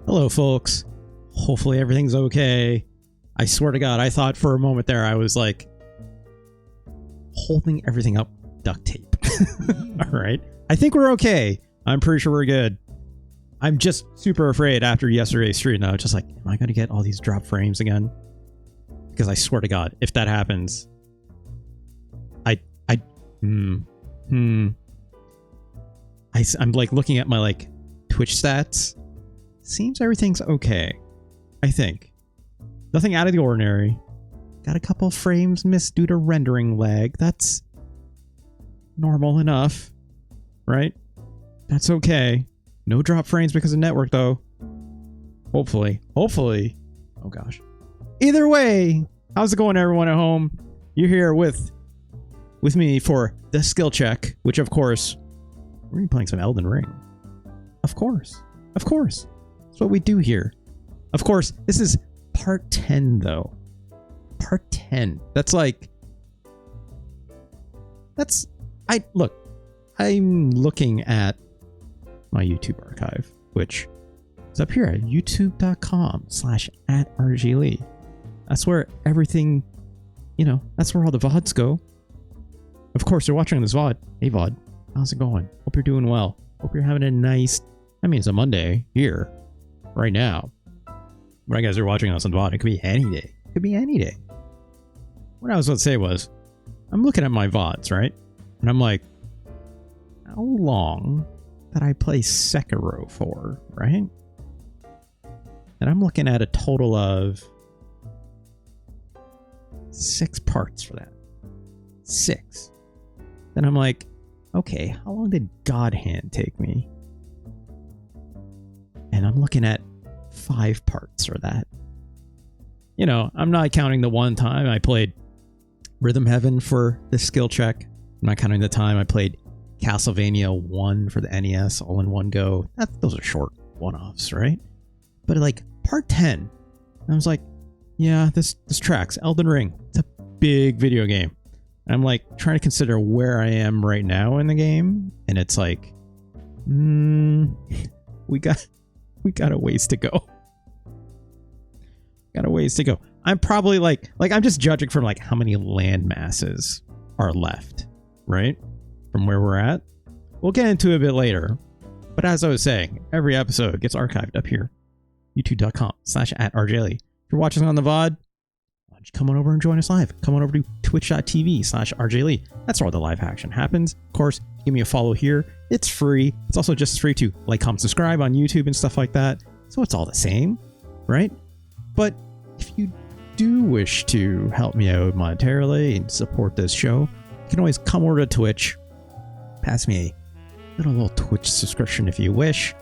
Hello, folks. Hopefully everything's okay. I swear to God, I thought for a moment there I was like holding everything up with duct tape. All right. I think we're okay. I'm pretty sure we're good. I'm just super afraid after yesterday's stream. I was just like, am I going to get all these drop frames again? Because I swear to God, if that happens, I'm like looking at my like Twitch stats. Seems everything's okay. I think. Nothing out of the ordinary. Got a couple frames missed due to rendering lag. That's normal enough, right? That's okay. No drop frames because of network though. Hopefully. Hopefully. Oh gosh. Either way, how's it going, everyone at home? You're here with me for the skill check, which of course, we're gonna be playing some Elden Ring. Of course. Of course. That's what we do here. Of course, this is part 10 though. Part 10. That's like... I'm looking at my YouTube archive, which is up here at youtube.com/@rglee. That's where everything, that's where all the VODs go. Of course, you're watching this VOD. Hey VOD, how's it going? Hope you're doing well. Hope you're having a nice, it's a Monday here, right now. Right, guys are watching us on VOD. It could be any day. It could be any day. What I was about to say was, I'm looking at my VODs, right? And I'm like, how long did I play Sekiro for, right? And I'm looking at a total of 6 parts for that. 6. Then I'm like, okay, how long did God Hand take me? And I'm looking at 5 parts for that. I'm not counting the one time I played Rhythm Heaven for the skill check. I'm not counting the time I played Castlevania 1 for the NES all in one go. Those are short one-offs, right? But like part 10, I was like, yeah, this tracks. Elden Ring. It's a big video game. And I'm like trying to consider where I am right now in the game, and it's like, we got a ways to go. Got a ways to go. I'm probably like I'm just judging from like how many land masses are left, right? From where we're at. We'll get into it a bit later. But as I was saying, every episode gets archived up here. youtube.com/@rjlee. If you're watching on the VOD, why don't you come on over and join us live? Come on over to twitch.tv/rjlee. That's where all the live action happens. Of course, give me a follow here. It's free. It's also just free to like, comment, subscribe on YouTube and stuff like that. So it's all the same, right? But if you do wish to help me out monetarily and support this show, you can always come over to Twitch. Pass me a little Twitch subscription if you wish.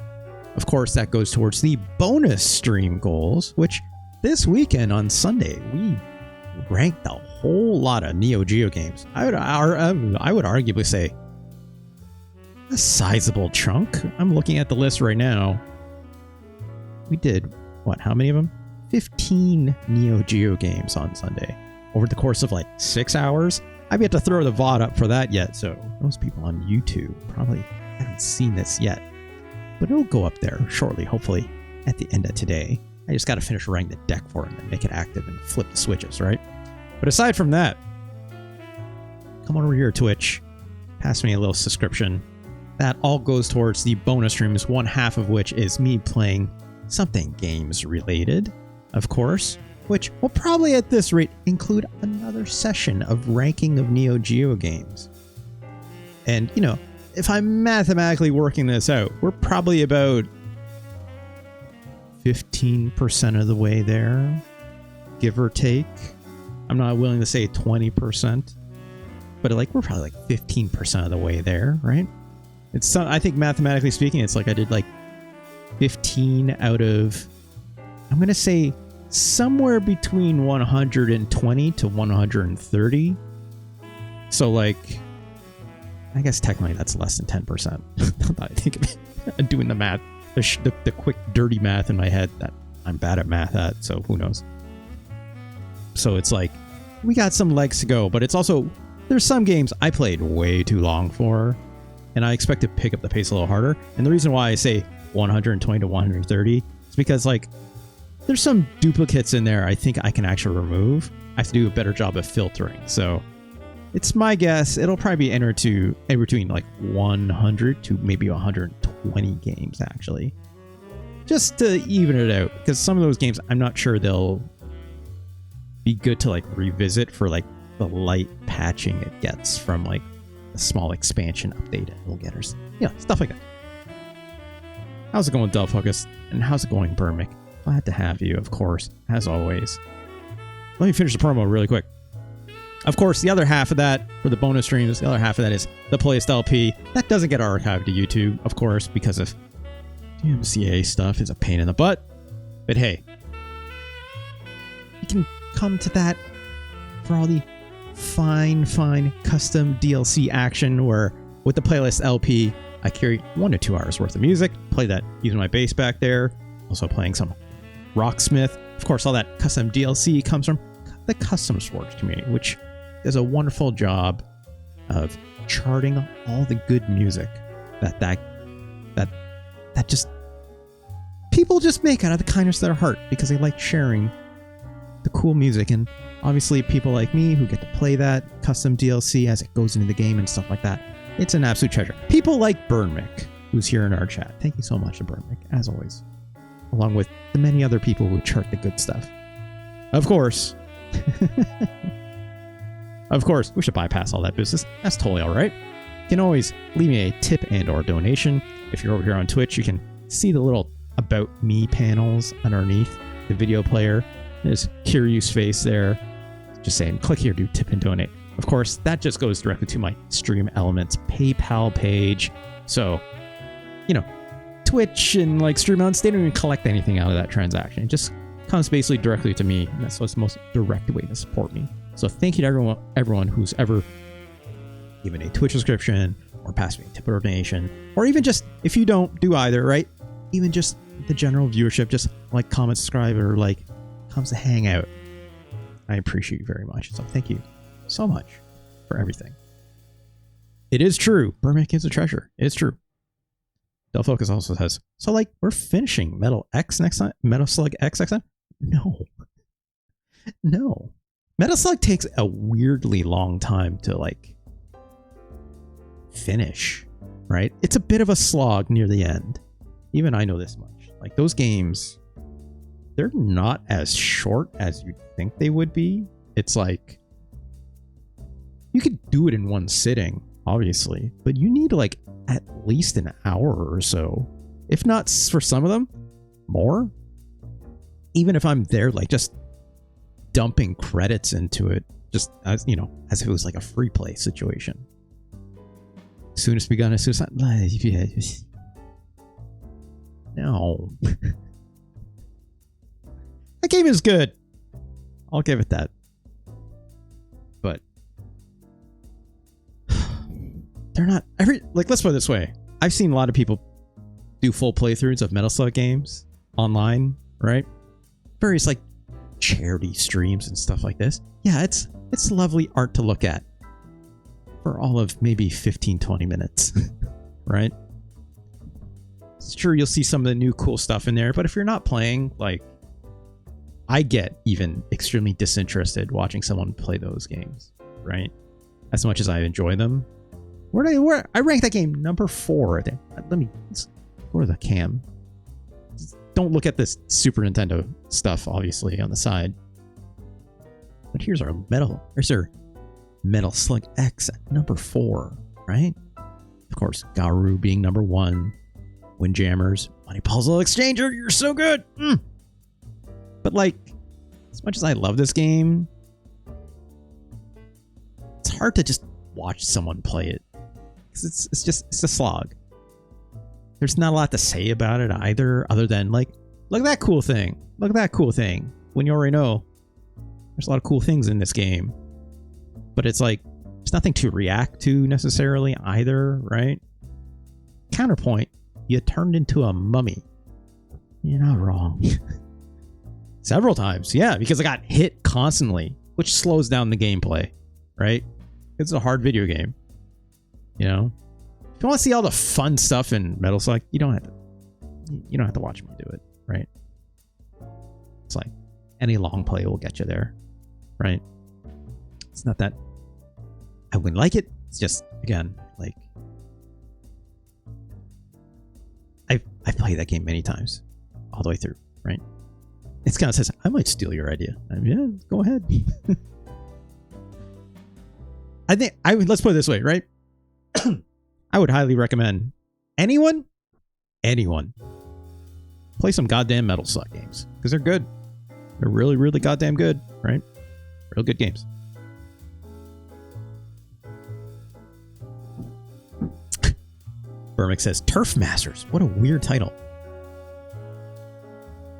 Of course, that goes towards the bonus stream goals, which this weekend on Sunday, we ranked a whole lot of Neo Geo games. I would arguably say a sizable chunk. I'm looking at the list right now. We did, how many of them? 15 Neo Geo games on Sunday over the course of like 6 hours. I've yet to throw the VOD up for that yet, so those people on YouTube probably haven't seen this yet. But it'll go up there shortly, hopefully at the end of today. I just got to finish writing the deck for it and make it active and flip the switches, right? But aside from that, come on over here to Twitch, pass me a little subscription. That all goes towards the bonus streams, one half of which is me playing something games related, of course, which will probably at this rate include another session of ranking of Neo Geo games. And, if I'm mathematically working this out, we're probably about 15% of the way there, give or take. I'm not willing to say 20%, but we're probably like 15% of the way there, right? I think mathematically speaking, it's like I did like 15 out of, I'm going to say somewhere between 120 to 130. So like, I guess technically that's less than 10%. I think I'm doing the math, the quick dirty math in my head that I'm bad at math at, so who knows. So it's like, we got some legs to go, but it's also, there's some games I played way too long for, and I expect to pick up the pace a little harder. And the reason why I say 120 to 130 It's because like there's some duplicates in there I think I can actually remove. I have to do a better job of filtering. So it's my guess it'll probably be in between like 100 to maybe 120 games actually. Just to even it out, because some of those games I'm not sure they'll be good to like revisit for like the light patching it gets from like a small expansion update it will get, or stuff like that. How's it going, Dell Focus? And how's it going, Burmick? Glad to have you, of course, as always. Let me finish the promo really quick. Of course, the other half of that, for the bonus streams, the other half of that is the playlist LP. That doesn't get archived to YouTube, of course, because of DMCA stuff is a pain in the butt. But hey, you can come to that for all the fine custom DLC action where with the playlist LP, I carry 1 to 2 hours worth of music, play that using my bass back there, also playing some Rocksmith. Of course, all that custom DLC comes from the Custom Sports community, which does a wonderful job of charting all the good music that just people just make out of the kindness of their heart because they like sharing the cool music. And obviously people like me who get to play that custom DLC as it goes into the game and stuff like that, it's an absolute treasure. People like Burnmick, who's here in our chat. Thank you so much to Burnmick, as always, along with the many other people who chart the good stuff. Of course, we should bypass all that business. That's totally all right. You can always leave me a tip and or donation. If you're over here on Twitch, you can see the little About Me panels underneath the video player. There's Kiryu's face there. Just saying, click here to tip and donate. Of course, that just goes directly to my Stream Elements PayPal page. So, Twitch and like Stream Elements, they don't even collect anything out of that transaction. It just comes basically directly to me, and that's what's the most direct way to support me. So thank you to everyone who's ever given a Twitch subscription or passed me a tip or donation, or even just if you don't do either, right? Even just the general viewership, just like, comment, subscribe, or like comes to hang out. I appreciate you very much. So thank you so much for everything. It is true. Burmick is a treasure. It's true. Del Focus also says, so like we're finishing Metal Slug X next time? No. Metal Slug takes a weirdly long time to like finish, right? It's a bit of a slog near the end. Even I know this much. Like those games, they're not as short as you'd think they would be. It's like you could do it in one sitting, obviously, but you need like at least an hour or so, if not for some of them more. Even if I'm there, like just dumping credits into it, just as as if it was like a free play situation. Soonest begun, as soon as no. That game is good. I'll give it that. But they're not let's put it this way. I've seen a lot of people do full playthroughs of Metal Slug games online, right? Various like charity streams and stuff like this. Yeah, it's lovely art to look at for all of maybe 15-20 minutes. Right? Sure, you'll see some of the new cool stuff in there, but if you're not playing, like, I get even extremely disinterested watching someone play those games, right? As much as I enjoy them. Where I rank that game number 4. Let's go to the cam. Don't look at this Super Nintendo stuff, obviously, on the side. But here's our Metal Slug X at number 4, right? Of course, Garu being number 1. Windjammers, Money Puzzle Exchanger, you're so good! But like, as much as I love this game, it's hard to just watch someone play it. Because it's a slog. There's not a lot to say about it either, other than like, look at that cool thing. Look at that cool thing. When you already know there's a lot of cool things in this game. But it's like, there's nothing to react to necessarily either, right? Counterpoint, you turned into a mummy. You're not wrong. Several times, yeah, because I got hit constantly, which slows down the gameplay, right? It's a hard video game. If you want to see all the fun stuff in Metal Slug, you don't have to watch me do it, right? It's like any long play will get you there, right? It's not that I wouldn't like it. It's just, again, like I've played that game many times, all the way through, right? It's kind of says, I might steal your idea. Yeah, go ahead. I think let's put it this way, right? I would highly recommend anyone, play some goddamn Metal Slug games, because they're good. They're really, really goddamn good, right? Real good games. Burmick says, Turf Masters. What a weird title.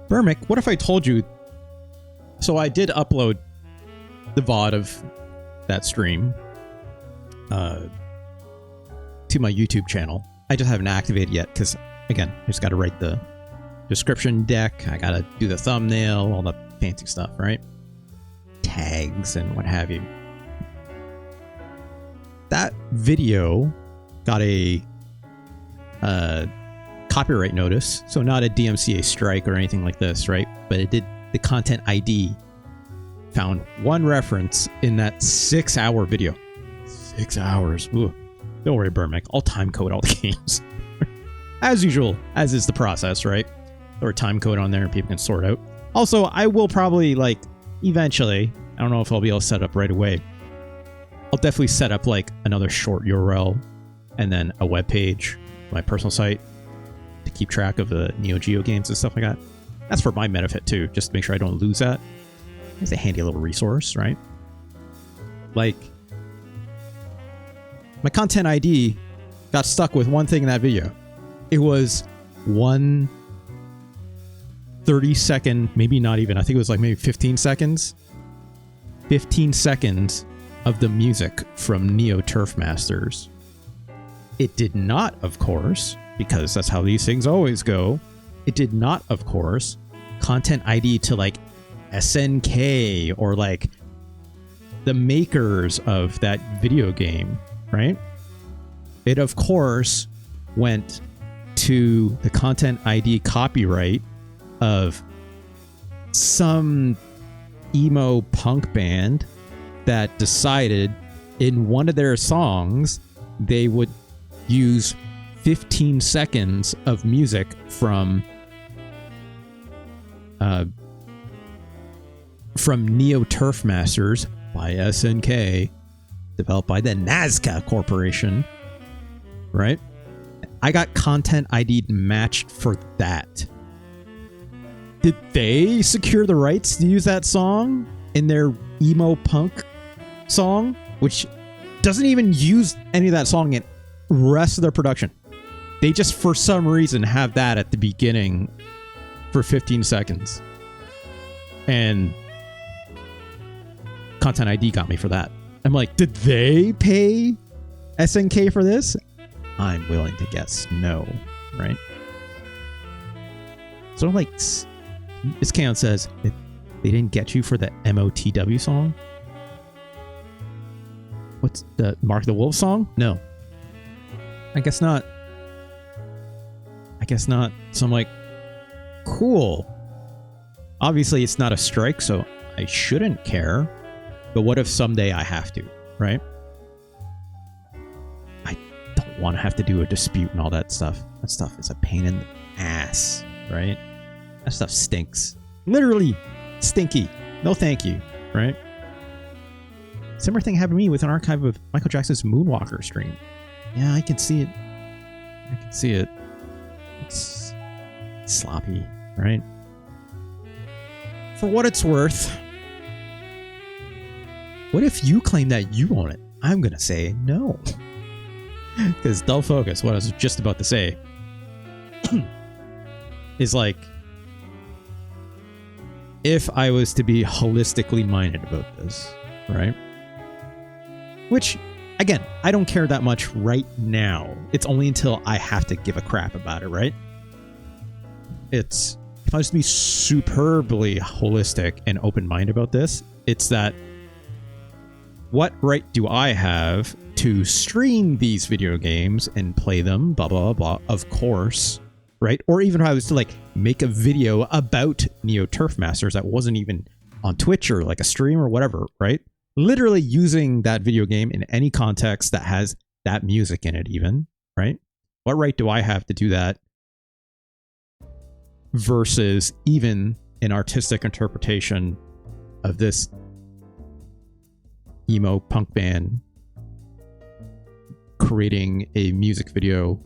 Burmick, what if I told you... So I did upload the VOD of that stream to my YouTube channel. I just haven't activated yet because, again, I just got to write the description deck. I got to do the thumbnail, all the fancy stuff, right? Tags and what have you. That video got a copyright notice, so not a DMCA strike or anything like this, right? But it did, the content ID found one reference in that 6-hour video. 6 hours. Ooh. Don't worry, Burmick. I'll time code all the games. As usual, as is the process, right? Or time code on there and people can sort out. Also, I will probably, like, eventually, I don't know if I'll be able to set up right away. I'll definitely set up, like, another short URL and then a web page, my personal site, to keep track of the Neo Geo games and stuff like that. That's for my benefit too, just to make sure I don't lose that. It's a handy little resource, right? Like, my content ID got stuck with one thing in that video. It was one 30-second, maybe not even, I think it was like maybe 15 seconds. 15 seconds of the music from Neo Turf Masters. It did not, of course, because that's how these things always go, it did not, of course, content ID to like SNK or like the makers of that video game, right? It, of course, went to the content ID copyright of some emo punk band that decided in one of their songs they would use 15 seconds of music from Neo Turf Masters by SNK, developed by the Nazca Corporation, right? I got content ID'd matched for that. Did they secure the rights to use that song in their emo punk song, which doesn't even use any of that song in rest of their production? They just, for some reason, have that at the beginning for 15 seconds. And content ID got me for that. I'm like, did they pay SNK for this? I'm willing to guess no, right? So like, this Kaon says, they didn't get you for the MOTW song? What's the Mark the Wolf song? No. I guess not. So I'm like, cool. Obviously, it's not a strike, so I shouldn't care. But what if someday I have to, right? I don't want to have to do a dispute and all that stuff. That stuff is a pain in the ass, right? That stuff stinks. Literally stinky. No thank you, right? Similar thing happened to me with an archive of Michael Jackson's Moonwalker stream. Yeah, I can see it. It's sloppy, right? For what it's worth, what if you claim that you own it? I'm going to say no. Because dull focus, what I was just about to say, is like, if I was to be holistically minded about this, right? Which, again, I don't care that much right now. It's only until I have to give a crap about it, right? It's, if I was to be superbly holistic and open-minded about this, it's that, what right do I have to stream these video games and play them, blah, blah, blah, blah? Of course, right? Or even if I was to like make a video about Neo Turf Masters that wasn't even on Twitch or like a stream or whatever, right? Literally using that video game in any context that has that music in it even, right? What right do I have to do that versus even an artistic interpretation of this emo punk band creating a music video,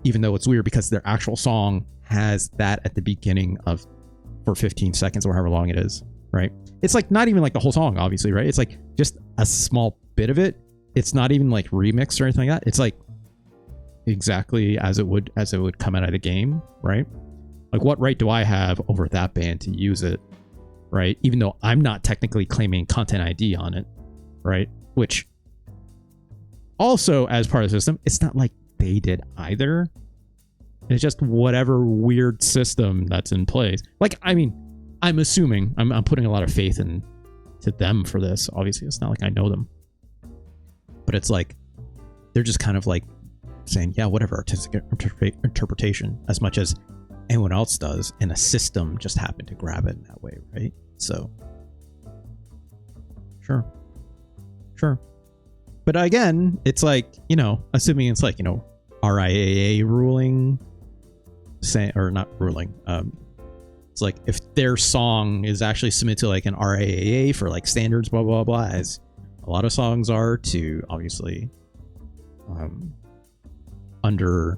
even though it's weird because their actual song has that at the beginning of for 15 seconds or however long it is, right? It's like not even like the whole song, obviously, right? It's like just a small bit of it. It's not even like remixed or anything like that. It's like exactly as it would come out of the game, right? Like what right do I have over that band to use it, right? Even though I'm not technically claiming content ID on it, right? Which also, as part of the system, it's not like they did either. It's just whatever weird system that's in place. Like, I mean, I'm assuming, I'm putting a lot of faith into them for this. Obviously, it's not like I know them. But it's like, they're just kind of like saying, yeah, whatever artistic interpretation, as much as anyone else does, and a system just happened to grab it in that way, right? So, sure. But again, it's like, you know, assuming it's like, you know, RIAA ruling, or not ruling. It's like if their song is actually submitted to like an RIAA for like standards, blah, blah, blah, as a lot of songs are to obviously under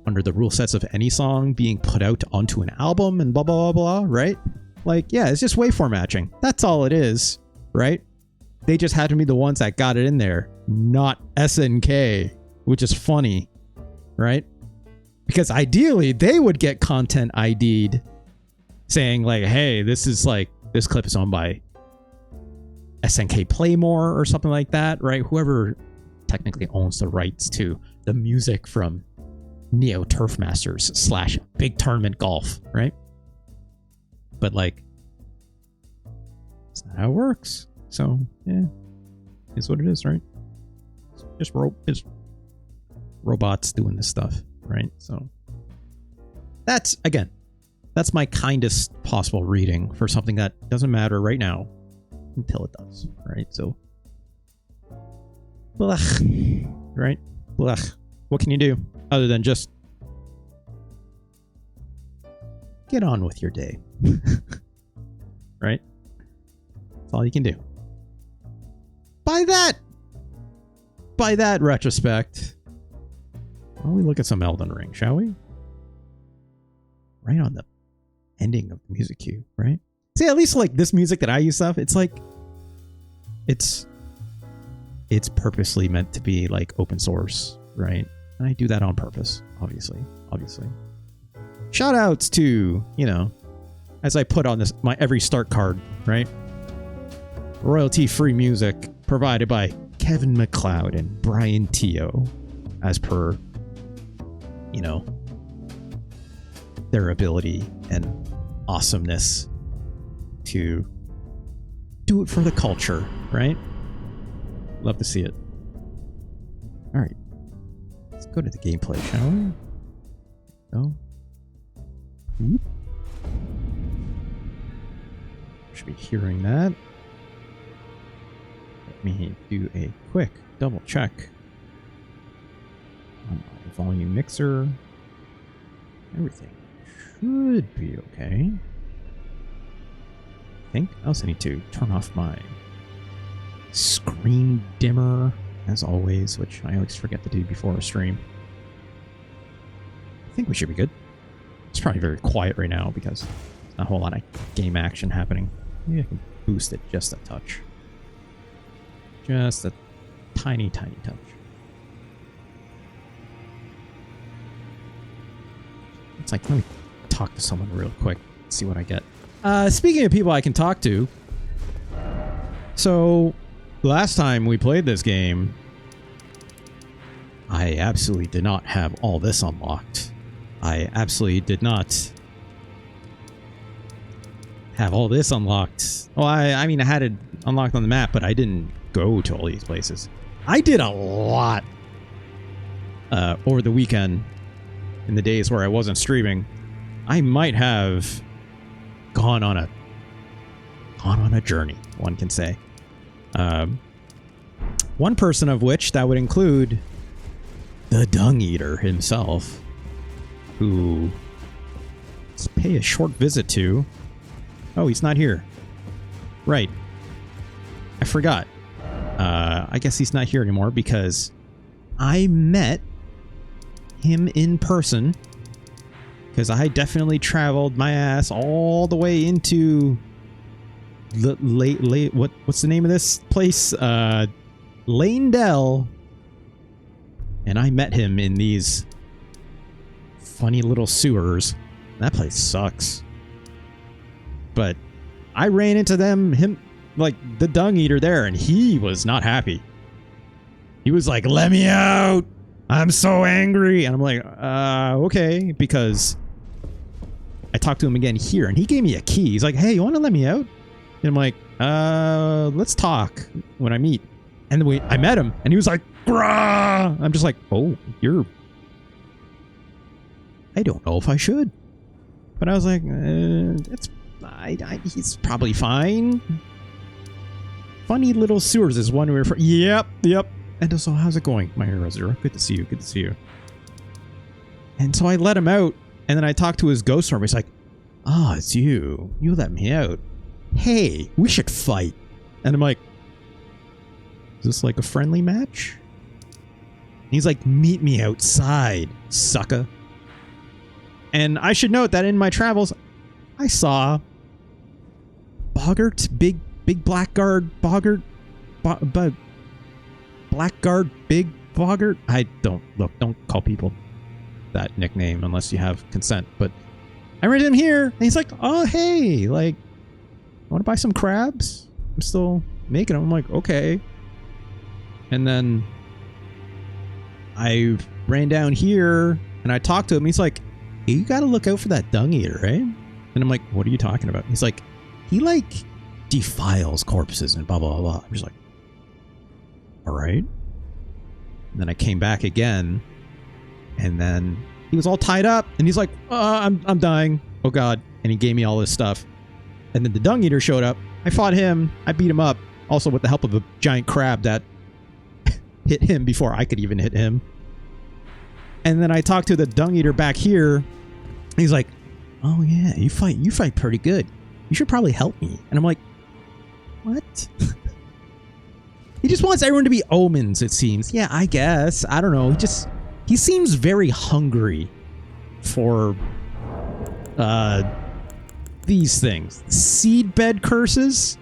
the rule sets of any song being put out onto an album and blah, blah, blah, blah, right? Like, yeah, it's just waveform matching. That's all it is, right? They just had to be the ones that got it in there, not SNK, which is funny, right? Because ideally, they would get content ID'd saying like, hey, this clip is owned by SNK Playmore or something like that, right? Whoever technically owns the rights to the music from Neo Turf Masters / Big Tournament Golf, right? But like, that's not how it works. So, yeah, it's what it is, right? Just robots doing this stuff, right? So, that's my kindest possible reading for something that doesn't matter right now until it does, right? So, blech, right? Blech. What can you do other than just get on with your day, right? That's all you can do. By that retrospect, why don't we look at some Elden Ring, shall we? Right on the ending of the music cue, right? See, at least like this music that I use stuff, it's like it's purposely meant to be like open source, right? And I do that on purpose, obviously. Shout outs to, you know, as I put on this my every start card, right? Royalty free music provided by Kevin MacLeod and Brian Teo, as per, you know, their ability and awesomeness to do it for the culture, right? Love to see it. All right, let's go to the gameplay, shall we? Go. Whoop. Should be hearing that. Let me do a quick double check on my volume mixer. Everything should be okay. I think I also need to turn off my screen dimmer, as always, which I always forget to do before a stream. I think we should be good. It's probably very quiet right now because there's not a whole lot of game action happening. Maybe I can boost it just a touch. Just a tiny touch. It's like, let me talk to someone real quick, see what I get. Speaking of people I can talk to, so last time we played this game, I absolutely did not have all this unlocked. I absolutely did not have all this unlocked. Well, I mean, I had it unlocked on the map, but I didn't go to all these places. I did a lot over the weekend, in the days where I wasn't streaming, I might have gone on a journey, one can say. One person of which that would include the Dung Eater himself, who let's pay a short visit to. Oh, he's not here. Right. I forgot. I guess he's not here anymore because I met him in person, because I definitely traveled my ass all the way into what's the name of this place? Leyndell. And I met him in these funny little sewers. That place sucks. But I ran into him, like the Dung Eater there, and he was not happy. He was like, "Let me out! I'm so angry!" And I'm like, okay, because I talked to him again here, and he gave me a key. He's like, "Hey, you want to let me out?" And I'm like, let's talk when I meet. And then I met him, and he was like, "Grah!" I'm just like, "Oh, I don't know if I should." But I was like, he's probably fine. Funny little sewers is one way for. Yep. And so, how's it going, my hero Zero? Good to see you. Good to see you. And so I let him out, and then I talked to his ghost form. He's like, "Oh, it's you. You let me out. Hey, we should fight." And I'm like, "Is this like a friendly match?" And he's like, "Meet me outside, sucker." And I should note that in my travels, I saw Boggart, big blackguard Boggart, Blackguard, Big Boggart. I don't call people that nickname unless you have consent. But I read him here, and he's like, "Oh, hey, like, want to buy some crabs? I'm still making them." I'm like, "Okay." And then I ran down here, and I talked to him. He's like, "Hey, you got to look out for that Dung Eater, right?" And I'm like, "What are you talking about?" He's like, "He like defiles corpses and blah blah blah." I'm just like, "All right." And then I came back again, and then he was all tied up, and he's like, I'm dying. Oh god." And he gave me all this stuff. And then the Dung Eater showed up. I fought him. I beat him up, also with the help of a giant crab that hit him before I could even hit him. And then I talked to the Dung Eater back here. He's like, "Oh yeah, you fight pretty good. You should probably help me." And I'm like, "What?" He just wants everyone to be omens, it seems. Yeah, I guess. I don't know. He seems very hungry for these things. Seedbed curses?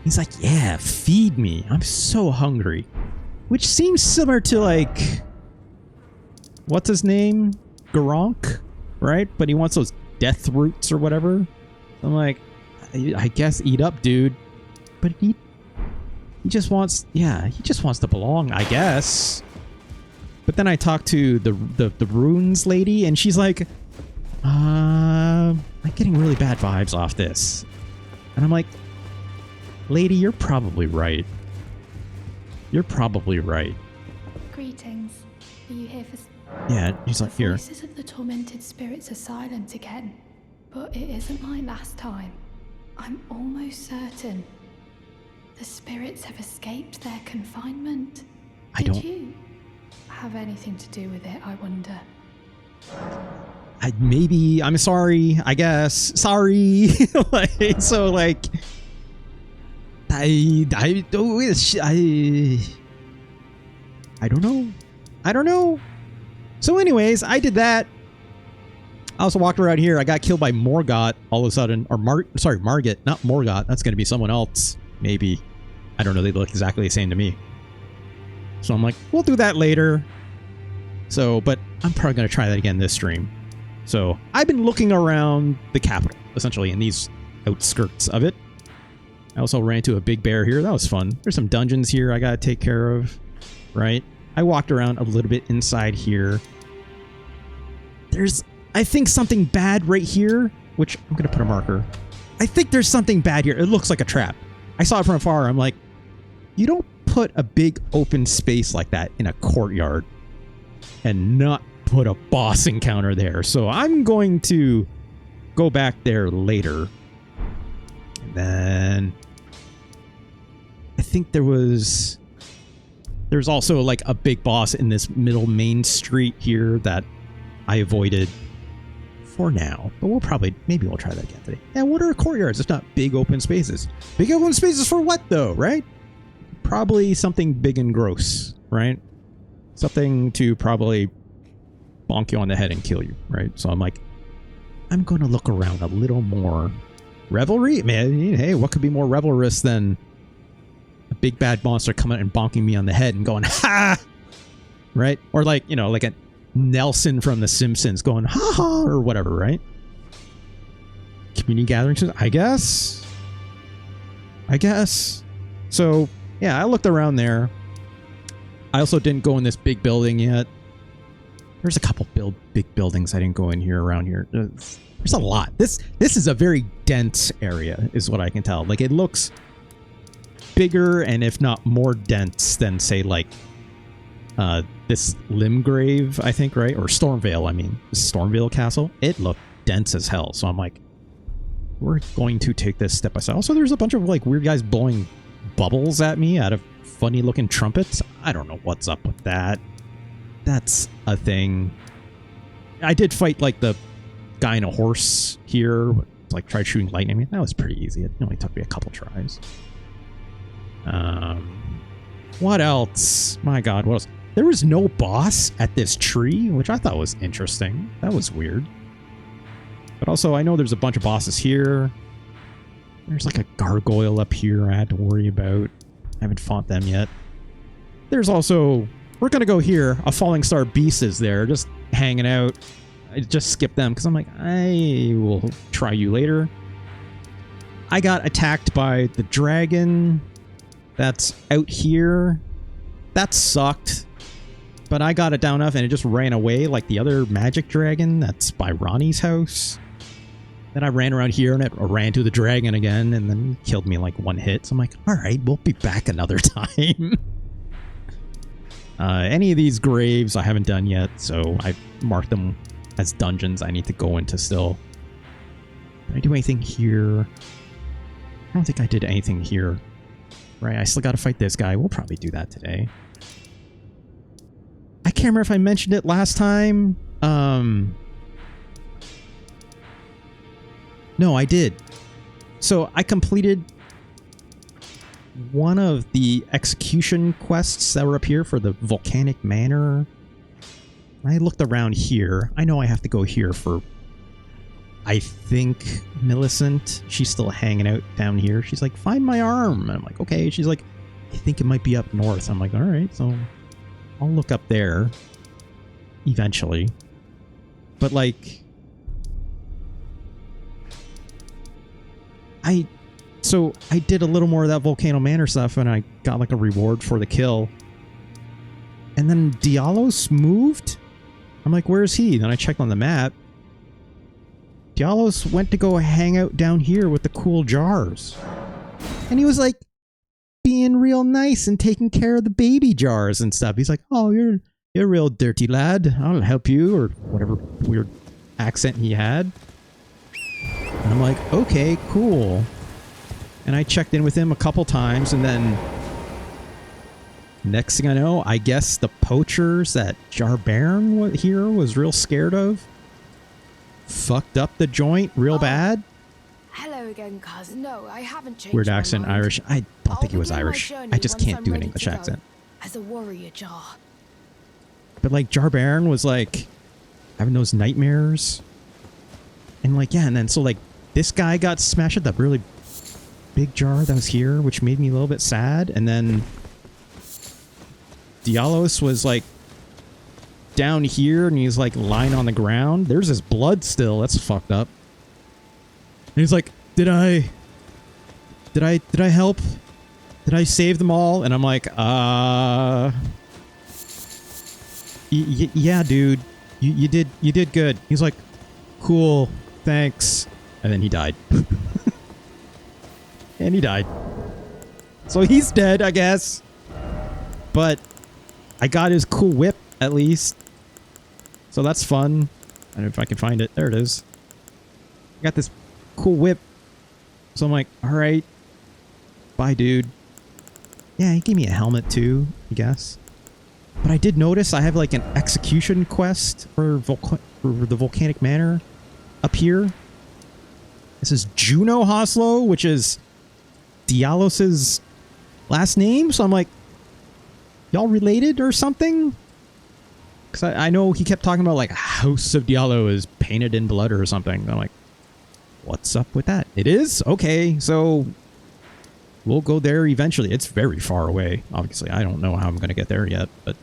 He's like, "Yeah, feed me. I'm so hungry." Which seems similar to, like, what's his name? Garonk, right? But he wants those death roots or whatever. I'm like, I guess eat up, dude. But he just wants, he just wants to belong, I guess. But then I talked to the runes lady, and she's like, "I'm getting really bad vibes off this." And I'm like, "Lady, you're probably right. You're probably right." "Greetings. Are you here for..." Yeah, he's like, "Here." "The voices of the tormented spirits are silent again, but it isn't like last time. I'm almost certain the spirits have escaped their confinement. Did you have anything to do with it, I wonder?" Maybe. I'm sorry, I guess. Sorry. Like, I don't know. So anyways, I did that. I also walked around here. I got killed by Morgott all of a sudden. Or Margit, not Morgott. That's going to be someone else. Maybe. I don't know. They look exactly the same to me. So I'm like, we'll do that later. So, but I'm probably going to try that again this stream. So I've been looking around the capital, essentially, in these outskirts of it. I also ran into a big bear here. That was fun. There's some dungeons here I got to take care of, right? I walked around a little bit inside here. There's, I think, something bad right here, which I'm going to put a marker. I think there's something bad here. It looks like a trap. I saw it from afar. I'm like, you don't put a big open space like that in a courtyard. and not put a boss encounter there. So I'm going to go back there later. And then I think there's also like a big boss in this middle main street here that I avoided for now, but maybe we'll try that again today. And what are courtyards? It's not big open spaces. Big open spaces for what though, right? Probably something big and gross, right? Something to probably bonk you on the head and kill you, right? So I'm like, I'm going to look around a little more. Revelry? Man, hey, what could be more revelrous than a big bad monster coming and bonking me on the head and going, ha! Right? Or like, you know, like a Nelson from The Simpsons going, ha ha, or whatever, right? Community gatherings, I guess. So, yeah, I looked around there. I also didn't go in this big building yet. There's a couple big buildings I didn't go in here around here. There's a lot. This is a very dense area, is what I can tell. Like, it looks bigger and if not more dense than, say, like this Limgrave, I think, right? Or Stormvale, I mean. This Stormvale Castle. It looked dense as hell. So I'm like, we're going to take this step by step. Also, there's a bunch of like weird guys blowing bubbles at me out of funny looking trumpets. I don't know what's up with that. That's a thing. I did fight like the guy in a horse here, like tried shooting lightning. I mean, that was pretty easy. It only took me a couple tries. What else? My God, what else? There was no boss at this tree, which I thought was interesting. That was weird. But also, I know there's a bunch of bosses here. There's like a gargoyle up here I had to worry about. I haven't fought them yet. There's also... We're going to go here. A Fallingstar Beast is there, just hanging out. I just skipped them because I'm like, I will try you later. I got attacked by the dragon that's out here. That sucked. But I got it down enough and it just ran away like the other magic dragon that's by Ronnie's house. Then I ran around here and it ran to the dragon again and then killed me in like one hit. So I'm like, all right, we'll be back another time. Any of these graves I haven't done yet, so I marked them as dungeons I need to go into still. Did I do anything here? I don't think I did anything here. Right, I still got to fight this guy. We'll probably do that today. I can't remember if I mentioned it last time. No, I did. So I completed one of the execution quests that were up here for the Volcanic Manor. I looked around here. I know I have to go here for, I think, Millicent. She's still hanging out down here. She's like, find my arm. And I'm like, okay. She's like, I think it might be up north. I'm like, all right, so I'll look up there eventually. But like, So I did a little more of that Volcano Manor stuff and I got like a reward for the kill. And then d00dz moved? I'm like, where is he? Then I checked on the map. d00dz went to go hang out down here with the cool jars. And he was like being real nice and taking care of the baby jars and stuff. He's like, oh, you're a real dirty lad. I'll help you, or whatever weird accent he had. And I'm like, okay, cool. And I checked in with him a couple times, and then next thing I know, I guess the poachers that Jarbairn here was real scared of fucked up the joint real bad. Hello again, cousin. No, I haven't changed. Weird accent, my mind. Irish. I don't think he was Irish. I just can't do an English accent. As a warrior jar. But like Jarbairn was like having those nightmares. And like, yeah, and then so like this guy got smashed at that really big jar that was here, which made me a little bit sad. And then d00dz was like down here and he's like lying on the ground. There's his blood still. That's fucked up. And he's like, did I help? Did I save them all? And I'm like, yeah, dude, you did good. He's like, cool, thanks. And then he died. And he died. So he's dead, I guess. But I got his cool whip, at least. So that's fun. I don't know if I can find it. There it is. I got this cool whip. So I'm like, all right. Bye, dude. Yeah, he gave me a helmet too, I guess. But I did notice I have like an execution quest for the Volcanic Manor up here. This is Juno Hoslow, which is Dialos's last name. So I'm like, y'all related or something? Because I know he kept talking about like House of Diallo is painted in blood or something. I'm like, what's up with that? It is? Okay, so we'll go there eventually. It's very far away, obviously. I don't know how I'm going to get there yet, but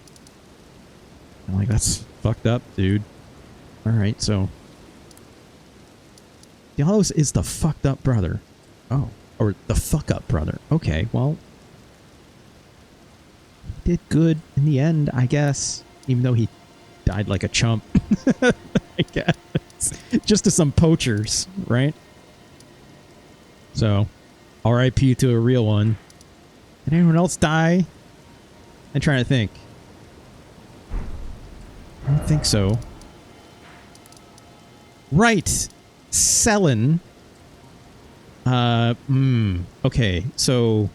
I'm like, that's fucked up, dude. All right, so Diallos is the fucked up brother. Oh, or the fuck up brother. Okay, well, he did good in the end, I guess, even though he died like a chump. I guess. Just to some poachers, right? So, RIP to a real one. Did anyone else die? I'm trying to think. I don't think so. Right. Selin. Okay, so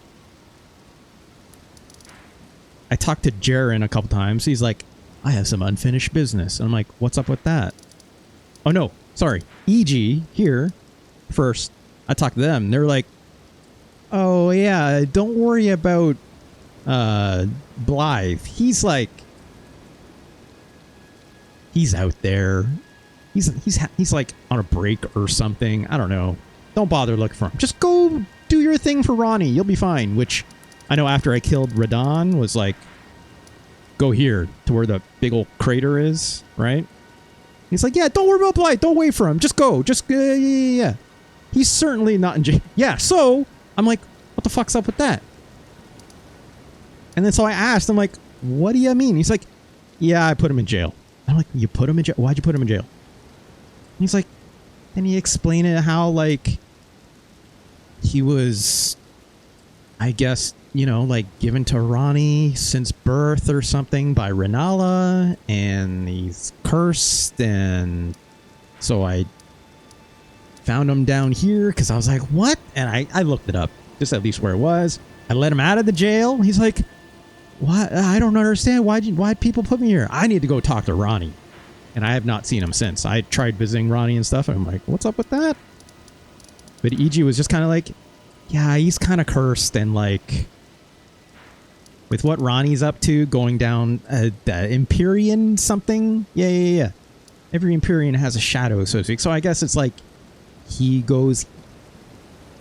I talked to Jaren a couple times. He's like, I have some unfinished business. And I'm like, what's up with that? Oh, no. Sorry. EG here first. I talked to them. They're like, oh, yeah, don't worry about Blythe. He's like, he's out there. He's like on a break or something. I don't know. Don't bother looking for him. Just go do your thing for Ronnie. You'll be fine. Which I know after I killed Radon was like, go here to where the big old crater is, right? He's like, yeah, don't worry about Blythe. Don't wait for him. Just go. Just, yeah. He's certainly not in jail. Yeah, so I'm like, what the fuck's up with that? And then so I asked, I'm like, what do you mean? He's like, yeah, I put him in jail. I'm like, you put him in jail? Why'd you put him in jail? And he's like, then he explained it how, like, he was, I guess, you know, like, given to Ronnie since birth or something by Renala, and he's cursed, and so I found him down here, because I was like, what? And I looked it up, just at least where it was. I let him out of the jail. He's like, what? I don't understand. Why'd people put me here? I need to go talk to Ronnie. And I have not seen him since. I tried visiting Ronnie and stuff, and I'm like, what's up with that? But EG was just kind of like, yeah, he's kind of cursed, and like, with what Ronnie's up to, going down the Empyrean something. Yeah. Every Empyrean has a shadow, so to speak. So I guess it's like, he goes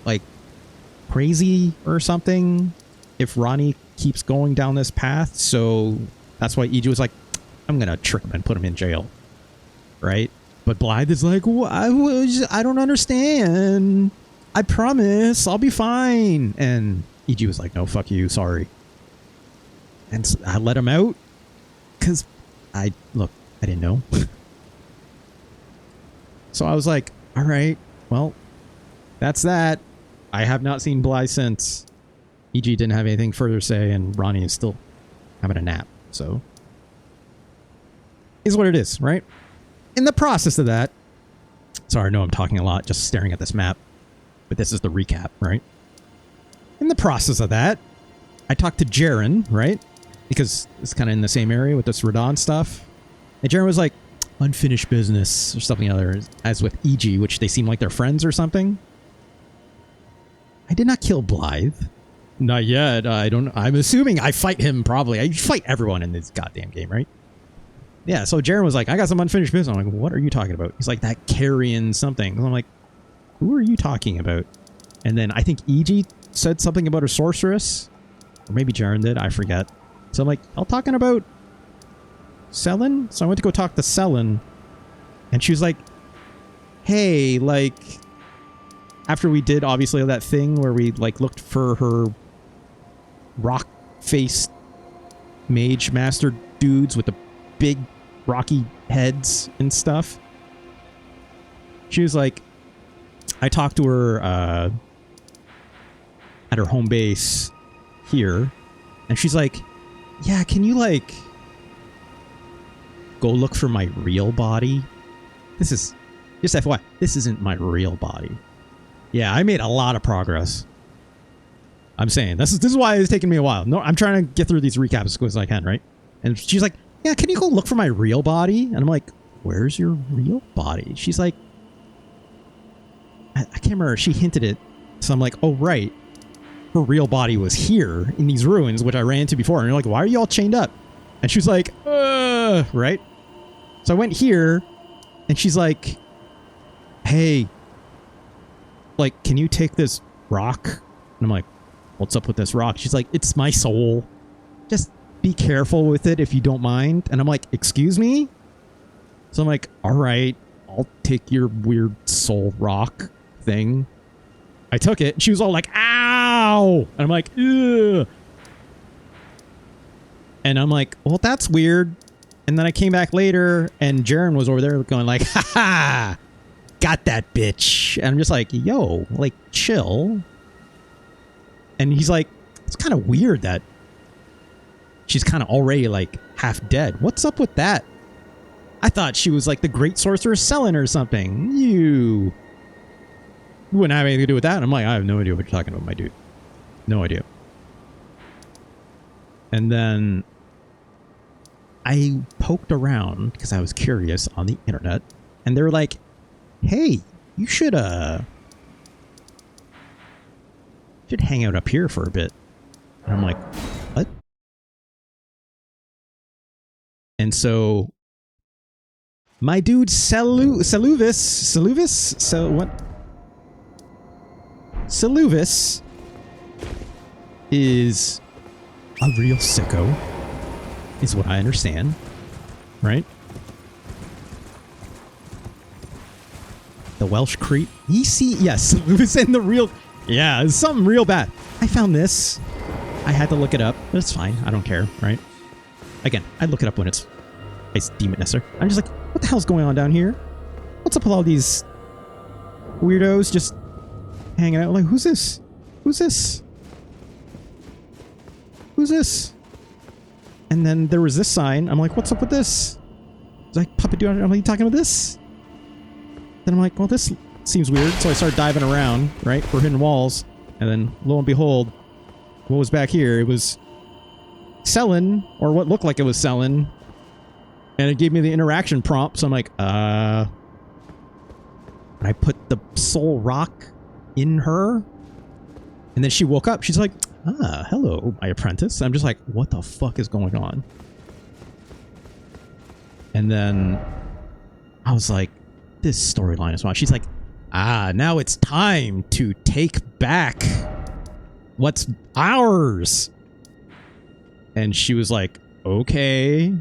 like crazy or something if Ronnie keeps going down this path. So that's why EG was like, I'm gonna trick him and put him in jail, right? But Blythe is like, well, I don't understand. I promise I'll be fine. And EG was like, no, fuck you, sorry. And so I let him out because I didn't know. So I was like, all right, well, that's that. I have not seen Blythe since. EG didn't have anything further to say, and Ronnie is still having a nap. So, is what it is, right? In the process of that, sorry, I know I'm talking a lot, just staring at this map, but this is the recap, right? In the process of that, I talked to Jaren, right? Because it's kind of in the same area with this Radon stuff. And Jaren was like, unfinished business or something other, as with EG, which they seem like they're friends or something. I did not kill Blythe. Not yet. I'm assuming I fight him probably. I fight everyone in this goddamn game, right? Yeah, so Jaren was like, I got some unfinished business. I'm like, what are you talking about? He's like, that carrion something. And I'm like, who are you talking about? And then I think EG said something about a sorceress. Or maybe Jaren did. I forget. So I'm like, I'm talking about Selin? So I went to go talk to Selin. And she was like, hey, like, after we did obviously that thing where we like looked for her rock-faced mage master dudes with the big rocky heads and stuff. She was like, I talked to her at her home base here, and she's like, yeah, can you like go look for my real body? This is, just FYI, this isn't my real body. Yeah, I made a lot of progress. I'm saying, this is why it's taking me a while. No, I'm trying to get through these recaps as quick as I can, right? And she's like, yeah, can you go look for my real body? And I'm like, where's your real body? She's like, I can't remember. She hinted it. So I'm like, oh, right. Her real body was here in these ruins, which I ran into before. And you're like, why are you all chained up? And she's like, right? So I went here and she's like, hey, like, can you take this rock? And I'm like, what's up with this rock? She's like, it's my soul. Just be careful with it if you don't mind. And I'm like, excuse me? So I'm like, all right, I'll take your weird soul rock thing. I took it. She was all like, ow! And I'm like, ugh. And I'm like, well, that's weird. And then I came back later and Jaren was over there going like, ha ha! Got that bitch. And I'm just like, yo, like, chill. And he's like, it's kind of weird that she's kind of already like half dead. What's up with that? I thought she was like the great sorcerer Selin or something. You wouldn't have anything to do with that. I'm like, I have no idea what you're talking about, my dude. No idea. And then I poked around because I was curious on the internet, and they were like, hey, you should hang out up here for a bit. And I'm like, what? And so my dude Seluvis, so what? Seluvis is a real sicko, is what I understand, right? The Welsh creep. Yes, Seluvis and the real, yeah, it's something real bad. I found this. I had to look it up, but it's fine. I don't care, right? Again, I look it up when I deem it necessary. I'm just like, what the hell's going on down here? What's up with all these weirdos just hanging out? Like, who's this? Who's this? Who's this? And then there was this sign. I'm like, what's up with this? It's like, puppet dude, are you talking about this? Then I'm like, well, this seems weird. So I started diving around, right, for hidden walls. And then, lo and behold, what was back here? It was Selin, or what looked like it was Selin. And it gave me the interaction prompt. So I'm like, and I put the soul rock in her. And then she woke up. She's like, ah, hello, my apprentice. I'm just like, what the fuck is going on? And then I was like, this storyline is wild. She's like, ah, now it's time to take back what's ours. And she was like, okay.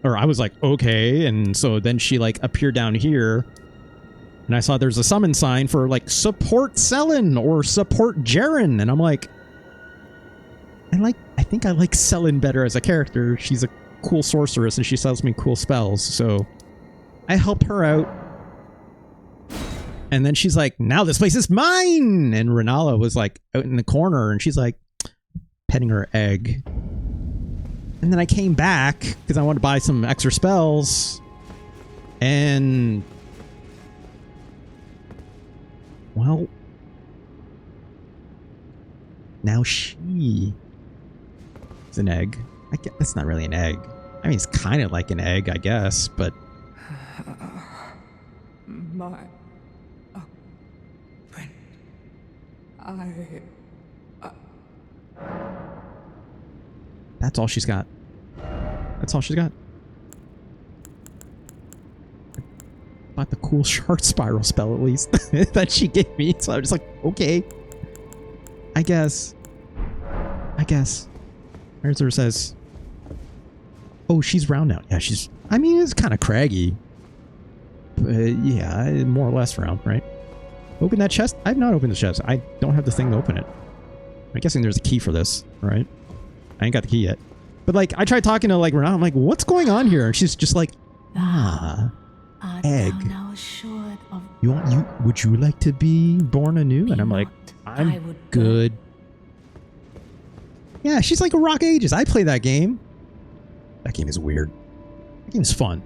Or I was like, okay. And so then she like appeared down here. And I saw there's a summon sign for like support Selin or support Jaren. And I'm like, I think I like Selin better as a character. She's a cool sorceress and she sells me cool spells. So I helped her out. And then she's like, now this place is mine. And Renala was like out in the corner and she's like petting her egg. And then I came back because I wanted to buy some extra spells. And well, now she is an egg. I guess that's not really an egg. I mean, it's kind of like an egg, I guess, but my friend, that's all she's got. That's all she's got. Bought the cool shard spiral spell at least that she gave me, so I was just like, okay, I guess. Erzer says, oh, she's round now. Yeah, she's, I mean, it's kind of craggy. But yeah, more or less round, right? Open that chest? I've not opened the chest. I don't have the thing to open it. I'm guessing there's a key for this, right? I ain't got the key yet. But like, I tried talking to like Renata. I'm like, what's going on here? And she's just like, egg. Would you like to be born anew? And I'm like, I'm good. Yeah, she's like a Rock Ages. I play that game. That game is weird. That game's fun.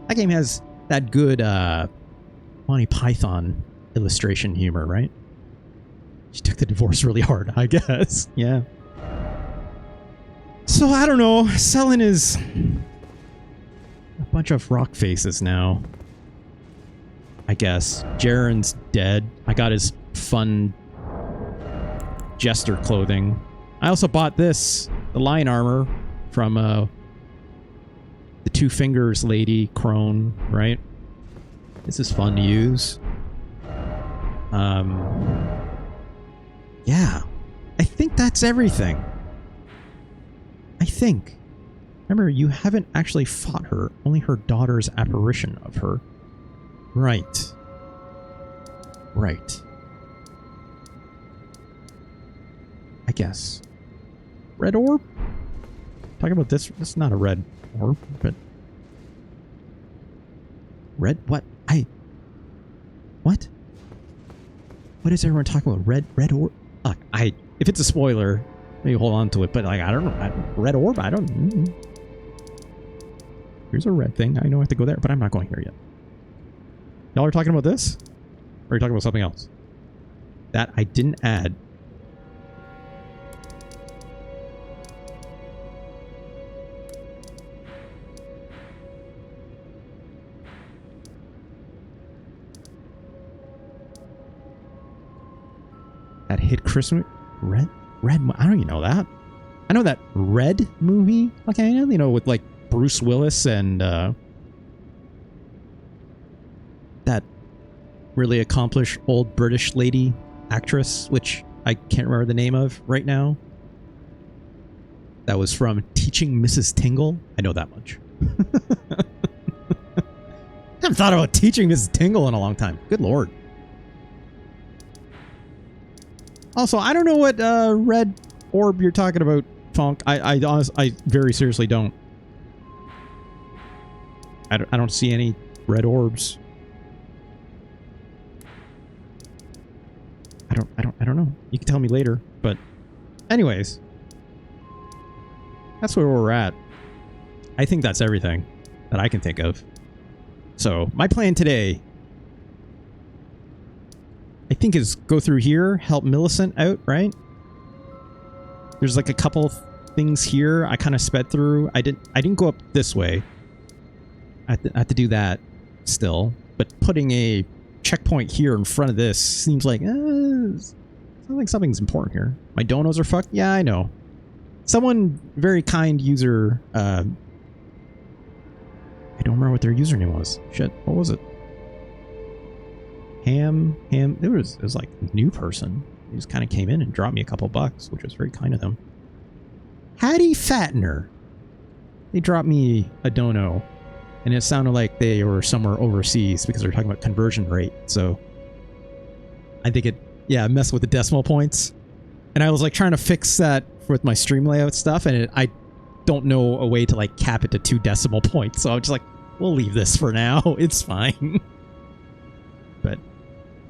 That game has that good Monty Python illustration humor, right? She took the divorce really hard, I guess. Yeah. So, I don't know. Selin is a bunch of rock faces now. I guess. Jaren's dead. I got his fun jester clothing. I also bought this, the lion armor from the Two Fingers lady, Crone, right? This is fun to use. Yeah. I think that's everything. I think. Remember, you haven't actually fought her. Only her daughter's apparition of her. Right. Right. I guess. Red orb? Talking about this. This is not a red orb, but... Red? What? What? What is everyone talking about? Red orb? If it's a spoiler, maybe hold on to it, but like, I don't know. Red orb? I don't... Here's a red thing. I know I have to go there, but I'm not going here yet. Y'all are talking about this? Or are you talking about something else? That I didn't add. That hit Christmas... Red? I don't even know that. I know that Red movie. Okay, you know, with like Bruce Willis and that really accomplished old British lady actress, which I can't remember the name of right now. That was from Teaching Mrs. Tingle. I know that much. I haven't thought about Teaching Mrs. Tingle in a long time. Good lord. Also, I don't know what red orb you're talking about, Funk. I very seriously don't. I don't see any red orbs. I don't know. You can tell me later, but anyways, that's where we're at. I think that's everything that I can think of. So my plan today, I think, is go through here, help Millicent out, right? There's like a couple things here I kind of sped through. I didn't go up this way. I have to do that still, but putting a checkpoint here in front of this seems like something's important here. My donos are fucked. Yeah, I know. Someone, very kind user, I don't remember what their username was. Shit, what was it? Ham, it was like a new person. He just kind of came in and dropped me a couple bucks, which was very kind of them. Hattie Fattener. They dropped me a dono, and it sounded like they were somewhere overseas because they're talking about conversion rate. So I think it messed with the decimal points. And I was like trying to fix that with my stream layout stuff, and I don't know a way to like cap it to 2 decimal points. So I'm just like, we'll leave this for now. It's fine. But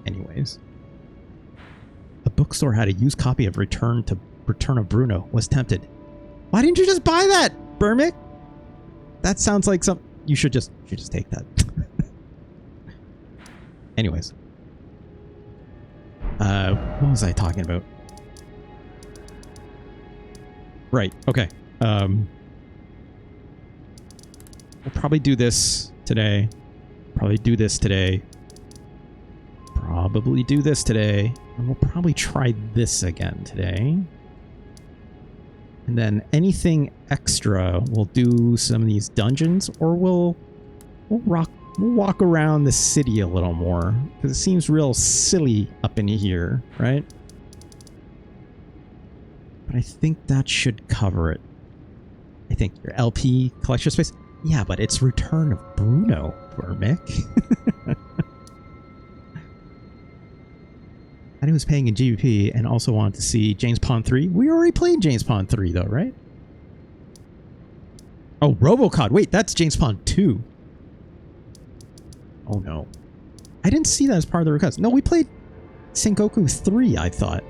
anyways, a bookstore had a used copy of Return of Bruno. Was tempted. Why didn't you just buy that, Burmick? That sounds like some... You should just take that. Anyways. What was I talking about? Right, okay. We'll probably do this today. Probably do this today. And we'll probably try this again today. And then anything extra, we'll do some of these dungeons, or we'll walk around the city a little more, because it seems real silly up in here, right? But I think that should cover it. I think your LP collection space. Yeah, but it's Return of Bruno, Burmick. And he was paying in GBP and also wanted to see James Pond 3. We already played James Pond 3 though, right? Oh, Robocod. Wait, that's James Pond 2. Oh no. I didn't see that as part of the request. No, we played Sengoku 3, I thought.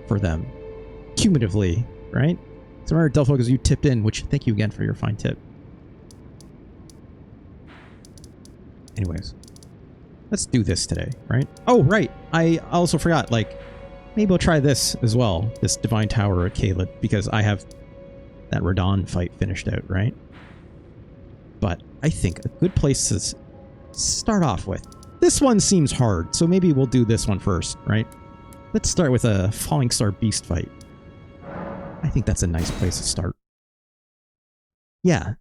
For them. Cumulatively, right? So remember, Delphocus, you tipped in, which thank you again for your fine tip. Anyways, let's do this today, right? Oh, right. I also forgot, like, maybe I'll try this as well, this Divine Tower at Caleb, because I have that Radon fight finished out, right? But I think a good place to start off with. This one seems hard, so maybe we'll do this one first, right? Let's start with a Fallingstar Beast fight. I think that's a nice place to start. Yeah.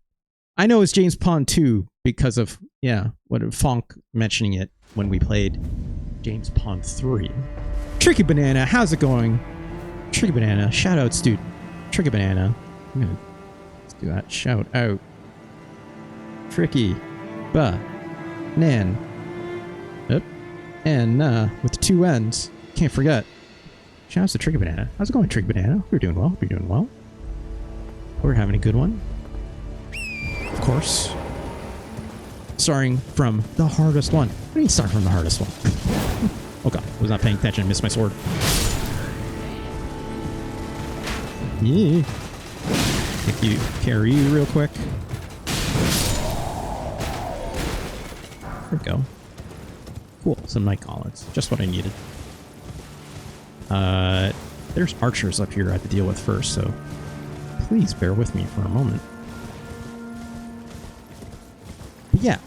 I know it's James Pond 2 because of, yeah, what Fonk mentioning it when we played James Pond 3. Tricky Banana, how's it going? Tricky Banana, shout out, dude. Tricky Banana. I'm gonna let's do that. Shout out. Tricky Nan. Yep. And with the 2 N's. Can't forget. Shout out to Tricky Banana. How's it going, Tricky Banana? We're doing well. We're doing well. We're having a good one. Of course. Starting from the hardest one. What do you mean start from the hardest one? Oh god, I was not paying attention. Missed my sword. Yeah. Take you, carry you real quick. There we go. Cool, some night gauntlets. Just what I needed. There's archers up here I have to deal with first, so please bear with me for a moment. But yeah,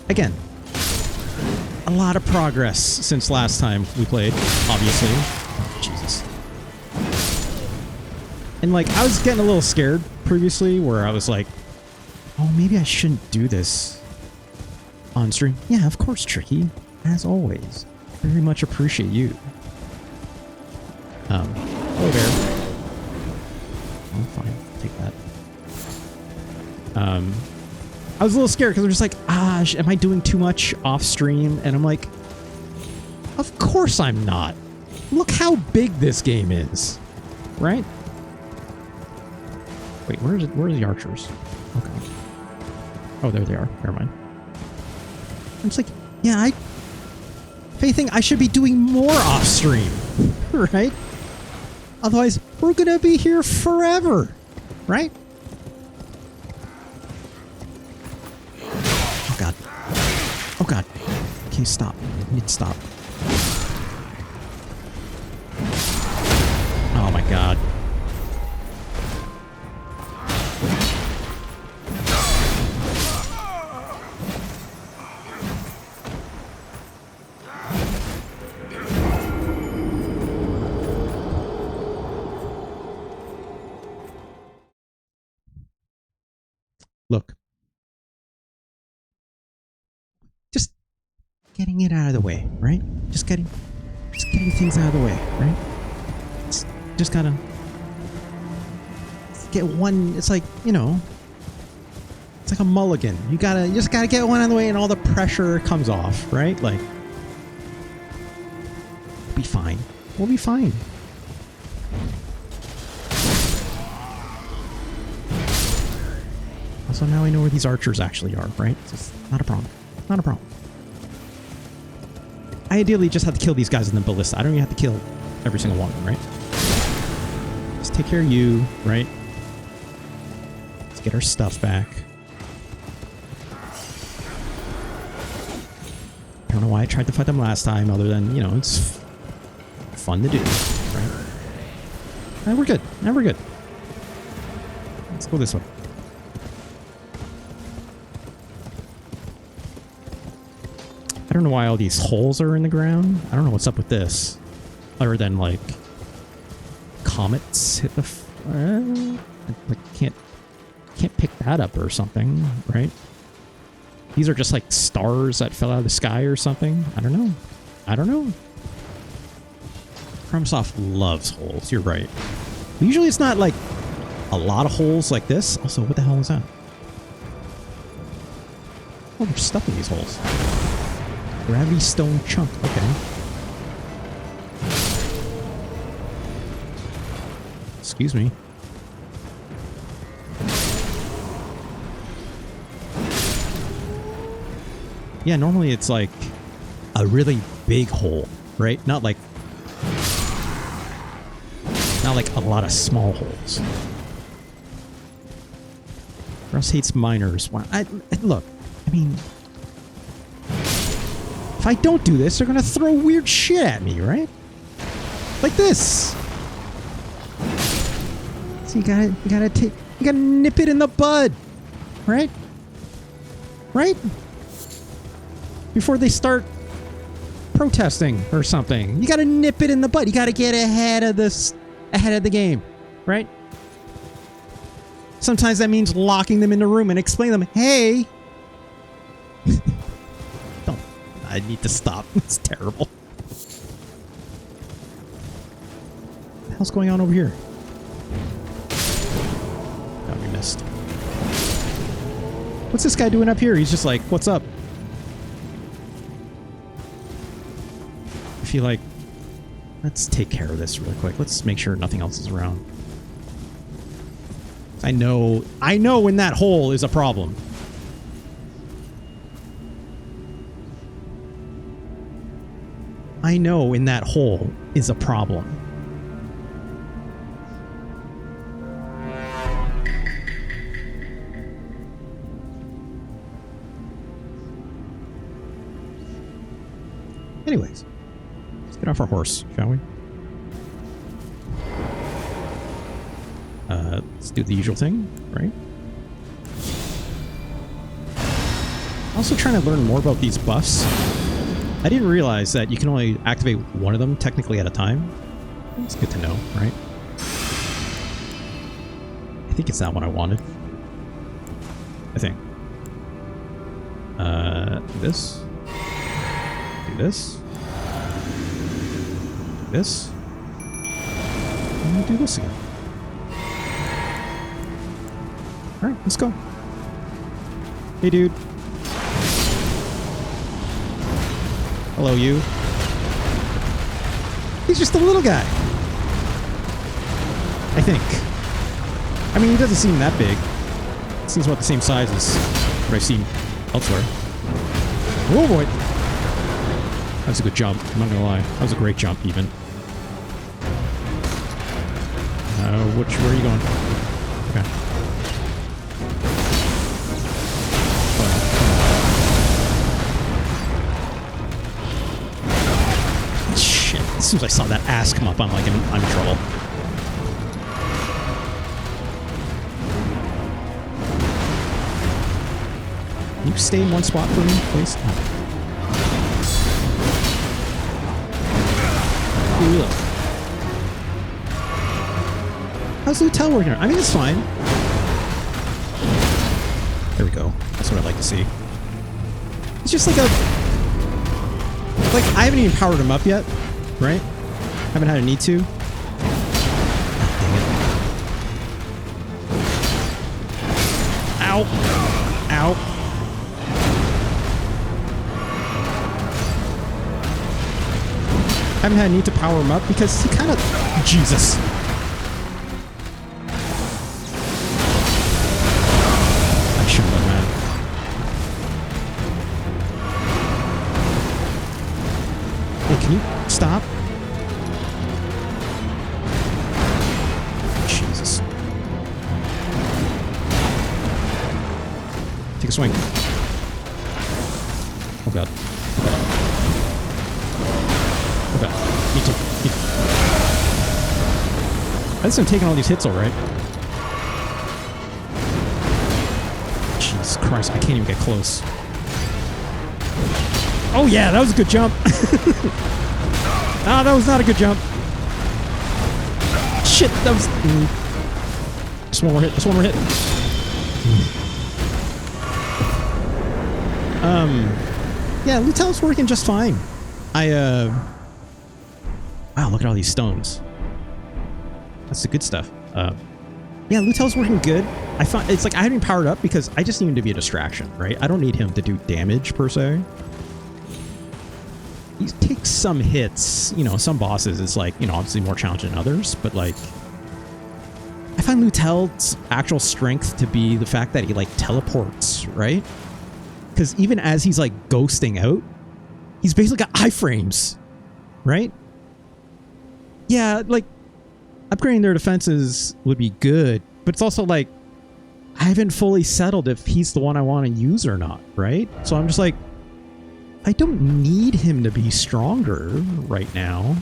again, a lot of progress since last time we played, obviously. Oh, Jesus. And like, I was getting a little scared previously where I was like, oh, maybe I shouldn't do this on stream. Yeah, of course, Tricky. As always. Very much appreciate you. Hello there. Oh, fine. Take that. I was a little scared because I'm just like, am I doing too much off stream? And I'm like, of course I'm not. Look how big this game is. Right? Wait, where are the archers? Okay. Oh, there they are. Never mind. I'm just like, yeah, if anything, I should be doing more off stream, right? Otherwise, we're gonna be here forever, right? Oh god. Oh god. Okay, stop. I need to stop. Oh my god. Look. Just getting it out of the way, right? Just getting things out of the way, right? Just gotta get one. It's like, you know, it's like a mulligan. You just gotta get one out of the way, and all the pressure comes off, right? Like, we'll be fine. We'll be fine. So now I know where these archers actually are, right? It's not a problem. Not a problem. I ideally just have to kill these guys in the ballista. I don't even have to kill every single one of them, right? Just take care of you, right? Let's get our stuff back. I don't know why I tried to fight them last time, other than, you know, it's fun to do, right? Now we're good. Now we're good. Let's go this way. I don't know why all these holes are in the ground. I don't know what's up with this. Other than, like, comets hit the... I can't pick that up or something, right? These are just, like, stars that fell out of the sky or something. I don't know. I don't know. FromSoft loves holes. You're right. But usually it's not, like, a lot of holes like this. Also, what the hell is that? Oh, there's stuff in these holes. Gravity stone chunk, okay. Excuse me. Yeah, normally it's like a really big hole, right? Not like a lot of small holes. Russ hates miners. Wow. Look, I mean, if I don't do this, they're gonna throw weird shit at me, right? Like this. So you gotta nip it in the bud, right? Right? Before they start protesting or something, you gotta nip it in the bud. You gotta get ahead of the game, right? Sometimes that means locking them in a room and explaining them, hey, don't, I need to stop. It's terrible. What the hell's going on over here? Oh, we missed. What's this guy doing up here? He's just like, what's up? I feel like, let's take care of this really quick. Let's make sure nothing else is around. I know when that hole is a problem. I know when that hole is a problem. Anyways, let's get off our horse, shall we? Let's do the usual thing, right? Also trying to learn more about these buffs. I didn't realize that you can only activate one of them technically at a time. It's good to know, right? I think it's that one I wanted. I think. This. Do this. This. And we'll do this again. Alright, let's go. Hey, dude. Hello, you. He's just a little guy. I think. I mean, he doesn't seem that big. He seems about the same size as what I've seen elsewhere. Oh, boy. That was a good jump. I'm not gonna lie. That was a great jump, even. Where are you going? Okay. Shit. As soon as I saw that ass come up, I'm like, I'm in trouble. Can you stay in one spot for me, please? Oh. How's Leyndell working? I mean, it's fine. There we go. That's what I'd like to see. It's just like a... Like, I haven't even powered him up yet, right? Haven't had a need to. Ow. Ow. Haven't had a need to power him up because he kind of... Jesus. I shouldn't have, man. Hey, can you stop? Jesus. Take a swing. Oh, God. I guess I'm taking all these hits, all right. Jesus Christ, I can't even get close. Oh yeah, that was a good jump. Ah, that was not a good jump. Shit, that was... Just one more hit, just one more hit. Yeah, Leyndell's working just fine. Wow, look at all these stones. That's the good stuff. Yeah, Leyndell's working good. I thought it's like I hadn't powered up because I just need him to be a distraction, right? I don't need him to do damage per se. He takes some hits. You know, some bosses it's like, you know, obviously more challenging than others, but like I find Leyndell's actual strength to be the fact that he like teleports, right? Because even as he's like ghosting out, he's basically got iframes, right? Yeah, like upgrading their defenses would be good, but it's also like I haven't fully settled if he's the one I want to use or not, right? So I'm just like, I don't need him to be stronger right now.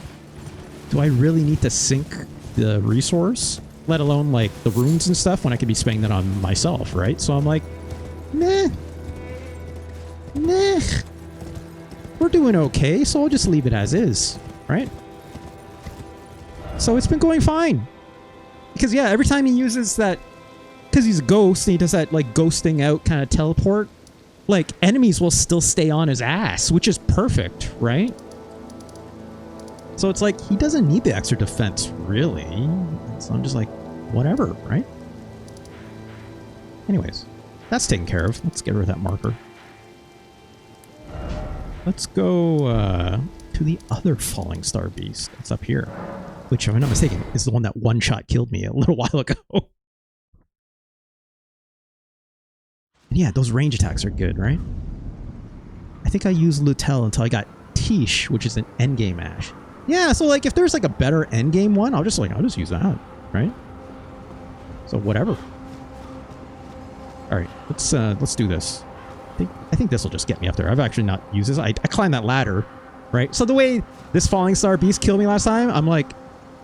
Do I really need to sink the resource? Let alone like the runes and stuff when I could be spending that on myself, right? So I'm like, nah. We're doing okay, so I'll just leave it as is, right? So it's been going fine. Because yeah, every time he uses that, because he's a ghost and he does that like ghosting out kind of teleport, like enemies will still stay on his ass, which is perfect, right? So it's like he doesn't need the extra defense, really. So I'm just like, whatever, right? Anyways, that's taken care of. Let's get rid of that marker. Let's go to the other Fallingstar Beast. It's up here, which, if I'm not mistaken, is the one that one-shot killed me a little while ago. And yeah, those range attacks are good, right? I think I used Leyndell until I got Tish, which is an endgame Ash. Yeah, so like if there's like a better endgame one, I'll just use that, right? So whatever. All right, let's do this. I think this will just get me up there. I've actually not used this. I climbed that ladder, right? So the way this Fallingstar Beast killed me last time, I'm like,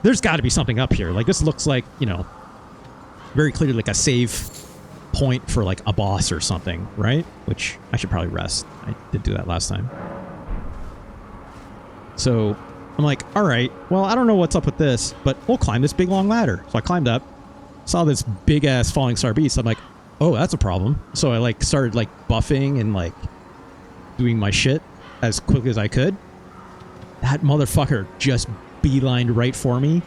there's got to be something up here. Like this looks like, you know, very clearly like a save point for like a boss or something, right? Which I should probably rest. I did do that last time. So I'm like, all right, well, I don't know what's up with this, but we'll climb this big long ladder. So I climbed up, saw this big ass Fallingstar Beast. I'm like, oh, that's a problem. So I like started like buffing and like doing my shit as quickly as I could. That motherfucker just beelined right for me.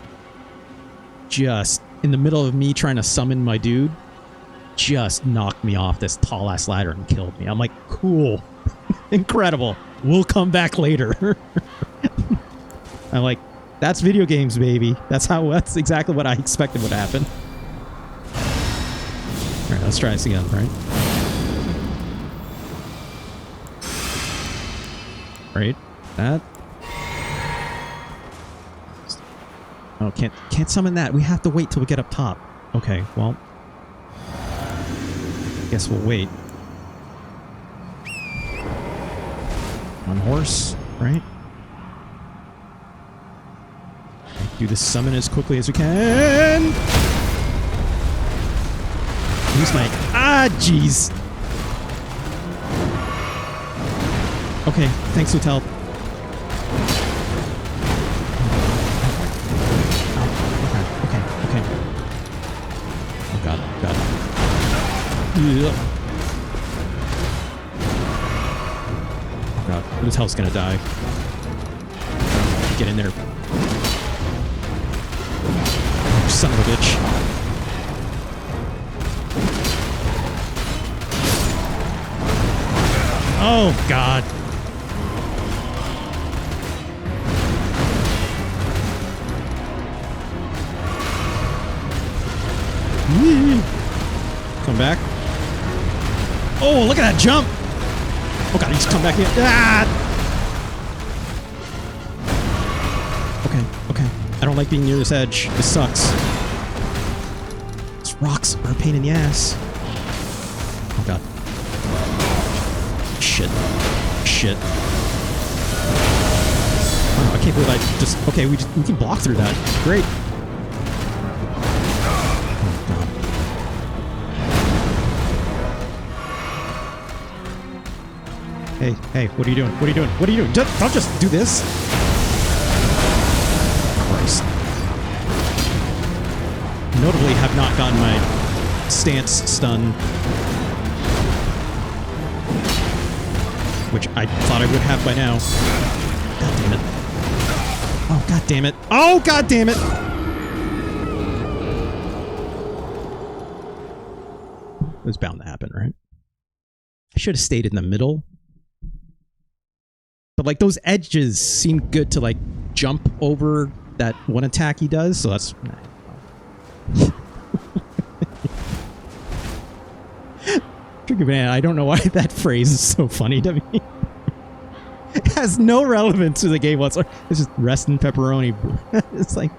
Just in the middle of me trying to summon my dude. Just knocked me off this tall ass ladder and killed me. I'm like, cool. Incredible. We'll come back later. I'm like, that's video games, baby. That's exactly what I expected would happen. All right, let's try this again, right? Right, that. Oh, can't summon that. We have to wait till we get up top. Okay, well, guess we'll wait. On horse, right? Do the summon as quickly as we can. Use my... Ah, jeez. Okay, thanks, Leyndell. Okay. Oh, God. Ugh. Oh, God. Leyndell's gonna die. Get in there. Son of a bitch. Oh, God. Come back. Oh, look at that jump. Oh, God, he's come back in. Ah! Okay. I don't like being near this edge. This sucks. These rocks are a pain in the ass. Oh, God. Shit. Oh, I can't believe I just... Okay, we can block through that. Great. Oh, God. Hey, what are you doing? Don't just do this. Christ. Notably have not gotten my stance stun, which I thought I would have by now. God damn it. Oh, God damn it. Oh, God damn it. It was bound to happen, right? I should have stayed in the middle. But like those edges seem good to like jump over that one attack he does, so that's... Tricky man, I don't know why that phrase is so funny to me. It has no relevance to the game whatsoever. It's just rest in pepperoni. It's like...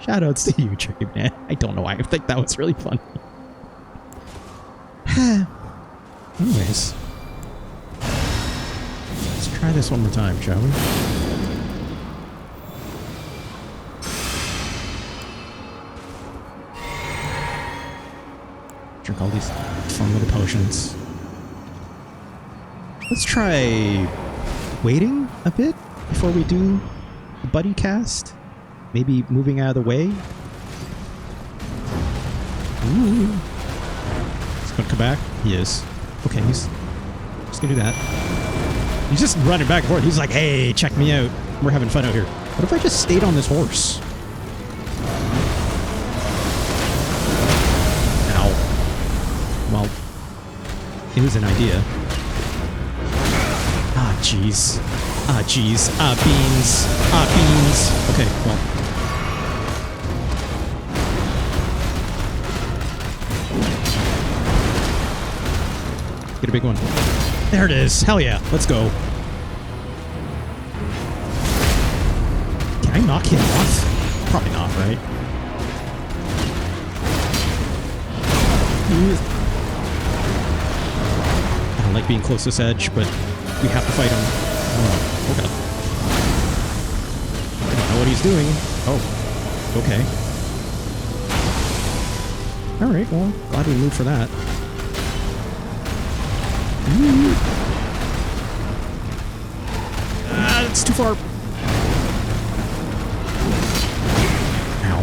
Shoutouts to you, Tricky man. I don't know why I think that was really funny. Anyways. Let's try this one more time, shall we? Drink all these fun little potions. Let's try waiting a bit before we do the buddy cast. Maybe moving out of the way. Ooh. He's gonna come back? He is. Okay, he's just gonna do that. He's just running back and forth. He's like, hey, check me out. We're having fun out here. What if I just stayed on this horse? Ow. Well, it was an idea. Ah, jeez. Ah, jeez. Ah, beans. Ah, beans. Okay, well. Get a big one. There it is. Hell yeah. Let's go. Can I knock him off? Probably not, right? I don't like being close to this edge, but we have to fight him. Oh god. I don't know what he's doing. Oh. Okay. Alright, well, glad we moved for that. Ah, it's too far. Ow.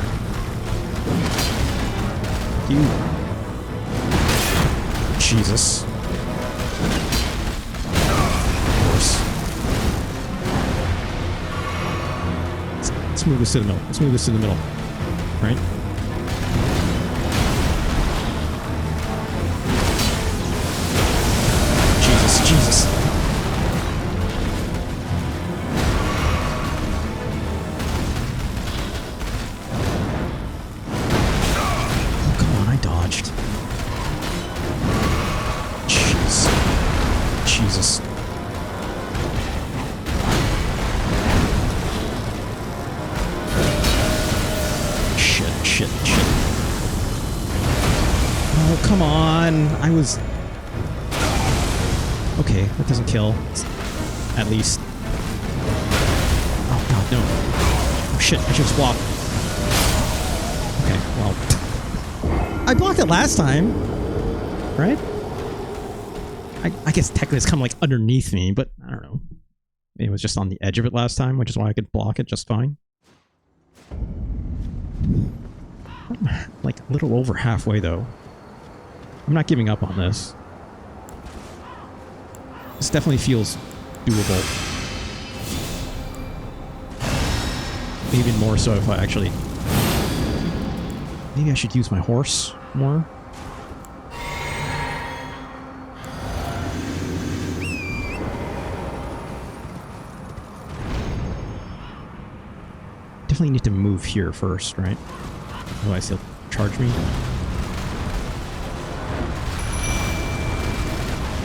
You. Jesus. Let's move this to the middle. Let's move this to the middle. Right? Jesus. Oh, come on, I dodged. Jeez. Jesus. Shit. Oh, come on. I was... Okay, that doesn't kill. At least. Oh god, no. Oh shit, I should just block. Okay, well. I blocked it last time. Right? I guess technically it's kind of like underneath me, but I don't know. Maybe it was just on the edge of it last time, which is why I could block it just fine. I'm like a little over halfway though. I'm not giving up on this. This definitely feels doable. Even more so if I actually... Maybe I should use my horse more. Definitely need to move here first, right? Otherwise he'll charge me.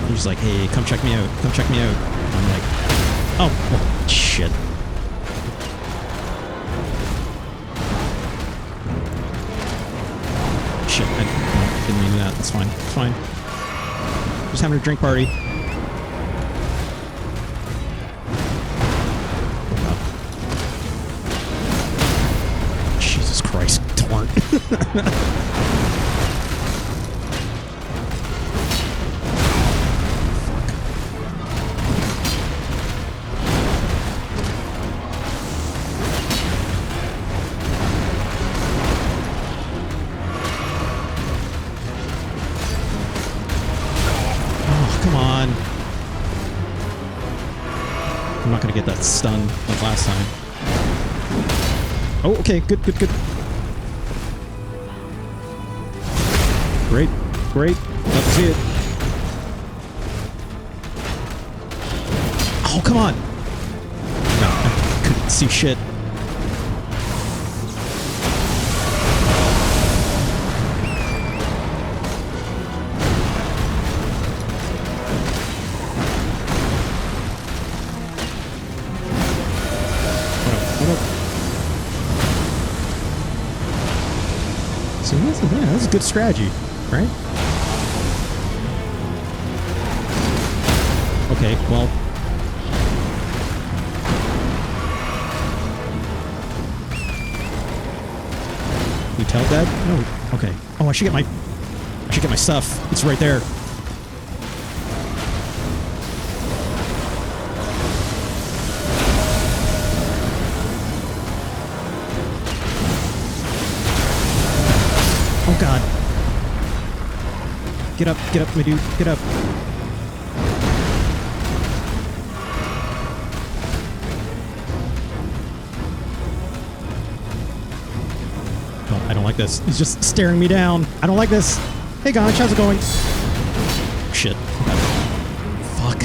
He's like, hey, come check me out. Come check me out. I'm like, oh shit. Shit, I didn't mean that. That's fine. It's fine. Just having a drink party. Oh, Jesus Christ, darn. I'm not gonna get that stun like last time. Oh, okay, good. Great. Love to see it. Oh, come on! No, I couldn't see shit. So that's a good strategy, right? Okay, well. We tell dead? No. Okay. Oh, I should get my stuff. It's right there. Oh god. Get up, my dude. Get up. Oh, I don't like this. He's just staring me down. I don't like this. Hey, Gonch, how's it going? Shit. Okay. Fuck.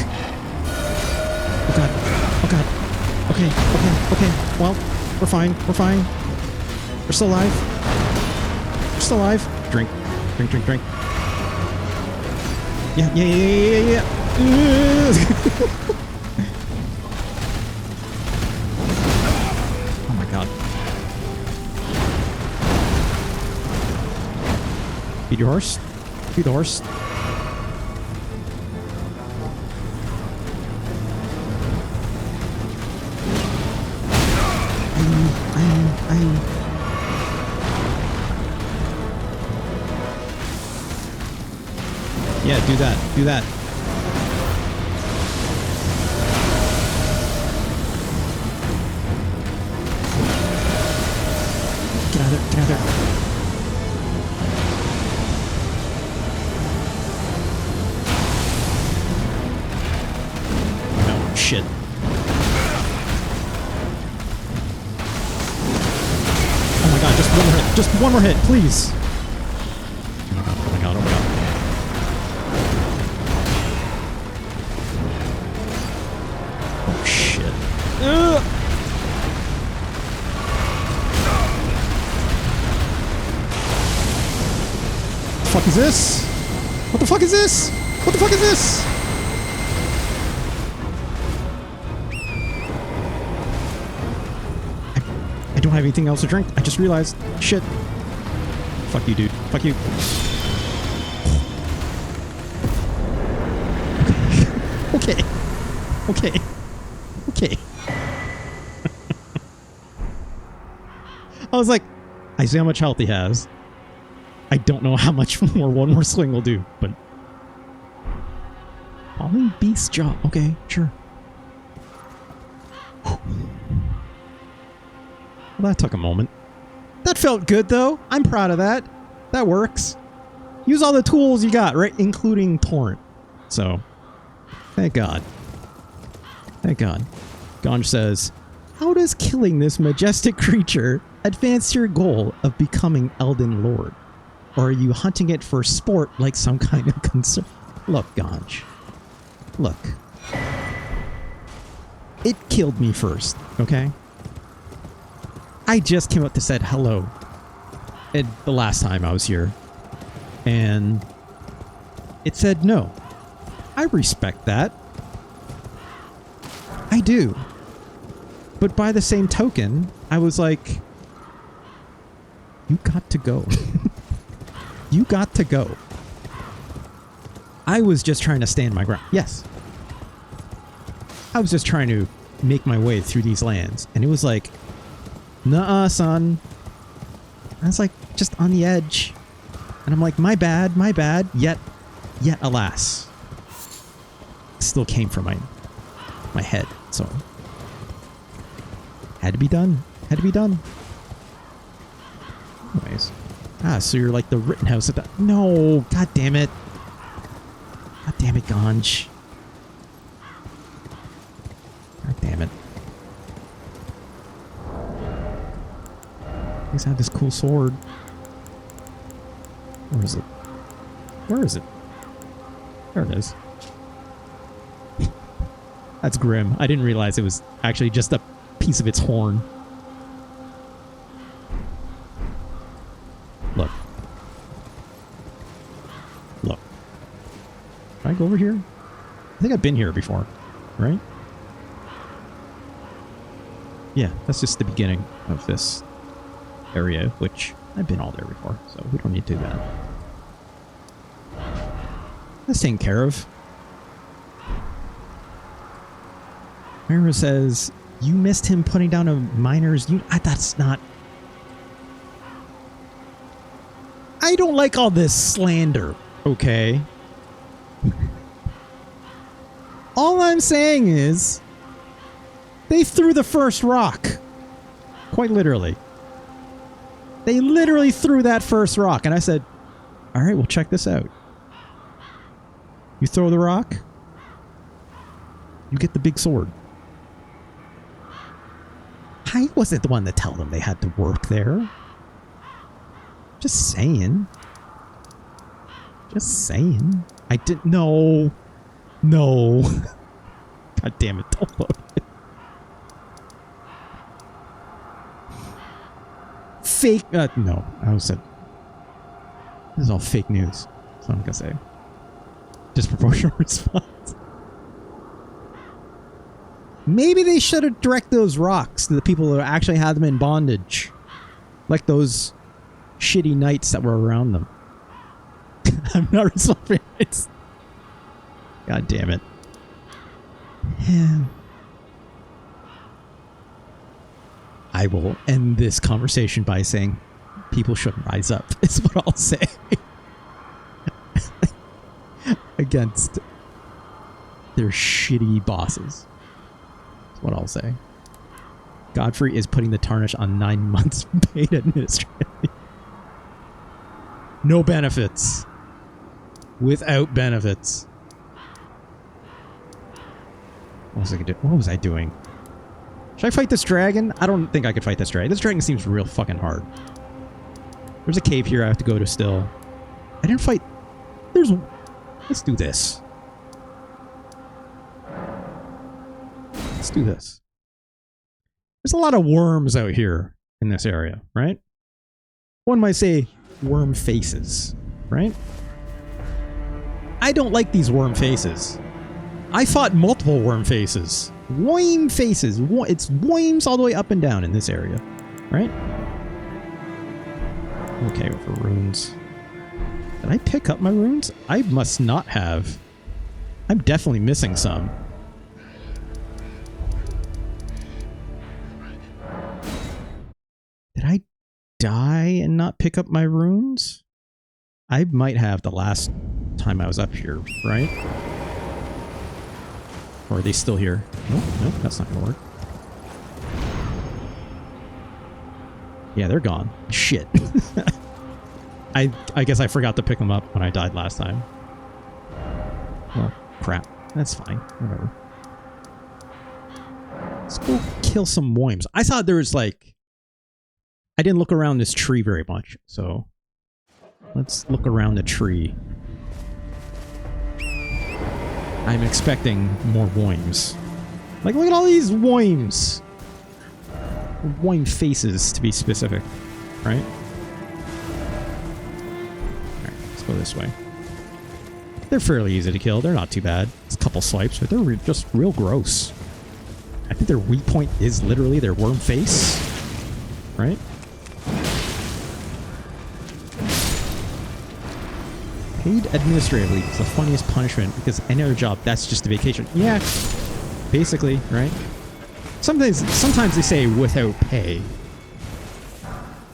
Oh god. Oh god. Okay. Well, we're fine. We're still alive. Still alive. Drink. Yeah. Oh my god. Feed your horse. Feed the horse. Yeah, do that. Get out of there. No, shit. Oh my god, just one more hit, please. Oh my god. What the fuck is this? What the fuck is this? I don't have anything else to drink. I just realized. Shit. Fuck you, dude. Fuck you. Okay. I was like, I see how much health he has. I don't know how much more one more swing will do, but... Falling Beast Jaw. Okay, sure. Well, that took a moment. That felt good, though. I'm proud of that. That works. Use all the tools you got, right? Including Torrent. So, thank God. Gonch says, how does killing this majestic creature advance your goal of becoming Elden Lord? Or are you hunting it for sport like some kind of concern? Look, Gonch. Look. It killed me first, okay? I just came up to said hello the last time I was here. And it said no. I respect that. I do. But by the same token, I was like, you got to go. You got to go. I was just trying to stand my ground. Yes. I was just trying to make my way through these lands. And it was like, nuh-uh, son. I was like, just on the edge. And I'm like, my bad. Yet, alas. Still came from my head. So, had to be done. Anyways. So you're like the Rittenhouse of that. No, god damn it. Gonch. God damn it. He's had this cool sword. Where is it? There it is. That's grim. I didn't realize it was actually just a piece of its horn. Look. Can I go over here? I think I've been here before, right? Yeah, that's just the beginning of this area, which I've been all there before, so we don't need to do that. That's taken care of. Myra says, you missed him putting down a miner's unit. That's not... I don't like all this slander, okay? All I'm saying is, they threw the first rock. Quite literally. They literally threw that first rock, and I said, all right, well, check this out. You throw the rock, you get the big sword. I wasn't the one to tell them they had to work there. Just saying. Just saying. I didn't know. No. God damn it. Don't load it. Fake. No. I said. This is all fake news. That's what I'm going to say. Disproportionate response. Maybe they should have directed those rocks to the people that actually had them in bondage. Like those shitty knights that were around them. I'm not resolving it. God damn it. Yeah. I will end this conversation by saying people should rise up, is what I'll say. Against their shitty bosses. That's what I'll say. Godfrey is putting the tarnish on 9 months paid administrative. No benefits. Without benefits. What was I doing? Should I fight this dragon? I don't think I could fight this dragon. This dragon seems real fucking hard. There's a cave here I have to go to still. I didn't fight... Let's do this. Let's do this. There's a lot of worms out here in this area, right? One might say worm faces, right? I don't like these worm faces. I fought multiple worm faces. Worm faces. It's worms all the way up and down in this area, right? Okay, for runes. Did I pick up my runes? I must not have. I'm definitely missing some. Did I die and not pick up my runes? I might have the last time I was up here, right? Or are they still here? Nope, nope, that's not gonna work. Yeah, they're gone. Shit. I guess I forgot to pick them up when I died last time. Well, crap. That's fine. Whatever. Let's go kill some worms. I thought there was like... I didn't look around this tree very much, so... Let's look around the tree. I'm expecting more worms. Like, look at all these worms! Worm faces, to be specific. Right? Alright, let's go this way. They're fairly easy to kill. They're not too bad. It's a couple swipes, but they're just real gross. I think their weak point is literally their worm face. Right? Paid administratively is the funniest punishment because any other job, that's just a vacation. Yeah, basically, right? Sometimes they say without pay.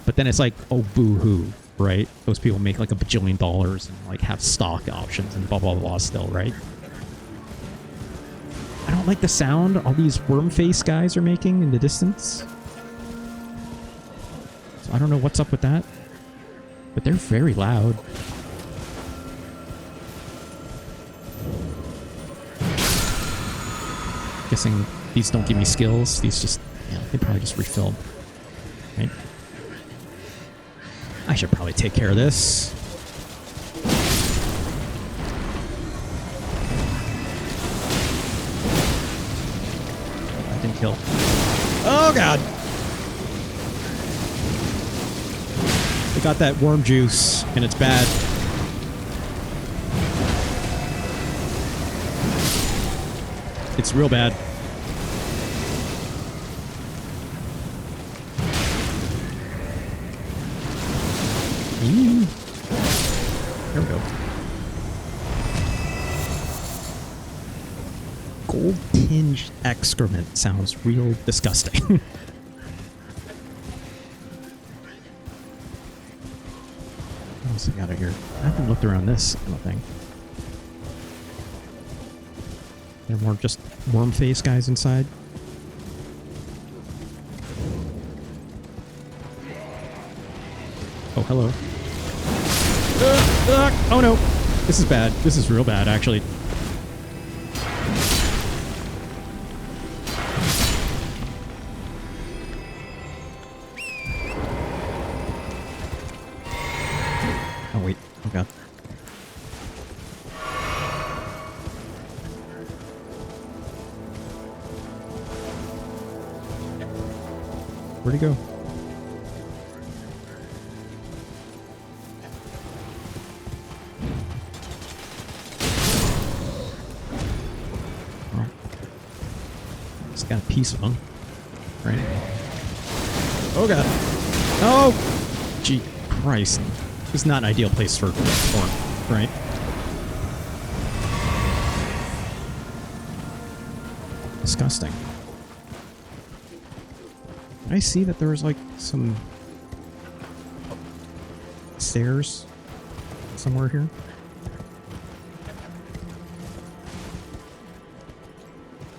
But then it's like, oh, boo-hoo, right? Those people make like $1 bajillion and like have stock options and blah, blah, blah still, right? I don't like the sound all these worm face guys are making in the distance. So I don't know what's up with that. But they're very loud. Guessing these don't give me skills. These just, yeah, they probably just refilled. Right? I should probably take care of this. I didn't kill. Oh god! They got that worm juice, and it's bad. It's real bad. There we go. Gold. tinged excrement sounds real disgusting. What else I got out here? I haven't looked around this, I don't think. There are more just worm face guys inside. Oh, hello. Oh no! This is bad. This is real bad, actually. Oh wait. Oh god. Where'd he go? Got a piece of them, right? Oh god! Oh, gee, Christ! This is not an ideal place for porn, right? Disgusting. Did I see that there was like some stairs somewhere here?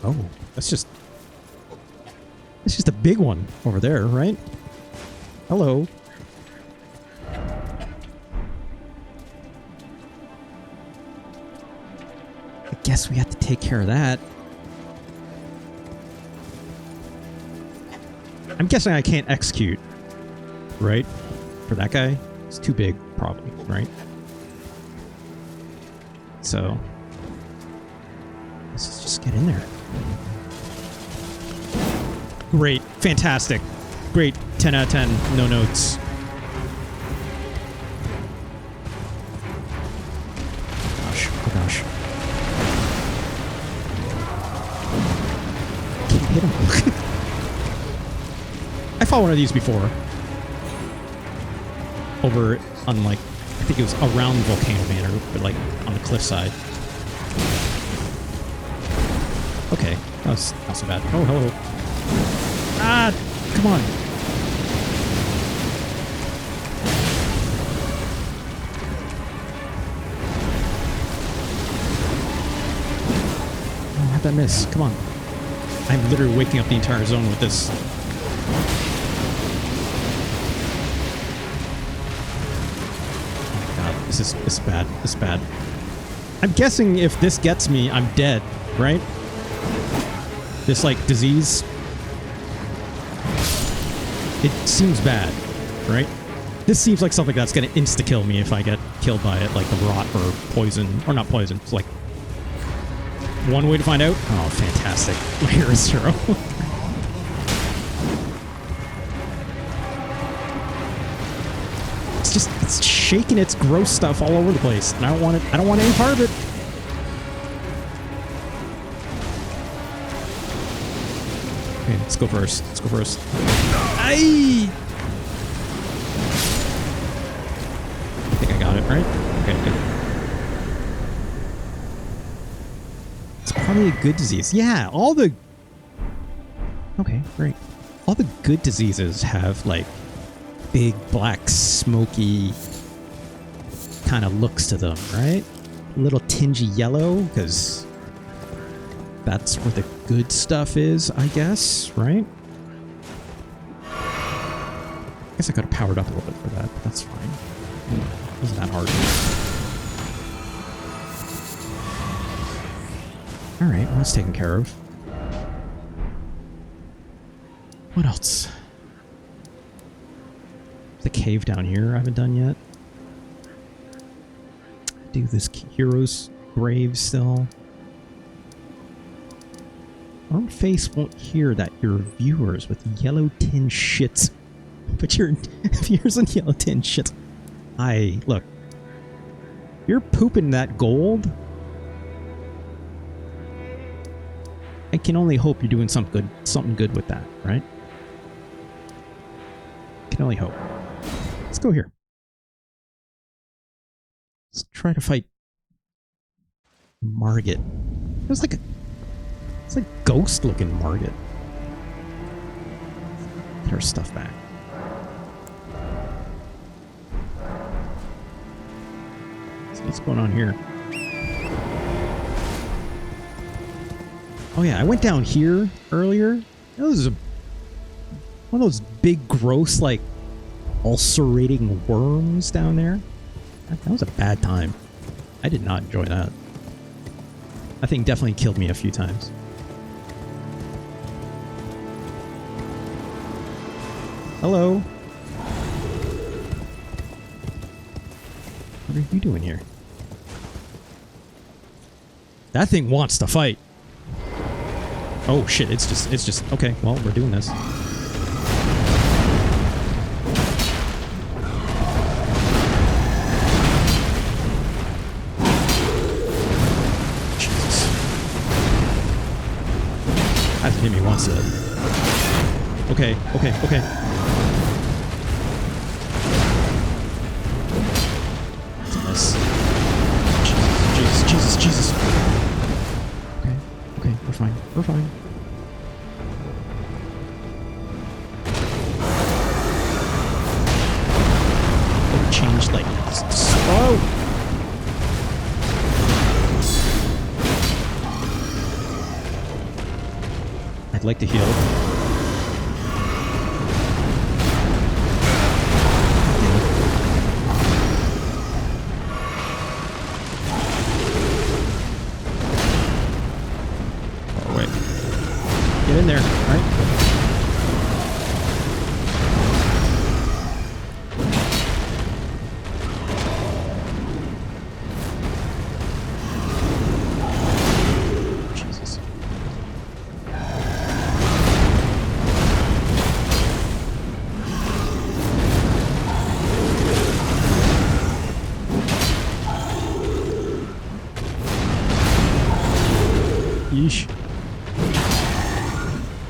Oh, that's just a big one over there, right? Hello. I guess we have to take care of that. I'm guessing I can't execute, right? For that guy? It's too big, probably, right? So, let's just get in there. Great. Fantastic. Great. 10 out of 10. No notes. Gosh. Oh gosh. Can't hit him. I fought one of these before. Over on like, I think it was around Volcano Manor, but like on the cliffside. Okay. That was not so bad. Oh, hello. Ah, come on. Oh, how'd that miss? Come on. I'm literally waking up the entire zone with this. Oh my god, this is bad. This is bad. I'm guessing if this gets me, I'm dead, right? This, like, disease. It seems bad, right? This seems like something that's going to insta-kill me if I get killed by it, like the rot or poison. Or not poison. It's like one way to find out. Oh, fantastic. My hero is 0. It's shaking its gross stuff all over the place. And I don't want it. I don't want any part of it. Okay, let's go first. Let's go first. Aye! I think I got it, right? Okay, good. It's probably a good disease. Yeah, all the... Okay, great. All the good diseases have, like, big, black, smoky kind of looks to them, right? A little tingy yellow, because that's where the good stuff is, I guess, right? I guess I could have powered up a little bit for that, but that's fine. It wasn't that hard. Alright, well, that's taken care of. What else? The cave down here I haven't done yet. Do this hero's grave still. Armface won't hear that your viewers with yellow tin shits. But your viewers with yellow tin shits. Look. You're pooping that gold. I can only hope you're doing something good with that, right? Can only hope. Let's go here. Let's try to fight Margit. There's like It's like ghost looking Margit. Get her stuff back. So what's going on here? Oh yeah, I went down here earlier. That was one of those big, gross, like, ulcerating worms down there. That was a bad time. I did not enjoy that. That thing definitely killed me a few times. Hello. What are you doing here? That thing wants to fight. Oh shit, it's just, okay, well, we're doing this. Jesus. Hasn't hit me once yet. Okay, okay, okay. It's a mess. Jesus, Jesus, Jesus, Jesus. Okay, okay, we're fine, we're fine. Changed like slow. I'd like to heal. Oh wait. Get in there, all right? Yeesh.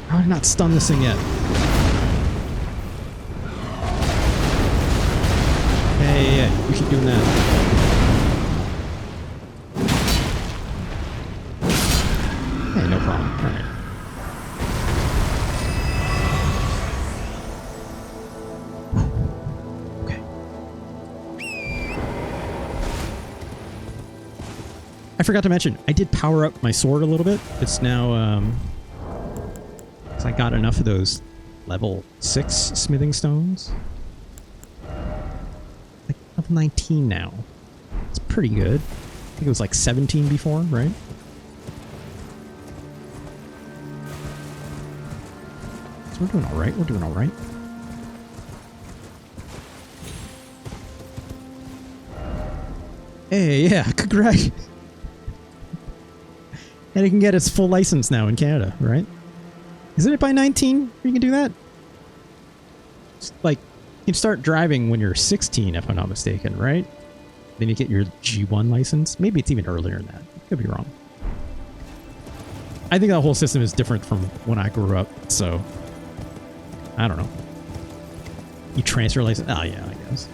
How did I not stun this thing yet? Hey, we keep doing that. Hey, no problem. Alright. Okay. I forgot to mention, I did power up my sword a little bit. It's now, so I got enough of those level 6 smithing stones. Like level 19 now. It's pretty good. I think it was like 17 before, right? So we're doing alright, we're doing alright. Hey, yeah, congrats. And it can get its full license now in Canada, right? Isn't it by 19 you can do that? It's like, you can start driving when you're 16, if I'm not mistaken, right? Then you get your G1 license. Maybe it's even earlier than that. Could be wrong. I think that whole system is different from when I grew up, so I don't know. You transfer license? Oh, yeah, I guess.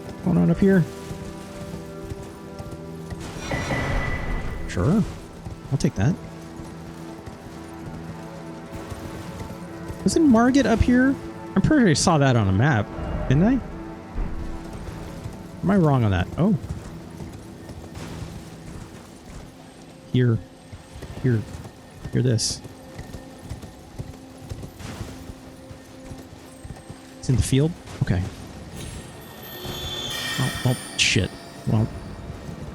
What's going on up here? Sure. I'll take that. Wasn't Margit up here? I'm pretty sure I saw that on a map, didn't I? Am I wrong on that? Oh. Here. Here. Hear this. It's in the field? Okay. Oh, shit. Well,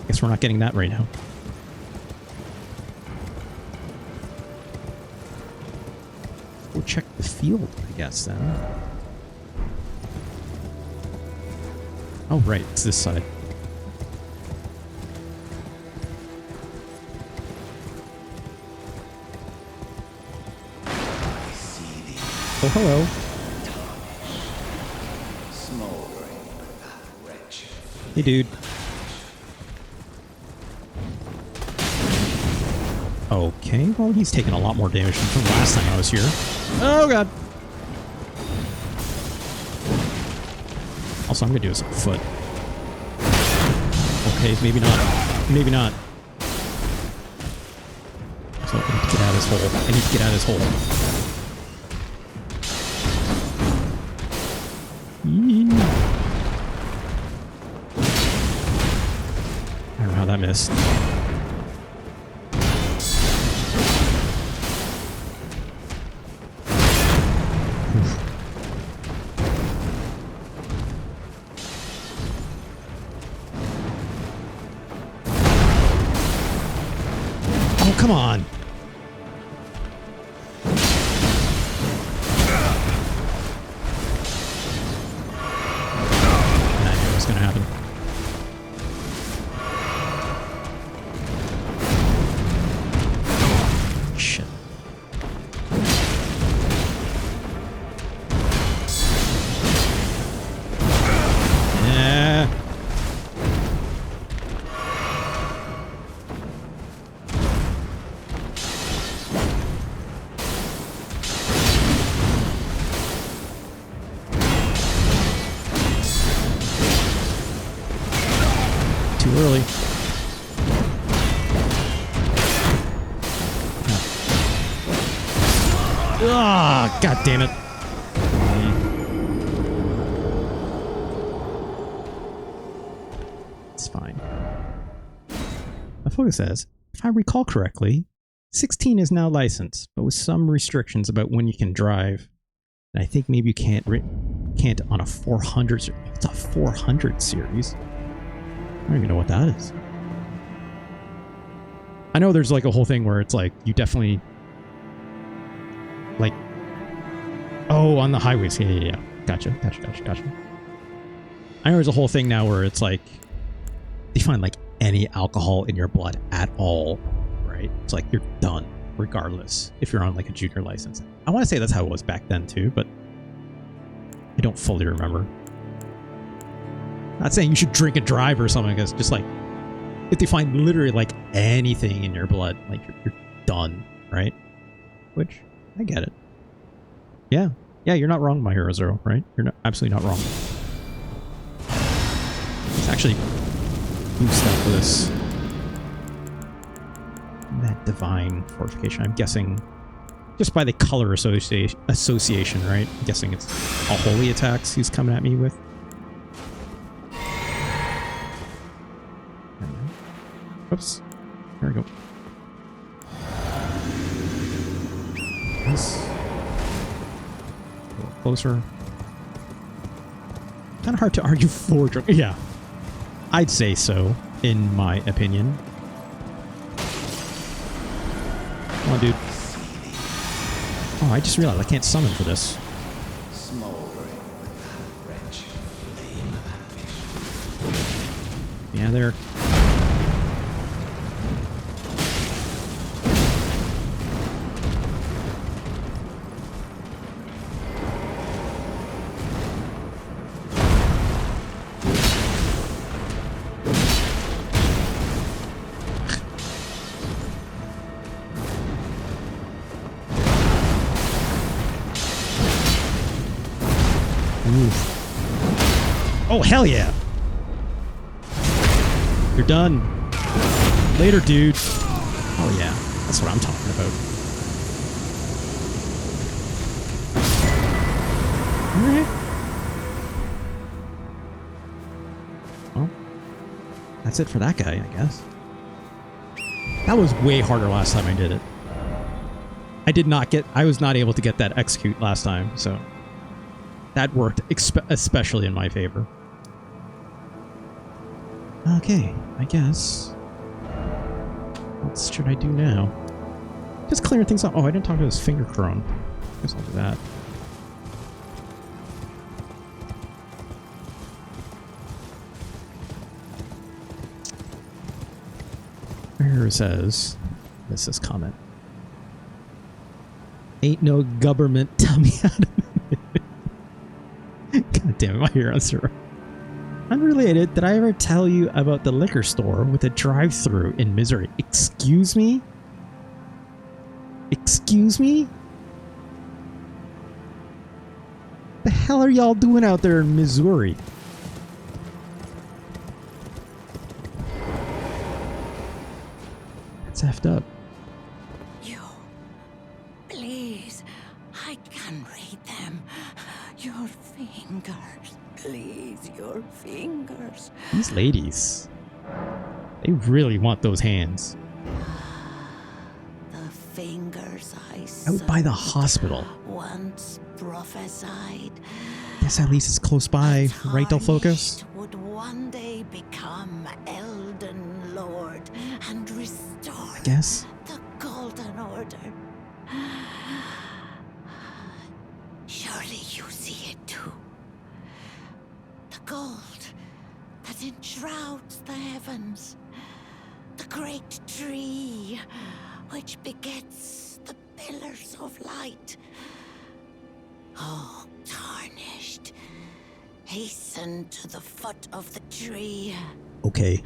I guess we're not getting that right now. We'll check the field, I guess, then. Oh, right. It's this side. Oh, hello. Hey, dude. Okay, well, he's taking a lot more damage from last time I was here. Oh, God. Also, I'm going to do this on foot. Okay, maybe not. Maybe not. So I need to get out of this hole. I need to get out of this hole. I don't know how that missed. Oh, come on. I knew it was going to happen. Shit. Yeah. Too early. Ah, God damn it. It's fine. The focus says, if I recall correctly, 16 is now licensed, but with some restrictions about when you can drive. And I think maybe you can't on a 400. It's a 400 series. I don't even know what that is. I know there's like a whole thing where it's like you definitely like, oh, on the highways. Yeah. Gotcha. I know there's a whole thing now where it's like you find like any alcohol in your blood at all, right? It's like you're done regardless if you're on like a junior license. I want to say that's how it was back then too, but I don't fully remember. Not saying you should drink and drive or something, because just like if they find literally like anything in your blood, like you're done, right? Which I get it. Yeah, you're not wrong, my hero Zero, right? You're not, absolutely not wrong. It's actually new stuff for this. That divine fortification. I'm guessing just by the color association, right? I'm guessing it's all holy attacks he's coming at me with. Oops. There we go. Nice. A little closer. Kind of hard to argue for. Yeah. I'd say so, in my opinion. Come on, dude. Oh, I just realized I can't summon for this. Yeah, there. Oh, hell yeah. You're done. Later, dude. Oh, yeah. That's what I'm talking about. Alright. Well, that's it for that guy, I guess. That was way harder last time I did it. I was not able to get that execute last time, so that worked especially in my favor. Okay, I guess. What should I do now? Just clearing things up. Oh, I didn't talk to this finger crone. I guess I'll do that. Here it says, this is comment. Ain't no government tell me how to. God damn it, my heroes are. Unrelated, did I ever tell you about the liquor store with a drive-thru in Missouri? Excuse me? Excuse me? The hell are y'all doing out there in Missouri? That's effed up. your fingers. These ladies, they really want those hands. The fingers I Out by the hospital. once prophesied. Guess at least it's close by, right, Delphocus? Would one day become Elden Lord and restore I guess. the Golden Order. Surely you see it too. The gold that enshrouds the heavens. The great tree which begets the pillars of light. Oh, tarnished. Hasten to the foot of the tree. Okay.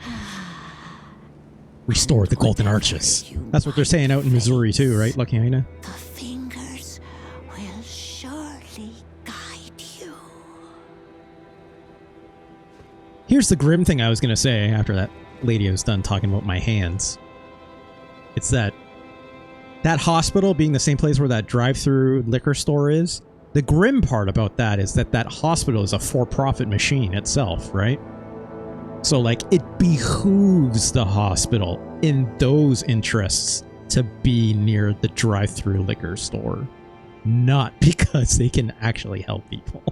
Restore the golden arches. That's what they're saying out in Missouri too, right, Lucky Hyena? The fingers will surely guide you. Here's the grim thing I was going to say after that lady was done talking about my hands. It's that hospital being the same place where that drive-through liquor store is. The grim part about that is that hospital is a for-profit machine itself, right? So, like, it behooves the hospital in those interests to be near the drive-through liquor store. Not because they can actually help people.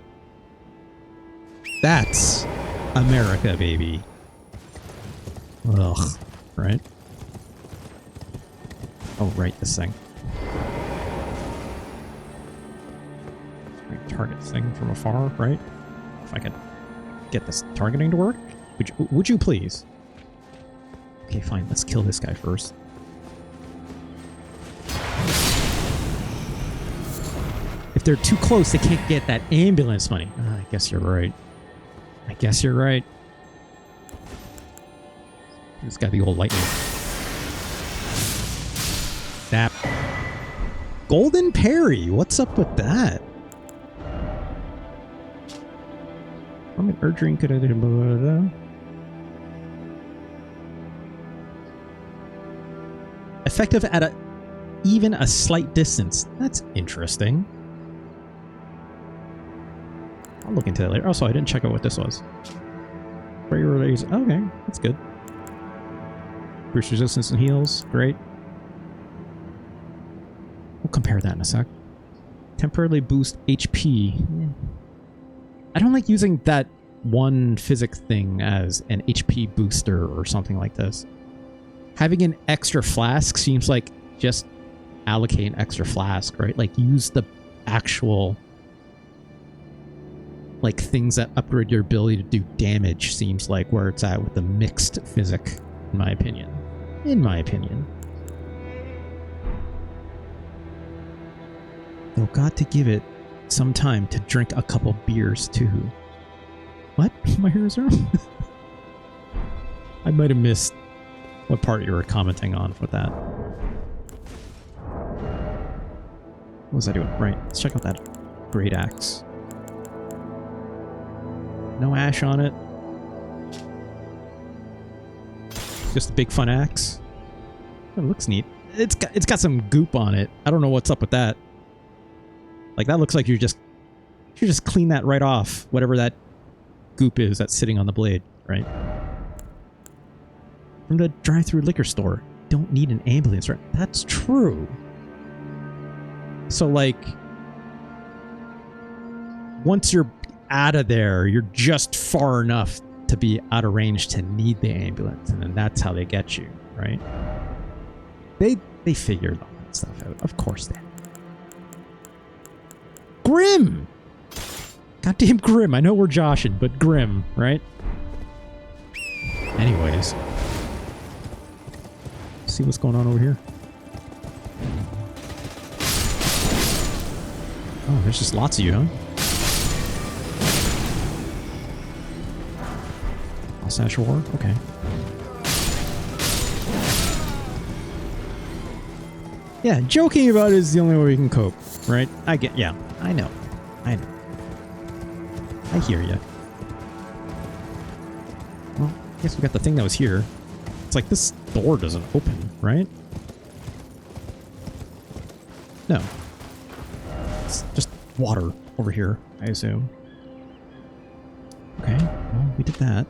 That's America, baby. Ugh, right? Oh, right, this thing. Target this thing from afar, right? If I could get this targeting to work. Would you please? Okay, fine. Let's kill this guy first. If they're too close, they can't get that ambulance money. I guess you're right. I guess you're right. It's got the old lightning. That golden parry. What's up with that? I'm an urge ring could I do effective at even a slight distance. That's interesting. I'll look into that later. Also, I didn't check out what this was. Okay, that's good. Boost resistance and heals. Great. We'll compare that in a sec. Temporarily boost HP. I don't like using that one physics thing as an HP booster or something like this. Having an extra flask seems like just allocate an extra flask, right? Like use the actual like things that upgrade your ability to do damage seems like where it's at with the mixed physic, in my opinion. In my opinion. Though got to give it some time to drink a couple beers too. What? My ears are I might have missed what part you were commenting on with that. What was I doing? Right, let's check out that great axe. No ash on it. Just a big fun axe. It looks neat. It's got some goop on it. I don't know what's up with that. Like that looks like you just clean that right off, whatever that goop is that's sitting on the blade, right? From the drive-through liquor store. Don't need an ambulance, right? That's true. So like once you're out of there, you're just far enough to be out of range to need the ambulance, and then that's how they get you, right? They figured all that stuff out. Of course they. Grim! Goddamn Grim. I know we're joshing, but Grim, right? Anyways. See what's going on over here. Oh, there's just lots of you, huh? Lansseax War? Okay. Yeah, joking about it is the only way we can cope, right? Yeah, I know. I hear you. Well, I guess we got the thing that was here. It's like this door doesn't open, right? No. It's just water over here, I assume. Okay, get that.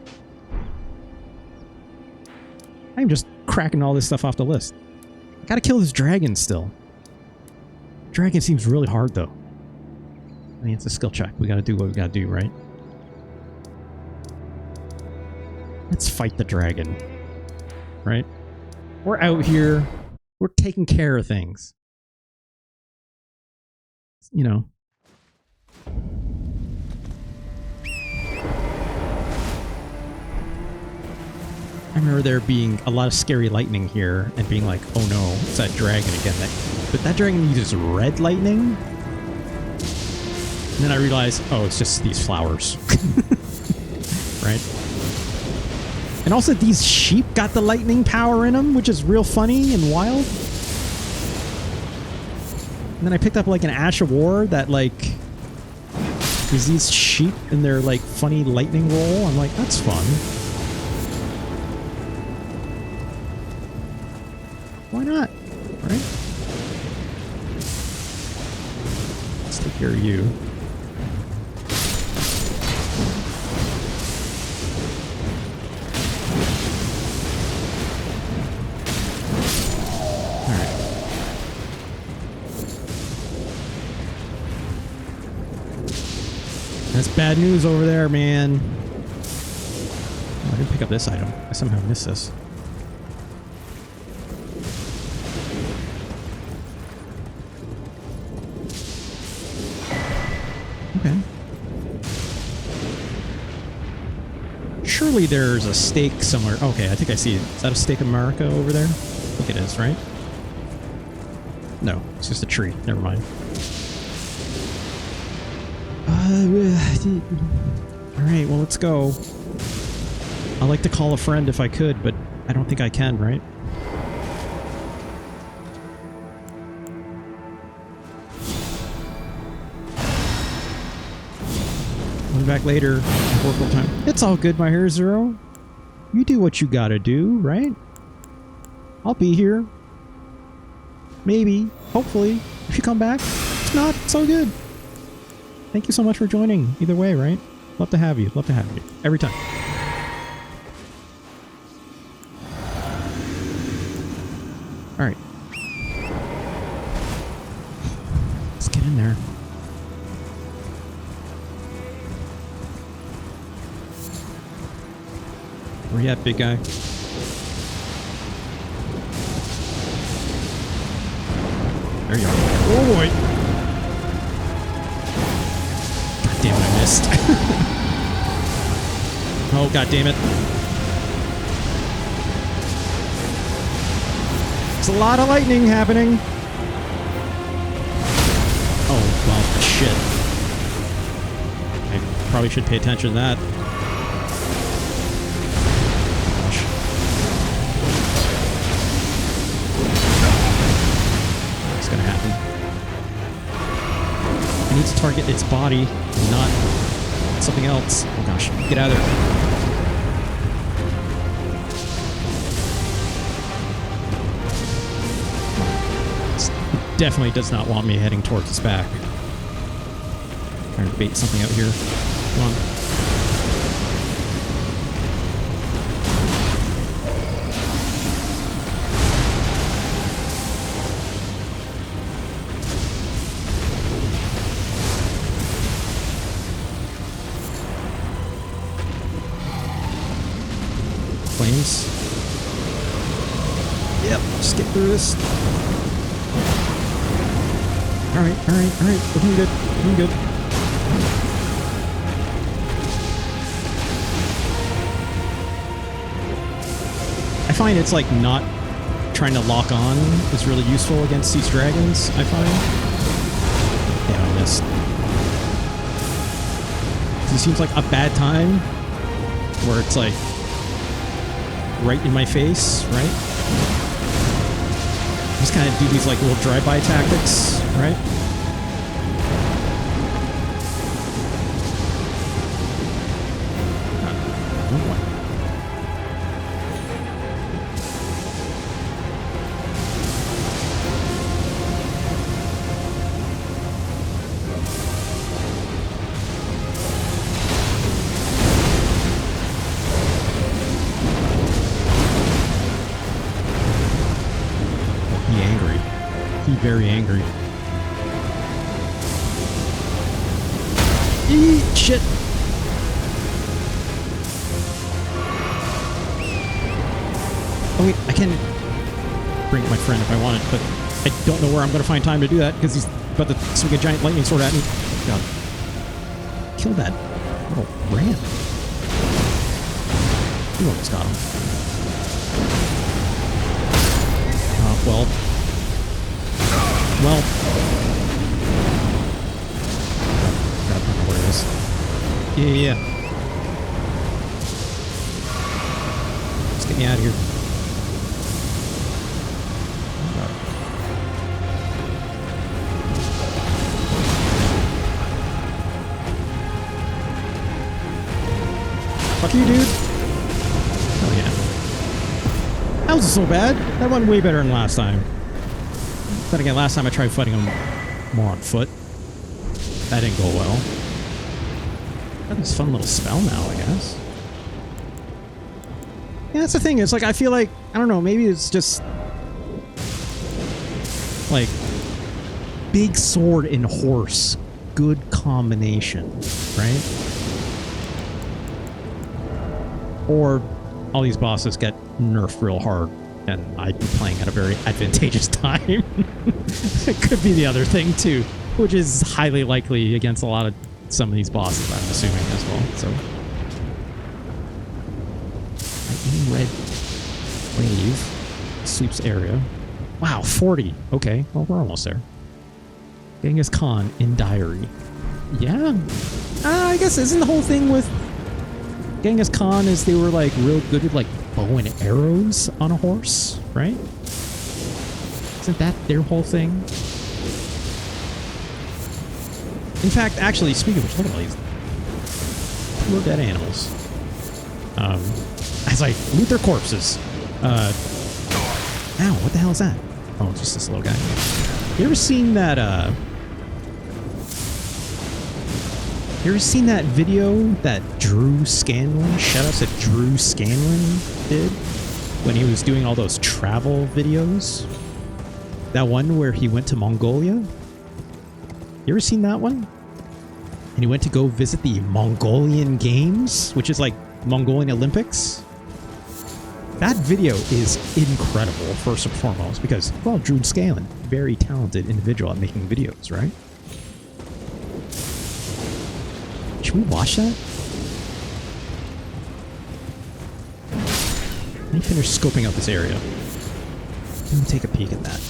I'm just cracking all this stuff off the list. Gotta kill this dragon still. Dragon seems really hard though. I mean, it's a skill check. We gotta do what we gotta do, right? Let's fight the dragon. Right? We're out here. We're taking care of things. You know. I remember there being a lot of scary lightning here and being like, oh no, it's that dragon again. But that dragon uses red lightning? And then I realized, oh, it's just these flowers. Right? And also these sheep got the lightning power in them, which is real funny and wild. And then I picked up like an Ash of War that like is these sheep in their like funny lightning roll. I'm like, that's fun. Why not? Right? Let's take care of you. Alright. That's bad news over there, man. Oh, I didn't pick up this item. I somehow missed this. Okay. Surely there's a stake somewhere. Okay, I think I see it. Is that a stake of America over there? I think it is, right? No, it's just a tree. Never mind. Alright, well, let's go. I'd like to call a friend if I could, but I don't think I can, right? I'll be back later. Work full time. It's all good, my hair Zero. You do what you gotta do, right? I'll be here. Maybe. Hopefully. If you come back. If not, it's all good. Thank you so much for joining. Either way, right? Love to have you. Love to have you. Every time. Alright. Let's get in there. Where you at, big guy? There you are. Oh boy! God damn it, I missed. Oh, god damn it. There's a lot of lightning happening. Oh, well, shit. I probably should pay attention to that. Gonna happen. I need to target its body, not something else. Oh gosh, get out of there. It definitely does not want me heading towards its back. Trying to bait something out here. Come on. Flames. Yep, just get through this. Alright, alright, alright. We're doing good. We're doing good. I find it's like not trying to lock on is really useful against these dragons, I find. Yeah, I missed. It seems like a bad time where it's like right in my face, right? Just kind of do these like little drive-by tactics, right? Oh boy. be very angry. Eee, shit. Oh wait, I can bring my friend if I wanted, but I don't know where I'm going to find time to do that because he's about to swing a giant lightning sword at me. God. Kill that little ram. You almost got him. Well. Well. God, I don't know what it is. Yeah. Let's get me out of here. Fuck you, dude. Oh, yeah. That wasn't so bad. That went way better than last time. But again, last time I tried fighting him more on foot. That didn't go well. Got this fun little spell now, I guess. Yeah, that's the thing. It's like, I feel like, I don't know, maybe it's just like big sword and horse. Good combination, right? Or all these bosses get nerfed real hard and I'd be playing at a very advantageous time. It could be the other thing too, which is highly likely against a lot of some of these bosses, I'm assuming as well. So, red wave sweeps area. Wow, 40. Okay, well we're almost there. Genghis Khan in diary. Yeah, I guess isn't the whole thing with Genghis Khan is they were like real good with like bow and arrows on a horse, right? Isn't that their whole thing? In fact, actually, speaking of which, look at all these poor dead animals. As I loot their corpses. Ow, what the hell is that? Oh, it's just this little guy. You ever seen that, you ever seen that video that Drew Scanlon, shoutouts that Drew Scanlon did when he was doing all those travel videos? That one where he went to Mongolia? You ever seen that one? And he went to go visit the Mongolian Games, which is like Mongolian Olympics. That video is incredible, first and foremost, because, well, Drew Scanlon, very talented individual at making videos, right? Should we watch that? Let me finish scoping out this area. Let me take a peek at that.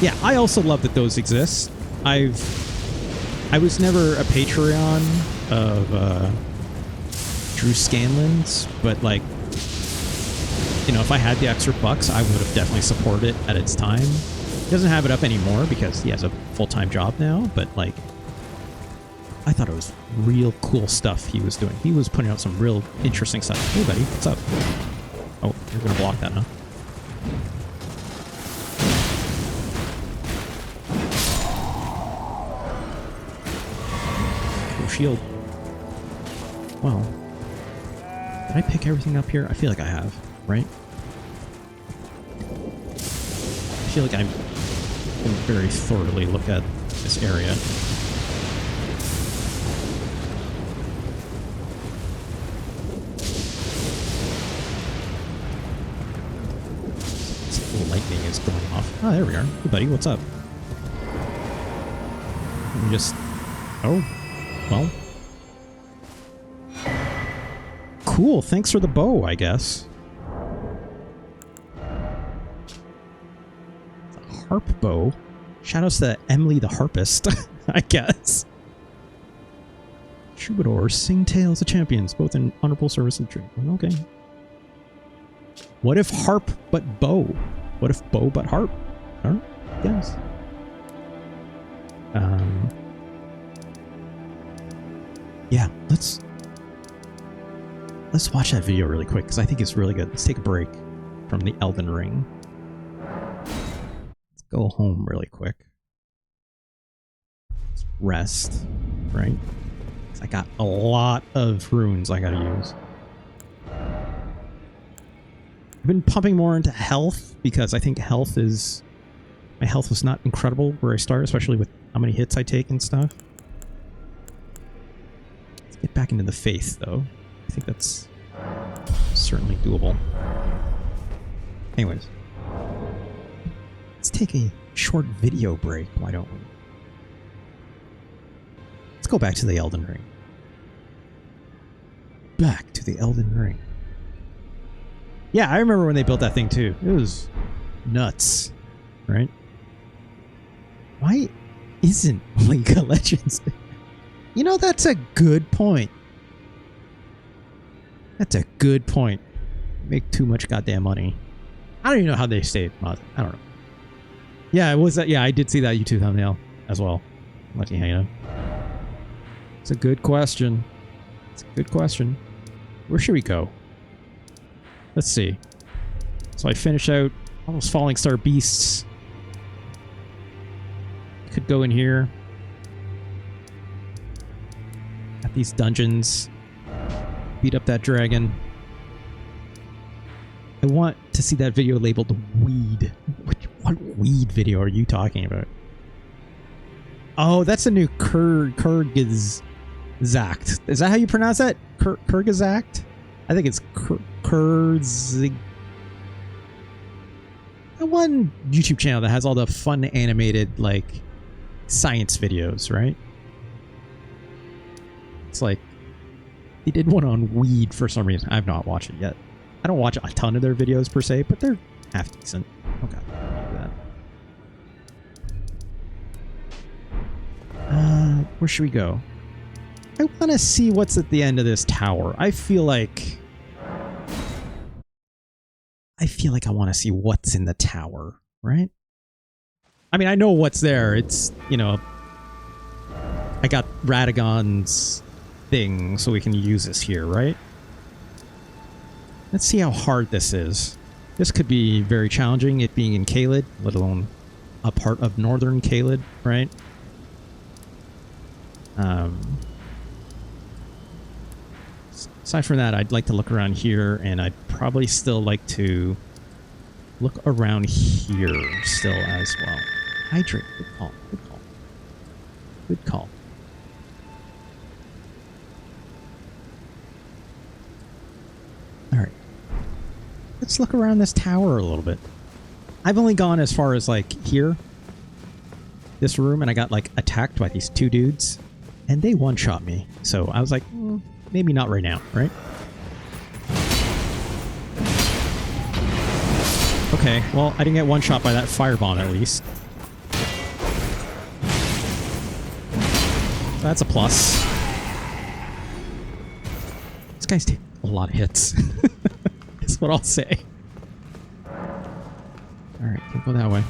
Yeah, I also love that those exist. I was never a Patreon of Drew Scanlon's, but like, you know, if I had the extra bucks, I would have definitely supported it at its time. He doesn't have it up anymore because he has a full-time job now, but like, I thought it was real cool stuff he was doing. He was putting out some real interesting stuff. Hey, buddy, what's up? Oh, you're gonna block that, huh? Oh, shield. Well, did I pick everything up here? I feel like I have, right? I feel like I didn't very thoroughly look at this area. Lightning is going off. Oh, there we are. Hey, buddy, what's up? I'm just... Oh, well. Cool, thanks for the bow, I guess. A harp bow. Shoutouts to Emily the Harpist, I guess. Troubadours sing tales of champions, both in honorable service and trade. Okay. What if harp but bow? What if bow but harp? Huh? Yes. Yeah, let's watch that video really quick because I think it's really good. Let's take a break from the Elden Ring. Let's go home really quick. Let's rest, right? I got a lot of runes I gotta use. I've been pumping more into health because I think health is My health was not incredible where I started, especially with how many hits I take and stuff. Let's get back into the Faith, though. I think that's certainly doable. Anyways. Let's take a short video break, why don't we? Let's go back to the Elden Ring. Back to the Elden Ring. Yeah, I remember when they built that thing too. It was nuts, right? Why isn't League of Legends? You know, that's a good point. That's a good point. Make too much goddamn money. I don't even know how they stayed. I don't know. Yeah, it was that. Yeah, I did see that YouTube thumbnail as well. Let you hang on. It's a good question. It's a good question. Where should we go? Let's see. So I finish out all those Fallingstar Beasts. Could go in here. Got these dungeons. Beat up that dragon. I want to see that video labeled weed. What weed video are you talking about? Oh, that's a new Kurgazakt. Is that how you pronounce that? Kurgazakt? I think it's Kurzig. The one YouTube channel that has all the fun animated, like, science videos, right? It's like, they did one on weed for some reason. I've not watched it yet. I don't watch a ton of their videos per se, but they're half decent. Okay, that. Where should we go? I want to see what's at the end of this tower. I feel like I want to see what's in the tower, right? I mean, I know what's there. It's, you know, I got Radagon's thing, so we can use this here, right? Let's see how hard this is. This could be very challenging, it being in Caelid, let alone a part of northern Caelid, right? Aside from that, I'd like to look around here, and I'd probably still like to look around here still as well. Hydrate. Good call. Good call. Good call. Alright. Let's look around this tower a little bit. I've only gone as far as, like, here. This room, and I got, like, attacked by these two dudes. And they one-shot me. So I was like, maybe not right now, right? Okay, well, I didn't get one-shot by that firebomb at least. So that's a plus. This guy's taking a lot of hits. That's what I'll say. Alright, can't go that way.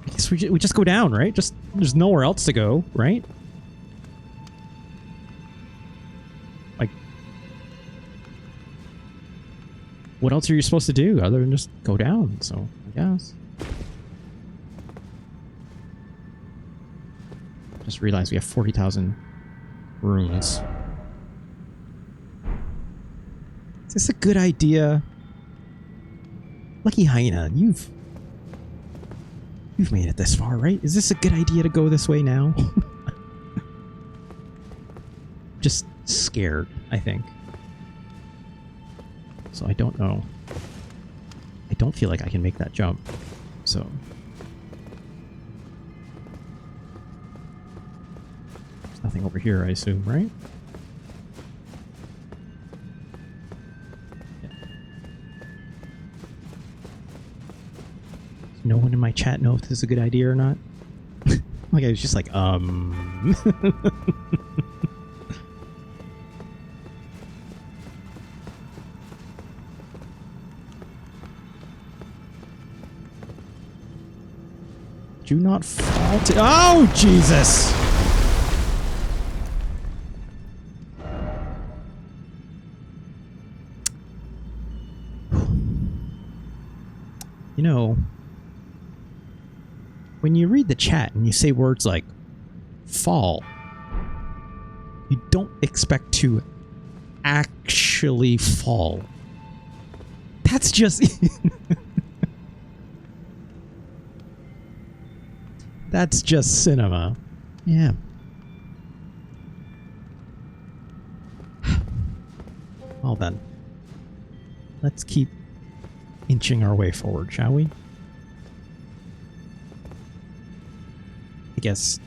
I guess we just go down, right? Just there's nowhere else to go, right? Like, what else are you supposed to do other than just go down? So, I guess. Just realized we have 40,000 runes. Is this a good idea? Lucky Hyena, you've made it this far, right? Is this a good idea to go this way now? Just scared, I think. So I don't know. I don't feel like I can make that jump. So. There's nothing over here, I assume, right? No one in my chat know if this is a good idea or not. Like, I was just like, Do not fall to— oh, Jesus! You know, when you read the chat and you say words like fall, you don't expect to actually fall. That's just That's just cinema. Yeah. Well then. Let's keep inching our way forward, shall we? I guess.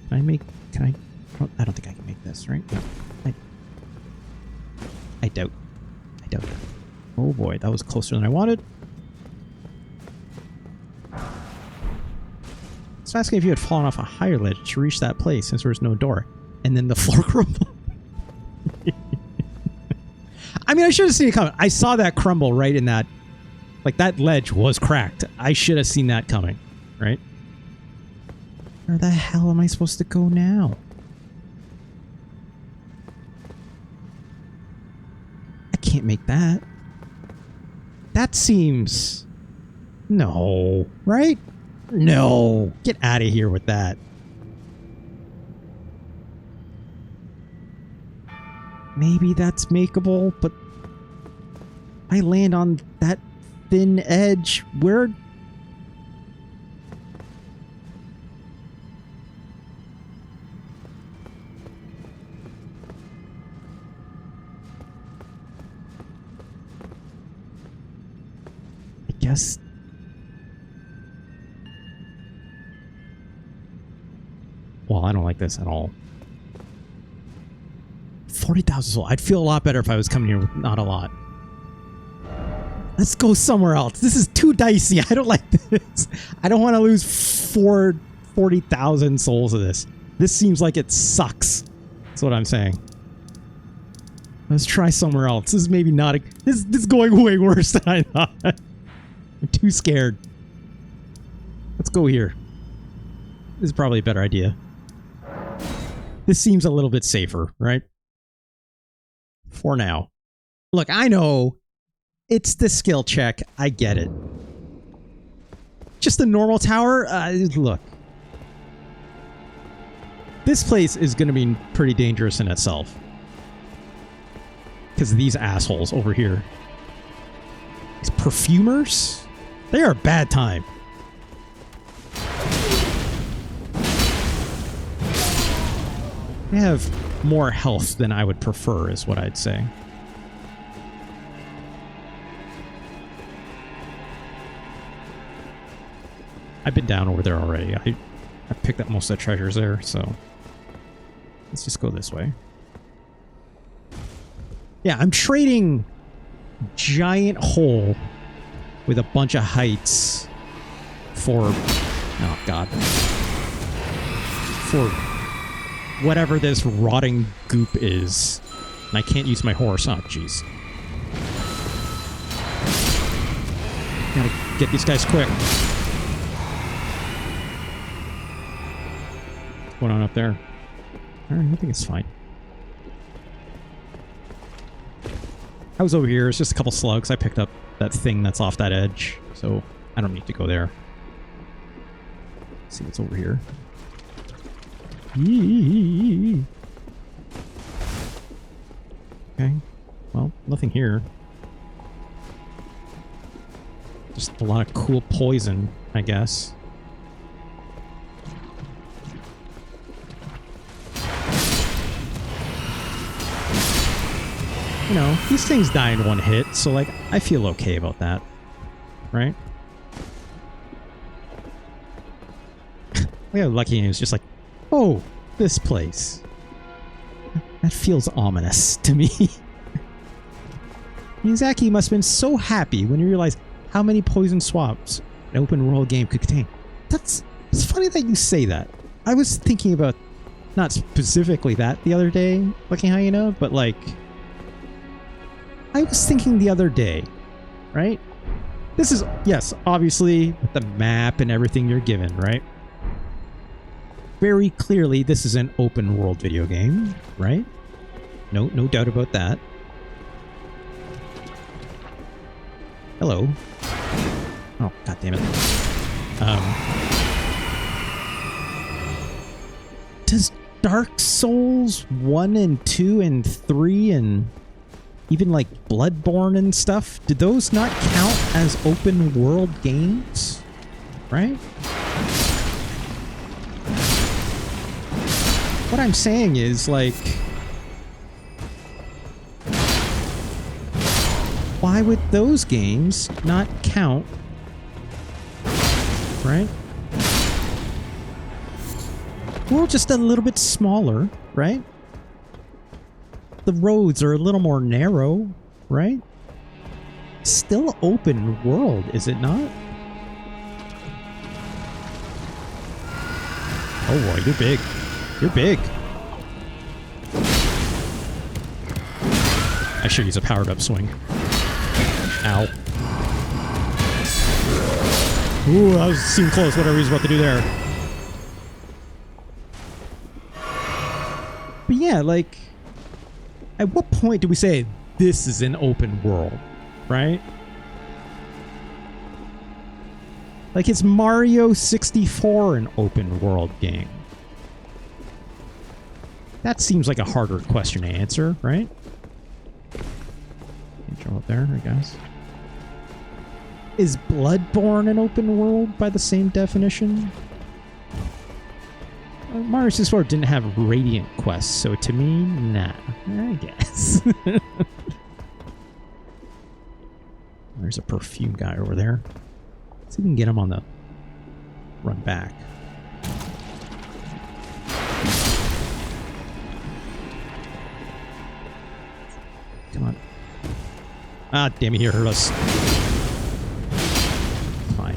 Can I? I don't think I can make this, right? No. I doubt. Oh boy, that was closer than I wanted. It's asking if you had fallen off a higher ledge to reach that place since there was no door. And then the floor crumbled. I mean, I should have seen it coming. I saw that crumble right in that. Like, that ledge was cracked. I should have seen that coming, right? Where the hell am I supposed to go now? I can't make that. That seems... No. Right? No. Get out of here with that. Maybe that's makeable, but I land on that thin edge. Where? I guess. Well, I don't like this at all. 40,000 soul. I'd feel a lot better if I was coming here with not a lot. Let's go somewhere else. This is too dicey. I don't like this. I don't want to lose 40,000 souls of this. This seems like it sucks. That's what I'm saying. Let's try somewhere else. This is maybe not a... This is going way worse than I thought. I'm too scared. Let's go here. This is probably a better idea. This seems a little bit safer, right? For now. Look, I know it's the skill check. I get it. Just the normal tower? Look. This place is going to be pretty dangerous in itself. Because of these assholes over here. These perfumers? They are a bad time. They have more health than I would prefer, is what I'd say. I've been down over there already. I picked up most of the treasures there, so let's just go this way. Yeah, I'm trading giant hole with a bunch of heights for... Oh, God. For whatever this rotting goop is. And I can't use my horse. Oh, jeez. Gotta get these guys quick. What's going on up there? Alright, I think it's fine. I was over here. It's just a couple slugs. I picked up that thing that's off that edge. So I don't need to go there. Let's see what's over here. Okay. Well, nothing here. Just a lot of cool poison, I guess. You know, these things die in one hit, so, like, I feel okay about that. Right? Look how lucky he was just like, oh, this place. That feels ominous to me. Miyazaki must have been so happy when he realized how many poison swamps an open world game could contain. It's funny that you say that. I was thinking about not specifically that the other day, looking how you know, but like I was thinking the other day, right? This is, yes, obviously with the map and everything you're given, right? Very clearly, this is an open world video game, right? No doubt about that. Hello. Oh, God damn it. Does Dark Souls 1 and 2 and 3 and even like Bloodborne and stuff, did those not count as open world games? right? What I'm saying is, like, why would those games not count, right? We're just a little bit smaller, right? The roads are a little more narrow, right? Still open world, is it not? Oh boy, you're big. You're big. I should use a powered up swing. Ow. Ooh, I was seeing close, whatever he's about to do there. But yeah, like, at what point do we say this is an open world, right? Like, it's Mario 64 an open world game? That seems like a harder question to answer, right? Jump up there, I guess. Is Bloodborne an open world by the same definition? Mario 64 didn't have Radiant quests, so to me, nah. I guess. There's a perfume guy over there. Let's see if we can get him on the run back. Come on. Ah, damn it, he hurt us. Fine.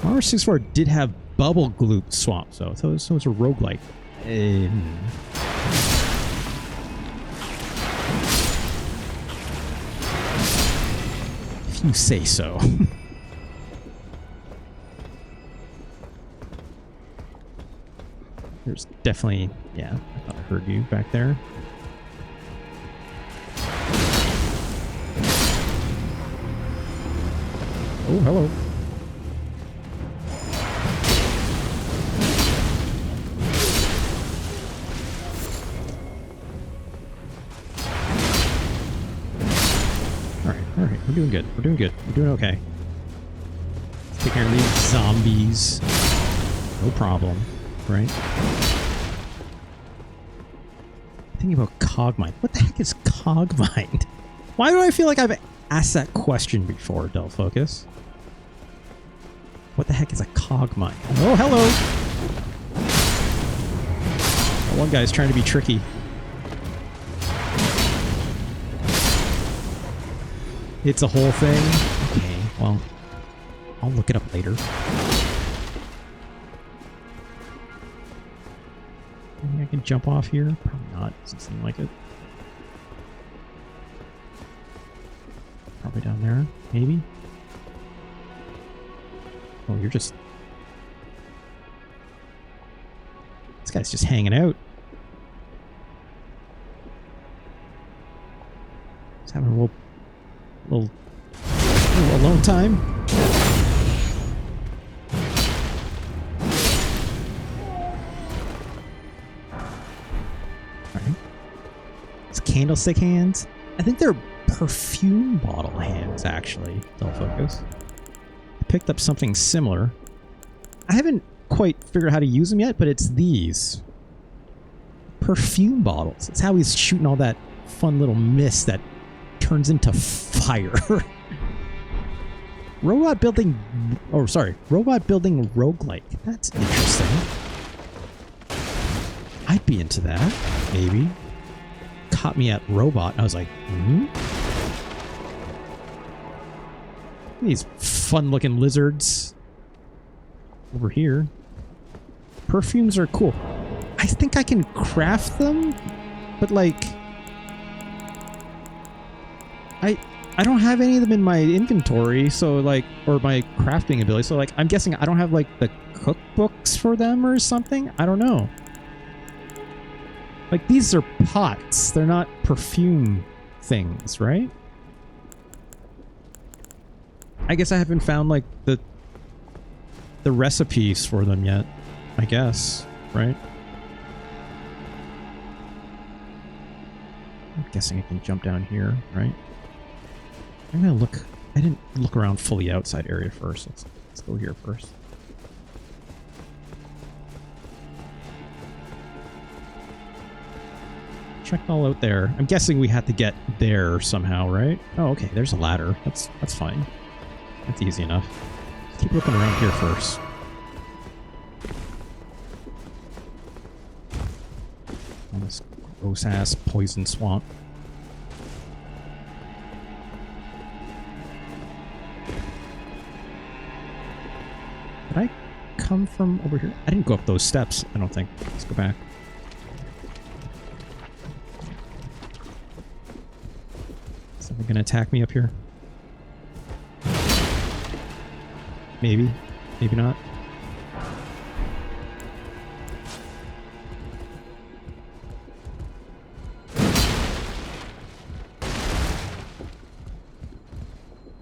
Mario 64 did have Bubble Gloop Swamp, so it's a roguelike. If you say so. There's definitely, yeah, I thought I heard you back there. Oh, hello. Alright, we're doing good. We're doing good. We're doing okay. Let's take care of these zombies. No problem, right? Thinking about Cogmind. What the heck is Cogmind? Why do I feel like I've asked that question before, Del Focus? What the heck is a Cogmind? Oh, hello! That one guy's trying to be tricky. It's a whole thing? Okay, well, I'll look it up later. Maybe I can jump off here? Probably not. Doesn't seem like it. Probably down there, maybe? Oh, you're just... This guy's just hanging out. He's having a little alone time. Alright. It's candlestick hands. I think they're perfume bottle hands, actually. Don't focus. I picked up something similar. I haven't quite figured out how to use them yet, but it's these. Perfume bottles. It's how he's shooting all that fun little mist that turns into fire. Robot building roguelike. That's interesting. I'd be into that, maybe. Caught me at robot. I was like, These fun-looking lizards over here. Perfumes are cool. I think I can craft them, but like, I don't have any of them in my inventory, so like, or my crafting ability. So like, I'm guessing I don't have like the cookbooks for them or something. I don't know. Like, these are pots. They're not perfume things, right? I guess I haven't found like the recipes for them yet. I guess, right? I'm guessing I can jump down here, right? I'm gonna look I didn't look around fully outside area first. Let's go here first. Checked all out there. I'm guessing we had to get there somehow, right? Oh, okay. There's a ladder. That's fine. That's easy enough. Let's keep looking around here first. On this gross ass poison swamp. Did I come from over here? I didn't go up those steps, I don't think. Let's go back. Is something gonna attack me up here? Maybe. Maybe not.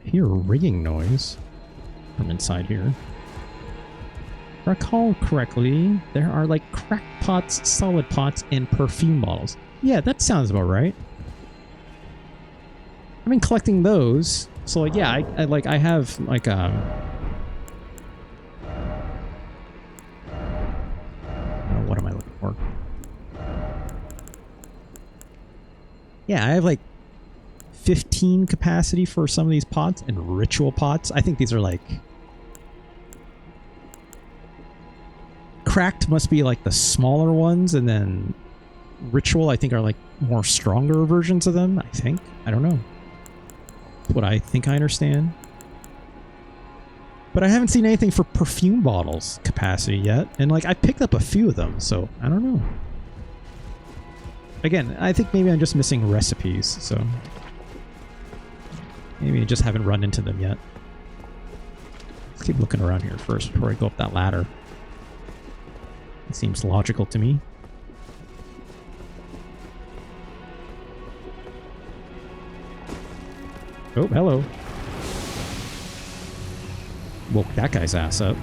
I hear a ringing noise from inside here. If I recall correctly, there are like crack pots, solid pots, and perfume bottles. Yeah, that sounds about right. I've been collecting those, so like yeah, I have like what am I looking for? Yeah, I have like 15 capacity for some of these pots and ritual pots. I think these are like cracked must be like the smaller ones, and then ritual I think are like more stronger versions of them. I think. I don't know. That's what I think I understand. But I haven't seen anything for perfume bottles capacity yet. And like I picked up a few of them, so I don't know. Again, I think maybe I'm just missing recipes, so maybe I just haven't run into them yet. Let's keep looking around here first before I go up that ladder. It seems logical to me. Oh, hello. Woke that guy's ass up.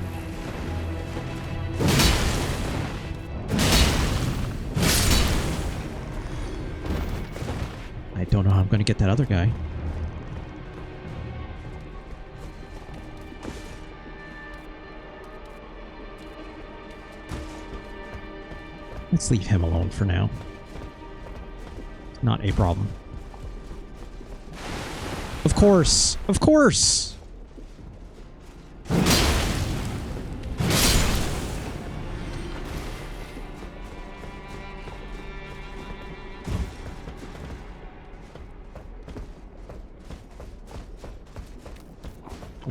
I don't know how I'm going to get that other guy. Let's leave him alone for now. Not a problem. Of course! Of course! Oh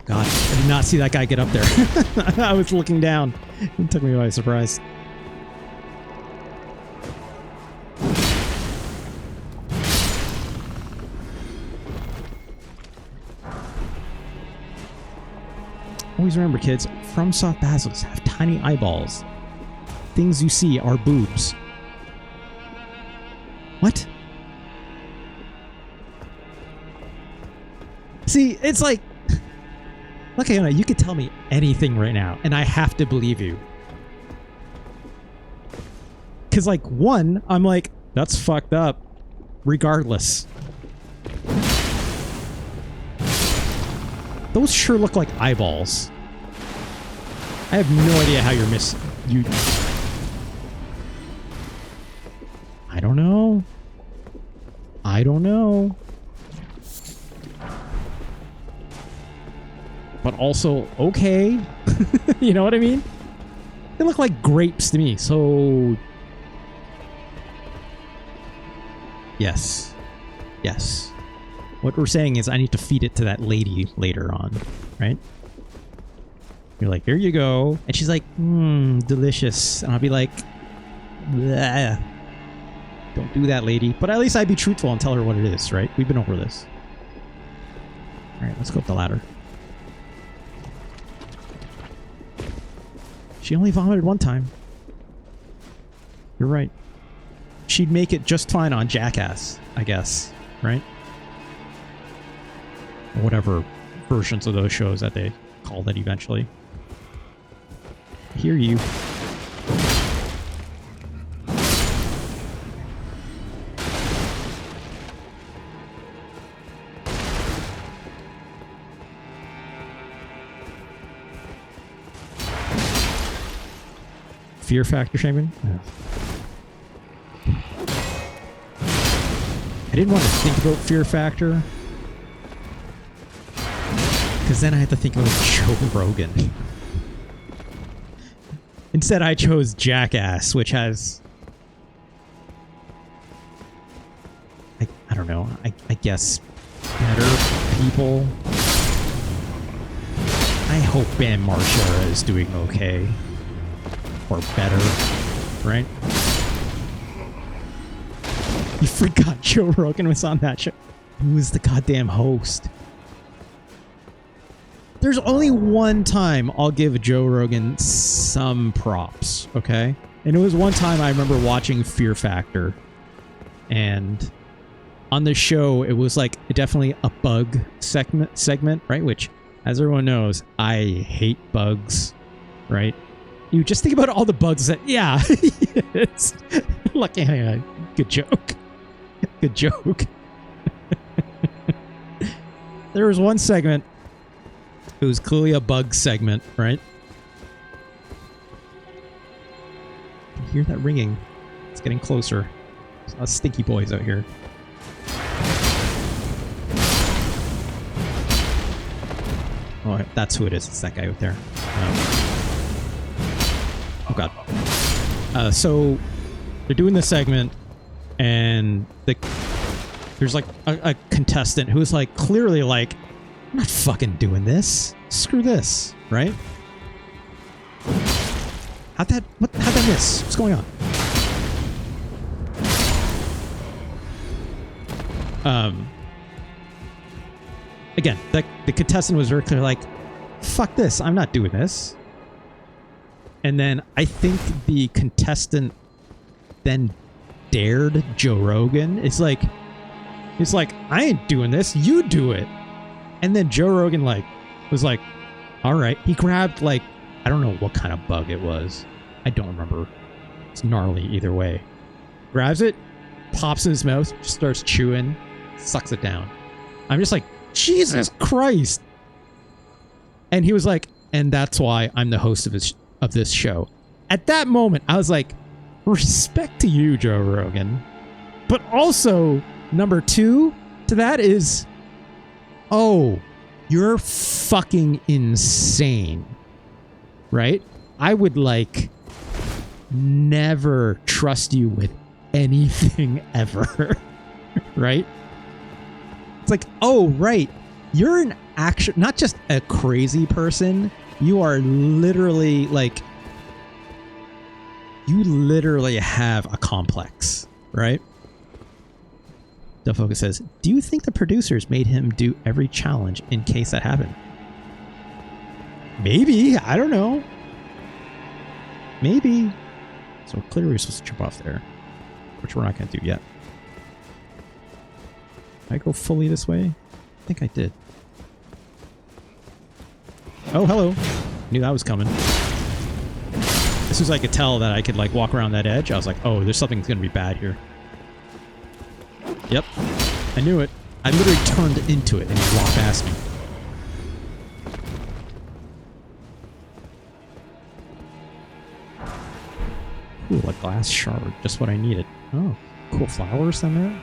god, I did not see that guy get up there. I was looking down. It took me by surprise. Always remember, kids, FromSoft basilisks have tiny eyeballs. Things you see are boobs. What? See, it's like... Look, Anna, you could tell me anything right now, and I have to believe you. Because, like, one, I'm like, that's fucked up. Regardless. Those sure look like eyeballs. I have no idea how you're missing. I don't know. I don't know. But also, okay. You know what I mean? They look like grapes to me, so... Yes. Yes. What we're saying is I need to feed it to that lady later on, right? You're like, here you go. And she's like, delicious. And I'll be like, bleh. Don't do that, lady. But at least I'd be truthful and tell her what it is, right? We've been over this. All right, let's go up the ladder. She only vomited one time. You're right. She'd make it just fine on Jackass, I guess, right? Or whatever versions of those shows that they called it eventually. I hear you. Fear factor shaming? Yeah. I didn't want to think about fear factor. Because then I had to think about Joe Rogan. Instead, I chose Jackass, which has... I don't know. I guess better people. I hope Bam Margera is doing okay. Or better. Right? You forgot Joe Rogan was on that show. Who was the goddamn host? There's only one time I'll give Joe Rogan some props, okay? And it was one time I remember watching Fear Factor. And on the show, it was like definitely a bug segment, right? Which, as everyone knows, I hate bugs, right? You just think about all the bugs that, yeah, it's lucky. Good joke. Good joke. There was one segment. It was clearly a bug segment, right? You hear that ringing? It's getting closer. There's a lot of stinky boys out here. Oh, that's who it is. It's that guy out there. Oh god. So they're doing this segment, and there's like a contestant who's like clearly like, I'm not fucking doing this. Screw this, right? How'd that miss? What's going on? Again, the contestant was very clear, like, fuck this, I'm not doing this. And then I think the contestant then dared Joe Rogan. It's like, I ain't doing this, you do it. And then Joe Rogan like was like, all right. He grabbed like, I don't know what kind of bug it was. I don't remember. It's gnarly either way. Grabs it, pops in his mouth, just starts chewing, sucks it down. I'm just like, Jesus Christ. And he was like, and that's why I'm the host of this show. At that moment, I was like, respect to you, Joe Rogan. But also, number two to that is, oh, you're fucking insane, right? I would like never trust you with anything ever, right? It's like, oh, right. You're an not just a crazy person. You are literally like, you literally have a complex, right? The focus says, do you think the producers made him do every challenge in case that happened? Maybe. I don't know. Maybe. So clearly we're supposed to jump off there, which we're not going to do yet. Did I go fully this way? I think I did. Oh, hello. Knew that was coming. As soon as I could tell that I could like walk around that edge, I was like, oh, there's something that's going to be bad here. Yep. I knew it. I literally turned into it and he walked past me. Ooh, a glass shard. Just what I needed. Oh, cool flowers in there.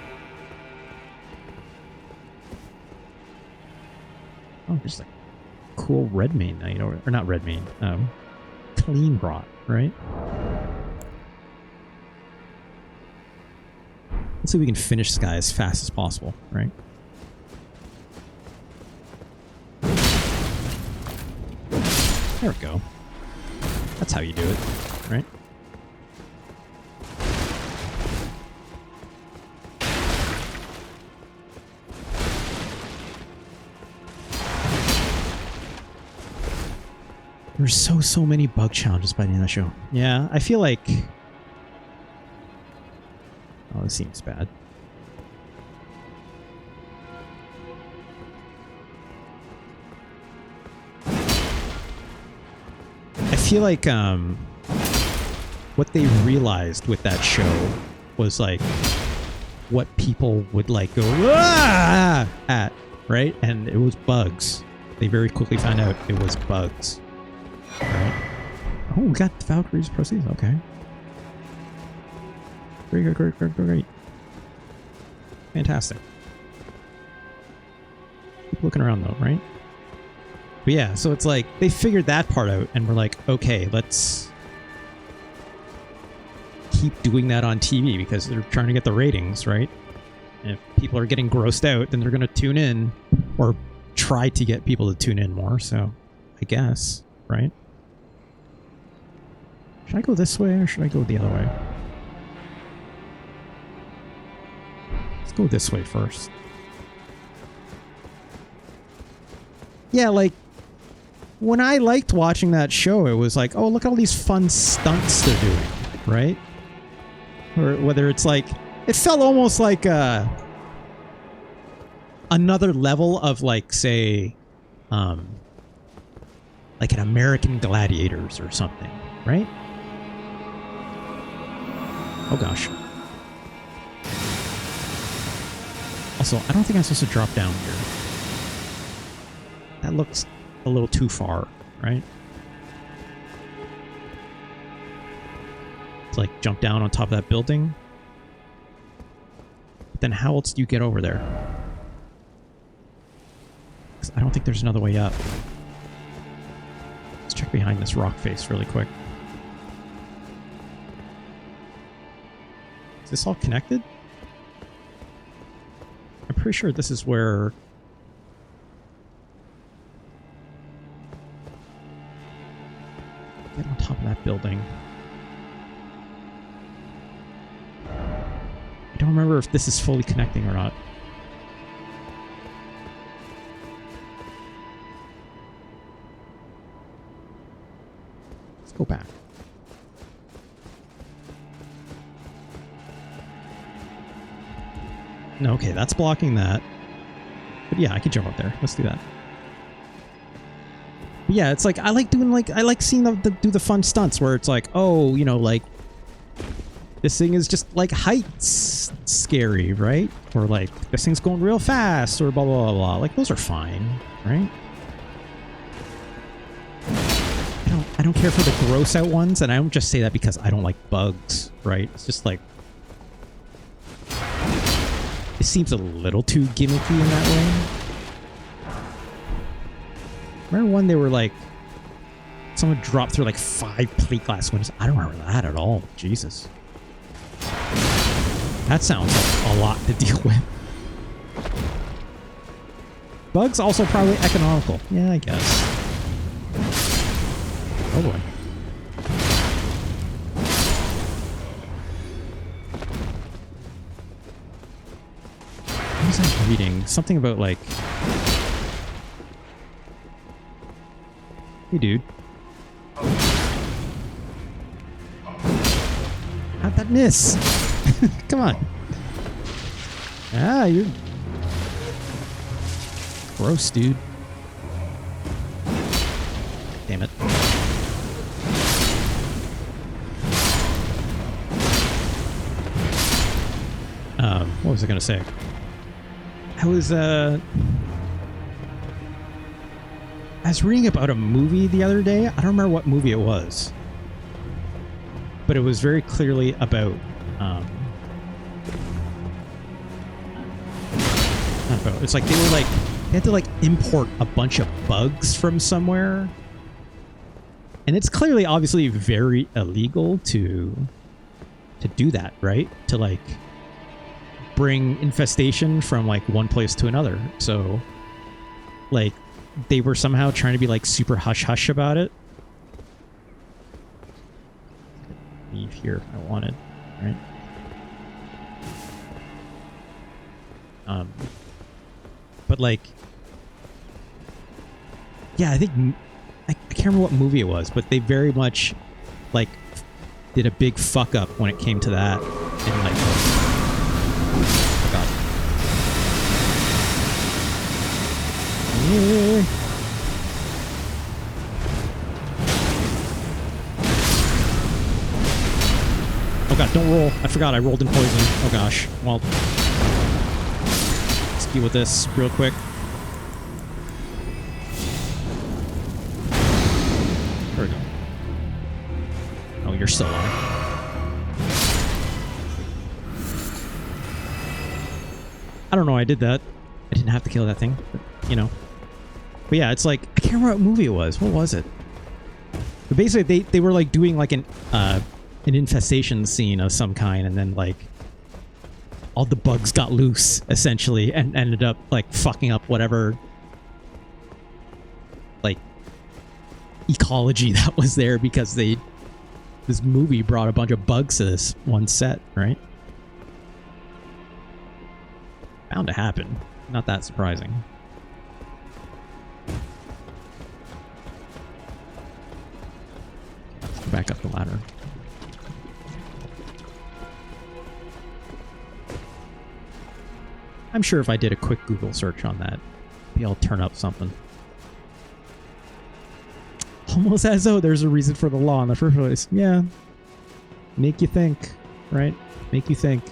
Oh, there's like cool red mane knight, or not red mane. Clean rot, right? Let's see if we can finish this guy as fast as possible, right? There we go. That's how you do it, right? There's so many bug challenges by the end of the show. Yeah, I feel like... Oh, this seems bad. I feel like what they realized with that show was like what people would like go "Ah!" at, right? And it was bugs. They very quickly found out it was bugs. Right? Oh, we got Valkyrie's proceeds. Okay. Great. Fantastic. Keep looking around though, right? But yeah, so it's like they figured that part out and we're like, okay, let's keep doing that on TV because they're trying to get the ratings, right? And if people are getting grossed out, then they're going to tune in or try to get people to tune in more. So I guess, right? Should I go this way or should I go the other way? Let's go this way first. Yeah, like, when I liked watching that show, it was like, oh, look at all these fun stunts they're doing, right? Or whether it's like, it felt almost like another level of like, say, like an American Gladiators or something, right? Oh gosh. Also, I don't think I'm supposed to drop down here. That looks a little too far, right? It's like jump down on top of that building. But then how else do you get over there? 'Cause I don't think there's another way up. Let's check behind this rock face really quick. Is this all connected? I'm pretty sure this is where... Get on top of that building. I don't remember if this is fully connecting or not. Let's go back. No, okay, that's blocking that. But yeah, I could jump up there. Let's do that. But yeah, it's like I like doing I like seeing do the fun stunts where it's like, oh, you know, like this thing is just like heights scary, right? Or like this thing's going real fast, or blah blah blah blah. Like those are fine, right? I don't care for the gross out ones, and I don't just say that because I don't like bugs, right? It's just like it seems a little too gimmicky in that way. Remember when they were like, someone dropped through like 5 plate glass windows? I don't remember that at all. Jesus. That sounds like a lot to deal with. Bugs also probably economical. Yeah, I guess. Oh boy. What was I reading? Something about like... Hey, dude. How'd that miss? Come on. Ah, you're... gross, dude. Damn it. What was I gonna say? I was reading about a movie the other day. I don't remember what movie it was, but it was very clearly about not about. It's like they had to like import a bunch of bugs from somewhere, and it's clearly obviously very illegal to do that, right? To like bring infestation from like one place to another. So like they were somehow trying to be like super hush hush about it. Leave here if I wanted, right? But like, yeah, I think I can't remember what movie it was, but they very much like did a big fuck up when it came to that, and like, oh god. Yeah. Oh god, don't roll. I forgot I rolled in poison. Oh gosh. Well, let's deal with this real quick. There we go. you're still alive. I don't know why I did that. I didn't have to kill that thing, but, you know. But yeah, it's like, I can't remember what movie it was. What was it? But basically, they were like doing like an infestation scene of some kind, and then like all the bugs got loose essentially, and ended up like fucking up whatever like ecology that was there because this movie brought a bunch of bugs to this one set, right? Bound to happen. Not that surprising. Let's go back up the ladder. I'm sure if I did a quick Google search on that, maybe I'll turn up something. Almost as though there's a reason for the law in the first place. Yeah. Make you think, right? Make you think.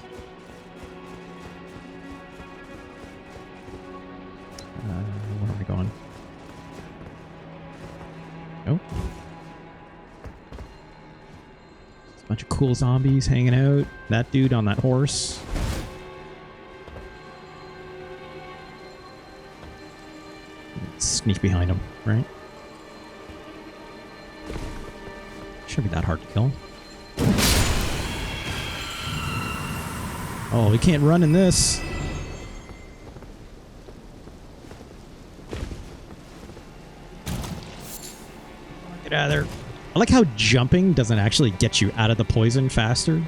Where am I going? Oh. There's a bunch of cool zombies hanging out. That dude on that horse. Sneak behind him, right? Shouldn't be that hard to kill. Oh, we can't run in this. Get out of there. I like how jumping doesn't actually get you out of the poison faster.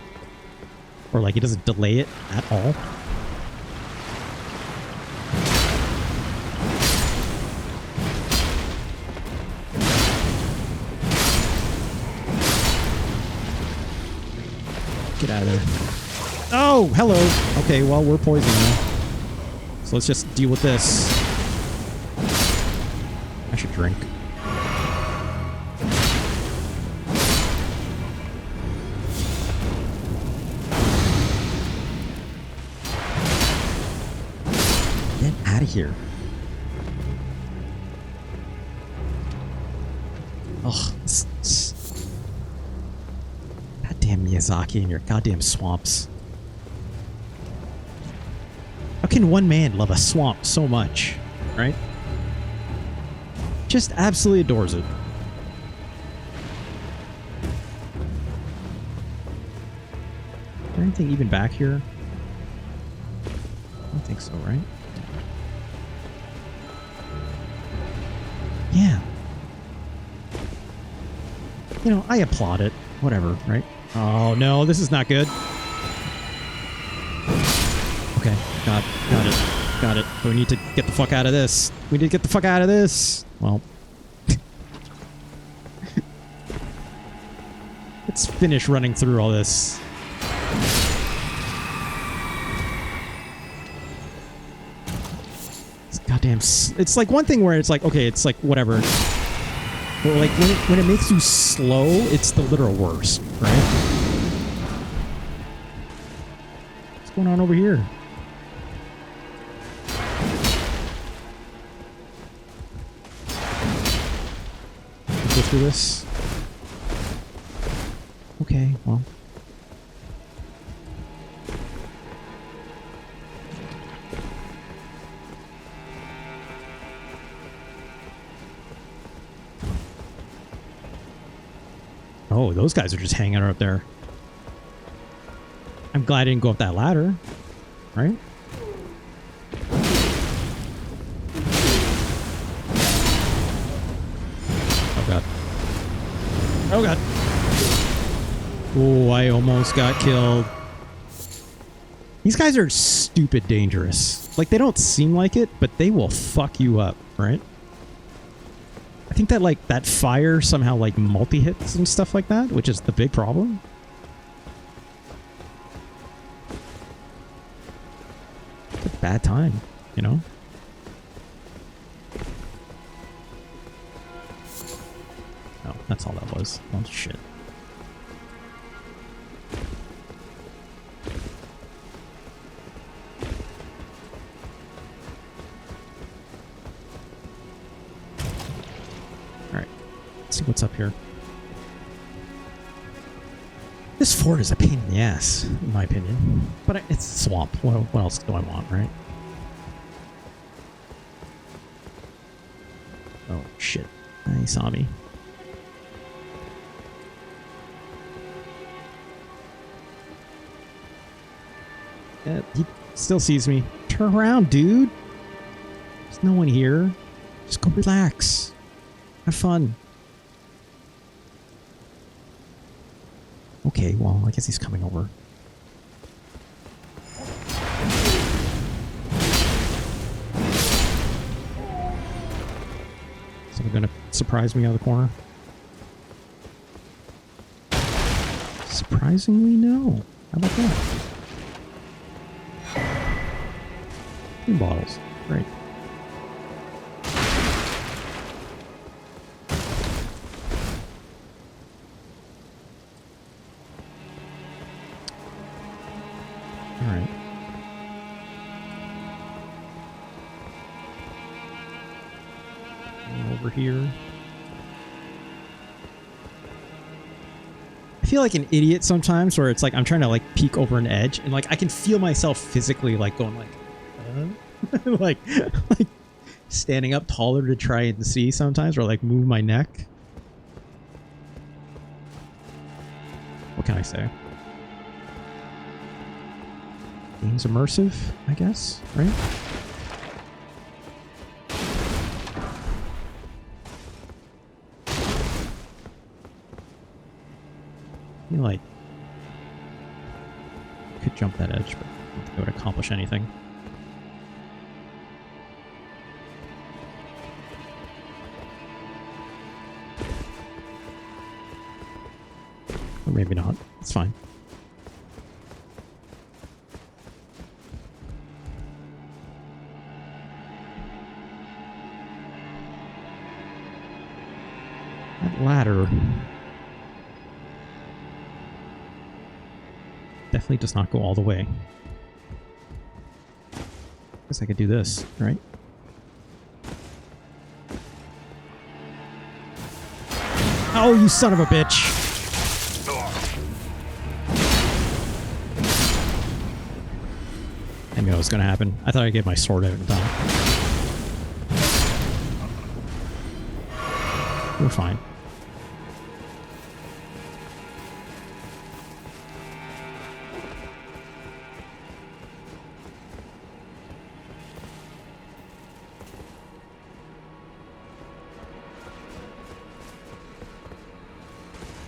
Or like it doesn't delay it at all. Get out of there. Oh, hello. Okay, well, we're poisoned now. So let's just deal with this. I should drink. Get out of here. Oh, goddamn Miyazaki and your goddamn swamps. How can one man love a swamp so much, right? Just absolutely adores it. Is there anything even back here? I don't think so, right? Yeah. You know, I applaud it. Whatever, right? Oh no, this is not good. Okay, got it. But we need to get the fuck out of this. We need to get the fuck out of this. Well, let's finish running through all this. It's goddamn. It's like one thing where it's like, okay, it's like whatever. But like when it makes you slow, it's the literal worst, right? What's going on over here? Go through this. Okay, well. Oh, those guys are just hanging out up there. I'm glad I didn't go up that ladder. Right? Oh, God. Oh, God. Oh, I almost got killed. These guys are stupid dangerous. Like, they don't seem like it, but they will fuck you up, right? I think that, like, that fire somehow, like, multi-hits and stuff like that, which is the big problem. It's a bad time, you know? Oh, that's all that was. Oh, shit. See what's up here. This fort is a pain in the ass, in my opinion. But it's a swamp. What else do I want, right? Oh, shit. He saw me. He still sees me. Turn around, dude. There's no one here. Just go relax. Have fun. Okay, well, I guess he's coming over. Someone gonna surprise me out of the corner? Surprisingly, no. How about that? 2 bottles. Great. Alright. Over here. I feel like an idiot sometimes where it's like I'm trying to like peek over an edge and like I can feel myself physically like going like like standing up taller to try and see sometimes, or like move my neck. What can I say? Game's immersive, I guess, right? I feel like I could jump that edge, but I don't think it would accomplish anything. Or maybe not. It's fine. That ladder definitely does not go all the way. Guess I could do this, right? Oh, you son of a bitch! I knew it was going to happen. I thought I'd get my sword out in time. We're fine.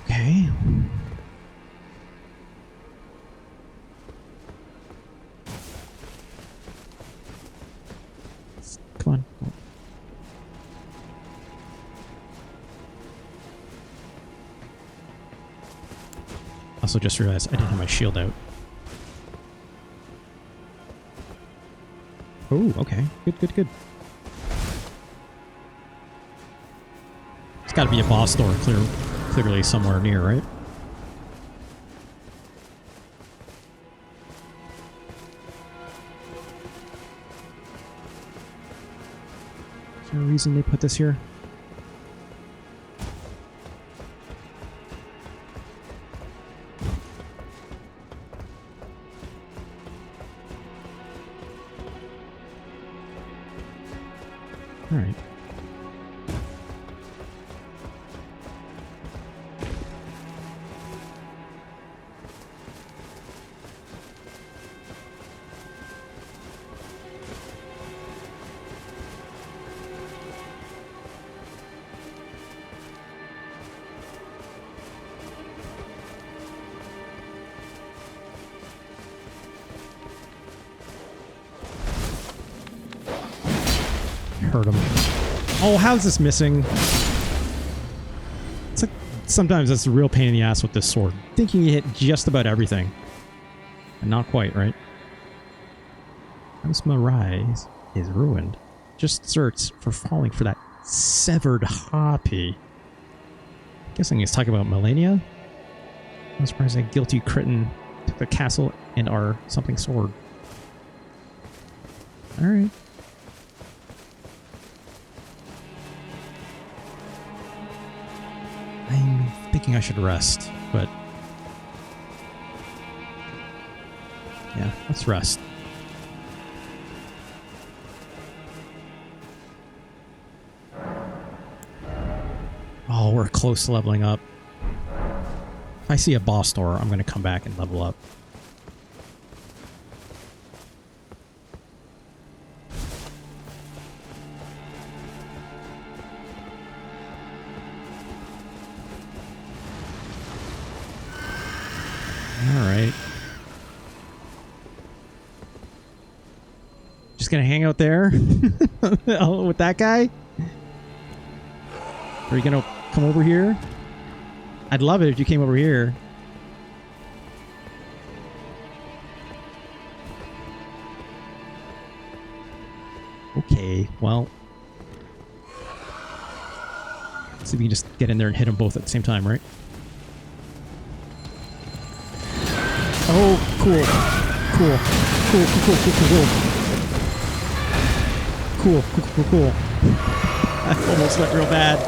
Okay. Come on. Also just realized I didn't have my shield out. Oh, okay. Good, good, good. There's got to be a boss door clearly somewhere near, right? Is there a reason they put this here? All right. Hurt him. Oh, how's this missing? It's like sometimes it's a real pain in the ass with this sword. Thinking you hit just about everything. And not quite, right? House Mirai is ruined. Just search for falling for that severed harpy. Guessing he's talking about Melania? I'm surprised that guilty Crichton took the castle and our something sword. Alright. I'm thinking I should rest, but Yeah, let's rest. Oh, we're close to leveling up. If I see a boss door, I'm going to come back and level up. Alright. Just gonna hang out there? With that guy? Are you gonna come over here? I'd love it if you came over here. Okay, well. Let's see if we can just get in there and hit them both at the same time, right? Oh, cool. Cool. Cool, cool, cool, cool, cool, cool. Cool, cool, cool, cool. I almost went real bad.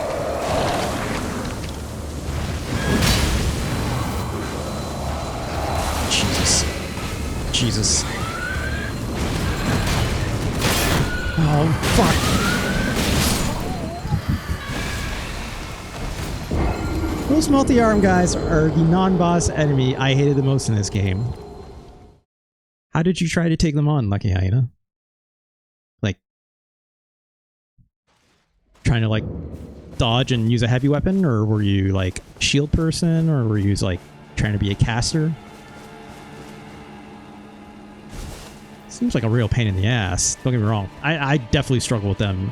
Jesus. Jesus. Oh, fuck. Those multi-arm guys are the non-boss enemy I hated the most in this game. How did you try to take them on, Lucky Hyena? Like, trying to, like, dodge and use a heavy weapon? Or were you, like, shield person? Or were you, like, trying to be a caster? Seems like a real pain in the ass. Don't get me wrong. I definitely struggle with them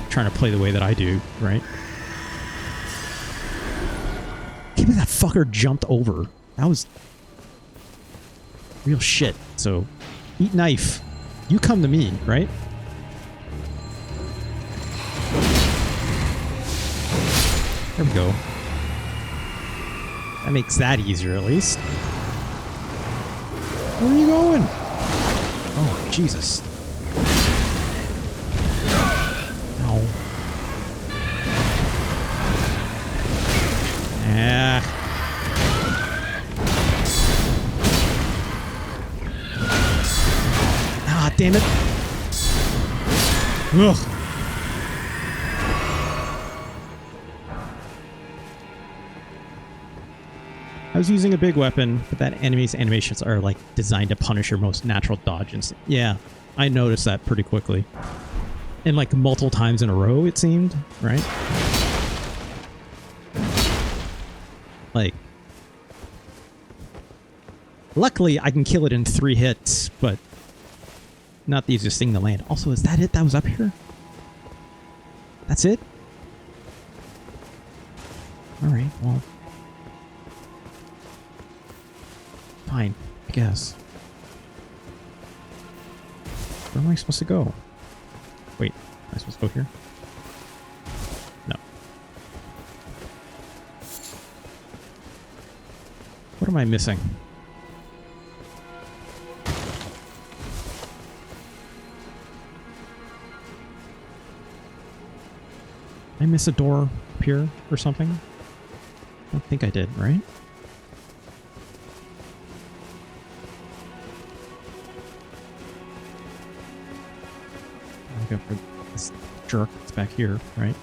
trying to play the way that I do, right? Can't believe that fucker jumped over. That was real shit. So, eat knife. You come to me, right? There we go. That makes that easier, at least. Where are you going? Oh, Jesus. Ow. Yeah. Ah, damn it. Ugh. I was using a big weapon, but that enemy's animations are like designed to punish your most natural dodge instinct. Yeah, I noticed that pretty quickly. And like multiple times in a row, it seemed, right? Like, luckily I can kill it in 3 hits, but not the easiest thing to land. Also, is that it that was up here? That's it? Alright, well. Fine, I guess. Where am I supposed to go? Wait, am I supposed to go here? No. What am I missing? Did I miss a door up here or something? I don't think I did, right? I'll go for this jerk that's back here, right?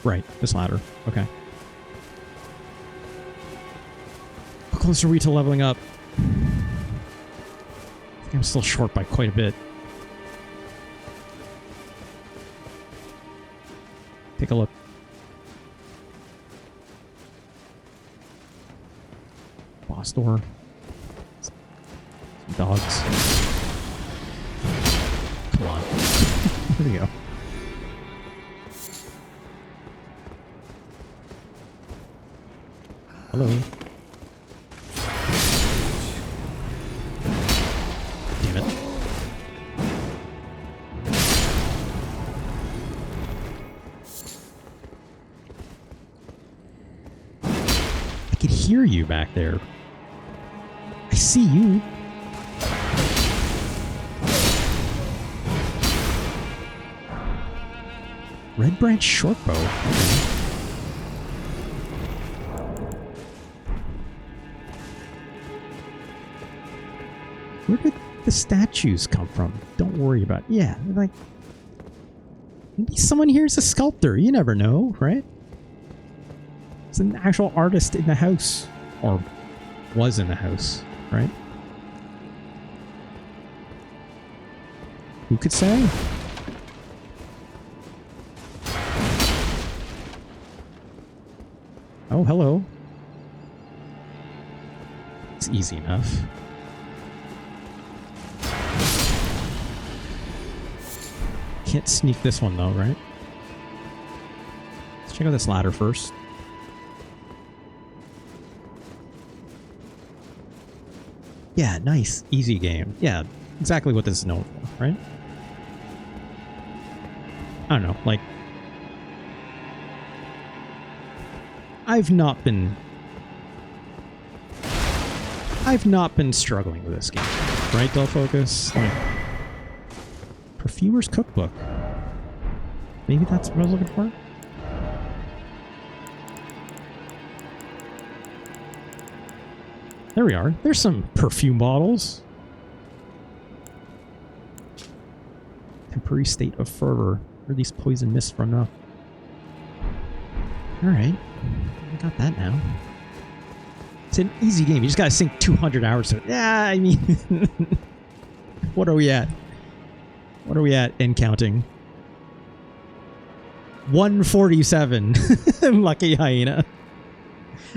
Right, this ladder. Okay. How close are we to leveling up? I think I'm still short by quite a bit. Take a look. Boss door. Some dogs. Come on. There we go. Hello. Damn it. I can hear you back there. I see you. Red branch shortbow. Okay. Where did the statues come from? Don't worry about it. Yeah, like maybe someone here is a sculptor. You never know, right? It's an actual artist in the house, or was in the house, right? Who could say? Oh, hello. It's easy enough. Can't sneak this one though, right? Let's check out this ladder first. Yeah, nice. Easy game. Yeah, exactly what this is known for, right? I don't know, like... I've not been struggling with this game, right, Del Focus? Like, Perfumer's Cookbook. Maybe that's what I was looking for? There we are. There's some perfume bottles. Temporary state of fervor. Where are these poison mists from now? Alright. I got that now. It's an easy game. You just gotta sink 200 hours to it. Yeah, I mean... What are we at? What are we at in counting? 147. Lucky hyena.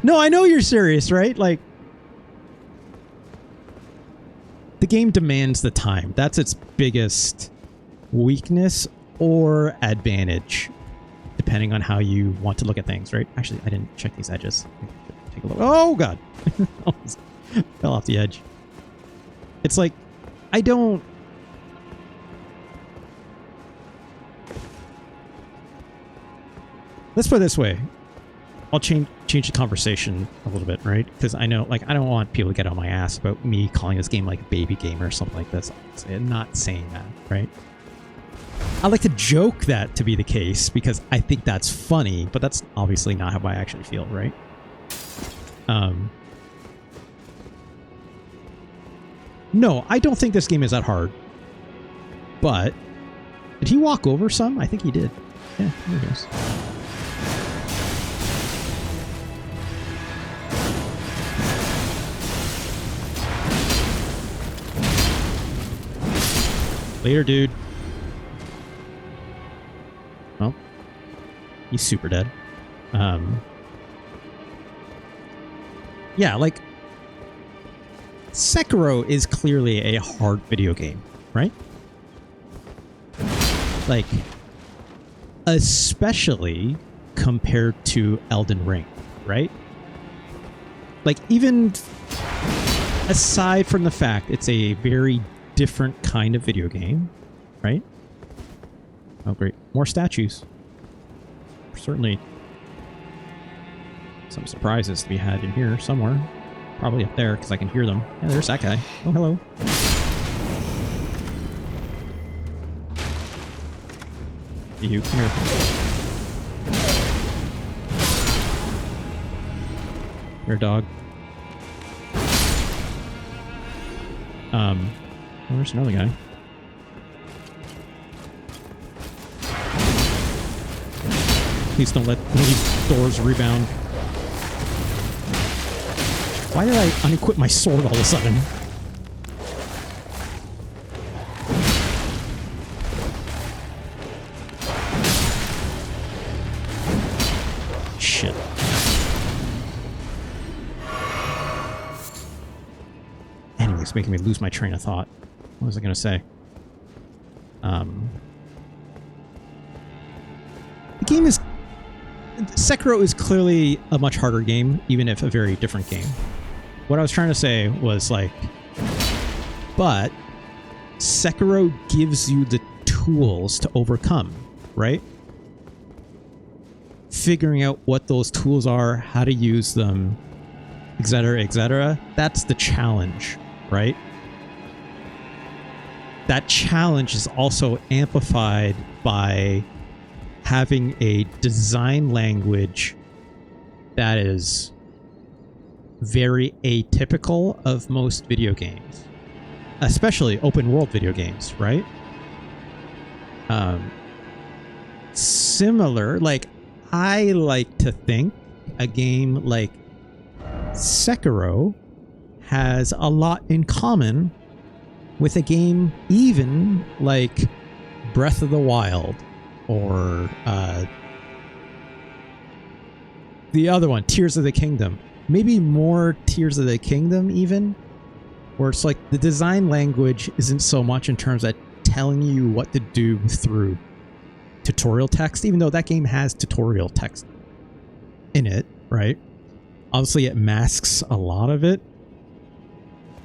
No, I know you're serious, right? Like... The game demands the time. That's its biggest weakness or advantage, depending on how you want to look at things, right? Actually, I didn't check these edges. Take a look. Oh, God. Almost fell off the edge. It's like, I don't... Let's put it this way. I'll change the conversation a little bit, right? Because I know, like, I don't want people to get on my ass about me calling this game like a baby game or something like this. I'm not saying that, right? I like to joke that to be the case because I think that's funny, but that's obviously not how I actually feel, right? No, I don't think this game is that hard. But did he walk over some? I think he did. Yeah, there he goes. Later, dude. Well, he's super dead. Yeah, like, Sekiro is clearly a hard video game, right? Like, especially compared to Elden Ring, right? Like, even aside from the fact it's a very different kind of video game, right? Oh, great. More statues. Certainly some surprises to be had in here somewhere. Probably up there, because I can hear them. Yeah, there's that guy. Oh, hello. You, come here. Here, dog. Oh, there's another guy. Please don't let these doors rebound. Why did I unequip my sword all of a sudden? Shit. Anyways, making me lose my train of thought. What was I going to say? The game is... Sekiro is clearly a much harder game, even if a very different game. What I was trying to say was, like... But Sekiro gives you the tools to overcome, right? Figuring out what those tools are, how to use them, etc., etc. That's the challenge, right? That challenge is also amplified by having a design language that is very atypical of most video games, especially open world video games, right? Similar, like, I like to think a game like Sekiro has a lot in common with a game even like Breath of the Wild or the other one, Tears of the Kingdom. Maybe more Tears of the Kingdom even, where it's like the design language isn't so much in terms of telling you what to do through tutorial text, even though that game has tutorial text in it, right? Obviously it masks a lot of it,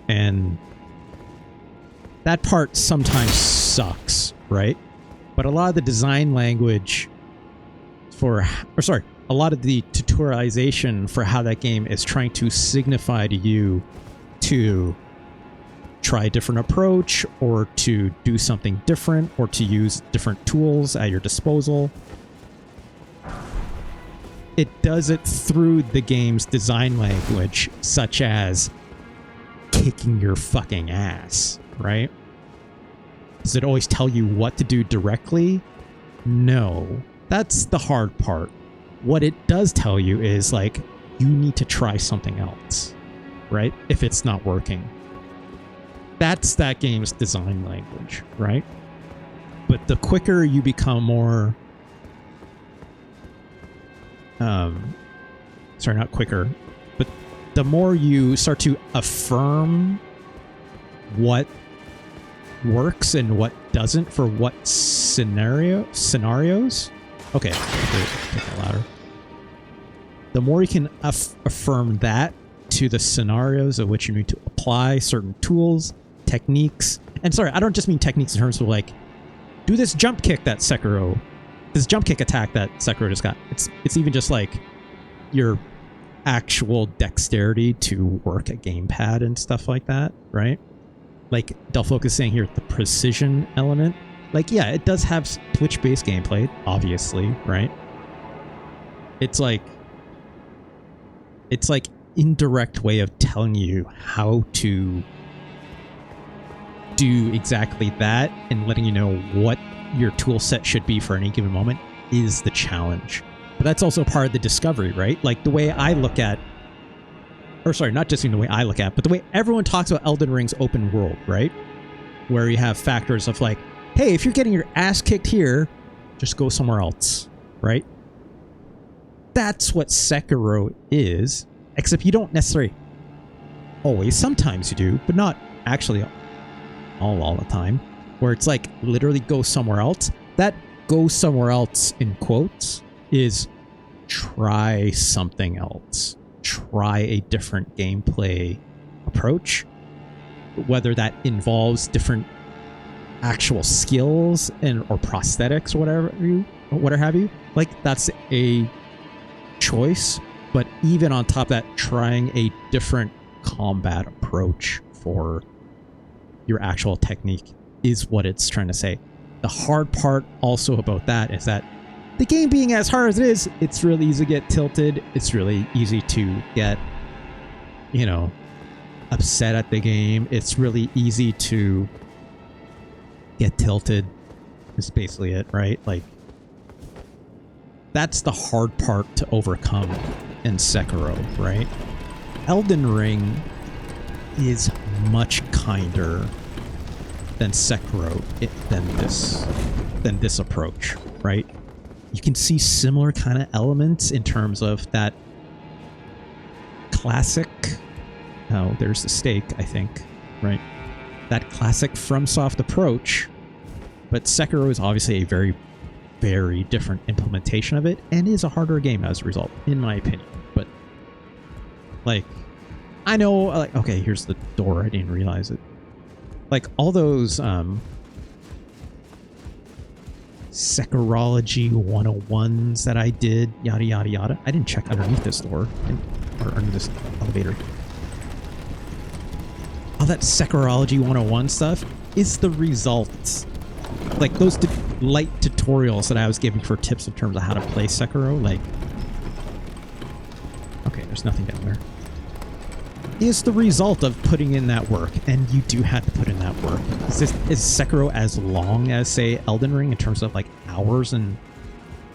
and that part sometimes sucks, right? But a lot of the design language a lot of the tutorialization for how that game is trying to signify to you to try a different approach or to do something different or to use different tools at your disposal. It does it through the game's design language, such as kicking your fucking ass, right? Does it always tell you what to do directly? No. That's the hard part. What it does tell you is, like, you need to try something else, right? If it's not working. That's that game's design language, right? But the quicker you become more... sorry, not quicker. But the more you start to affirm what works and what doesn't for what scenarios... Okay, take that louder. The more you can affirm that to the scenarios of which you need to apply certain tools, techniques, and sorry, I don't just mean techniques in terms of like, do this jump kick that Sekiro, this jump kick attack that Sekiro just got. It's even just like your actual dexterity to work a gamepad and stuff like that, right? Like Delphoc is saying here, the precision element. Like, yeah, it does have Twitch-based gameplay, obviously, right? It's like indirect way of telling you how to do exactly that and letting you know what your tool set should be for any given moment is the challenge. But that's also part of the discovery, right? Like the way I look at, or sorry, not just in the way I look at, but the way everyone talks about Elden Ring's open world, right? Where you have factors of like, hey, if you're getting your ass kicked here, just go somewhere else, right? That's what Sekiro is, except you don't necessarily always. Sometimes you do, but not actually all the time, where it's like literally go somewhere else. That go somewhere else in quotes is try something else. Try a different gameplay approach, whether that involves different actual skills and or prosthetics or whatever have you. Like that's a choice, but even on top of that, trying a different combat approach for your actual technique is what it's trying to say. The hard part also about that is that the game being as hard as it is, it's really easy to get tilted. It's really easy to get, you know, upset at the game. It's really easy to get tilted. Is basically it, right? Like, that's the hard part to overcome in Sekiro, right? Elden Ring is much kinder than Sekiro, than this approach, right? You can see similar kind of elements in terms of that classic, oh, there's the stake, I think, right? That classic FromSoft approach, but Sekiro is obviously a very, very different implementation of it and is a harder game as a result, in my opinion. But, like, I know, like, okay, here's the door, I didn't realize it. Like, all those, Sekirology 101s that I did, yada yada yada. I didn't check underneath this door, or under this elevator. All that Sekirology 101 stuff is the result like those light tutorials that I was giving for tips in terms of how to play Sekiro, like, okay, there's nothing down there, is the result of putting in that work, and you do have to put in that work. Is Sekiro as long as, say, Elden Ring in terms of like hours and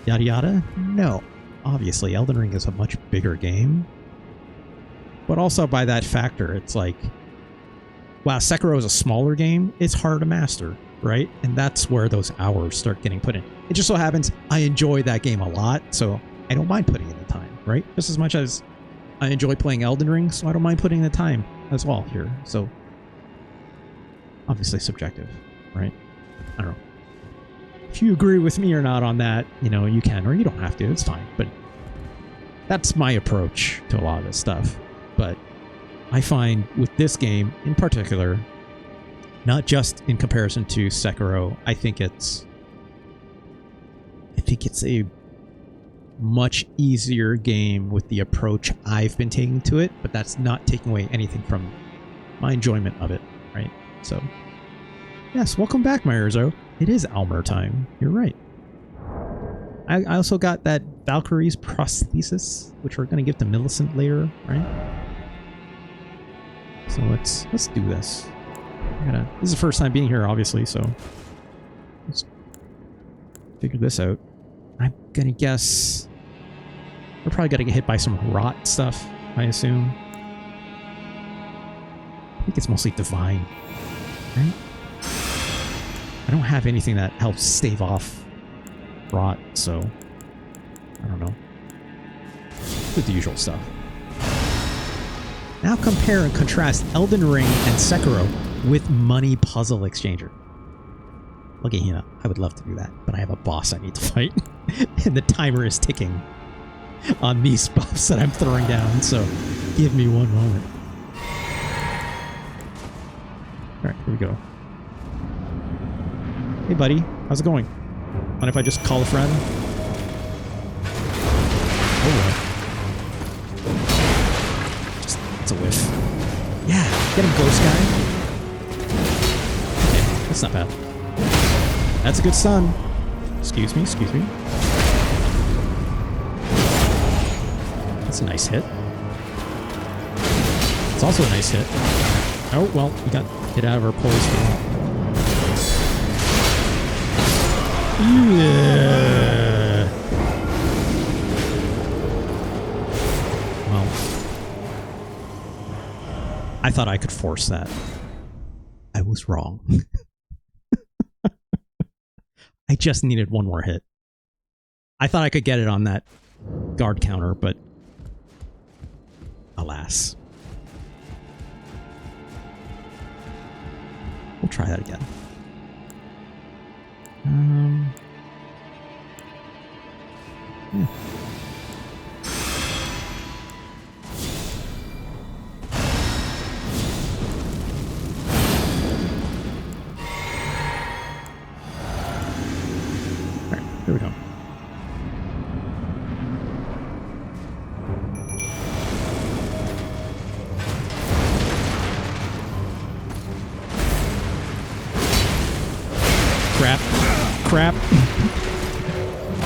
yada yada? No. Obviously, Elden Ring is a much bigger game. But also by that factor, it's like, wow, Sekiro is a smaller game, it's hard to master, right? And that's where those hours start getting put in. It just so happens I enjoy that game a lot, so I don't mind putting in the time, right? Just as much as I enjoy playing Elden Ring, so I don't mind putting in the time as well here. So, obviously subjective, right? I don't know. If you agree with me or not on that, you know, you can, or you don't have to, it's fine. But that's my approach to a lot of this stuff. But I find with this game in particular, not just in comparison to Sekiro, I think it's a much easier game with the approach I've been taking to it, but that's not taking away anything from my enjoyment of it, right? So, yes, welcome back, my Urzo. It is Elmer time. You're right. I also got that Valkyrie's prosthesis, which we're going to give to Millicent later, right? So let's do this. This is the first time being here, obviously, so let's figure this out. I'm gonna guess we're probably gonna get hit by some rot stuff, I assume. I think it's mostly divine, right? I don't have anything that helps stave off rot, so I don't know. With the usual stuff. Now compare and contrast Elden Ring and Sekiro with Money Puzzle Exchanger. Look at Hina. I would love to do that, but I have a boss I need to fight. And the timer is ticking on these buffs that I'm throwing down, so give me one moment. Alright, here we go. Hey buddy, how's it going? Mind if I just call a friend? Oh just, it's a whiff. Yeah, get him, ghost guy. Okay, that's not bad. That's a good stun. Excuse me, excuse me. That's a nice hit. It's also a nice hit. Oh, well, we got hit out of our poise for that. Yeah. Well, I thought I could force that. I was wrong. I just needed one more hit. I thought I could get it on that guard counter, but alas. We'll try that again. Yeah. Here we go. Crap. Crap.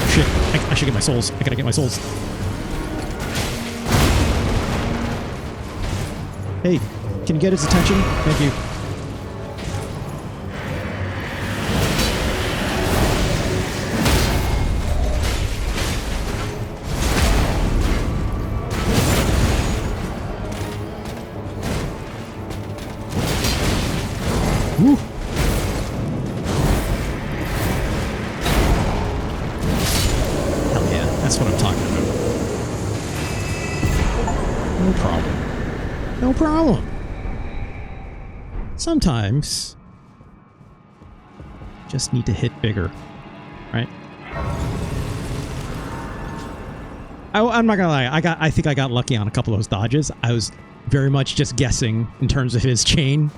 Shit. I should get my souls. I gotta get my souls. Hey, can you get his attention? Thank you. Woo. Hell yeah, that's what I'm talking about. No problem. No problem. Sometimes just need to hit bigger, right? I'm not gonna lie, I think I got lucky on a couple of those dodges. I was very much just guessing in terms of his chain.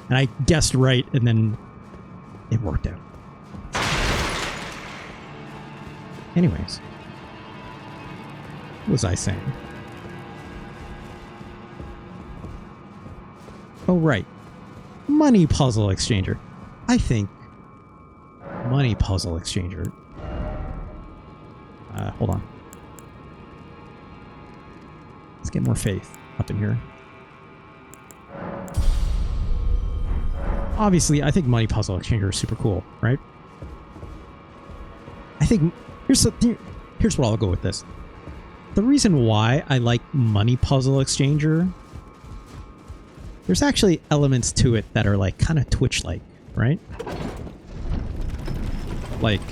And I guessed right, and then it worked out. Anyways. What was I saying? Oh, right. Money Puzzle Exchanger. I think money puzzle exchanger. Hold on. Let's get more faith up in here. Obviously, I think money puzzle exchanger is super cool, right? I think here's what I'll go with this. The reason why I like money puzzle exchanger, there's actually elements to it that are like kind of Twitch-like, right? Like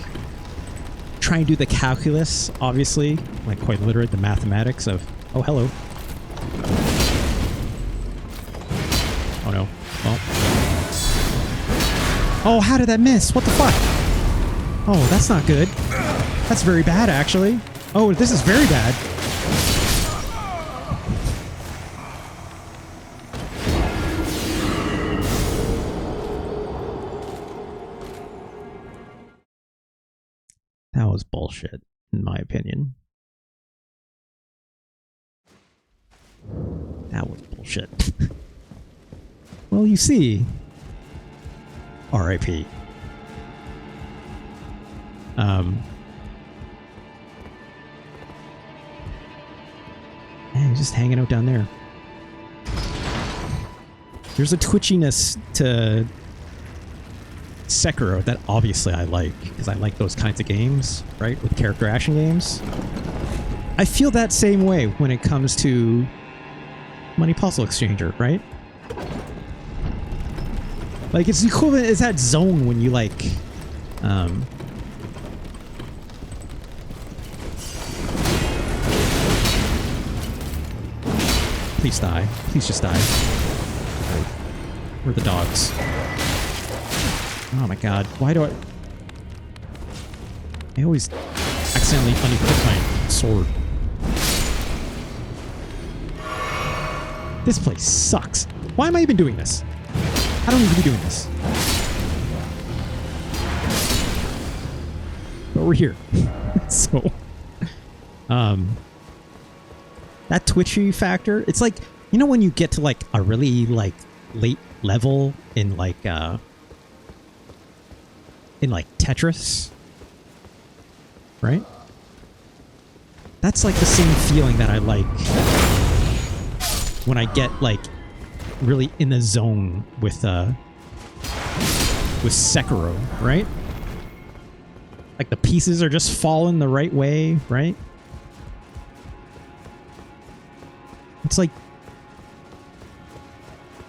trying to do the calculus, obviously, like quite literally the mathematics of, oh, hello. Oh no. Well. Oh, how did that miss? What the fuck? Oh, that's not good. That's very bad, actually. Oh, this is very bad. That was bullshit, in my opinion. That was bullshit. Well, you see. R.I.P. Man, he's just hanging out down there. There's a twitchiness to Sekiro that obviously I like, because I like those kinds of games, right? With character action games. I feel that same way when it comes to Money Puzzle Exchanger, right? Like, it's the equivalent, it's that zone when you, like, please die. Please just die. Where are the dogs? Oh my god. Why do I always accidentally unequip my sword. This place sucks. Why am I even doing this? I don't need to be doing this. But we're here. So, that twitchy factor, it's like, you know when you get to like a really like late level in like Tetris, right? That's like the same feeling that I like when I get like really in the zone with Sekiro, right? Like the pieces are just falling the right way, right? It's like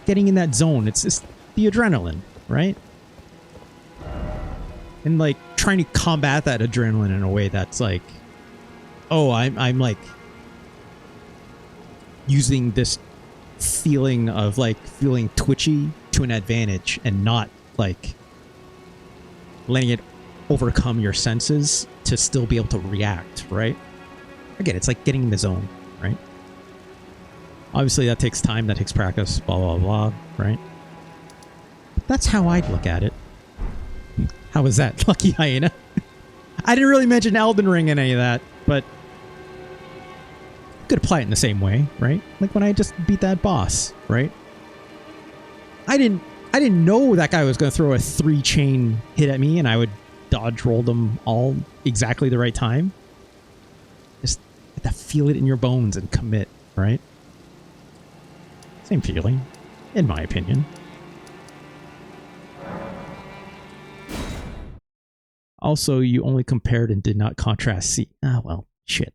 getting in that zone. It's just the adrenaline, right? And like trying to combat that adrenaline in a way that's like, oh, I'm like using this feeling of like feeling twitchy to an advantage and not like letting it overcome your senses to still be able to react, right? Again, it's like getting in the zone, right? Obviously that takes time, that takes practice, blah, blah, blah, right? But that's how I'd look at it. How was that, Lucky Hyena? I didn't really mention Elden Ring in any of that, but you could apply it in the same way, right? Like when I just beat that boss, right? I didn't know that guy was going to throw a 3-chain hit at me and I would dodge roll them all exactly the right time. Just have to feel it in your bones and commit, right? Same feeling, in my opinion. Also, you only compared and did not contrast C. Ah, well, shit.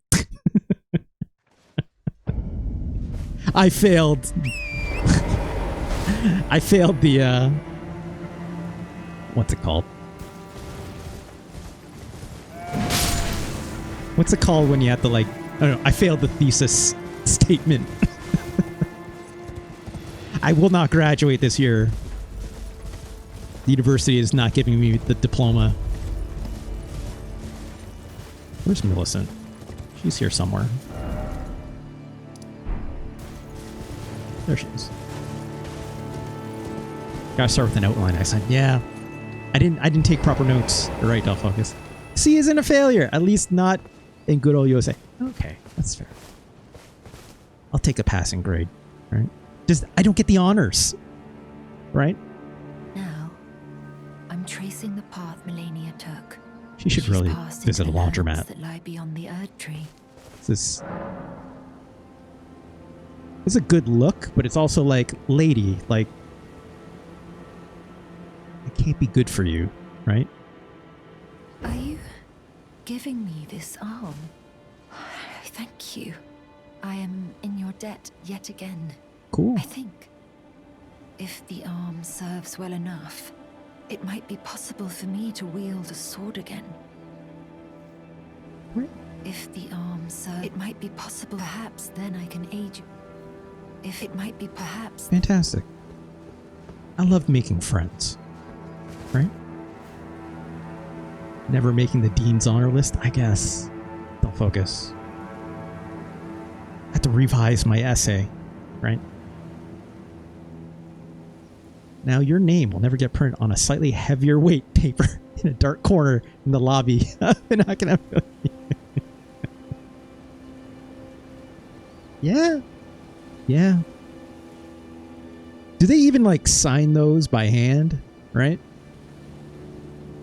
I failed. I failed the, what's it called? What's it called when you have to, like, I don't know, I failed the thesis statement. I will not graduate this year. The university is not giving me the diploma. Where's Millicent? She's here somewhere. There she is. Gotta start with an outline. I said, yeah. I didn't take proper notes. You're right, I'll focus. C isn't a failure. At least not in good old USA. Okay, that's fair. I'll take a passing grade, right? Just, I don't get the honors, right? Now, I'm tracing the path Melania took. She should really visit a laundromat. That lie beyond the Erd tree. This is a good look, but it's also like, lady, like, it can't be good for you, right? Are you giving me this arm? Thank you. I am in your debt yet again. Cool. I think if the arm serves well enough, it might be possible for me to wield a sword again. What? If the arm serves, it might be possible. Perhaps then I can aid you. If it might be perhaps... Fantastic. I love making friends. Right? Never making the Dean's honor list, I guess. Don't focus. I have to revise my essay, right? Now your name will never get printed on a slightly heavier weight paper in a dark corner in the lobby. We're not gonna have Yeah. Yeah. Do they even like sign those by hand, right?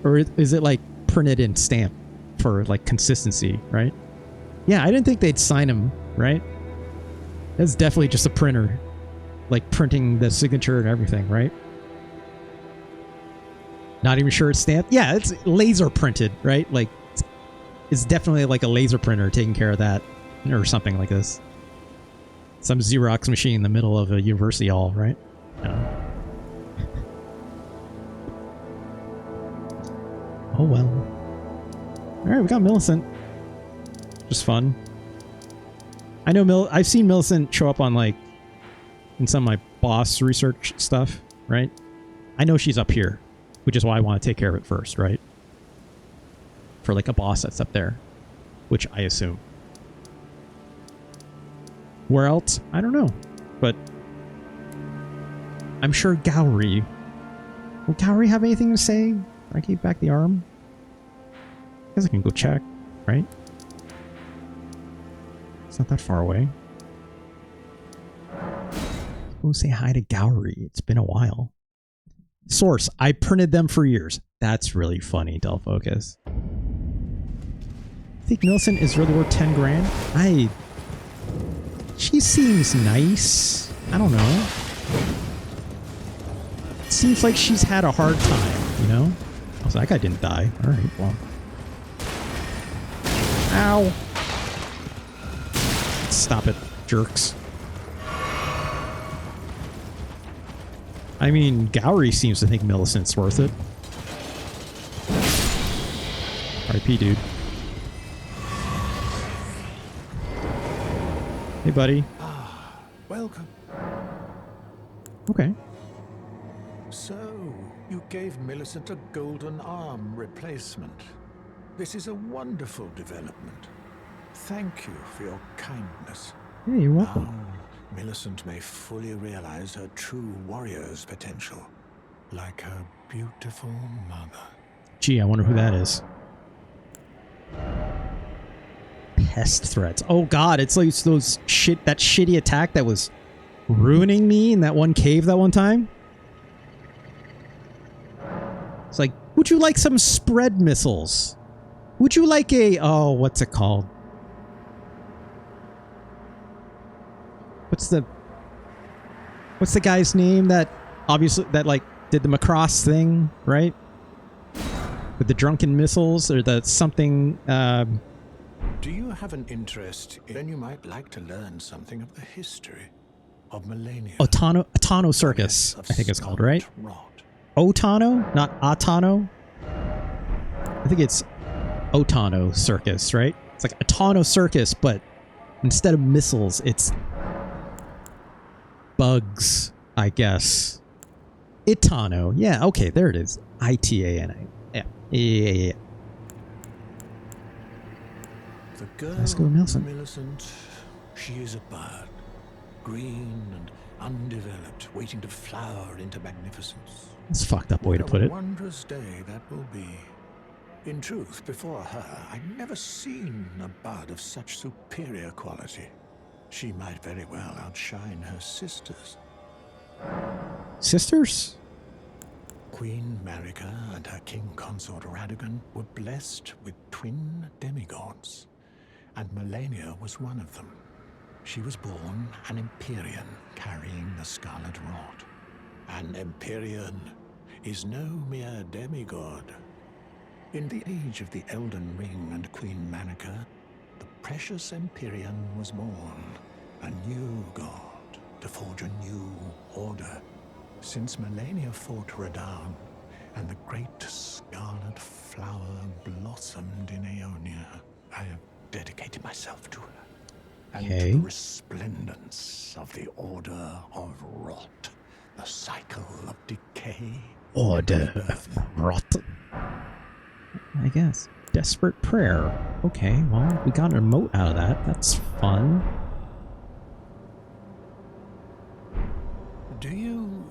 Or is it like printed and stamped for like consistency, right? Yeah, I didn't think they'd sign them, right? That's definitely just a printer, like printing the signature and everything, right? Not even sure it's stamped. Yeah, it's laser printed, right? Like, it's definitely like a laser printer taking care of that, or something like this. Some Xerox machine in the middle of a university hall, right? I don't know. Oh well. Alright, we got Millicent. Just fun. I know I've seen Millicent show up on like in some of my boss research stuff, right? I know she's up here, which is why I want to take care of it first, right? For like a boss that's up there, which I assume. Where else? I don't know. But I'm sure Gowry... Will Gowry have anything to say? When I gave back the arm? I guess I can go check, right? It's not that far away. Go say hi to Gowry. It's been a while. Source. I printed them for years. That's really funny, Del Focus. I think Millicent is really worth 10 grand. She seems nice. I don't know. It seems like she's had a hard time, you know? Oh, so that guy didn't die. Alright, well. Ow. Stop it, jerks. I mean, Gowry seems to think Millicent's worth it. RIP, dude. Hey, buddy. Ah, welcome. Okay. So, you gave Millicent a golden arm replacement. This is a wonderful development. Thank you for your kindness. Hey, you're welcome. Now, Millicent may fully realize her true warrior's potential, like her beautiful mother. Gee, I wonder who that is. Pest threats. Oh god, it's like those that shitty attack that was ruining me in that one cave that one time. It's like, would you like some spread missiles? Would you like a... Oh, what's it called? What's the guy's name that obviously that like did the Macross thing, right? With the drunken missiles or the something Do you have an interest in... Then you might like to learn something of the history of Millennia. Otano Circus, I think it's called, right? Otano, not Atano. I think it's Otano Circus, right? It's like Otano Circus, but instead of missiles, it's bugs, I guess. Itano. Yeah, okay, there it is. Itana. Yeah. The girl, Let's go, Millicent. Millicent, she is a bird, green and undeveloped, waiting to flower into magnificence. That's a fucked up way to put it. What a wondrous day that will be. In truth, before her, I'd never seen a bud of such superior quality. She might very well outshine her sisters. Sisters? Queen Marika and her king consort Radagon were blessed with twin demigods, and Melania was one of them. She was born an Empyrean carrying the Scarlet Rod. An Empyrean is no mere demigod. In the age of the Elden Ring and Queen Marika, the precious Empyrean was born, a new god to forge a new order. Since Melania fought Radahn, and the great scarlet flower blossomed in Aeonia, I have dedicated myself to her. And to the resplendence of the Order of Rot, the cycle of decay. Order of Rot. I guess. Desperate prayer. Okay, well, we got an emote out of that. That's fun. Do you...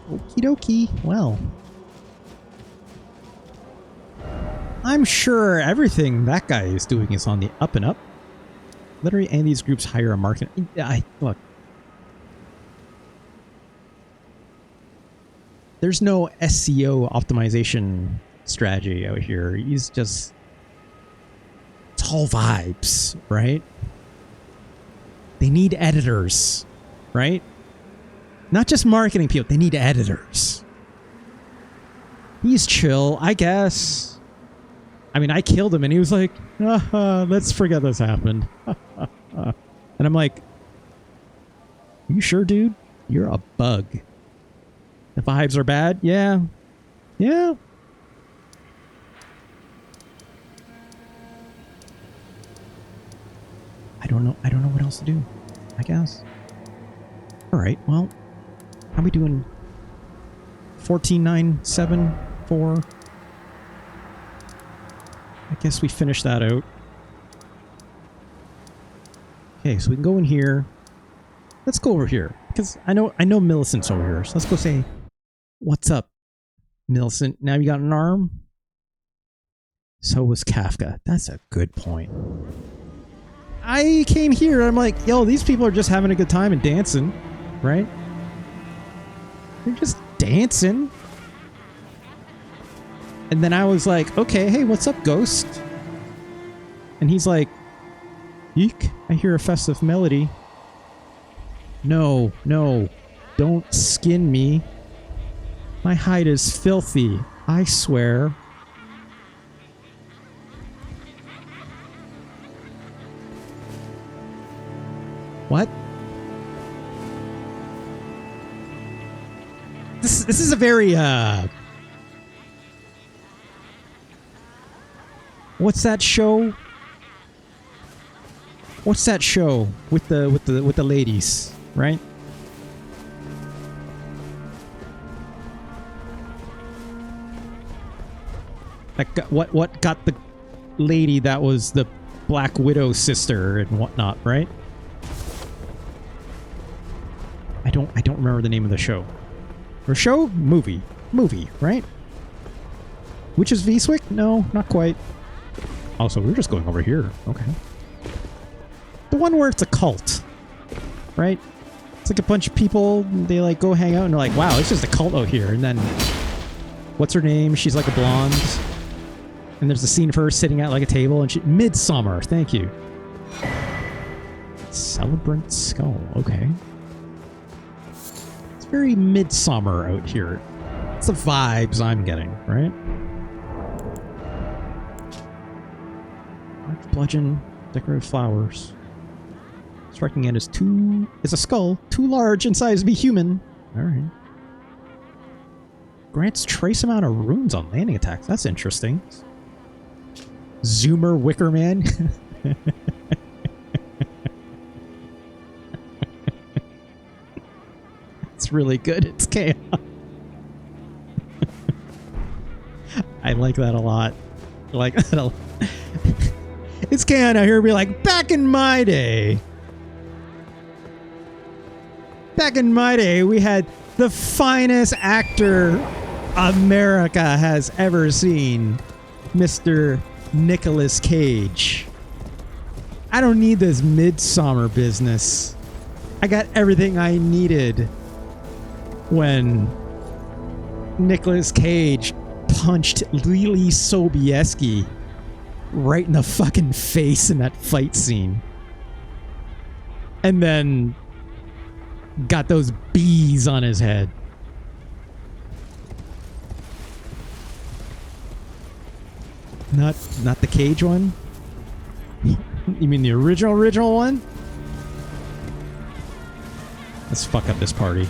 Okie dokie. Well, I'm sure everything that guy is doing is on the up and up. Literally, any of these groups hire a marketing. Look, there's no SEO optimization strategy out here. He's just, it's all vibes, right? They need editors, right? Not just marketing people, they need editors. He's chill, I guess. I mean, I killed him and he was like, let's forget this happened. And I'm like, you sure, dude? You're a bug. The vibes are bad? Yeah. Yeah. I don't know what else to do, I guess. Alright, well, how are we doing? 14,974. I guess we finished that out. Okay, so we can go in here. Let's go over here, because I know Millicent's over here. So let's go say, "What's up, Millicent? Now you got an arm?" So was Kafka. That's a good point. I came here, I'm like, yo, these people are just having a good time and dancing, right? They're just dancing. And then I was like, okay, hey, what's up, Ghost? And he's like, eek, I hear a festive melody. No, don't skin me. My hide is filthy, I swear. What? This is a very what's that show? What's that show with the ladies, right? That got, what got the lady that was the Black Widow sister and whatnot, right? I don't remember the name of the show. Or show? Movie, right? Which is Vswick? No, not quite. Also, we're just going over here. Okay. The one where it's a cult, right? It's like a bunch of people, they like go hang out and they're like, wow, it's just a cult out here. And then, what's her name? She's like a blonde. And there's a scene of her sitting at like a table and she... Midsummer, thank you. Celebrant Skull, okay. It's very midsummer out here. It's the vibes I'm getting, right? Large bludgeon, decorative flowers. Striking end is a skull, too large in size to be human. Alright. Grants trace amount of runes on landing attacks. That's interesting. Zoomer Wicker Man. It's really good. It's chaos. I like that a lot. I like that a lot. It's chaos out here. Be like, back in my day. Back in my day, we had the finest actor America has ever seen, Mr. Nicolas Cage. I don't need this midsummer business. I got everything I needed when Nicolas Cage punched Lily Sobieski right in the fucking face in that fight scene. And then got those bees on his head. Not the Cage one? You mean the original one? Let's fuck up this party.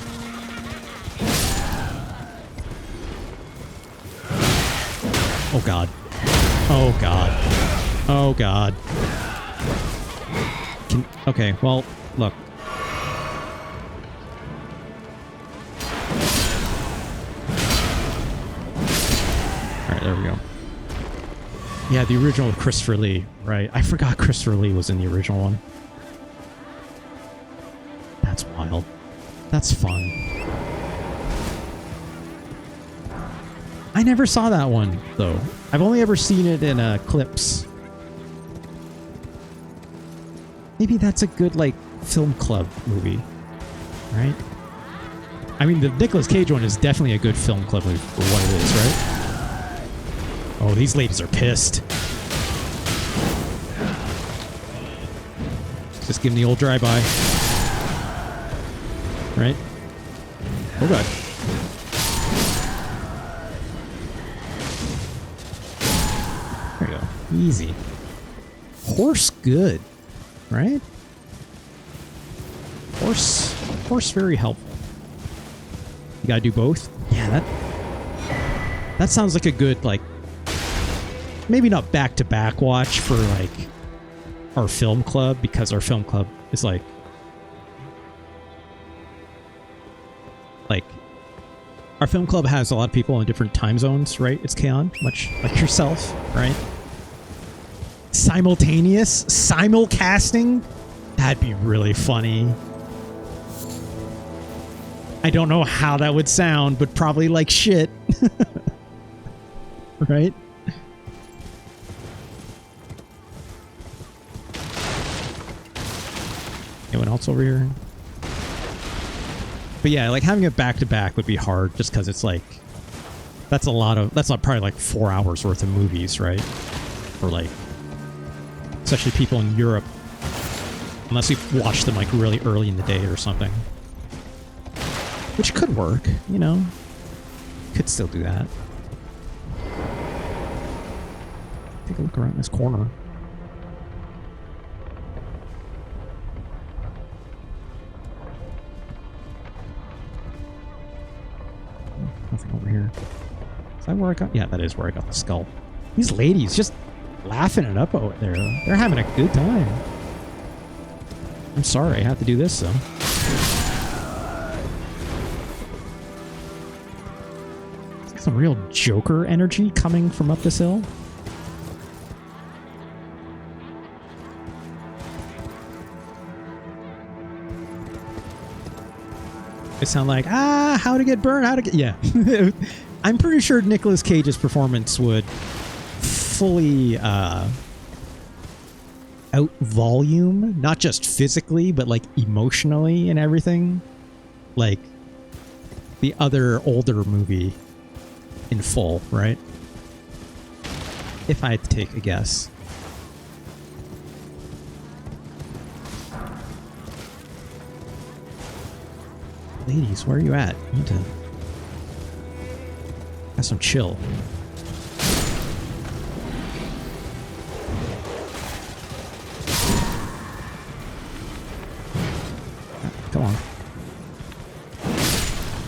Oh god. Oh god. Oh god. Okay, well, look. Alright, there we go. Yeah, the original with Christopher Lee, right? I forgot Christopher Lee was in the original one. That's wild. That's fun. I never saw that one, though. I've only ever seen it in clips. Maybe that's a good, like, film club movie, right? I mean, the Nicolas Cage one is definitely a good film club movie for what it is, right? Oh, these ladies are pissed. Just give them the old drive-by. Right? Oh, God. There you go. Easy. Horse good. Right? Horse very helpful. You gotta do both? Yeah, that sounds like a good, like, maybe not back-to-back watch for, like, our film club, because our film club is, like, our film club has a lot of people in different time zones, right? It's Kaon, much like yourself, right? Simulcasting? That'd be really funny. I don't know how that would sound, but probably like shit. Right? Anyone else over here? But yeah, like having it back to back would be hard just because it's like, that's not probably like 4 hours worth of movies, right? For like, especially people in Europe, unless you watch them like really early in the day or something. Which could work, you know? Could still do that. Take a look around this corner. Nothing over here. Is that where I got? Yeah, that is where I got the skull. These ladies just laughing it up over there. They're having a good time. I'm sorry I have to do this, though. Is that some real Joker energy coming from up this hill? They sound like, how to get burned, how to get... Yeah. I'm pretty sure Nicolas Cage's performance would fully out volume, not just physically, but like emotionally and everything. Like the other older movie in full, right? If I had to take a guess. Ladies, where are you at? You need to have some chill. Come on.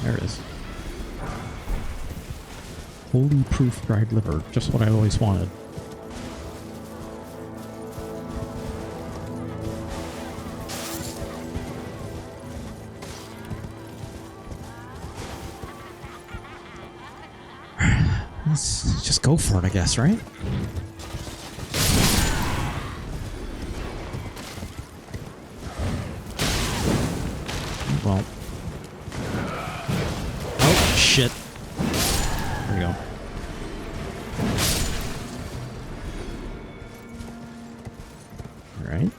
There it is. Holy proof dried liver. Just what I always wanted. Let's just go for it, I guess, right? Well. Oh, shit. There we go. Alright.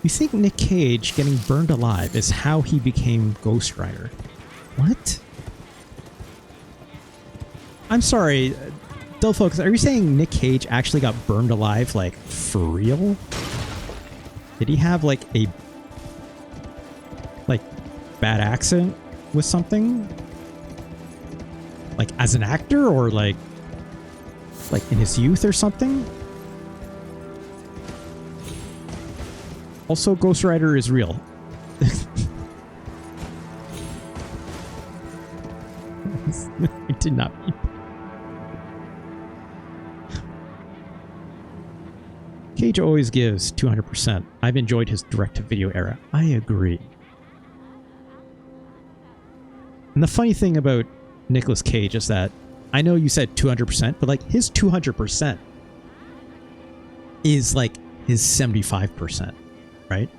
You think Nick Cage getting burned alive is how he became Ghost Rider? What? I'm sorry, Dull Focus, are you saying Nick Cage actually got burned alive, like, for real? Did he have, like, a... like, bad accident with something? Like, as an actor, or, like in his youth or something? Also, Ghost Rider is real. I did not mean... Cage always gives 200%. I've enjoyed his direct-to-video era. I agree. And the funny thing about Nicolas Cage is that I know you said 200%, but like his 200% is like his 75%, right?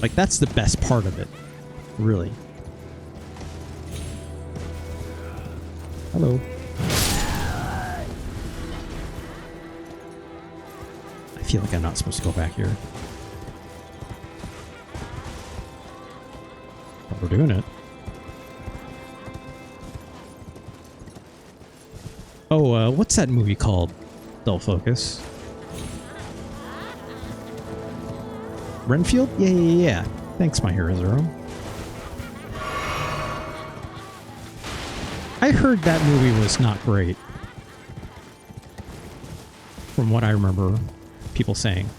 Like that's the best part of it, really. Hello. I feel like I'm not supposed to go back here. But we're doing it. Oh, what's that movie called? Dull Focus. Renfield? Yeah. Thanks, my hero Zero. I heard that movie was not great. From what I remember people saying.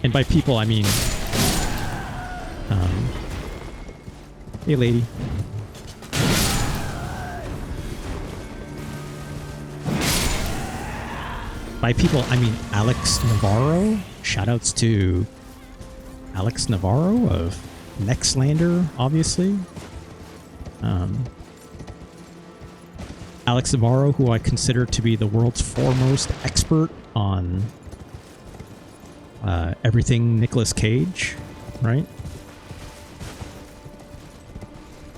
And by people, I mean... hey, lady. By people, I mean Alex Navarro. Shoutouts to Alex Navarro of Nextlander, obviously. Alex Navarro, who I consider to be the world's foremost expert on everything Nicolas Cage, right?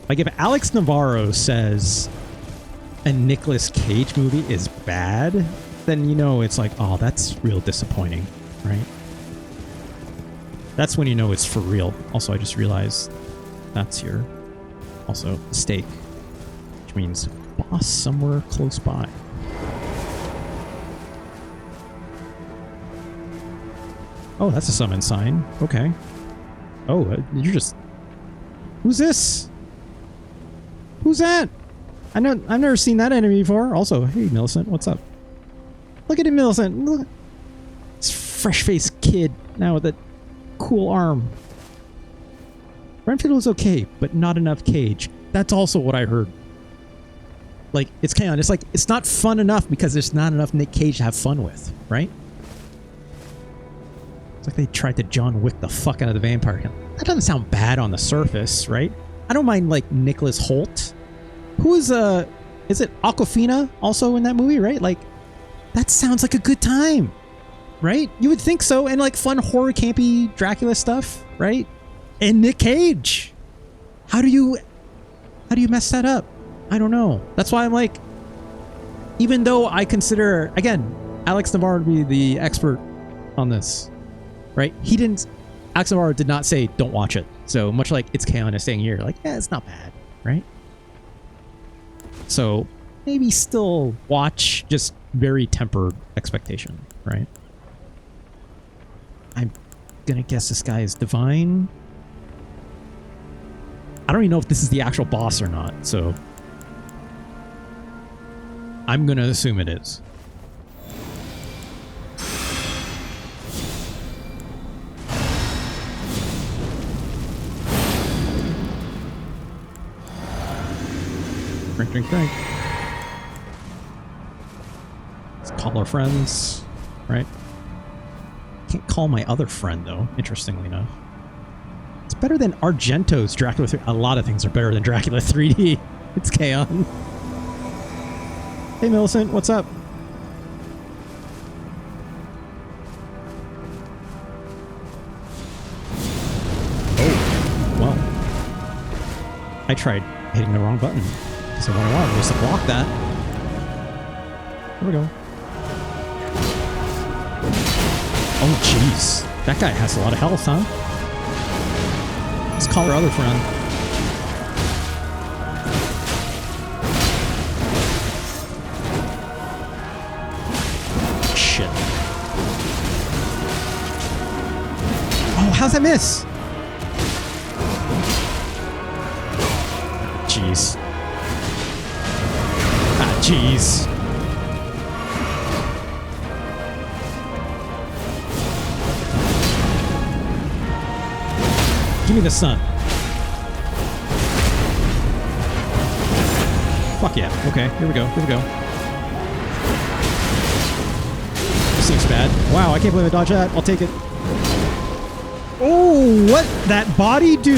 Like if Alex Navarro says a Nicolas Cage movie is bad, then you know it's like, oh, that's real disappointing, right? That's when you know it's for real. Also, I just realized that's your also mistake, which means boss somewhere close by. Oh, that's a summon sign. Okay. Oh, you're just... Who's this? Who's that? I've never seen that enemy before. Also, hey, Millicent, what's up? Look at him, Millicent. Look. This fresh-faced kid now with a cool arm. Renfield was okay, but not enough Cage. That's also what I heard. Like, it's kind of, it's like, it's not fun enough because there's not enough Nick Cage to have fun with, right? It's like they tried to John Wick the fuck out of the vampire. That doesn't sound bad on the surface, right? I don't mind, like, Nicholas Hoult. Who is it Aquafina also in that movie, right? Like, that sounds like a good time, right? You would think so. And, like, fun horror campy Dracula stuff, right? And Nick Cage. How do you mess that up? I don't know. That's why I'm like, even though I consider, again, Alex Navarro to be the expert on this, right? Alex Navarro did not say, don't watch it. So much like It's Kaon is saying here, like, yeah, it's not bad, right? So maybe still watch, just very tempered expectation, right? I'm gonna guess this guy is divine. I don't even know if this is the actual boss or not, so I'm gonna assume it is. Drink. Let's call our friends, right? Can't call my other friend, though, interestingly enough. It's better than Argento's Dracula 3. A lot of things are better than Dracula 3D. It's Kaon. Hey, Millicent, what's up? Oh, well. I tried hitting the wrong button. So what I wanted was to block that. There we go. Oh, jeez. That guy has a lot of health, huh? Let's call our other friend. Shit. Oh, how's that miss? Jeez. Ah, jeez. Give me the sun. Fuck yeah. Okay, here we go. Here we go. This seems bad. Wow, I can't believe I dodged that. I'll take it. Oh, what that body do?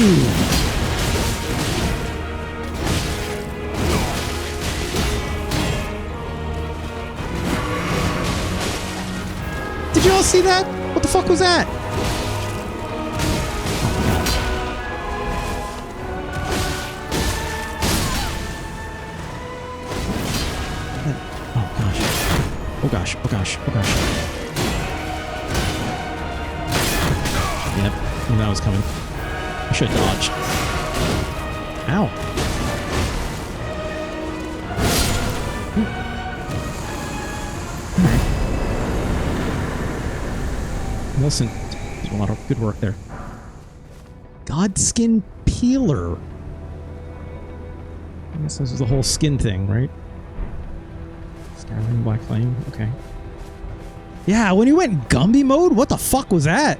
Did you all see that? What the fuck was that? Oh gosh, oh gosh, oh gosh. Yep, I knew that was coming. I should have dodged. Ow. Alright. Wilson did a lot of good work there. Godskin Peeler. I guess this is the whole skin thing, right? Skyrim, Black Flame, okay. Yeah, when he went Gumby mode, what the fuck was that?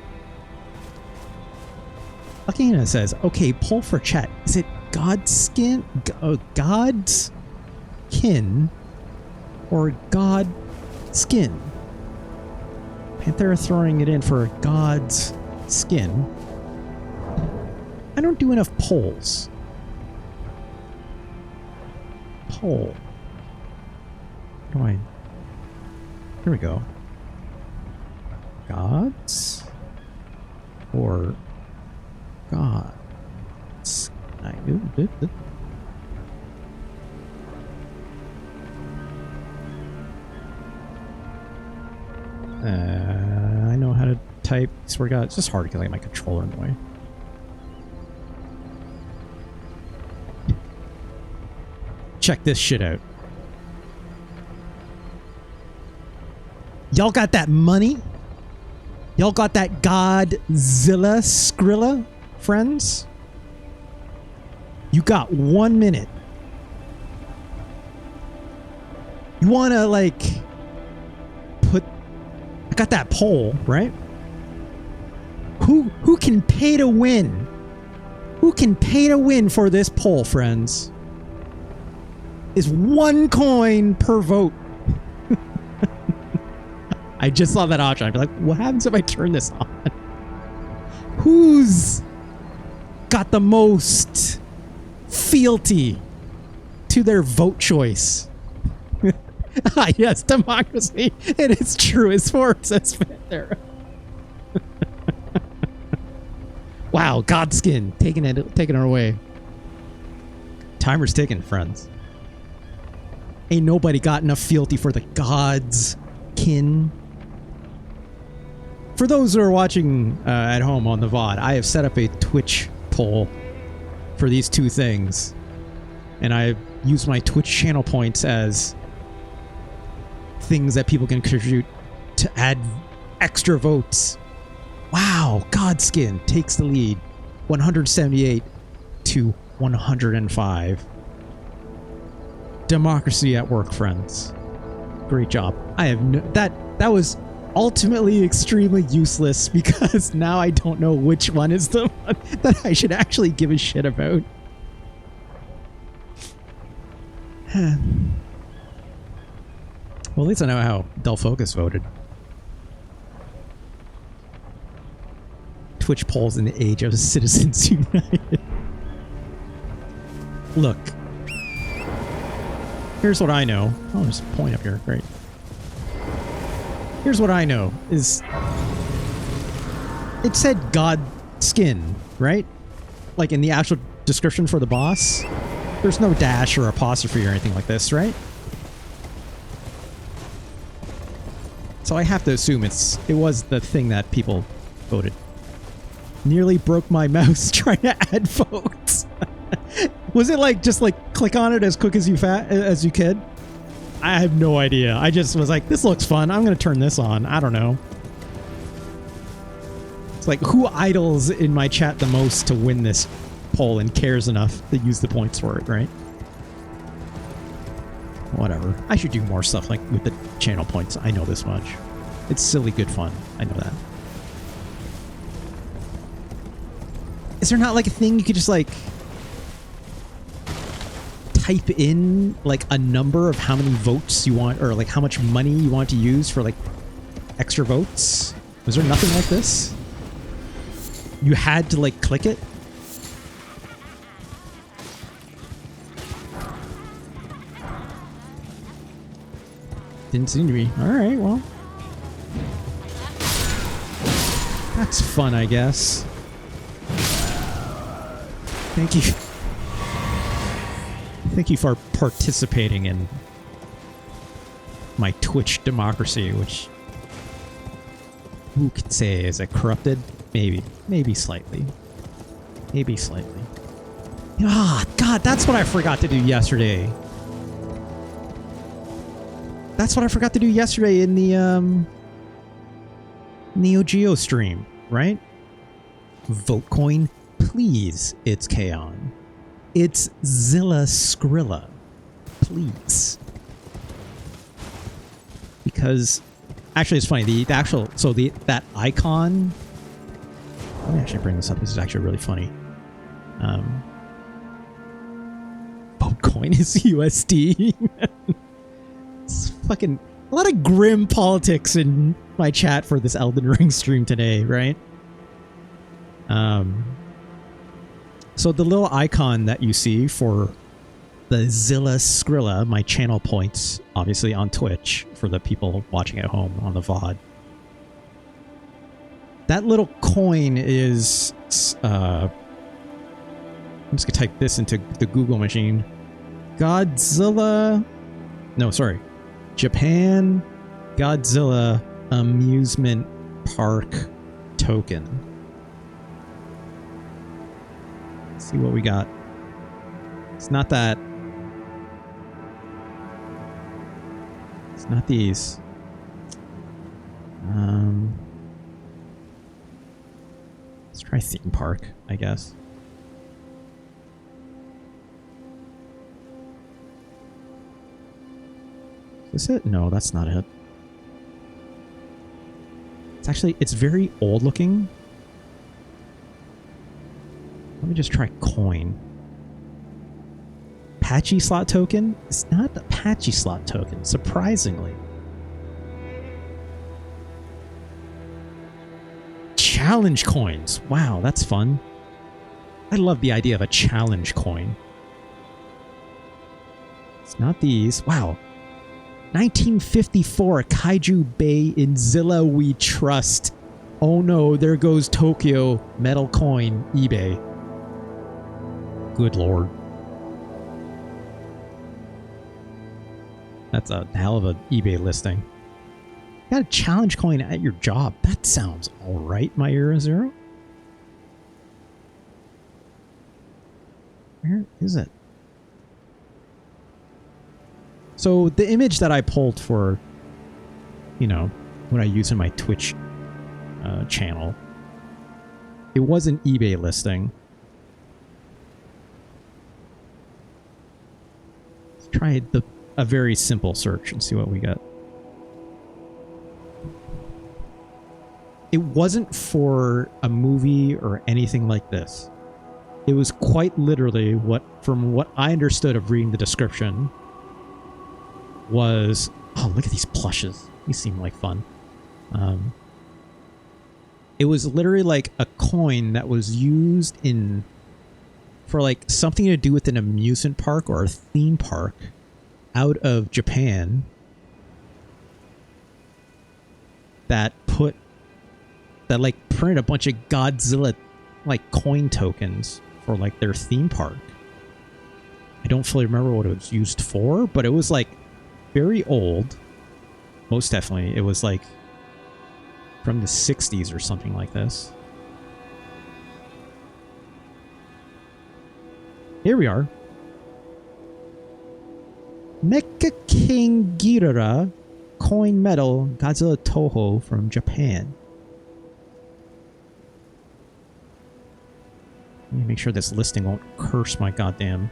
Luckina says, okay, poll for chat. Is it Godskin? God's kin or God skin? Panthera throwing it in for God's skin. I don't do enough polls. Poll. Here we go. Gods or gods? I know how to type. Swear to God, it's just hard to get my controller in the way. Check this shit out. Y'all got that money? Y'all got that Godzilla Scrilla, friends? You got 1 minute. You wanna, like, put... I got that poll, right? Who can pay to win? Who can pay to win for this poll, friends? Is 1 coin per vote. I just saw that option. I'd be like, what happens if I turn this on? Who's got the most fealty to their vote choice? Ah, yes, democracy. It is true. It's for says there. Wow, Godskin taking it away. Timer's ticking, friends. Ain't nobody got enough fealty for the gods kin. For those who are watching at home on the VOD, I have set up a Twitch poll for these two things. And I use my Twitch channel points as things that people can contribute to add extra votes. Wow, Godskin takes the lead. 178 to 105. Democracy at work, friends. Great job. I have no... That was ultimately extremely useless because now I don't know which one is the one that I should actually give a shit about. Well, at least I know how Del Focus voted. Twitch polls in the age of Citizens United. Look. Here's what I know. Oh, there's a point up here. Great. Here's what I know is it said God skin, right? Like in the actual description for the boss. There's no dash or apostrophe or anything like this, right? So I have to assume it was the thing that people voted. Nearly broke my mouse trying to add votes. Was it like just like click on it as quick as you could? I have no idea. I just was like, this looks fun. I'm going to turn this on. I don't know. It's like, who idles in my chat the most to win this poll and cares enough to use the points for it, right? Whatever. I should do more stuff like with the channel points. I know this much. It's silly good fun. I know that. Is there not like a thing you could just like type in like a number of how many votes you want, or like how much money you want to use for like extra votes? Was there nothing like this? You had to like click it? Didn't seem to be. Alright, well. That's fun, I guess. Thank you. Thank you for participating in my Twitch democracy, which who could say, is it corrupted? Maybe. Maybe slightly. Maybe slightly. Ah, God, that's what I forgot to do yesterday. That's what I forgot to do yesterday in the Neo Geo stream, right? Vote coin, please. It's Kaon. It's Zilla Scrilla, please. Because actually, it's funny. The actual that icon. Let me actually bring this up. This is actually really funny. Vote coin is USD. It's fucking a lot of grim politics in my chat for this Elden Ring stream today, right? So the little icon that you see for the Zilla Scrilla, my channel points, obviously on Twitch for the people watching at home on the VOD. That little coin is, I'm just gonna type this into the Google machine. Godzilla, no, sorry. Japan Godzilla Amusement Park token. Let's see what we got. It's not that. It's not these. Let's try theme park, I guess. Is it? No, that's not it. It's actually, it's very old looking. Let me just try coin. Apache slot token? It's not the Apache slot token, surprisingly. Challenge coins. Wow, that's fun. I love the idea of a challenge coin. It's not these. Wow. 1954 Kaiju Bay in Zilla We Trust. Oh no, there goes Tokyo metal coin eBay. Good lord. That's a hell of an eBay listing. You got a challenge coin at your job. That sounds alright, my Era Zero. Where is it? So the image that I pulled for, you know, what I use in my Twitch channel, it was an eBay listing. Let's try a very simple search and see what we get. It wasn't for a movie or anything like this. It was quite literally from what I understood of reading the description, was, oh, look at these plushes. These seem like fun. It was literally like a coin that was used for like something to do with an amusement park or a theme park out of Japan that like printed a bunch of Godzilla like coin tokens for like their theme park. I don't fully remember what it was used for, but it was like very old. Most definitely. It was like from the 60s or something like this. Here we are. Mecha King Ghidorah coin medal Godzilla Toho from Japan. Let me make sure this listing won't curse my goddamn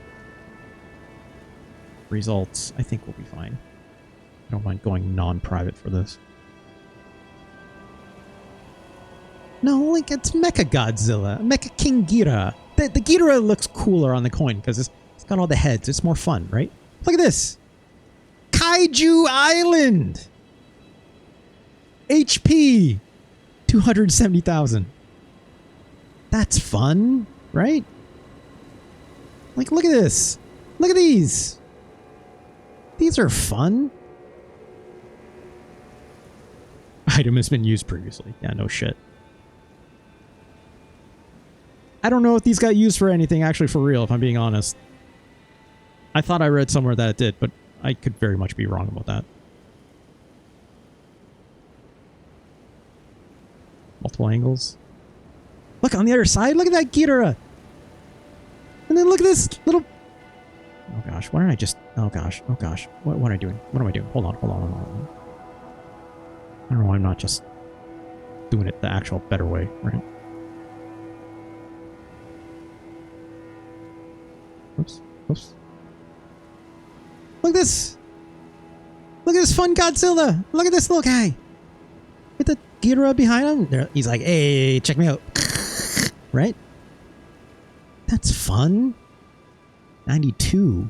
results. I think we'll be fine. I don't mind going non-private for this. No, like it's Mecha Godzilla. Mecha King Ghidorah. The Ghidorah looks cooler on the coin because it's got all the heads. It's more fun, right? Look at this. Kaiju Island. HP 270,000. That's fun, right? Like, look at this. Look at these. These are fun. Item has been used previously. Yeah, no shit. I don't know if these got used for anything, actually, for real, if I'm being honest. I thought I read somewhere that it did, but I could very much be wrong about that. Multiple angles. Look, on the other side, look at that Ghidorah! And then look at this little... Oh gosh, why did I just... Oh gosh, oh gosh. What am I doing? What am I doing? Hold on, hold on, hold on. I don't know why I'm not just doing it the actual better way, right? Oops, oops. Look at this! Look at this fun Godzilla! Look at this little guy! With the Ghidorah behind him. There, he's like, hey, check me out. Right? That's fun. 92.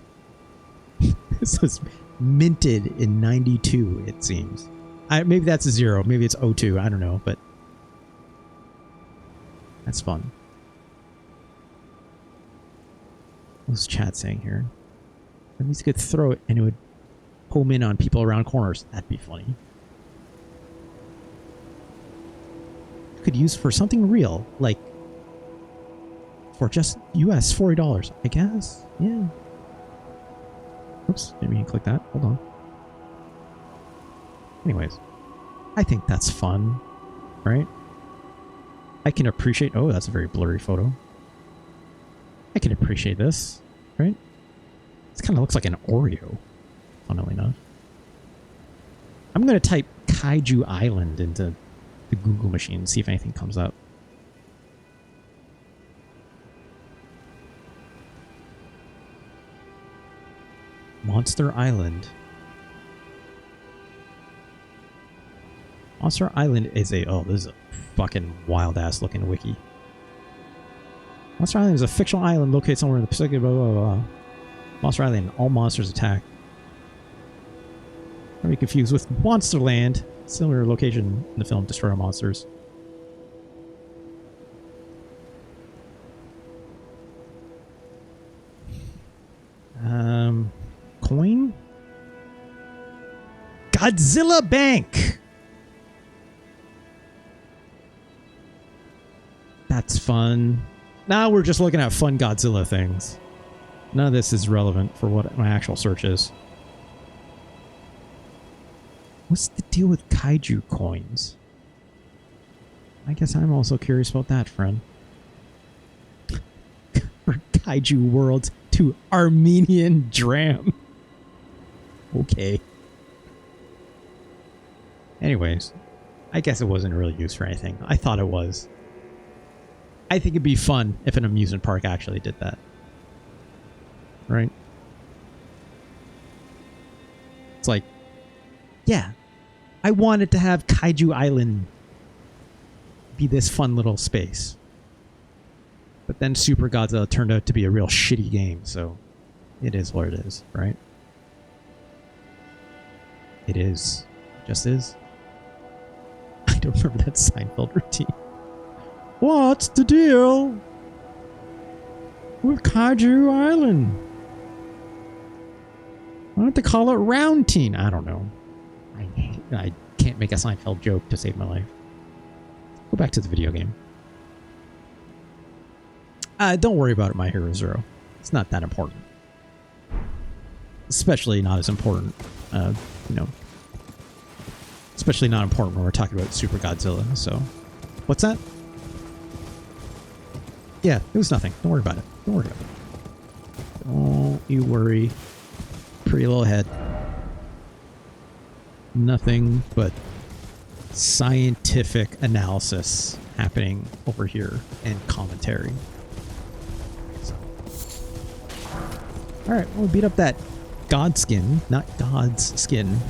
This was minted in 92, it seems. Maybe that's a 0. Maybe it's 02. I don't know, but that's fun. What's chat saying here? At least you could throw it and it would home in on people around corners. That'd be funny. You could use for something real, like for just US $40, I guess. Yeah. Oops, didn't mean to click that. Hold on. Anyways, I think that's fun, right? I can appreciate... Oh, that's a very blurry photo. I can appreciate this, right? This kind of looks like an Oreo, funnily enough. I'm going to type Kaiju Island into the Google machine and see if anything comes up. Monster Island. Monster Island is a... Oh, this is a fucking wild-ass looking wiki. Monster Island is a fictional island located somewhere in the Pacific, blah, blah, blah. Monster Island, all monsters attack. Don't be confused with Monsterland, similar location in the film Destroy All Monsters. Coin? Godzilla Bank! That's fun. Now we're just looking at fun Godzilla things. None of this is relevant for what my actual search is. What's the deal with kaiju coins? I guess I'm also curious about that, friend. For Kaiju Worlds to Armenian Dram. Okay. Anyways, I guess it wasn't really used for anything. I thought it was. I think it'd be fun if an amusement park actually did that. Right? It's like, yeah, I wanted to have Kaiju Island be this fun little space. But then Super Godzilla turned out to be a real shitty game, so it is what it is, right? It is. Just is. I don't remember that Seinfeld routine. What's the deal with Kaiju Island? Why don't they call it Round Teen? I don't know. I can't make a Seinfeld joke to save my life. Go back to the video game. Don't worry about it, My Hero Zero. It's not that important. Especially not as important, you know, Especially not important when we're talking about Super Godzilla, so... What's that? Yeah, it was nothing. Don't worry about it. Don't worry about it. Don't you worry. Pretty little head. Nothing but scientific analysis happening over here and commentary. So. Alright, we'll beat up that Godskin, not God's skin.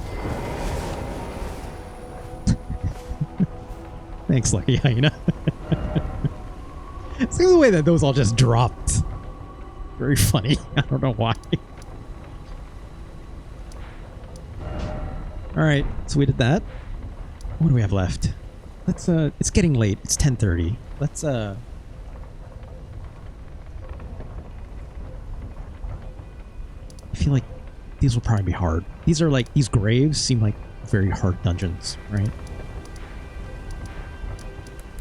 Thanks, Lucky Hyena. See the way that those all just dropped. Very funny. I don't know why. Alright, so we did that. What do we have left? Let's it's getting late. It's 10:30. Let's I feel like these will probably be hard. These are like, these graves seem like very hard dungeons, right?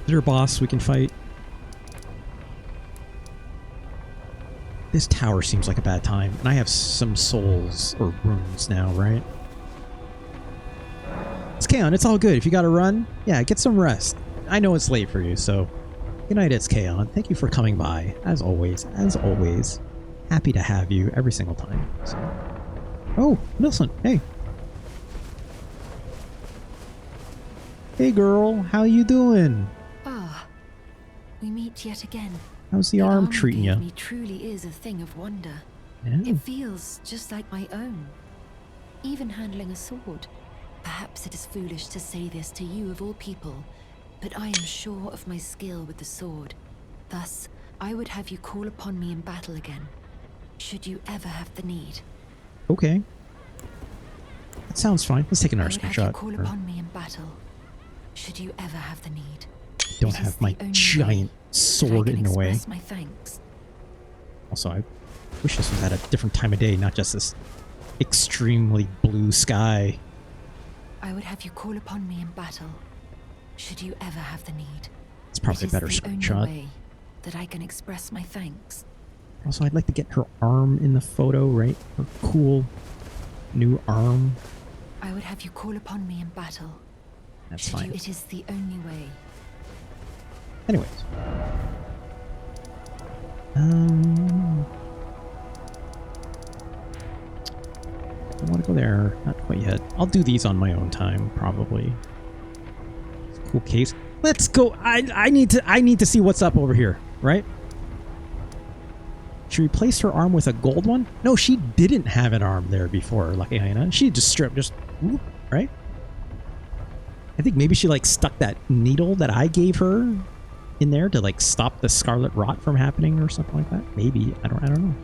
Is there a boss we can fight? This tower seems like a bad time, and I have some souls or runes now, right? It's Kaon, it's all good. If you gotta run, yeah, get some rest. I know it's late for you, so good night, it's Kaon. Thank you for coming by. As always, happy to have you every single time. So. Oh, Nilsson, hey. Hey girl, how you doing? Ah, we meet yet again. How's the arm treating you? Me truly is a thing of wonder. Yeah. It feels just like my own. Even handling a sword. Perhaps it is foolish to say this to you of all people, but I am sure of my skill with the sword. Thus, I would have you call upon me in battle again, should you ever have the need. Okay. That sounds fine. Let's take another I would screenshot. have you call upon me in battle, should you ever have the need. Don't have my giant sword in the way. My thanks. Also, I wish this was at a different time of day, not just this extremely blue sky. I would have you call upon me in battle, should you ever have the need. It's probably a better screenshot. Way that I can express my thanks. Also, I'd like to get her arm in the photo, right? Her cool new arm. I would have you call upon me in battle. That's should fine. You, it is the only way. Anyways. I want to go there. Not quite yet. I'll do these on my own time, probably. Cool case. Let's go. I need to see what's up over here, right? She replaced her arm with a gold one? No, she didn't have an arm there before, Lucky Hyena. She just stripped, whoop, right? I think maybe she like stuck that needle that I gave her in there to like stop the scarlet rot from happening or something like that. Maybe. I don't know.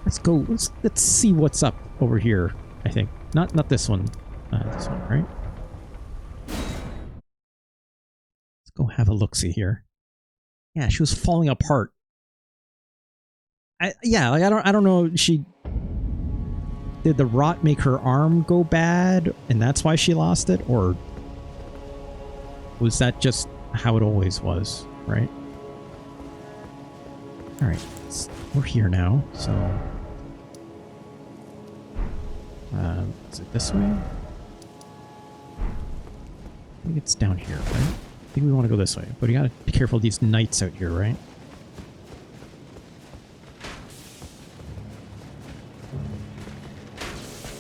Let's go. Let's see what's up over here, I think. Not this one. This one, right? Let's go have a look-see here. Yeah, she was falling apart. I don't know. Did the rot make her arm go bad and that's why she lost it, or was that just how it always was, right? All right, we're here now, so is it this way? I think it's down here, right? I think we want to go this way, but we gotta be careful of these knights out here, right?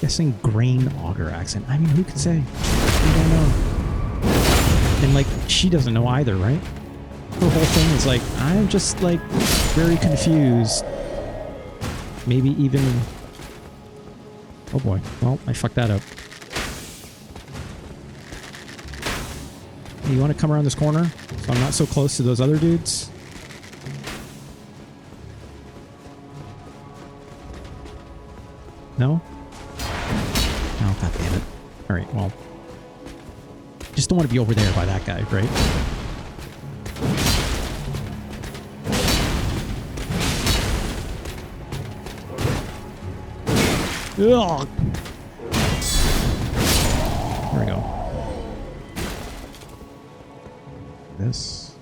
Guessing grain auger accent. I mean, who could say? We don't know. And like, she doesn't know either, right? Her whole thing is like, I'm just like very confused. Maybe even... Oh boy. Well, I fucked that up. Hey, you want to come around this corner so I'm not so close to those other dudes? No? Oh, god damn it. Alright, well. Just don't want to be over there by that guy, right? Ugh. There we go. This.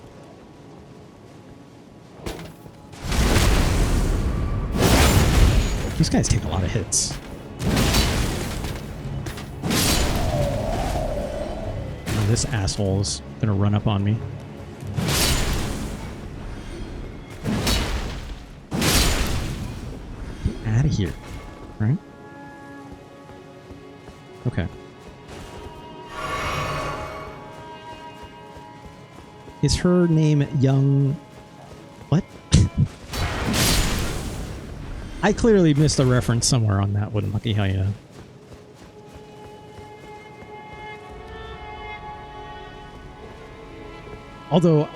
These guys take a lot of hits. this asshole's gonna run up on me. Get out of here. Right? Okay. Is her name Young... What? I clearly missed a reference somewhere on that one, lucky how you know. Although,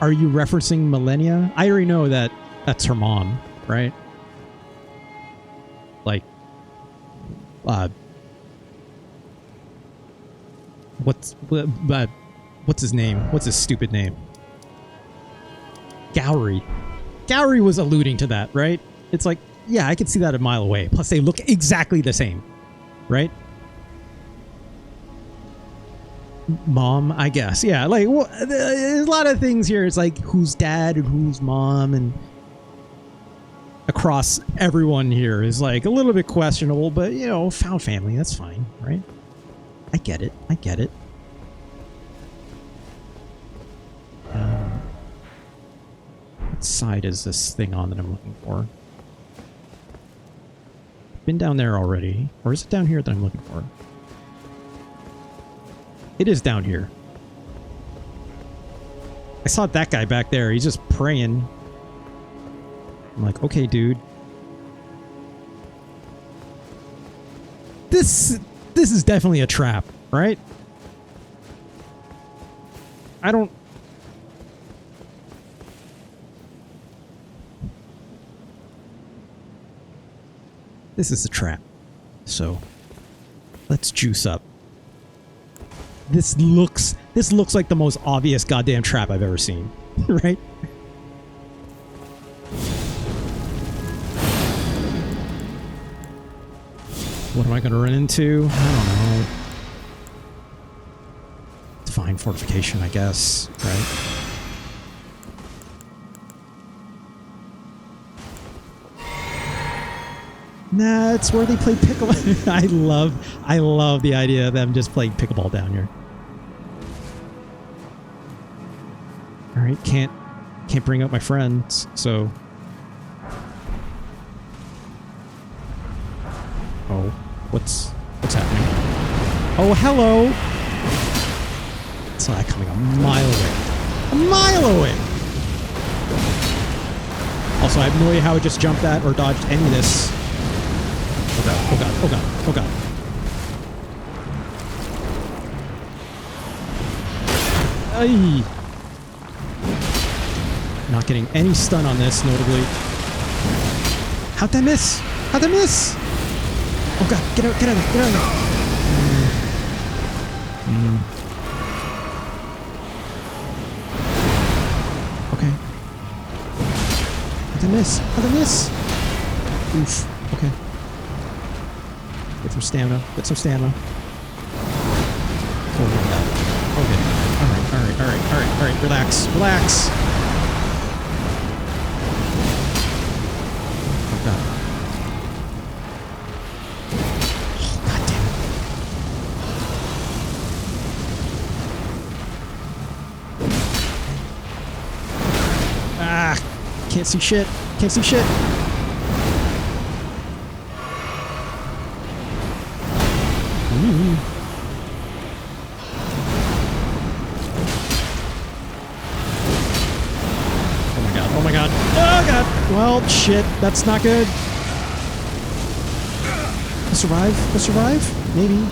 are you referencing Millennia? I already know that that's her mom, right? Like, what's his name? What's his stupid name? Gowry. Gowry was alluding to that, right? It's like, yeah, I can see that a mile away. Plus, they look exactly the same, right? Mom, I guess. Yeah, like, well, there's a lot of things here. It's like, who's dad and who's mom, and across everyone here is like a little bit questionable, but, you know, found family, that's fine, right? I get it. I get it. What side is this thing on that I'm looking for? Been down there already. Or is it down here that I'm looking for? It is down here. I saw that guy back there. He's just praying. I'm like, okay, dude. This is definitely a trap, right? I don't... This is a trap. So, let's juice up. This looks like the most obvious goddamn trap I've ever seen, right? What am I going to run into? I don't know. Divine fortification, I guess, right? Nah, it's where they play pickleball. I love the idea of them just playing pickleball down here. All right, can't bring up my friends, so. Oh, what's happening? Oh, hello. Saw that coming a mile away. A mile away. Also, I have no idea how I just jumped that or dodged any of this. Oh god, oh god, oh god, oh god. Ay. Not getting any stun on this, notably. How'd that miss? How'd that miss? Oh god, get out of there, get out of there. Okay. How'd that miss? How'd that miss? Oof, okay. Get some stamina. Get some stamina. Oh, my god. Okay. Alright. Relax. Relax. Oh, god. Oh, god damn it. Ah! Can't see shit. Can't see shit. Oh my god. Oh god. Well, shit. That's not good. He'll survive. He'll survive? Maybe.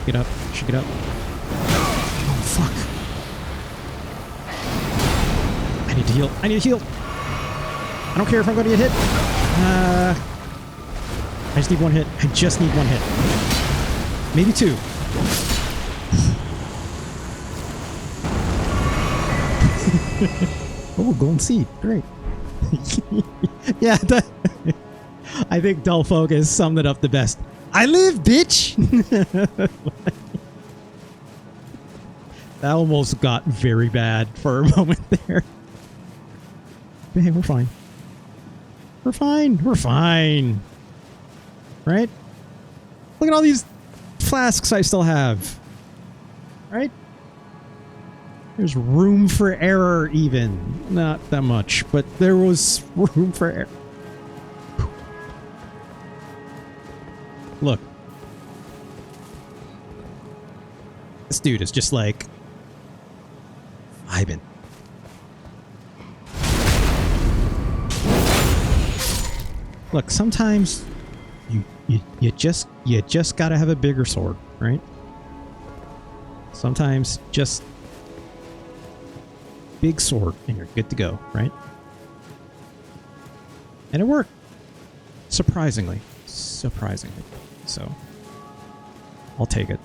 Get up. Should get up. Oh, fuck. I need to heal. I need to heal. I don't care if I'm going to get hit. I just need one hit. I just need one hit. Maybe two. Oh, golden seed. Great. Yeah, I think Dull Focus summed it up the best. I live, bitch! That almost got very bad for a moment there. But hey, we're fine. We're fine. We're fine. Right? Look at all these flasks I still have. right? There's room for error even. Not that much, but there was room for error. Look. This dude is just like vibing. Look, sometimes you just gotta have a bigger sword, right? Sometimes just big sword and you're good to go, right? And it worked. Surprisingly. Surprisingly. So I'll take it.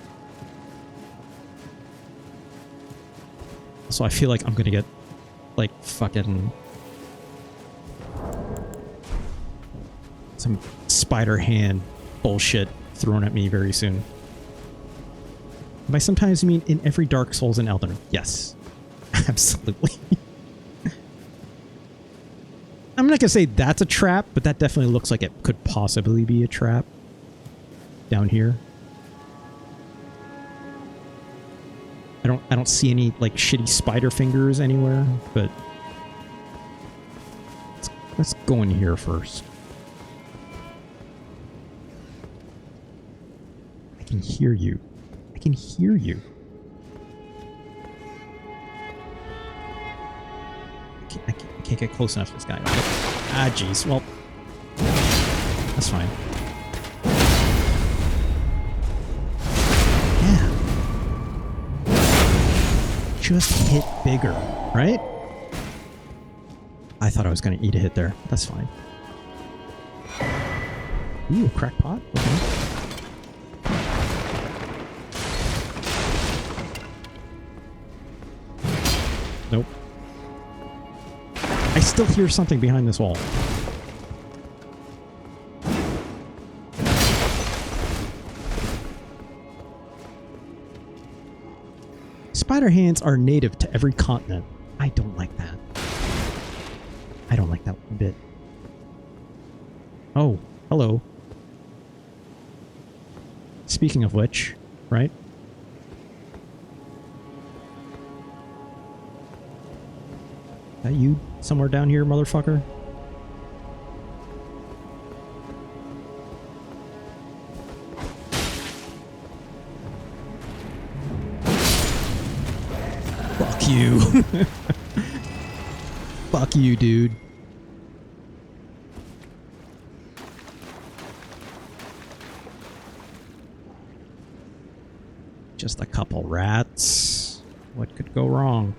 So I feel like I'm gonna get like fucking some spider hand bullshit thrown at me very soon. By sometimes you mean in every Dark Souls and Elden Ring. Yes. Absolutely. I'm not gonna say that's a trap, but that definitely looks like it could possibly be a trap. Down here. I don't see any like shitty spider fingers anywhere, but let's go in here first. I can hear you. I can hear you. I can't get close enough to this guy. Ah, jeez. Well, that's fine. Yeah. Just hit bigger, right? I thought I was going to eat a hit there. That's fine. Ooh, a crackpot? Okay. Nope. I still hear something behind this wall. Spider hands are native to every continent. I don't like that. I don't like that one bit. Oh, hello. Speaking of which, right? That you somewhere down here, motherfucker? Fuck you. Fuck you, dude. Just a couple rats. What could go wrong?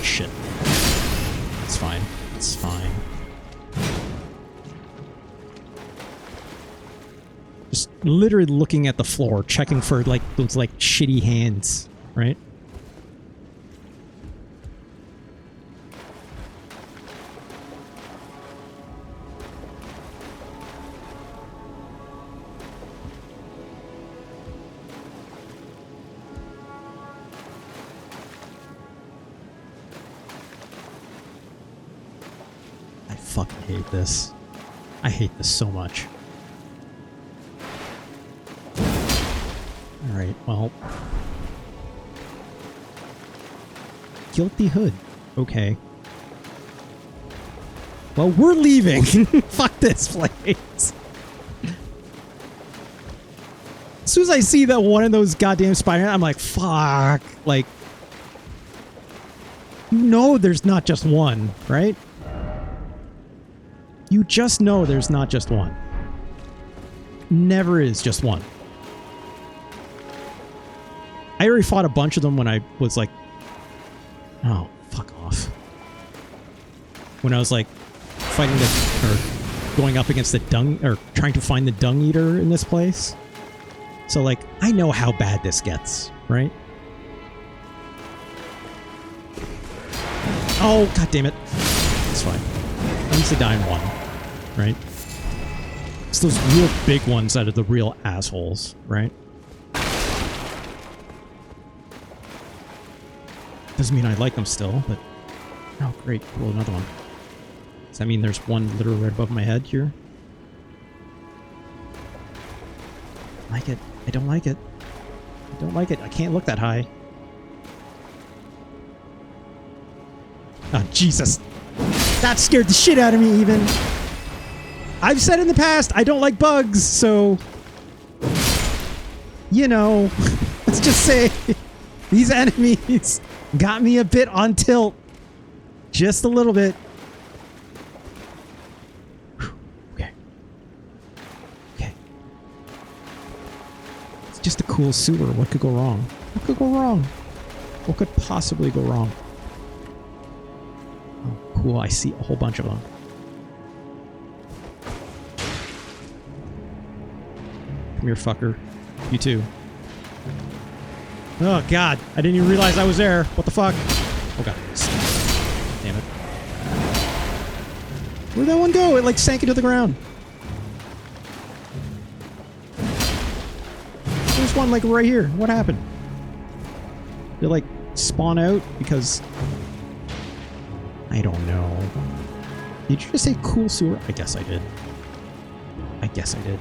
Shit. It's fine. It's fine. Just literally looking at the floor, checking for like those like shitty hands, right? I fucking hate this. I hate this so much. Alright, well. Guilty Hood. Okay. Well, we're leaving. Fuck this place. As soon as I see that one of those goddamn spiders, I'm like, fuck. Like, you know there's not just one, right? You just know there's not just one. Never is just one. I already fought a bunch of them when I was like... Oh, fuck off. When I was like fighting the... or going up against the dung... or trying to find the dung eater in this place. So like, I know how bad this gets, right? Oh, god damn it. It's fine. I used to die in one, right? It's those real big ones that are the real assholes, right? Doesn't mean I like them still, but... Oh, great. Cool, another one. Does that mean there's one literally right above my head here? like it. I don't like it. I don't like it. I can't look that high. Oh, Jesus. That scared the shit out of me, even. I've said in the past, I don't like bugs, so... You know, let's just say these enemies got me a bit on tilt. Just a little bit. Okay. Okay. It's just a cool sewer. What could go wrong? What could go wrong? What could possibly go wrong? Oh, cool. I see a whole bunch of them. Come here, fucker. You too. Oh, God. I didn't even realize I was there. What the fuck? Oh, God. Damn it. Where'd that one go? It, like, sank into the ground. There's one, like, right here. What happened? Did it, like, spawn out? Because... I don't know. Did you just say cool sewer? I guess I did. I guess I did.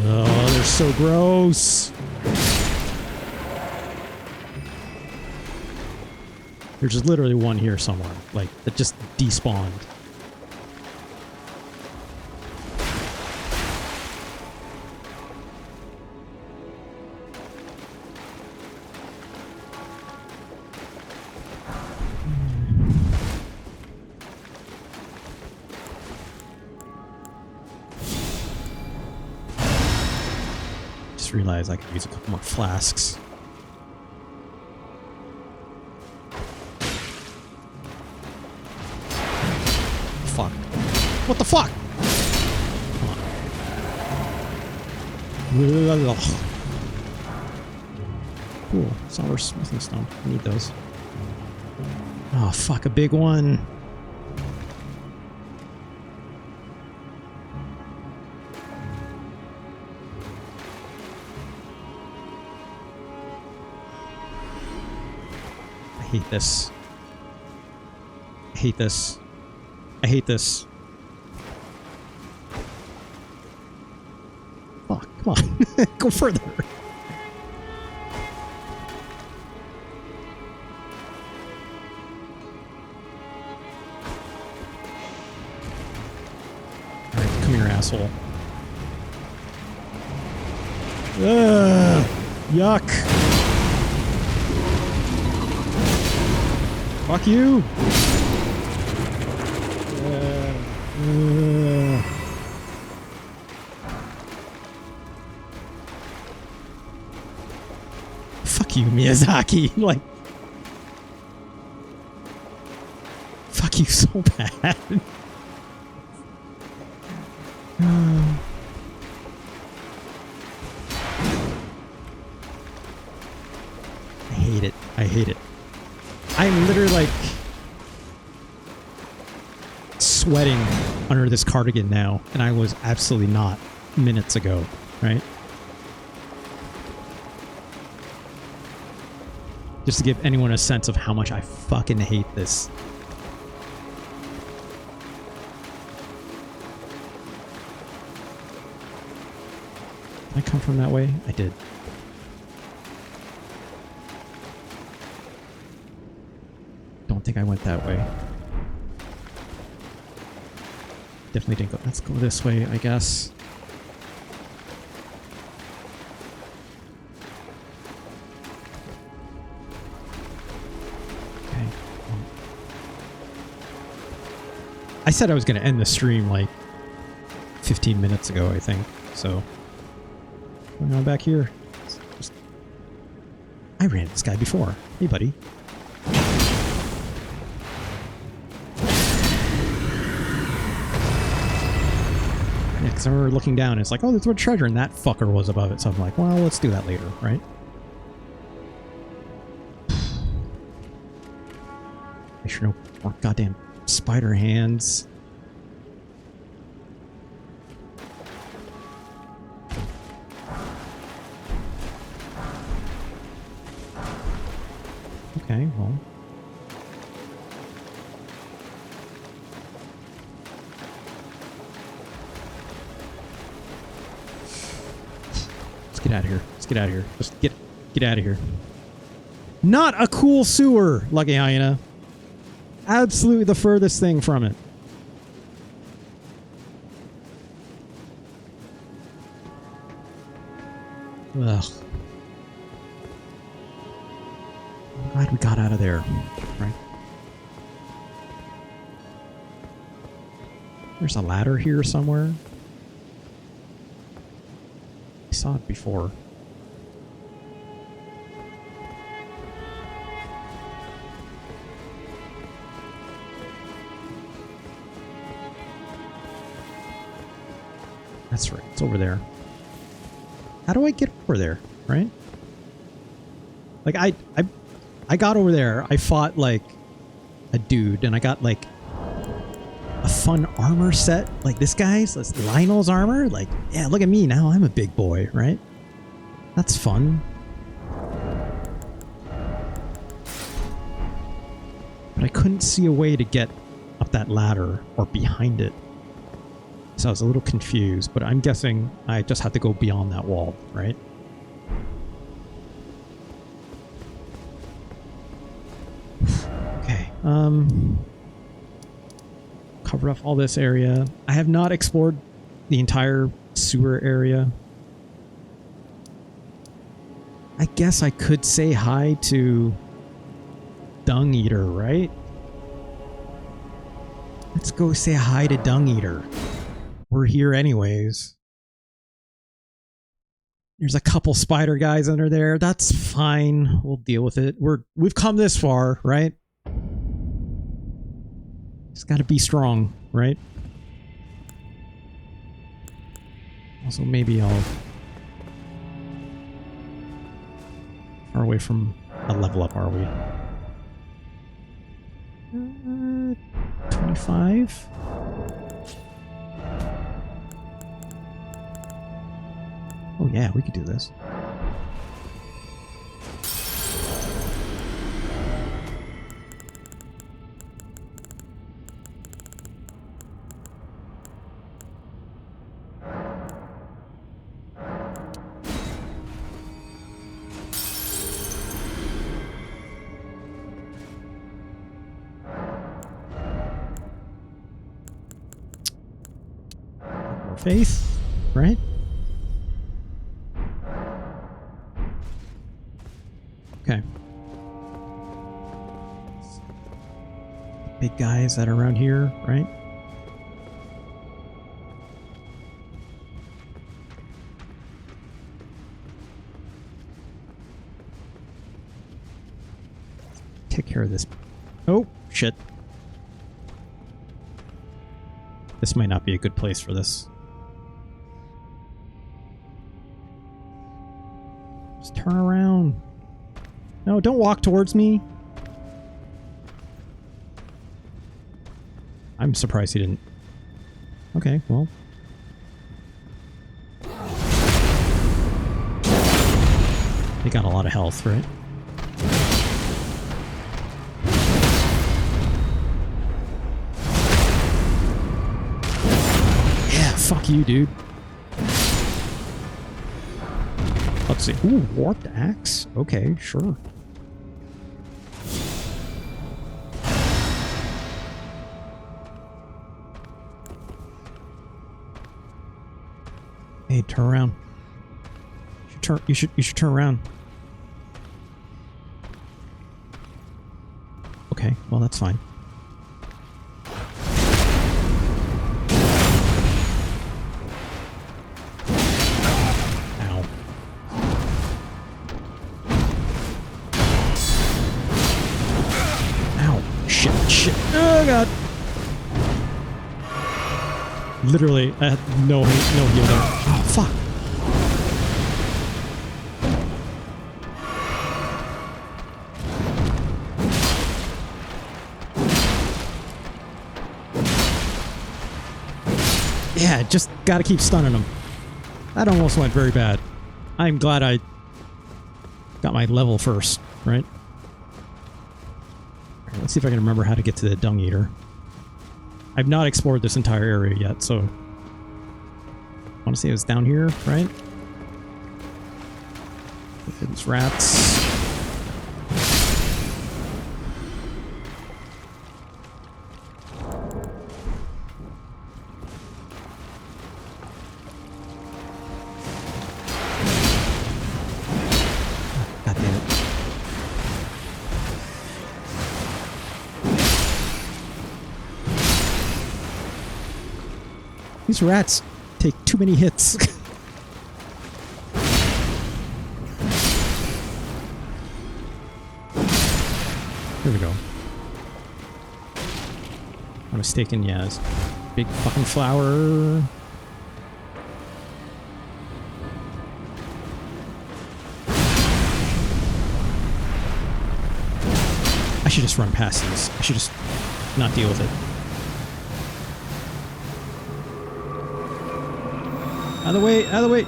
Oh, they're so gross. There's just literally one here somewhere, like, that just despawned. Realize I could use a couple more flasks. Fuck. What the fuck? Come on. Cool. Sour smithing stone. I need those. Oh, fuck. A big one. I hate this. I hate this. I hate this. Fuck, come on. Go further. Alright, come here, asshole. Ugh, yuck. Fuck you! Fuck you, Miyazaki! Like... Fuck you so bad. I hate it. I hate it. I'm literally like sweating under this cardigan now, and I was absolutely not minutes ago, right? Just to give anyone a sense of how much I fucking hate this. Did I come from that way? I did. I think I went that way. Definitely didn't go. Let's go this way, I guess. Okay. I said I was going to end the stream like 15 minutes ago, I think. So, going on back here. I ran this guy before. Hey, buddy. Because I remember looking down, and it's like, oh, there's a treasure, and that fucker was above it. So I'm like, well, let's do that later, right? Make sure no more goddamn spider hands. Okay, well. out of here. Let's get out of here. Just get out of here. Not a cool sewer, Lucky Hyena. Absolutely the furthest thing from it. Ugh. I'm glad we got out of there. Right. There's a ladder here somewhere. I saw it before. That's right. It's over there. How do I get over there? Right? Like I got over there. I fought like a dude, and I got like a fun armor set. Like this guy's, this Leyndell's armor. Like, yeah, look at me now. I'm a big boy, right? That's fun. But I couldn't see a way to get up that ladder or behind it. So I was a little confused, but I'm guessing I just had to go beyond that wall, right? Okay. Cover up all this area. I have not explored the entire sewer area. I guess I could say hi to Dung Eater, right? Let's go say hi to Dung Eater. We're here anyways. There's a couple spider guys under there. That's fine. We'll deal with it. We've come this far, right? Just gotta be strong, right? Also, maybe I'll... Far away from a level up, are we? 25? Oh yeah, we could do this. More faith, right? Okay. Big guys that are around here, right? Take care of this. Oh, shit. This might not be a good place for this. Just turn around. No, don't walk towards me. I'm surprised he didn't. Okay, well. They got a lot of health, right? Yeah, fuck you, dude. Let's see. Ooh, warped axe. Okay, sure. Hey, turn around. You should turn around. Okay, well that's fine. Ow. Ow. Shit. Oh god. Literally, I had no heal there. Oh, fuck. Yeah, just gotta keep stunning them. That almost went very bad. I'm glad I got my level first, right? Alright, let's see if I can remember how to get to the Dung Eater. I've not explored this entire area yet, so... I want to say it was down here, right? Look at these rats. God damn it. These rats take too many hits. Here we go. I'm mistaken, yeah. It's big fucking flower. I should just run past these. I should just not deal with it. Out of the way, out of the way.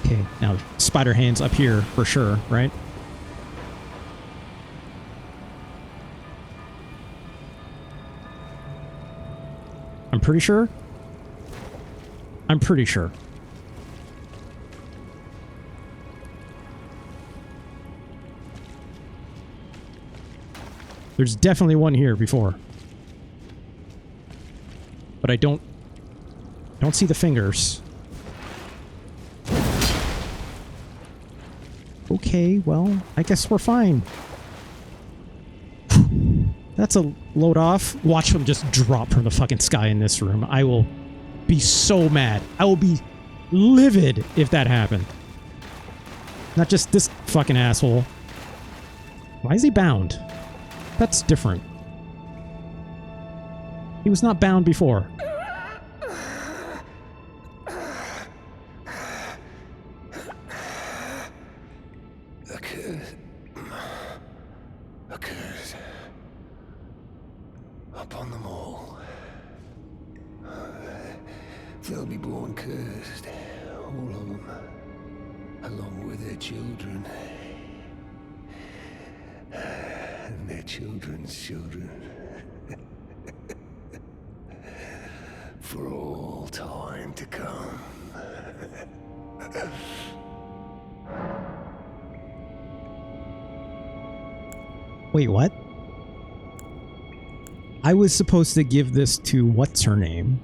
Okay, now spider hands up here for sure, right? I'm pretty sure. I'm pretty sure. There's definitely one here before. But I don't see the fingers. Okay, well, I guess we're fine. That's a load off. Watch them just drop from the fucking sky in this room. I will be so mad. I will be livid if that happened. Not just this fucking asshole. Why is he bound? That's different. He was not bound before. A curse upon them all. They'll be born cursed, all of them, along with their children. And their children's children. For all time to come. Wait, what? I was supposed to give this to what's her name?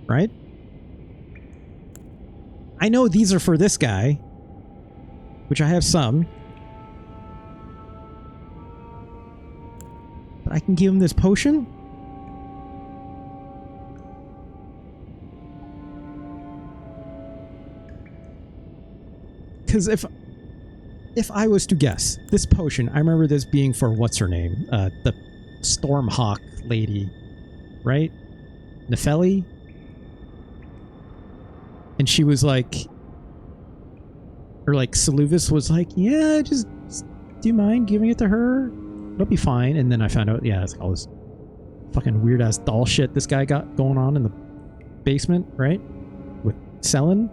Right? I know these are for this guy, which I have some. But I can give him this potion? Because if I was to guess, this potion, I remember this being for what's her name? The Stormhawk lady, right? Nefeli? And she was like, or like Seluvis was like, yeah, just do you mind giving it to her? It'll be fine. And then I found out, yeah, it's all this fucking weird ass doll shit this guy got going on in the basement, right? With Selin.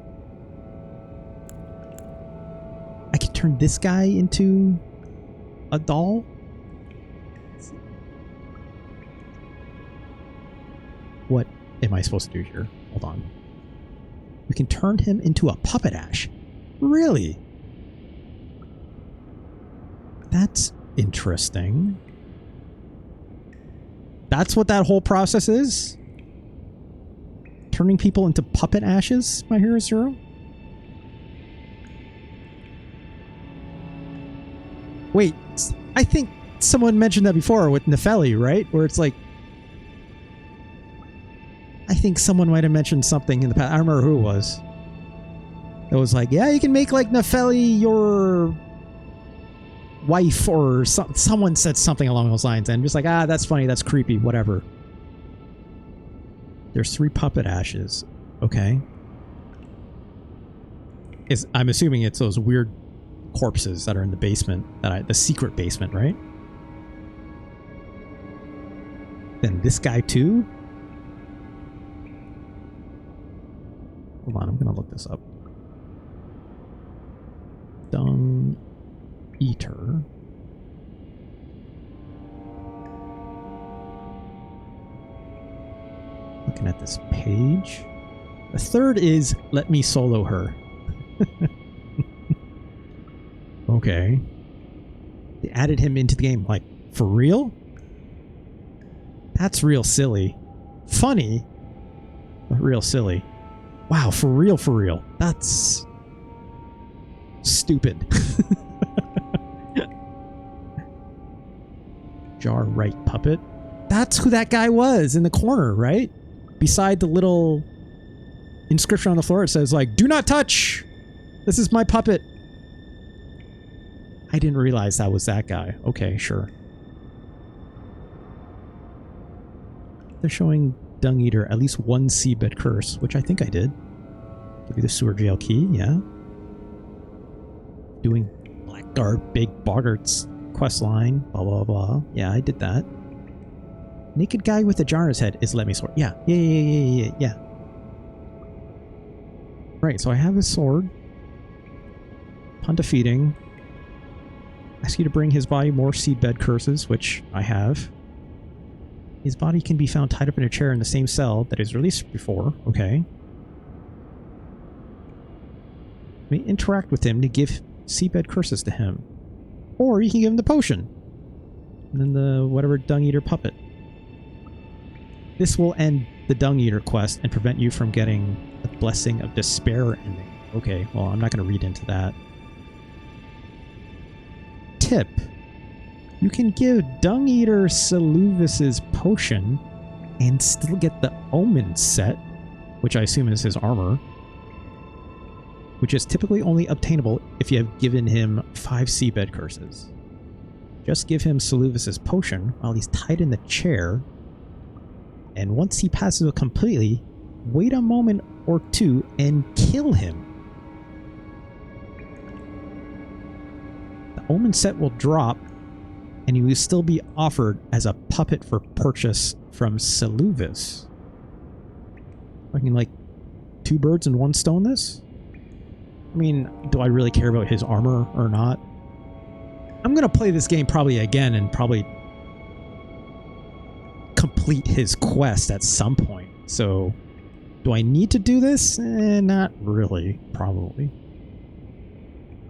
I could turn this guy into a doll? What am I supposed to do here? Hold on. We can turn him into a puppet ash. Really? That's interesting. That's what that whole process is? Turning people into puppet ashes, my Hero Zero? Wait, I think someone mentioned that before with Nefeli, right? Where it's like... I think someone might have mentioned something in the past. I remember who it was. It was like, yeah, you can make like Nefeli your wife, or someone said something along those lines. And I'm just like, ah, that's funny, that's creepy, whatever. There's 3 puppet ashes. Okay. I'm assuming it's those weird corpses that are in the basement, the secret basement, right? Then this guy too? Hold on, I'm gonna look this up. Dung Eater. Looking at this page. The third is let me solo her. Okay. They added him into the game. Like, for real? That's real silly. Funny, but real silly. Wow, for real, for real. That's stupid. Jar right puppet. That's who that guy was in the corner, right? Beside the little inscription on the floor, it says like, "Do not touch! This is my puppet." I didn't realize that was that guy. Okay, sure. They're showing Dung Eater at least one seabed curse, which I think I did. Give you the sewer jail key, yeah. Doing Blackguard Big Boggart's quest line, blah blah blah. Yeah, I did that. Naked guy with a jar in his head is let me sword. Yeah. Right, so I have his sword. Upon defeating, ask you to bring his body more seedbed curses, which I have. His body can be found tied up in a chair in the same cell that is released before. Okay. You may interact with him to give seabed curses to him. Or you can give him the potion. And then the whatever Dung Eater puppet. This will end the Dung Eater quest and prevent you from getting the Blessing of Despair ending. Okay, well, I'm not going to read into that. Tip. You can give Dung Eater Seluvis's potion and still get the Omen set, which I assume is his armor, which is typically only obtainable if you have given him 5 seabed curses. Just give him Seluvis's potion while he's tied in the chair, and once he passes it completely, wait a moment or two and kill him. The Omen set will drop, and you will still be offered as a puppet for purchase from Seluvis. I can, like, 2 birds and 1 stone this? I mean, do I really care about his armor or not? I'm gonna play this game probably again and probably complete his quest at some point. So, do I need to do this? Not really, probably.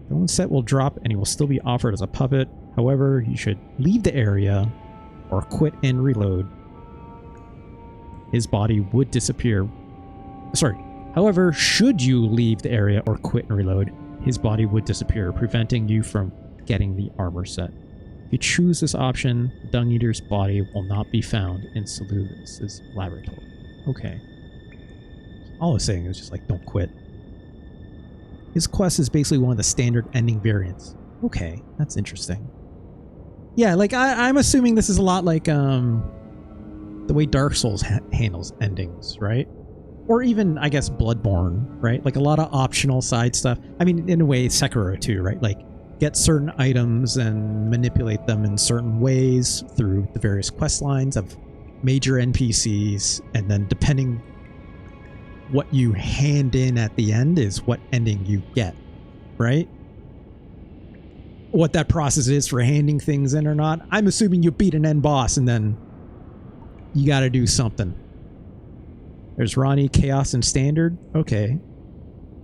The one set will drop and he will still be offered as a puppet. However, you should leave the area or quit and reload. His body would disappear. Sorry. However, should you leave the area or quit and reload, his body would disappear, preventing you from getting the armor set. If you choose this option, Dung Eater's body will not be found in Seluvis' laboratory. Okay. All I was saying is just like, don't quit. His quest is basically one of the standard ending variants. Okay, that's interesting. Yeah, like I'm assuming this is a lot like the way Dark Souls handles endings, right? Or even, I guess, Bloodborne, right? Like a lot of optional side stuff. I mean, in a way, Sekiro too, right? Like, get certain items and manipulate them in certain ways through the various quest lines of major NPCs, and then depending what you hand in at the end is what ending you get, right? What that process is for handing things in or not. I'm assuming you beat an end boss and then you got to do something. There's Ronnie, Chaos, and Standard. Okay.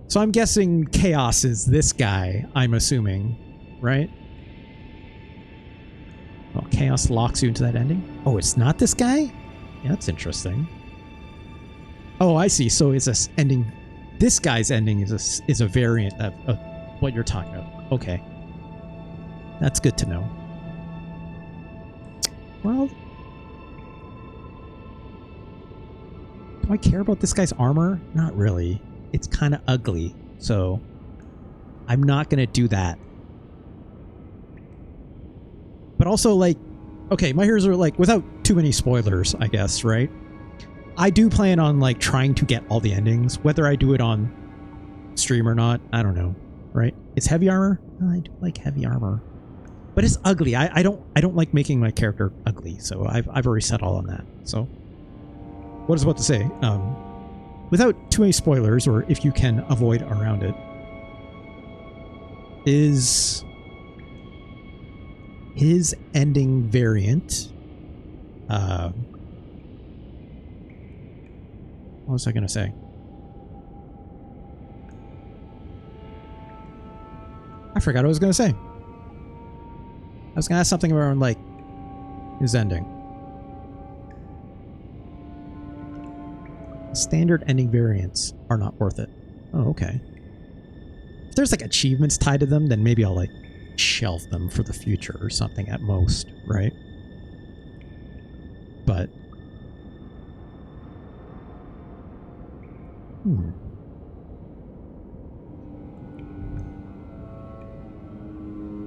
So I'm guessing Chaos is this guy, I'm assuming, right? Well, Chaos locks you into that ending. Oh, it's not this guy? Yeah, that's interesting. Oh, I see. So it's a ending. This guy's ending is a variant of what you're talking about. Okay. That's good to know. Well, do I care about this guy's armor? Not really. It's kind of ugly, so I'm not going to do that. But also, like, okay, my heroes are like, without too many spoilers, I guess, right? I do plan on, like, trying to get all the endings. Whether I do it on stream or not, I don't know, right? It's heavy armor? I do like heavy armor. But it's ugly. I don't like making my character ugly, so I've already said all on that. So, what I was about to say, without too many spoilers, or if you can avoid around it, is his ending variant What was I gonna say? I forgot what I was gonna say. I was gonna ask something around, like, his ending. Standard ending variants are not worth it. Oh, okay. If there's, like, achievements tied to them, then maybe I'll, like, shelf them for the future or something at most, right? But...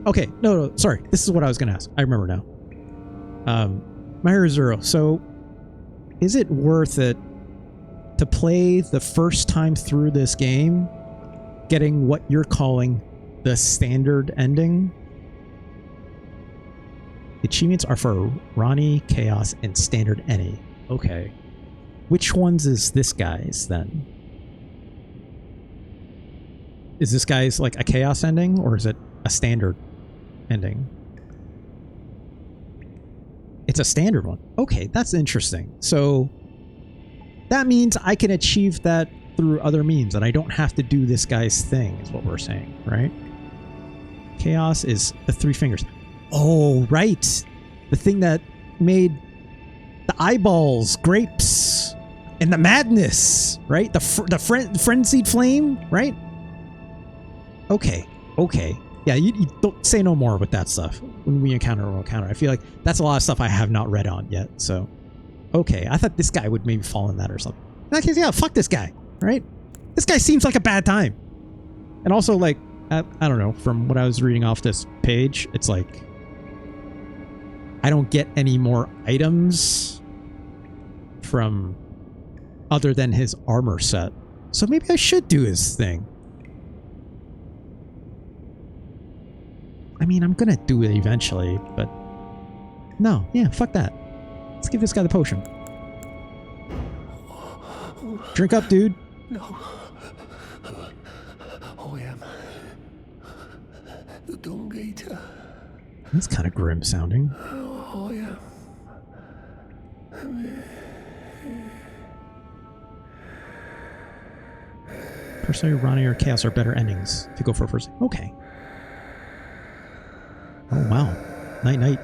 Okay, no, sorry. This is what I was going to ask. I remember now. Myra Zero, so is it worth it to play the first time through this game getting what you're calling the standard ending? The achievements are for Ronnie, Chaos, and Standard Any. Okay. Which ones is this guy's then? Is this guy's like a Chaos ending, or is it a standard ending? It's a standard one. Okay, that's interesting. So that means I can achieve that through other means, and I don't have to do this guy's thing, is what we're saying, right? Chaos is the 3 fingers. Oh, right. The thing that made the eyeballs, grapes, and the madness, right? The frenzied flame, right? Okay, okay. Yeah, you don't say no more with that stuff when we encounter or encounter. I feel like that's a lot of stuff I have not read on yet, so... Okay, I thought this guy would maybe fall in that or something. In that case, yeah, fuck this guy, right? This guy seems like a bad time. And also, like, I don't know, from what I was reading off this page, it's like... I don't get any more items from other than his armor set. So maybe I should do his thing. I mean, I'm gonna do it eventually, but... No, yeah, fuck that. Let's give this guy the potion. Drink up, dude. No. I am the Dung Eater. That's kind of grim sounding. I am. Personally, Ronnie or Chaos are better endings to go for first. Okay. Oh, wow. Night, night.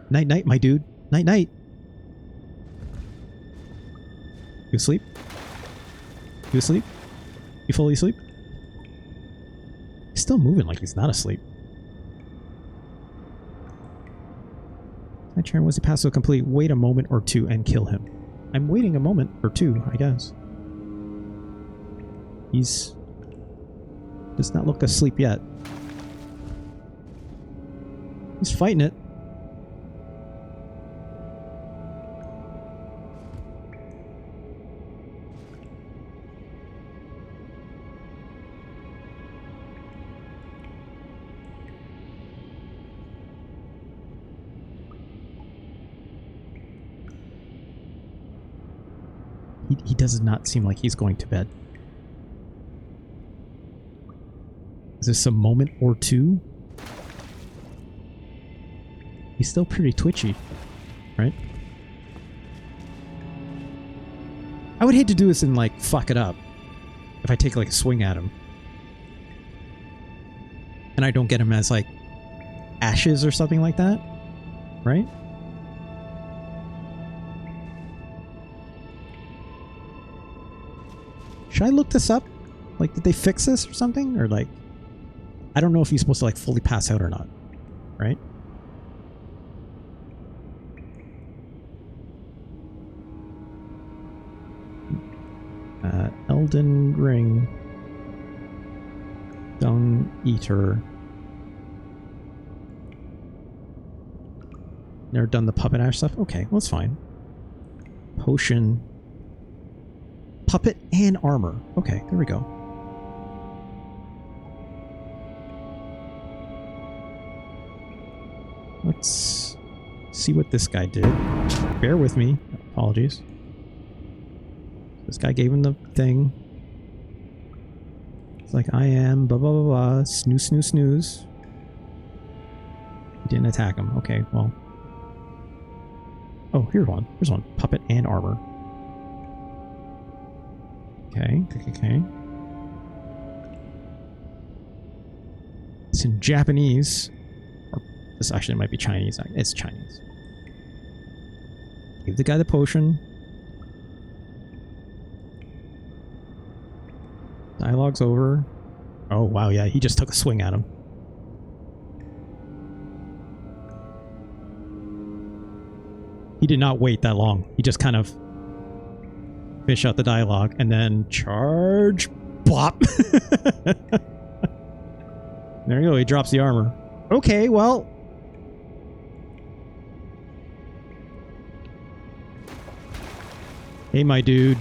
Night, night, my dude. Night, night. You asleep? You asleep? You fully asleep? He's still moving like he's not asleep. My turn was to pass so complete. Wait a moment or two and kill him. I'm waiting a moment or two, I guess. He's... does not look asleep yet. He's fighting it. He does not seem like he's going to bed. Is this a moment or two? He's still pretty twitchy, right? I would hate to do this and, like, fuck it up. If I take, like, a swing at him. And I don't get him as, like, ashes or something like that. Right? Should I look this up? Like, did they fix this or something? Or, like... I don't know if he's supposed to, like, fully pass out or not. Right? Elden Ring. Dung Eater. Never done the puppet ash stuff? Okay, well, that's fine. Potion. Puppet and armor. Okay, there we go. Let's see what this guy did. Bear with me. Apologies. This guy gave him the thing. It's like, I am blah blah blah blah. Snooze, snooze, snooze. He didn't attack him. Okay, well. Oh, here's one. Here's one. Puppet and armor. Okay. It's in Japanese. Or this actually might be Chinese. It's Chinese. Give the guy the potion. Dialogue's over. Oh, wow, yeah, he just took a swing at him. He did not wait that long. He just kind of fish out the dialogue and then charge. Bop! There you go, he drops the armor. Okay, well. Hey, my dude.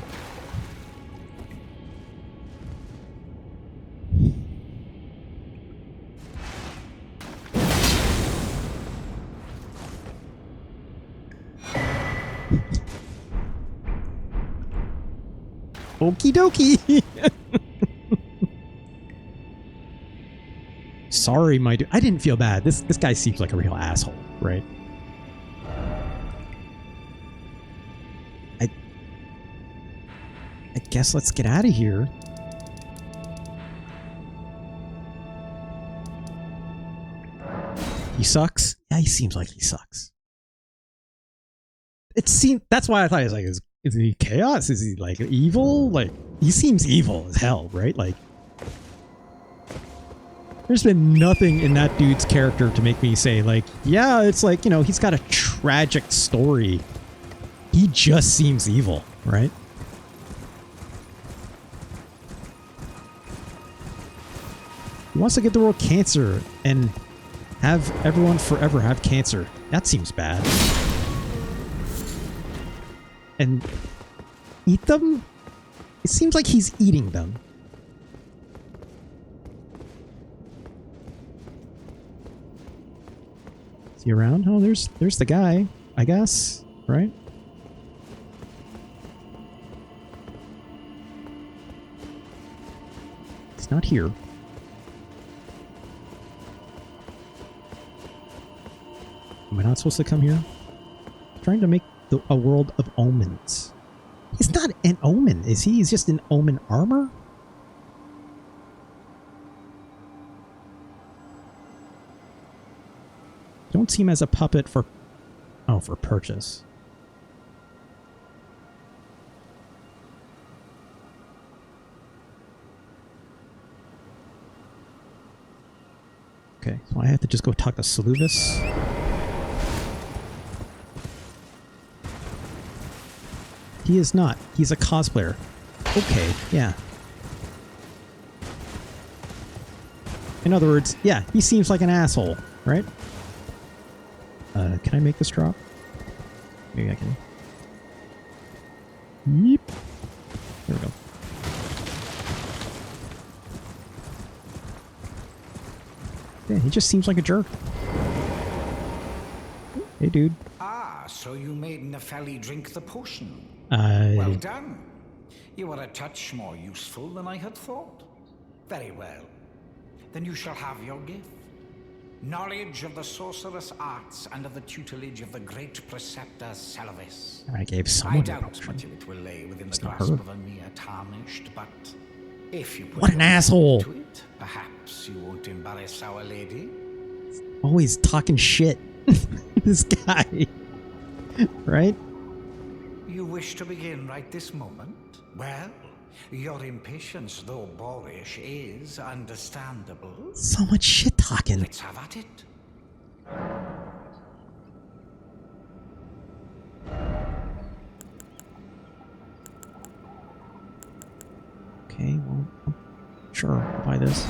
Okie dokie. Sorry, my dude. I didn't feel bad. This guy seems like a real asshole, right? I guess let's get out of here. He sucks? Yeah, he seems like he sucks. That's why I thought he was like, is he chaos? Is he like evil? Like, he seems evil as hell, right? Like, there's been nothing in that dude's character to make me say, like, yeah, it's like, you know, he's got a tragic story. He just seems evil, right? He wants to get the world cancer and have everyone forever have cancer. That seems bad. And eat them? It seems like he's eating them. Is he around? Oh, there's the guy, I guess, right? He's not here. Am I not supposed to come here? I'm trying to make a world of omens. He's not an omen, is he? He's just an omen armor? Don't see him as a puppet for... Oh, for purchase. Okay, so I have to just go talk to Seluvis. He is not. He's a cosplayer. Okay, yeah. In other words, yeah, he seems like an asshole, right? Can I make this drop? Maybe I can. Yep. There we go. Yeah, he just seems like a jerk. Hey, dude. Ah, so you made Nepheli drink the potion. Well done. You are a touch more useful than I had thought. Very well. Then you shall have your gift. Knowledge of the sorcerous arts and of the tutelage of the great preceptor Seluvis. I gave someone I doubt much of it will lay within the grasp of a mere tarnished, but if you put what an asshole! To it, perhaps you won't embarrass our lady. Always talking shit. This guy. Right? You wish to begin right this moment? Well, your impatience, though boorish, is understandable. So much shit talking. Let's have at it. Okay, well, sure, I'll buy this.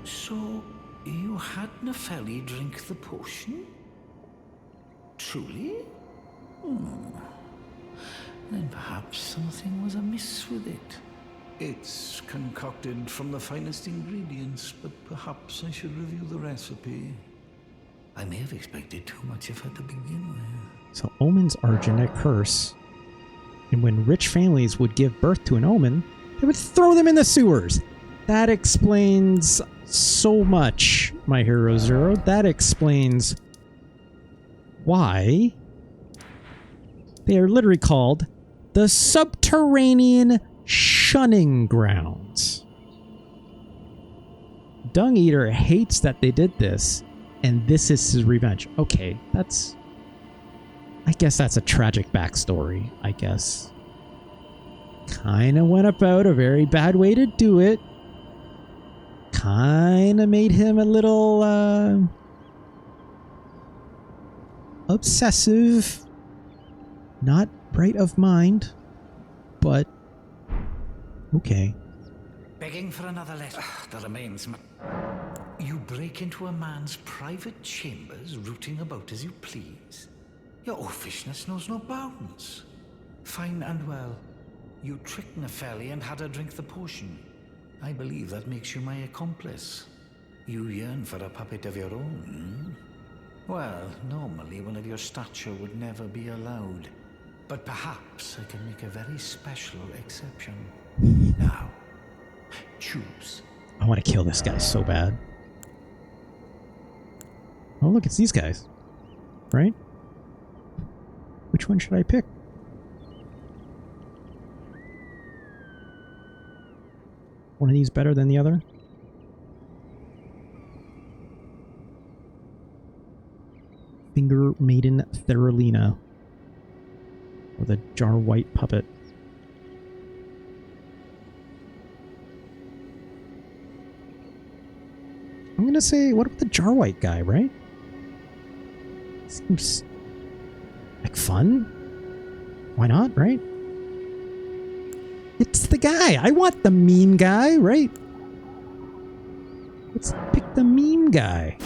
So, you had Nepheli drink the potion? Truly? Then perhaps something was amiss with it. It's concocted from the finest ingredients, but perhaps I should review the recipe. I may have expected too much of her to begin with. So omens are a genetic curse, and when rich families would give birth to an omen, they would throw them in the sewers. That explains so much, my hero Zero. That explains why They are literally called the Subterranean Shunning-Grounds. Dung Eater hates that they did this, and this is his revenge. Okay, I guess that's a tragic backstory, I guess. Kinda went about a very bad way to do it. Kinda made him a little, obsessive. Not bright of mind, but okay. Begging for another letter. The remains. You break into a man's private chambers, rooting about as you please. Your oafishness knows no bounds. Fine and well. You tricked Nepheli and had her drink the potion. I believe that makes you my accomplice. You yearn for a puppet of your own. Well, normally one of your stature would never be allowed. But perhaps I can make a very special exception. Now, choose. I want to kill this guy so bad. Oh, look, it's these guys. Right? Which one should I pick? One of these better than the other? Finger Maiden Theralina. Or the Jar White Puppet. I'm gonna say, what about the Jar White guy, right? Seems like fun. Why not, right? It's the guy. I want the meme guy, right? Let's pick the meme guy.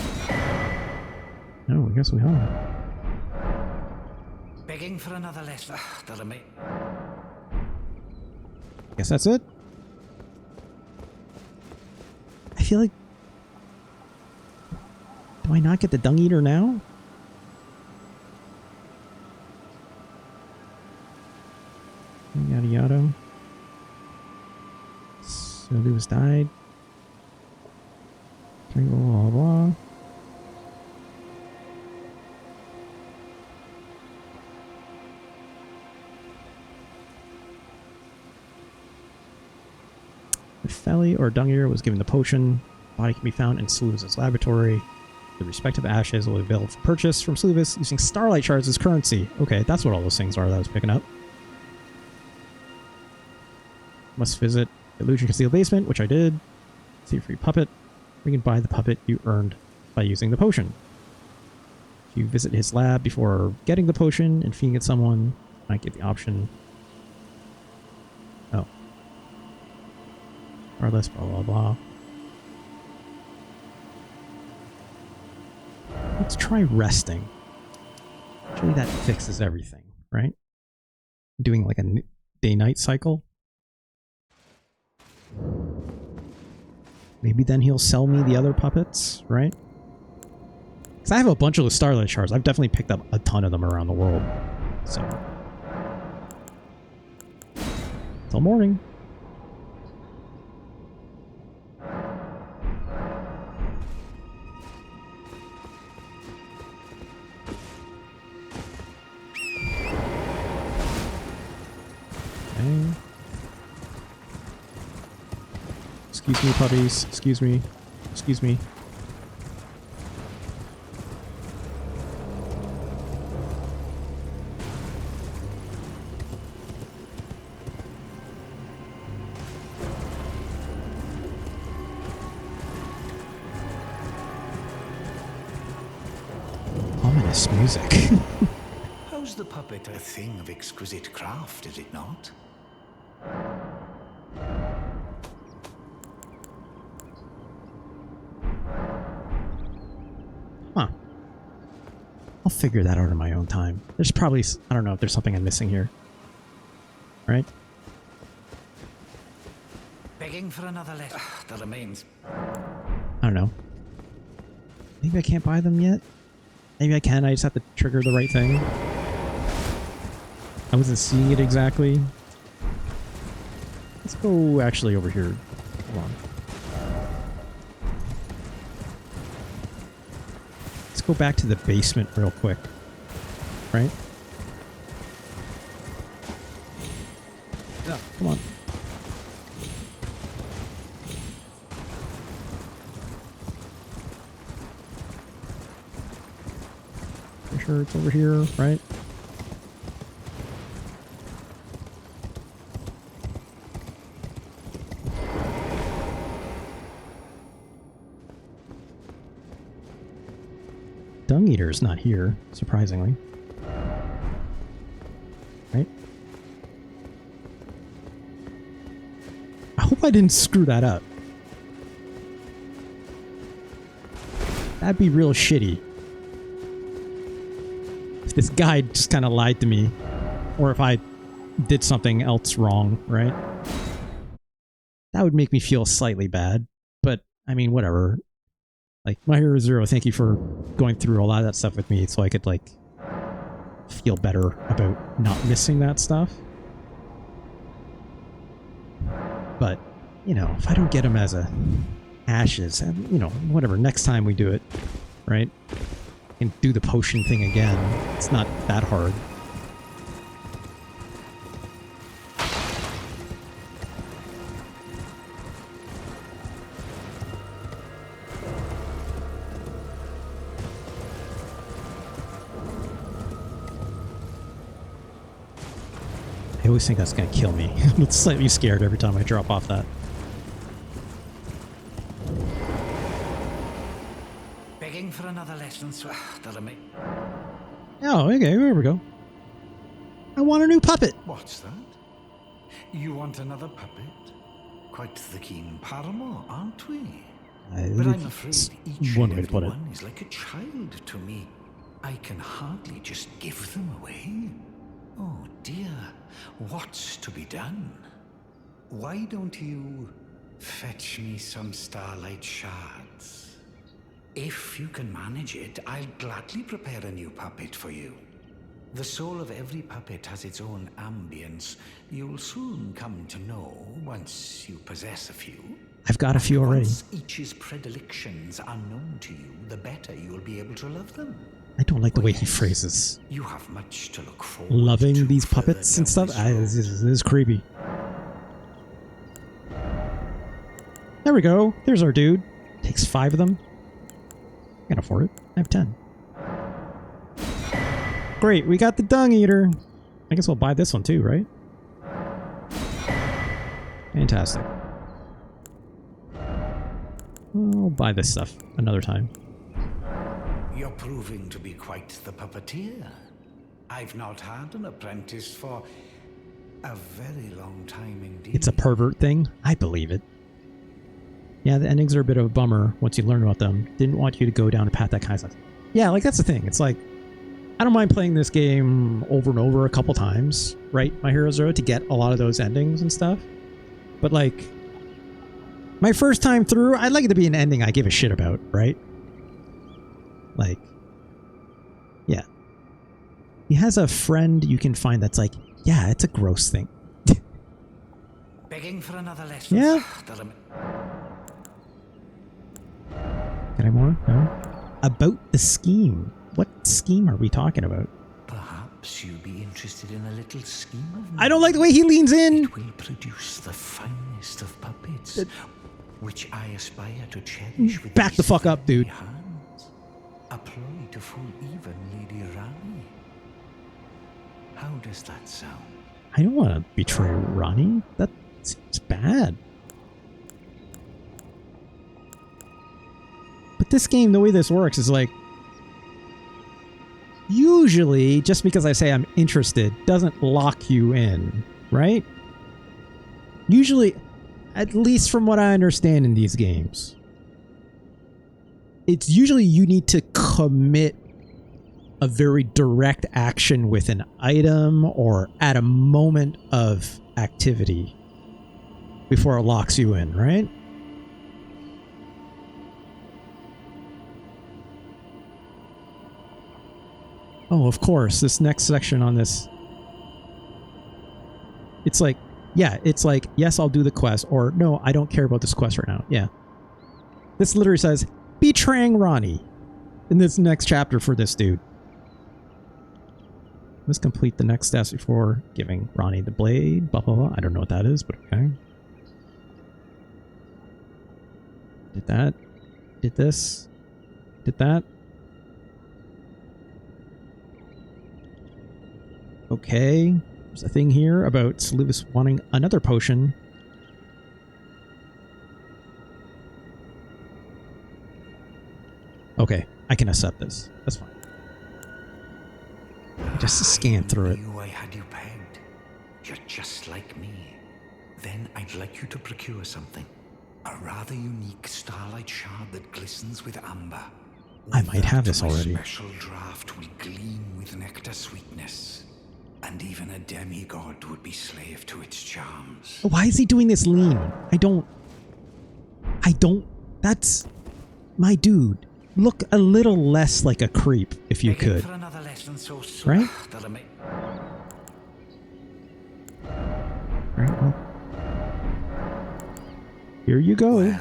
Oh, I guess we are. Begging for another letter. Guess that's it. I feel like... Do I not get the Dung Eater now? Yada yada. Seluvis died. Blah blah blah. If Felly or Dung Eater was given the potion, body can be found in Seluvis' laboratory. The respective ashes will be available for purchase from Seluvis using starlight shards as currency. Okay, that's what all those things are that I was picking up. Must visit Illusion Concealed Basement, which I did. See a free puppet. We can buy the puppet you earned by using the potion. If you visit his lab before getting the potion and feeding it someone, you might get the option. Oh. Regardless, blah blah blah. Let's try resting. Actually, that fixes everything, right? Doing like a day-night cycle. Maybe then he'll sell me the other puppets, right? Because I have a bunch of the starlight shards. I've definitely picked up a ton of them around the world. So. Till morning. Okay. Excuse me, puppies. Excuse me. Excuse me. Ominous music. How's the puppet? A thing of exquisite craft, is it not? Huh. I'll figure that out in my own time. There's probably... I don't know if there's something I'm missing here. Right? Begging for another letter. The remains. I don't know. Maybe I can't buy them yet? Maybe I can, I just have to trigger the right thing. I wasn't seeing it exactly. Let's go actually over here. Hold on. Let's go back to the basement real quick. Right? Yeah, come on. Pretty sure it's over here, right? Dung Eater's not here, surprisingly. Right? I hope I didn't screw that up. That'd be real shitty. If this guy just kind of lied to me. Or if I did something else wrong, right? That would make me feel slightly bad. But, I mean, whatever. Like, My Hero Zero, thank you for going through a lot of that stuff with me so I could, like, feel better about not missing that stuff. But, you know, if I don't get him as a ashes, and, you know, whatever, next time we do it, right? And do the potion thing again. It's not that hard. I always think that's going to kill me. I'm slightly scared every time I drop off that. Begging for another lesson, so Elemer. Oh, okay, there we go. I want a new puppet. What's that? You want another puppet? Quite the keen paramour, aren't we? But I'm afraid each one and way to put every it. one is like a child to me. I can hardly just give them away. Oh dear, what's to be done? Why don't you fetch me some starlight shards? If you can manage it, I'll gladly prepare a new puppet for you. The soul of every puppet has its own ambience. You'll soon come to know once you possess a few. I've got a few already. Once each's predilections are known to you, the better you'll be able to love them. I don't like the way he phrases. You have much to look forward Loving to these further puppets and down stuff. this road. This is creepy. There we go. There's our dude. Takes 5 of them. I can afford it. I have 10. Great, we got the Dung Eater. I guess we'll buy this one too, right? Fantastic. We'll buy this stuff another time. You're proving to be quite the puppeteer. I've not had an apprentice for a very long time indeed. It's a pervert thing. I believe it. Yeah, the endings are a bit of a bummer once you learn about them. Didn't want you to go down a path that kind of stuff. Yeah, like that's the thing. It's like, I don't mind playing this game over and over a couple times, right? My Hero Zero to get a lot of those endings and stuff. But like, my first time through, I'd like it to be an ending I give a shit about, right? Like, yeah. He has a friend you can find that's like, yeah, it's a gross thing. Begging for another lesson. Yeah. Get any more? No? About the scheme. What scheme are we talking about? Perhaps you'd be interested in a little scheme of mine. I don't like the way he leans in. It will produce the finest of puppets, which I aspire to cherish with Back the these fuck up, dude. hands. A ploy to fool even Lady Rani. How does that sound? I don't want to betray Ronnie. That seems bad. But this game, the way this works is like, usually, just because I say I'm interested doesn't lock you in, right? Usually, at least from what I understand in these games, it's usually you need to commit a very direct action with an item or at a moment of activity before it locks you in, right? Oh, of course, this next section on this, it's like, yeah, it's like, yes, I'll do the quest, or no, I don't care about this quest right now. Yeah. This literally says, betraying Ronnie in this next chapter for this dude. Let's complete the next steps before giving Ronnie the blade. Blah, blah, blah. I don't know what that is, but okay. Did that. Did this. Did that. Okay. There's a thing here about Seluvis wanting another potion. Okay, I can accept this. That's fine. Just scan through it. I knew I had you pegged. You're just like me. Then I'd like you to procure something. A rather unique starlight shard that glistens with amber. I might have this already. Special draft will gleam with nectar sweetness. And even a demigod would be slave to its charms. Why is he doing this lean? I don't. That's my dude. Look a little less like a creep, if you could. For another lesson so Right? that I may... Right, well. Here you go. Well.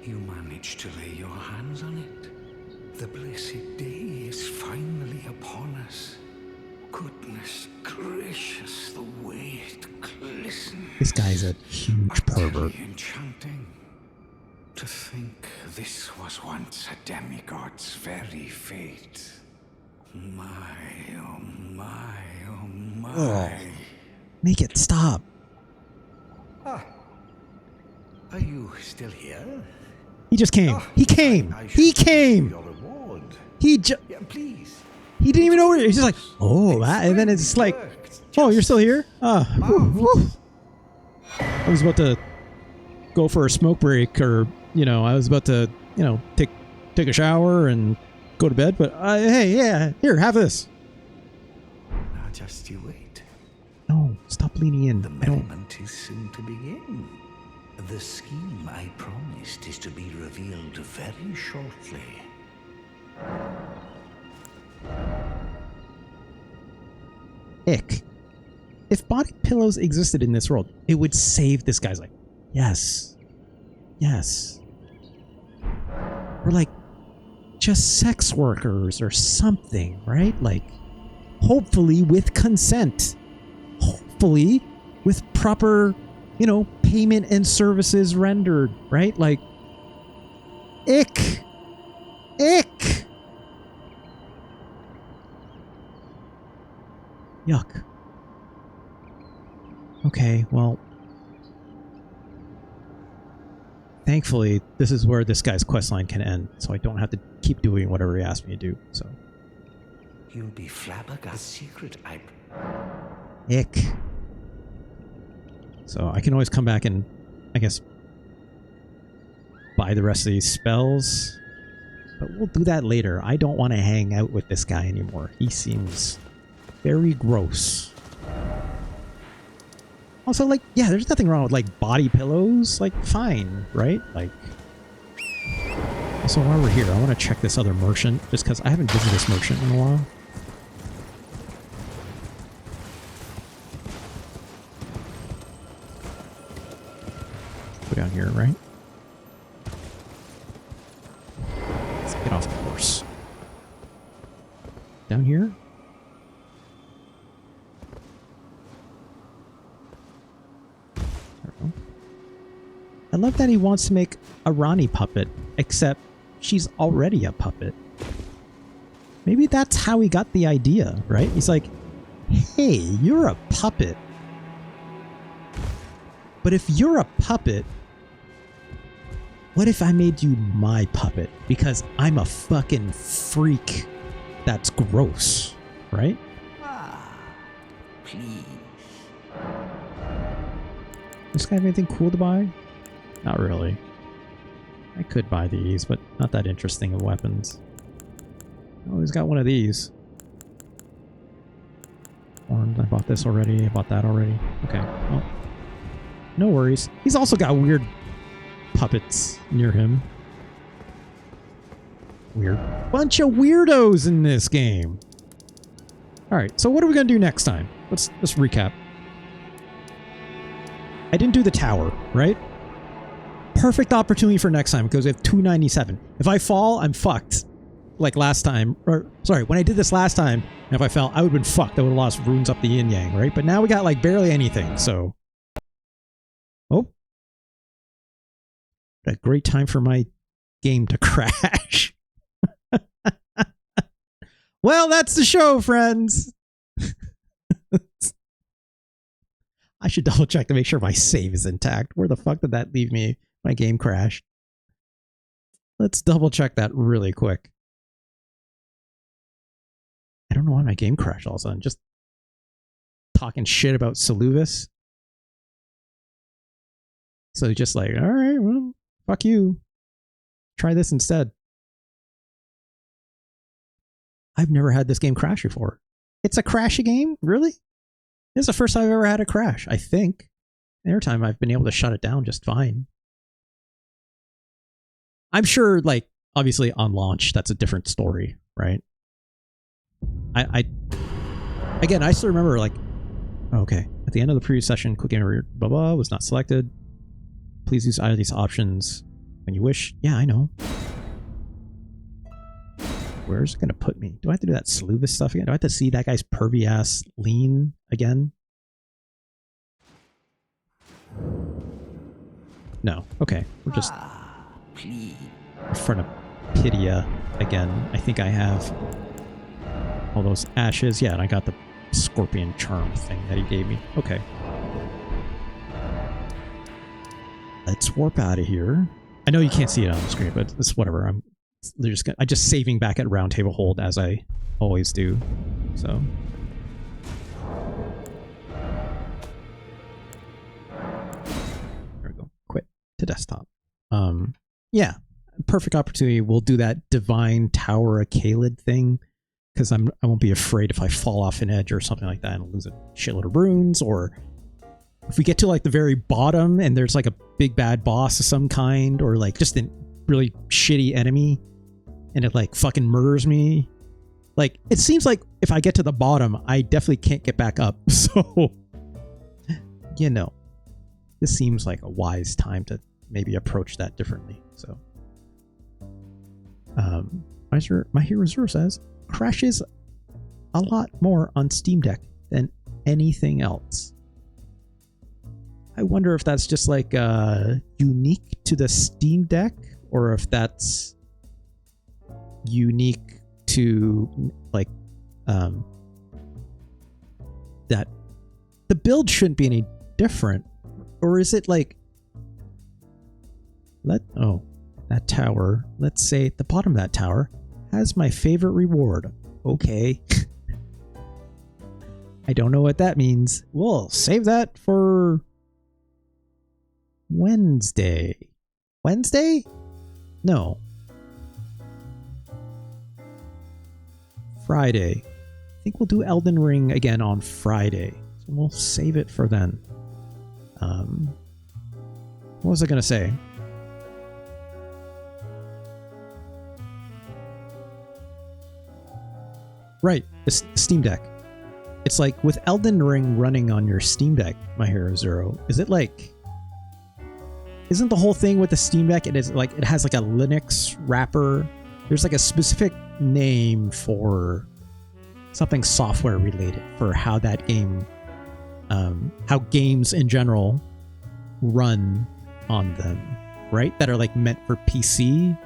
You managed to lay your hands on it. The blessed day is finally upon us. Goodness gracious, the way it glistens. This guy's a huge pervert. Utterly enchanting. To think this was once a demigod's very fate. My, oh my, oh my. Oh. Make it stop. Ah. Are you still here? He just came. He came. He came. Your reward. He just. Yeah, please. He didn't even know where. He's just like, oh, that, and then it's like, oh, you're still here? Whew. I was about to go for a smoke break, or I was about to, take a shower and go to bed. But hey, yeah, here, have this. Now just you wait. No, stop leaning in. The merriment is soon to begin. The scheme I promised is to be revealed very shortly. Ick. If body pillows existed in this world, it would save this guy's life. Yes. Yes. Or like, just sex workers or something, right? Like, hopefully with consent. Hopefully with proper, payment and services rendered, right? Like, ick. Ick. Yuck. Okay, well, thankfully, this is where this guy's questline can end, so I don't have to keep doing whatever he asked me to do, so. You'll be flabbergasted. Secret, Ick. So I can always come back and, I guess, buy the rest of these spells, but we'll do that later. I don't want to hang out with this guy anymore. He seems very gross. Also, like, yeah, there's nothing wrong with, like, body pillows. Like, fine, right? Like, also, while we're here, I want to check this other merchant, just because I haven't visited this merchant in a while. Go down here, right? Let's get off the horse. Down here? I love that he wants to make a Ronnie puppet, except she's already a puppet. Maybe that's how he got the idea, right? He's like, hey, you're a puppet. But if you're a puppet, what if I made you my puppet? Because I'm a fucking freak that's gross, right? Please. This guy have anything cool to buy? Not really. I could buy these, but not that interesting of weapons. Oh, he's got one of these. Horns, I bought this already. I bought that already. Okay, well, no worries. He's also got weird puppets near him. Weird. Bunch of weirdos in this game. Alright, so what are we gonna do next time? Let's recap. I didn't do the tower, right? Perfect opportunity for next time because we have 297. If I fall, I'm fucked. like last time, or sorry, when I did this last time, and if I fell, I would have been fucked. I would have lost runes up the yin yang, right? But now we got like barely anything, so. Oh. What a great time for my game to crash. Well, that's the show, friends. I should double check to make sure my save is intact. Where the fuck did that leave me? My game crashed. Let's double check that really quick. I don't know why my game crashed all of a sudden. Just talking shit about Seluvis. So just like, all right, well, fuck you. Try this instead. I've never had this game crash before. It's a crashy game? Really? This is the first time I've ever had a crash, I think. Every time I've been able to shut it down just fine. I'm sure, like, obviously on launch, that's a different story, right? Again, I still remember, like, okay, at the end of the previous session, quick game blah blah was not selected. Please use either of these options when you wish. Yeah, I know. Where's it gonna put me? Do I have to do that Seluvis stuff again? Do I have to see that guy's pervy ass lean again? No. Okay, we're just in front of Pydia again. I think I have all those ashes. Yeah, and I got the scorpion charm thing that he gave me. Okay. Let's warp out of here. I know you can't see it on the screen, but it's whatever. I'm just saving back at round table hold as I always do. So there we go. Quit to desktop. Yeah, perfect opportunity. We'll do that divine tower of Kaled thing because I won't be afraid if I fall off an edge or something like that and lose a shitload of runes, or if we get to like the very bottom and there's like a big bad boss of some kind, or like just a really shitty enemy and it like fucking murders me. Like, it seems like if I get to the bottom, I definitely can't get back up. So, you know, this seems like a wise time to maybe approach that differently. So, My Hero Zero says, crashes a lot more on Steam Deck than anything else. I wonder if that's just like unique to the Steam Deck, or if that's unique to like that the build shouldn't be any different, or is it like that tower, let's say the bottom of that tower has my favorite reward. Okay. I don't know what that means. We'll save that for Wednesday. Wednesday? No. Friday. I think we'll do Elden Ring again on Friday. So we'll save it for then. What was I going to say? Right, the Steam Deck. It's like with Elden Ring running on your Steam Deck, My Hero Zero, is it like... Isn't the whole thing with the Steam Deck, it has like a Linux wrapper? There's like a specific name for something software related for how that game, how games in general run on them, right? That are like meant for PC.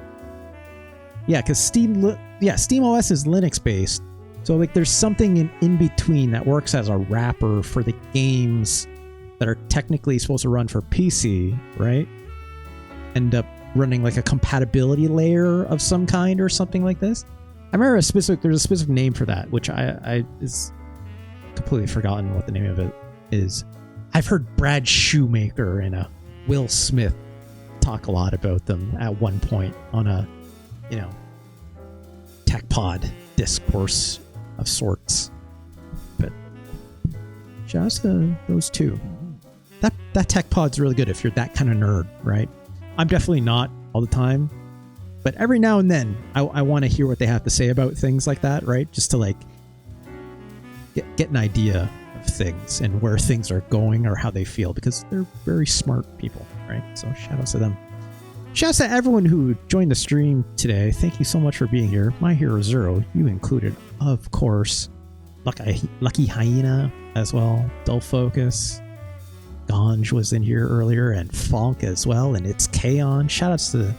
Yeah, because Steam OS is Linux based. So like there's something in between that works as a wrapper for the games that are technically supposed to run for PC, right? End up running like a compatibility layer of some kind or something like this. I remember there's a specific name for that, which I is completely forgotten what the name of it is. I've heard Brad Shoemaker and Will Smith talk a lot about them at one point on a, tech pod discourse of sorts. But just those two. That tech pod's really good if you're that kind of nerd, right? I'm definitely not all the time, but every now and then I want to hear what they have to say about things like that, right? Just to like get an idea of things and where things are going or how they feel, because they're very smart people, right? So shout outs to them. Shouts to everyone who joined the stream today. Thank you so much for being here. My Hero Zero, you included, of course. Lucky Hyena as well. Dull Focus. Ganj was in here earlier, and Fonk as well, and it's Kaon. Shoutouts to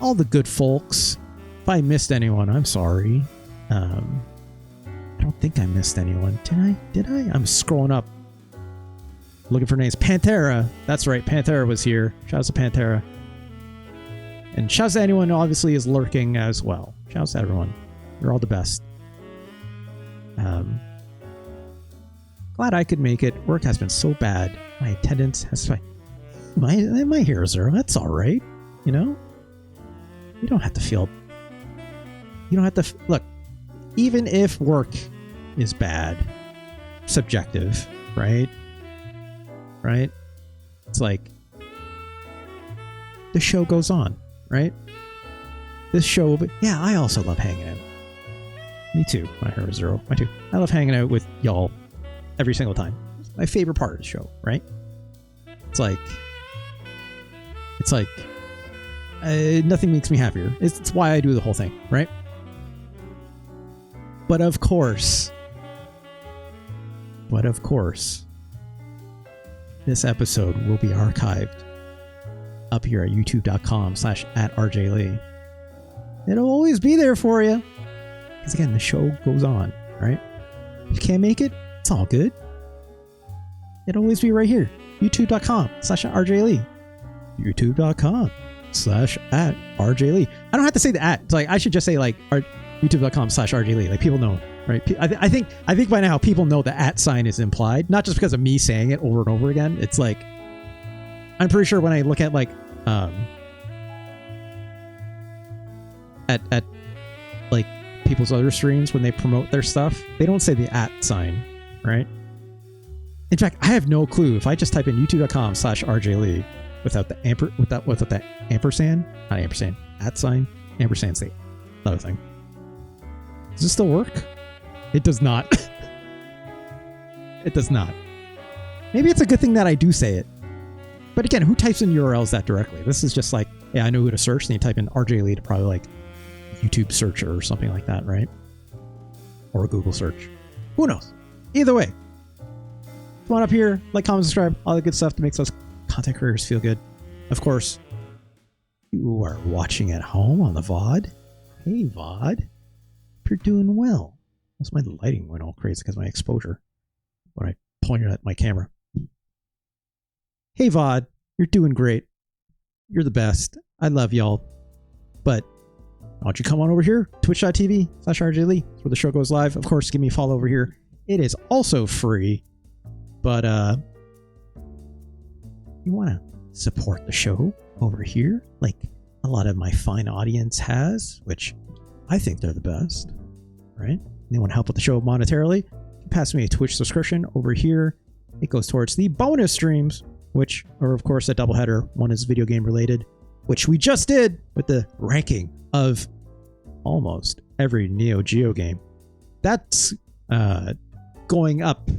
all the good folks. If I missed anyone, I'm sorry. I don't think I missed anyone. Did I? I'm scrolling up looking for names. Panthera. That's right. Panthera was here. Shoutouts to Panthera. And shouts to anyone who obviously is lurking as well. Shouts to everyone. You're all the best. Glad I could make it. Work has been so bad. My attendance has... My Hero Zero, that's alright. You know? You don't have to feel... You don't have to... Look, even if work is bad, subjective, right? Right? It's like... The show goes on. Right? This show, but yeah, I also love hanging out. Me too, my Hero Zero. I too. I love hanging out with y'all every single time. It's my favorite part of the show, right? It's like nothing makes me happier. It's why I do the whole thing, right? But of course, this episode will be archived up here at youtube.com/@RJLee. It'll always be there for you. Because again, the show goes on, right? If you can't make it, it's all good. It'll always be right here. youtube.com/RJLee. youtube.com/@RJLee. I don't have to say the @. It's like I should just say like youtube.com/RJLee. Like people know, right? I think by now people know the @ sign is implied, not just because of me saying it over and over again. It's like I'm pretty sure when I look at like at like people's other streams when they promote their stuff, they don't say the @ sign, right? In fact, I have no clue if I just type in youtube.com/RJLee without the ampersand, not ampersand, @ sign, ampersand's the other thing. Does this still work? It does not. It does not. Maybe it's a good thing that I do say it. But again, who types in URLs that directly? This is just like, yeah, I know who to search. Then you type in RJLee to probably like YouTube searcher or something like that, right? Or a Google search. Who knows? Either way, come on up here, like, comment, subscribe, all the good stuff that makes us content creators feel good. Of course, you are watching at home on the VOD. Hey, VOD. Hope you're doing well. That's my lighting went all crazy because of my exposure when I pointed at my camera. Hey VOD, you're doing great. You're the best. I love y'all. But why don't you come on over here, twitch.tv/RJLee. That's where the show goes live. Of course, give me a follow over here. It is also free. But you want to support the show over here, like a lot of my fine audience has, which I think they're the best, right? They want to help with the show monetarily. You can pass me a Twitch subscription over here. It goes towards the bonus streams, which are, of course, a doubleheader. One is video game related, which we just did with the ranking of almost every Neo Geo game. That's going up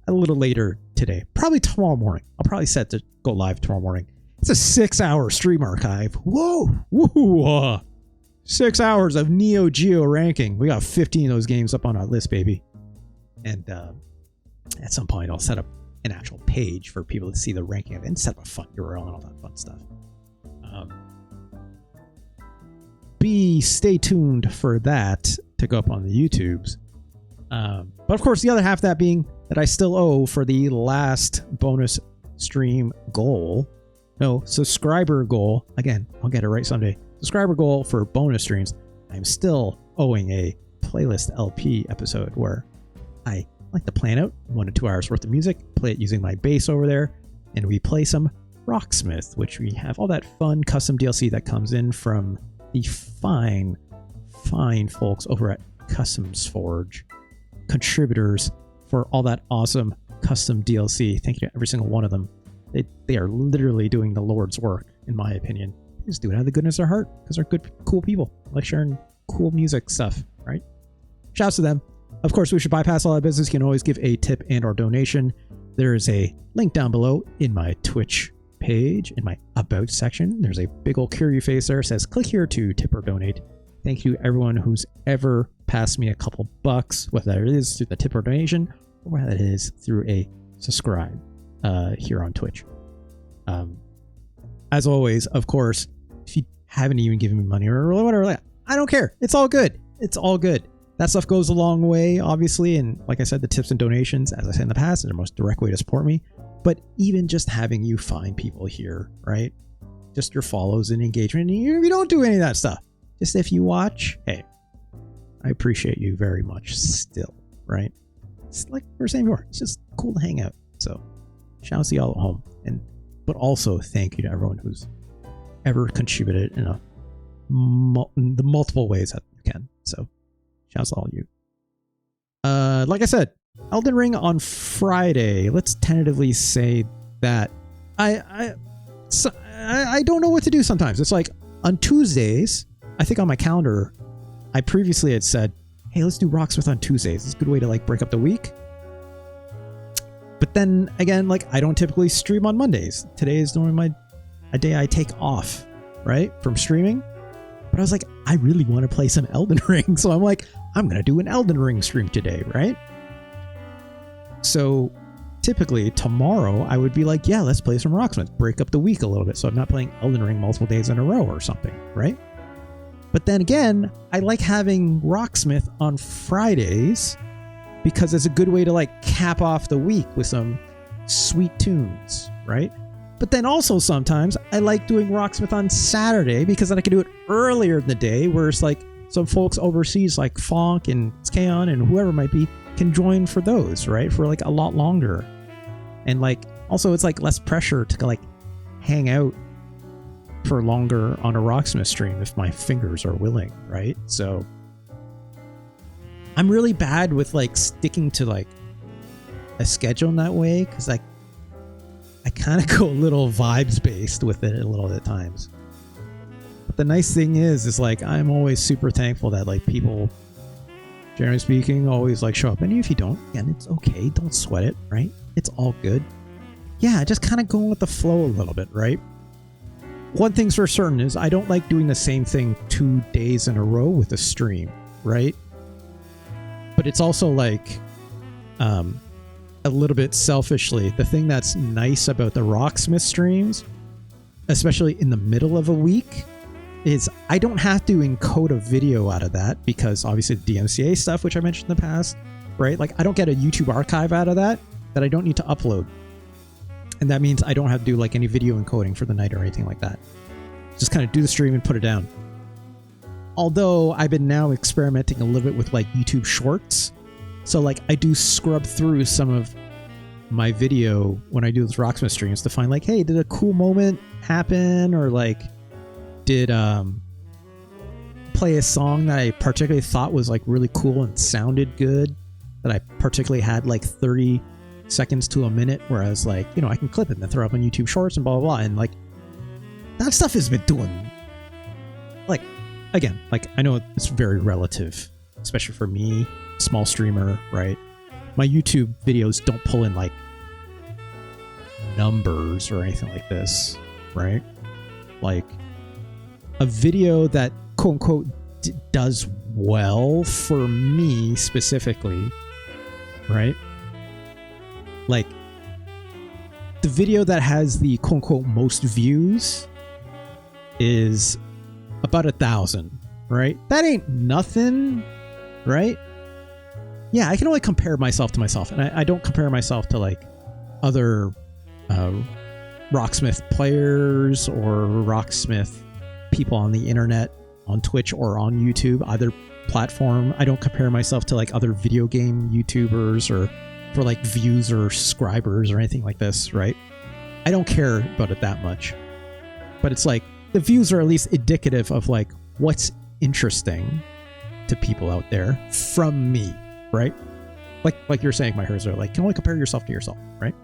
a little later today, probably tomorrow morning. I'll probably set to go live tomorrow morning. It's a 6-hour stream archive. Whoa! 6 hours of Neo Geo ranking. We got 15 of those games up on our list, baby. And at some point, I'll set up an actual page for people to see the ranking of it and set up a fun URL and all that fun stuff. Stay tuned for that to go up on the YouTubes. But of course, the other half of that being that I still owe for the last bonus stream goal. No, subscriber goal. Again, I'll get it right someday. Subscriber goal for bonus streams. I'm still owing a playlist LP episode where I like to plan out 1 to 2 hours worth of music, play it using my bass over there, and we play some Rocksmith, which we have all that fun custom DLC that comes in from the fine folks over at Customs Forge, contributors for all that awesome custom DLC. Thank you to every single one of them. They are literally doing the Lord's work, in my opinion. They just do it out of the goodness of their heart because they're good, cool people. Like sharing cool music stuff, right? Shouts to them. Of course, we should bypass all that business. You can always give a tip and or donation. There is a link down below in my Twitch page, in my About section, there's a big old Kiryu face there. It says, click here to tip or donate. Thank you everyone who's ever passed me a couple bucks, whether it is through the tip or donation, or whether it is through a subscribe here on Twitch. As always, of course, if you haven't even given me money or whatever, I don't care. It's all good. It's all good. That stuff goes a long way, obviously. And like I said, the tips and donations, as I said in the past, are the most direct way to support me. But even just having you find people here, right? Just your follows and engagement. And you don't do any of that stuff. Just if you watch, hey, I appreciate you very much still, right? It's like we were saying before, it's just cool to hang out. So shout out to y'all at home. But also thank you to everyone who's ever contributed in the multiple ways that you can. So shout out to all of you. Like I said, Elden Ring on Friday. Let's tentatively say that. I don't know what to do sometimes. It's like on Tuesdays, I think on my calendar, I previously had said, hey, let's do Rocksmith on Tuesdays. It's a good way to like break up the week. But then again, like I don't typically stream on Mondays. Today is normally a day I take off, right, from streaming. But I was like, I really want to play some Elden Ring. So I'm like, I'm going to do an Elden Ring stream today, right? So typically tomorrow I would be like, yeah, let's play some Rocksmith. Break up the week a little bit. So I'm not playing Elden Ring multiple days in a row or something, right? But then again, I like having Rocksmith on Fridays because it's a good way to like cap off the week with some sweet tunes, right? But then also sometimes I like doing Rocksmith on Saturday because then I can do it earlier in the day, where it's like some folks overseas like Fonk and Skaon and whoever it might be can join for those, right? For like a lot longer. And like also it's like less pressure to like hang out for longer on a Rocksmith stream if my fingers are willing, right? So I'm really bad with like sticking to like a schedule in that way, because like I kind of go a little vibes based with it a little at times. But the nice thing is like I'm always super thankful that like people, generally speaking, always like show up. And if you don't, again, it's okay. Don't sweat it, right? It's all good. Yeah, just kind of going with the flow a little bit, right? One thing's for certain is I don't like doing the same thing 2 days in a row with a stream, right? But it's also like a little bit selfishly, the thing that's nice about the Rocksmith streams, especially in the middle of a week, is I don't have to encode a video out of that, because obviously the DMCA stuff, which I mentioned in the past, right? Like I don't get a YouTube archive out of that I don't need to upload. And that means I don't have to do like any video encoding for the night or anything like that. Just kind of do the stream and put it down. Although I've been now experimenting a little bit with like YouTube shorts. So like I do scrub through some of my video when I do those Rocksmith streams to find like, hey, did a cool moment happen? Or like did play a song that I particularly thought was like really cool and sounded good, that I particularly had like 30 seconds to a minute, whereas like, you know, I can clip it and then throw it up on YouTube shorts and blah, blah, blah. And like that stuff has been doing, like, again, like I know it's very relative, especially for me, small streamer, right? My YouTube videos don't pull in like numbers or anything like this, right? Like a video that quote unquote does well for me specifically, right? Like the video that has the quote unquote most views is about 1,000, right? That ain't nothing, right? Yeah, I can only compare myself to myself, and I don't compare myself to like other Rocksmith players or Rocksmith people on the internet, on Twitch or on YouTube, either platform. I don't compare myself to like other video game YouTubers or for like views or subscribers or anything like this, right? I don't care about it that much. But it's like the views are at least indicative of like what's interesting to people out there from me, right? Like you're saying, my hers are like, you can only compare yourself to yourself, right?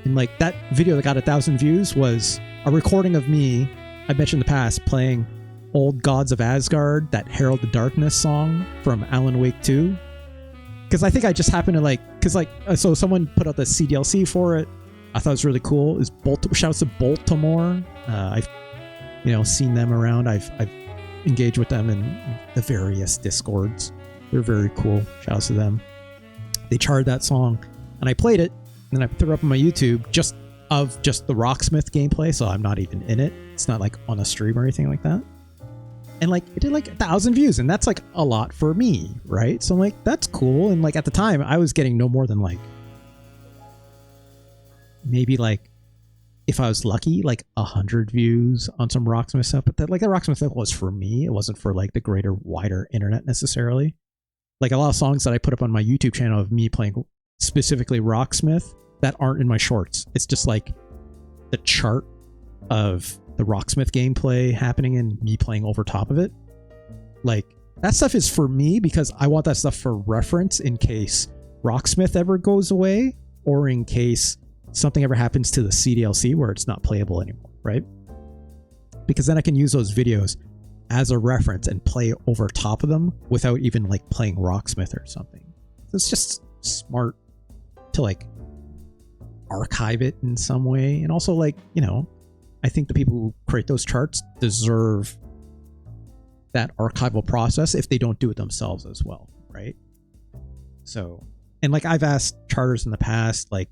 And like that video that got 1,000 views was a recording of me, I mentioned in the past, playing Old Gods of Asgard, that Herald the Darkness song from Alan Wake 2. Because I think I just happened to like, because like, so someone put out the CDLC for it. I thought was really cool is shouts to Baltimore. I've seen them around. I've engaged with them in the various discords. They're very cool. Shouts to them. They charted that song, and I played it, and then I threw it up on my YouTube just the Rocksmith gameplay, so I'm not even in it. It's not like on a stream or anything like that. And like it did like 1,000 views, and that's like a lot for me, right? So I'm like, that's cool. And like at the time, I was getting no more than like maybe like, if I was lucky, like 100 views on some Rocksmith stuff. But that, like, the Rocksmith stuff was for me. It wasn't for like the greater, wider internet necessarily. Like a lot of songs that I put up on my YouTube channel of me playing specifically Rocksmith that aren't in my shorts. It's just like the chart of the Rocksmith gameplay happening and me playing over top of it. Like that stuff is for me because I want that stuff for reference in case Rocksmith ever goes away or in case something ever happens to the CDLC where it's not playable anymore, right? Because then I can use those videos as a reference and play over top of them without even like playing Rocksmith or something. So it's just smart to like archive it in some way. And also like, I think the people who create those charts deserve that archival process if they don't do it themselves as well, right? So, and like I've asked charters in the past, like,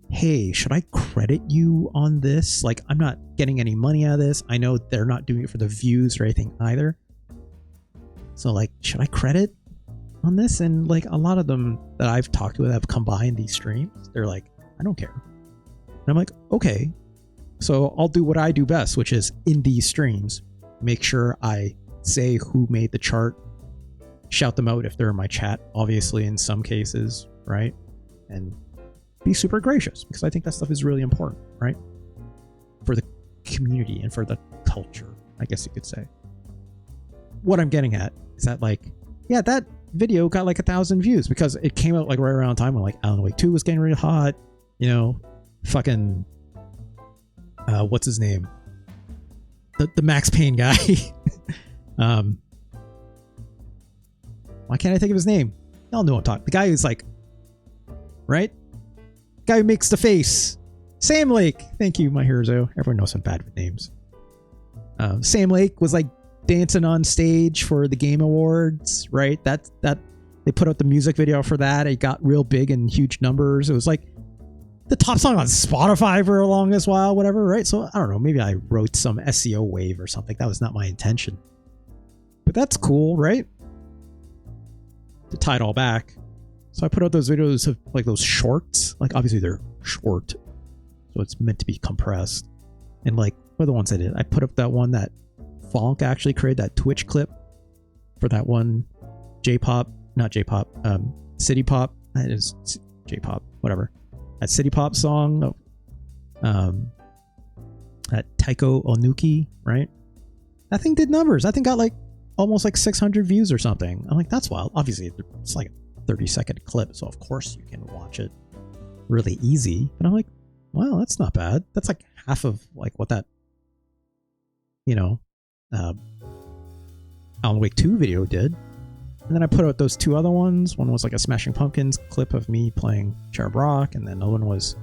hey, should I credit you on this? Like, I'm not getting any money out of this. I know they're not doing it for the views or anything either. So like, should I credit on this? And like a lot of them that I've talked to that have come by in these streams, they're like, I don't care. And I'm like, okay, so I'll do what I do best, which is in these streams, make sure I say who made the chart, shout them out if they're in my chat, obviously in some cases, right? And be super gracious because I think that stuff is really important, right? For the community and for the culture, I guess you could say. What I'm getting at is that like, yeah, that video got like 1,000 views because it came out like right around the time when like Alan Wake 2 was getting really hot, fucking what's his name? The Max Payne guy. Why can't I think of his name? Y'all know what I'm talking. The guy who's like, right? Guy who makes the face. Sam Lake. Thank you, my Herozo. Everyone knows I'm bad with names. Sam Lake was like dancing on stage for the Game Awards, right? That they put out the music video for that. It got real big and huge numbers. It was like the top song on Spotify for the longest while, whatever, right? So I don't know. Maybe I wrote some SEO wave or something. That was not my intention. But that's cool, right? To tie it all back. So I put out those videos of like those shorts. Like obviously they're short, so it's meant to be compressed. And like what are the ones I did? I put up that one that Fonk actually created, that Twitch clip for that one City Pop. That is J-pop, whatever. That City Pop song of that Taiko Onuki, right? That thing did numbers. That thing got like almost like 600 views or something. I'm like, that's wild. Obviously it's like 30-second clip, so of course you can watch it really easy. But I'm like, wow, that's not bad. That's like half of like what that Alan Wake 2 video did. And then I put out those two other ones. One was like a Smashing Pumpkins clip of me playing Cherub Rock, and then another one was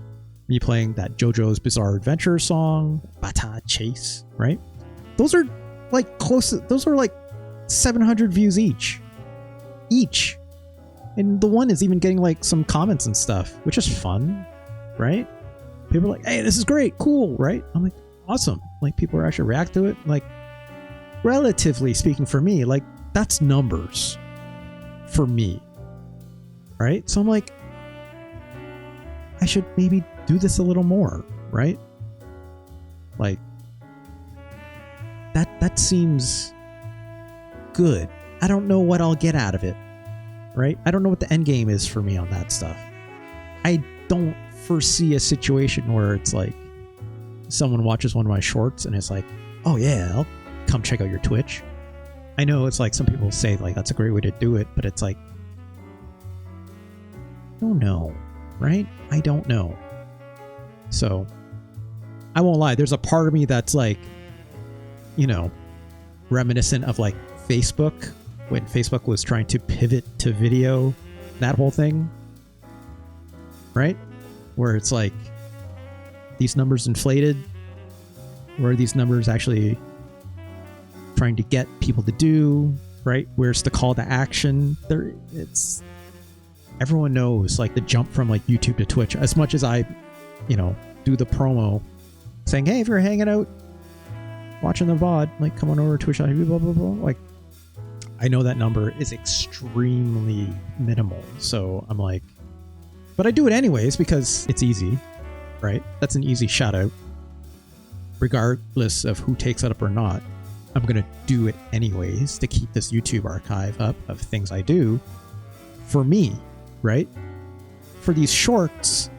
me playing that JoJo's Bizarre Adventure song, Bata Chase, right? Those are like those are like 700 views each. And the one is even getting like some comments and stuff, which is fun, right? People are like, hey, this is great, cool, right? I'm like, awesome. Like people are actually react to it. Like relatively speaking for me, like that's numbers for me, right? So I'm like, I should maybe do this a little more, right? Like that seems good. I don't know what I'll get out of it, right? I don't know what the end game is for me on that stuff. I don't foresee a situation where it's like someone watches one of my shorts and it's like, oh yeah, I'll come check out your Twitch. I know it's like some people say like that's a great way to do it, but it's like, I don't know, right? I don't know. So I won't lie, there's a part of me that's like, reminiscent of like Facebook when Facebook was trying to pivot to video, that whole thing, right? Where it's like these numbers inflated? Or are these numbers actually trying to get people to do, right? Where's the call to action? Everyone knows like the jump from like YouTube to Twitch. As much as I, do the promo saying, hey, if you're hanging out watching the VOD, like come on over to Twitch.tv, blah, blah, blah. Like, I know that number is extremely minimal. So I'm like, but I do it anyways because it's easy, right? That's an easy shout out. Regardless of who takes it up or not, I'm going to do it anyways to keep this YouTube archive up of things I do for me, right? For these shorts,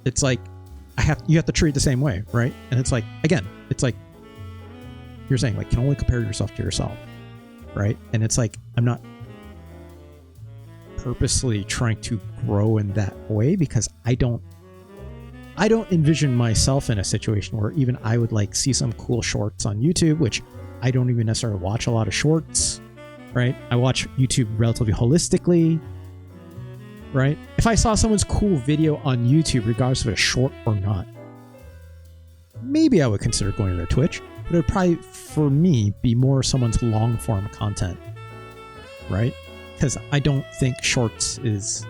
it's like you have to treat it the same way, right? And it's like, again, it's like you're saying, like, you can only compare yourself to yourself, right? And it's like, I'm not purposely trying to grow in that way because I don't envision myself in a situation where even I would like see some cool shorts on YouTube, which I don't even necessarily watch a lot of shorts, right? I watch YouTube relatively holistically, right? If I saw someone's cool video on YouTube, regardless of a short or not, maybe I would consider going to their Twitch, but it would probably, for me, be more someone's long form content, right? Because I don't think shorts is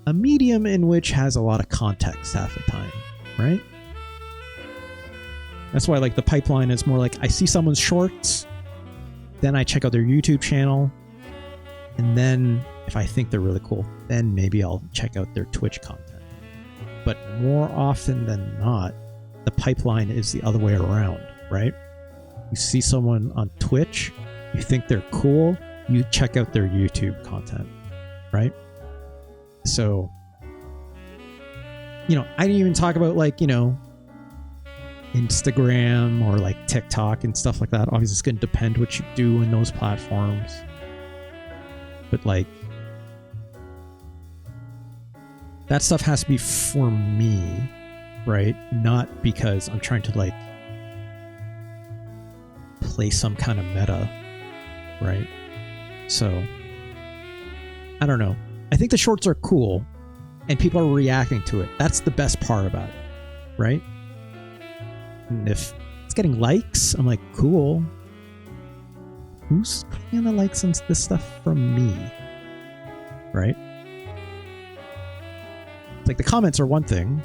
a medium in which has a lot of context half the time, right? That's why like the pipeline is more like I see someone's shorts, then I check out their YouTube channel, and then if I think they're really cool, then maybe I'll check out their Twitch content. But more often than not, the pipeline is the other way around, right? You see someone on Twitch, you think they're cool, you check out their YouTube content, right? So, I didn't even talk about like, Instagram or like TikTok and stuff like that. Obviously, it's going to depend what you do in those platforms. But like, that stuff has to be for me, right? Not because I'm trying to like play some kind of meta, right? So, I don't know. I think the shorts are cool and people are reacting to it. That's the best part about it, right? And if it's getting likes, I'm like, cool. Who's getting the likes on this stuff from me? Right? It's like the comments are one thing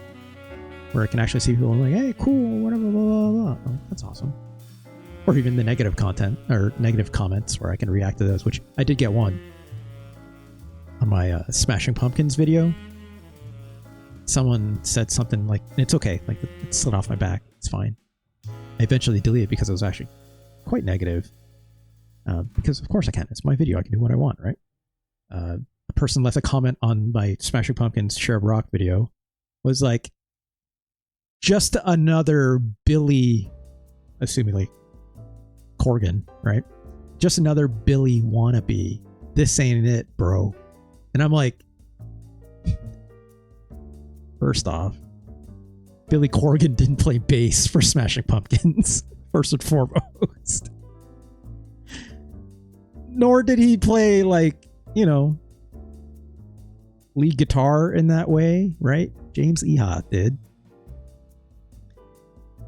where I can actually see people like, hey, cool, whatever, blah, blah, blah. Oh, that's awesome. Or even the negative content or negative comments where I can react to those, which I did get one. On my Smashing Pumpkins video, someone said something like, it's okay, like it slid off my back, it's fine. I eventually deleted it because it was actually quite negative. Because of course I can, it's my video, I can do what I want, right? A person left a comment on my Smashing Pumpkins Cherub Rock video, was like, just another Billy, assumingly Corgan, right? Just another Billy wannabe. This ain't it, bro. And I'm like, first off, Billy Corgan didn't play bass for Smashing Pumpkins, first and foremost. Nor did he play, like, lead guitar in that way, right? James Ehot did.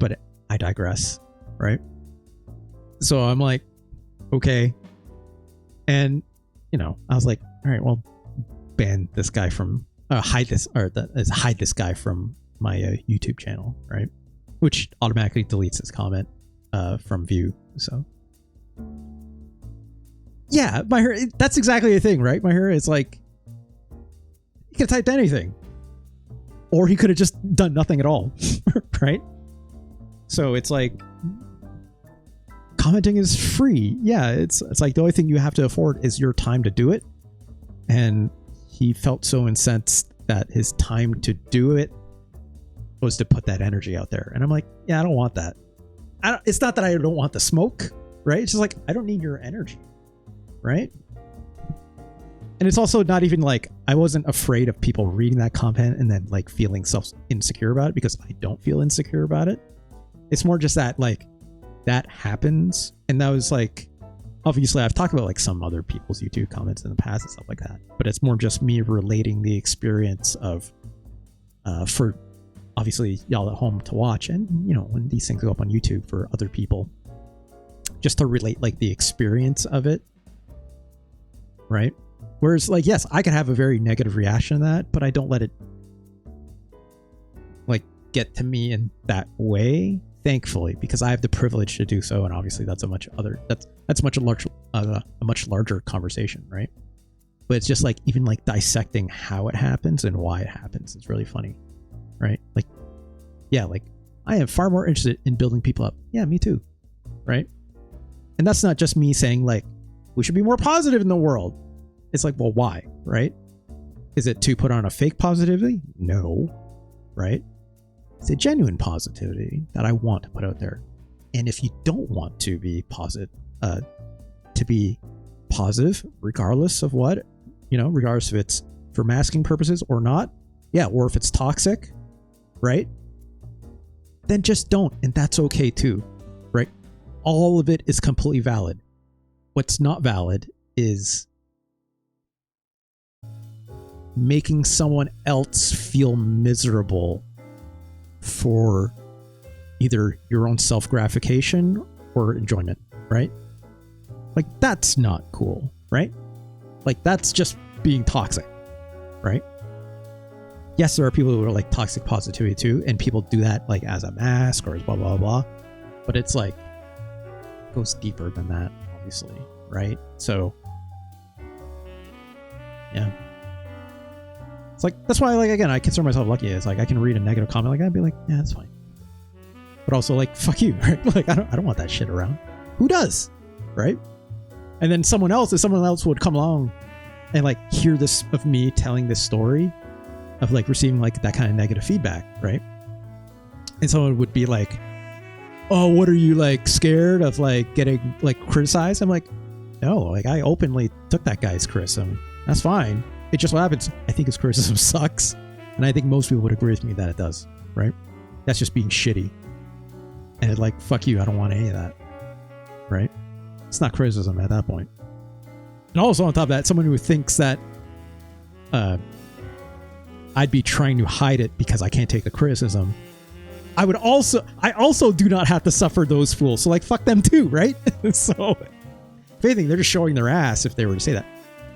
But I digress, right? So I'm like, okay. And, I was like, all right, well, ban this guy from hide this guy from my YouTube channel, right? Which automatically deletes his comment from view. So yeah, that's exactly the thing, right? My hair is like, he could have typed anything, or he could have just done nothing at all, right? So it's like, commenting is free. Yeah, it's like the only thing you have to afford is your time to do it. And he felt so incensed that his time to do it was to put that energy out there. And I'm like, yeah, I don't want that. It's not that I don't want the smoke, right? It's just like, I don't need your energy, right? And it's also not even like, I wasn't afraid of people reading that comment and then like feeling insecure about it, because I don't feel insecure about it. It's more just that like, that happens. And that was like, obviously I've talked about like some other people's YouTube comments in the past and stuff like that, but it's more just me relating the experience of for obviously y'all at home to watch, and you know, when these things go up on YouTube for other people, just to relate like the experience of it, right? Whereas like, yes, I could have a very negative reaction to that, but I don't let it like get to me in that way, thankfully, because I have the privilege to do so, and obviously that's a much larger conversation, right? But it's just like, even like dissecting how it happens and why it happens is really funny, right? Like, yeah, like I am far more interested in building people up. Yeah, me too, right? And that's not just me saying like we should be more positive in the world. It's like, well, why, right? Is it to put on a fake positivity? No, right? It's a genuine positivity that I want to put out there. And if you don't want to be positive, regardless of what, you know, regardless if it's for masking purposes or not, yeah, or if it's toxic, right? Then just don't, and that's okay too, right? All of it is completely valid. What's not valid is making someone else feel miserable for either your own self-gratification or enjoyment, right? Like, that's not cool, right? Like, that's just being toxic, right? Yes, there are people who are like toxic positivity too, and people do that like as a mask or as blah blah blah, but it's like, it goes deeper than that, obviously, right? So yeah, it's like, that's why, like, again, I consider myself lucky. It's like I can read a negative comment like that and be like, yeah, that's fine, but also like, fuck you, right? Like, I don't want that shit around. Who does, right? And then someone else would come along and like hear this of me telling this story of like receiving like that kind of negative feedback, right? And someone would be like, oh, what are you, like scared of like getting like criticized? I'm like, no, like I openly took that guy's criticism. That's fine. It just what happens. I think his criticism sucks. And I think most people would agree with me that it does, right? That's just being shitty. And it's like, fuck you, I don't want any of that, right? It's not criticism at that point. And also on top of that, someone who thinks that I'd be trying to hide it because I can't take the criticism. I also do not have to suffer those fools. So like, fuck them too, right? So if anything, they're just showing their ass if they were to say that.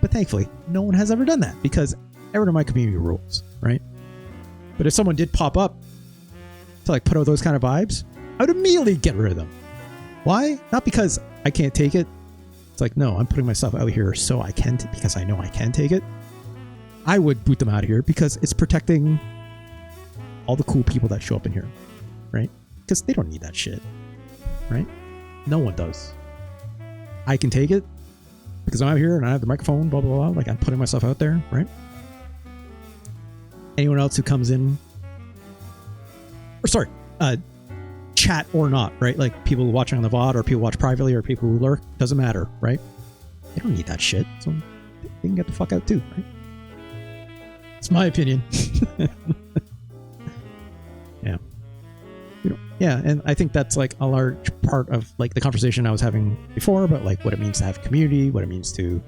But thankfully, no one has ever done that because everyone in my community rules, right? But if someone did pop up to like put out those kind of vibes, I would immediately get rid of them. Why? Not because I can't take it. It's like, no, I'm putting myself out here so I can, because I know I can take it. I would boot them out of here because it's protecting all the cool people that show up in here, right? Because they don't need that shit, right? No one does. I can take it because I'm out here and I have the microphone, blah, blah, blah. Like, I'm putting myself out there, right? Anyone else who comes in, or sorry, chat or not, right? Like people watching on the VOD or people watch privately or people who lurk, doesn't matter, right? They don't need that shit. So they can get the fuck out too, right? It's my opinion. Yeah. You know, yeah, and I think that's like a large part of like the conversation I was having before about like what it means to have community, what it means to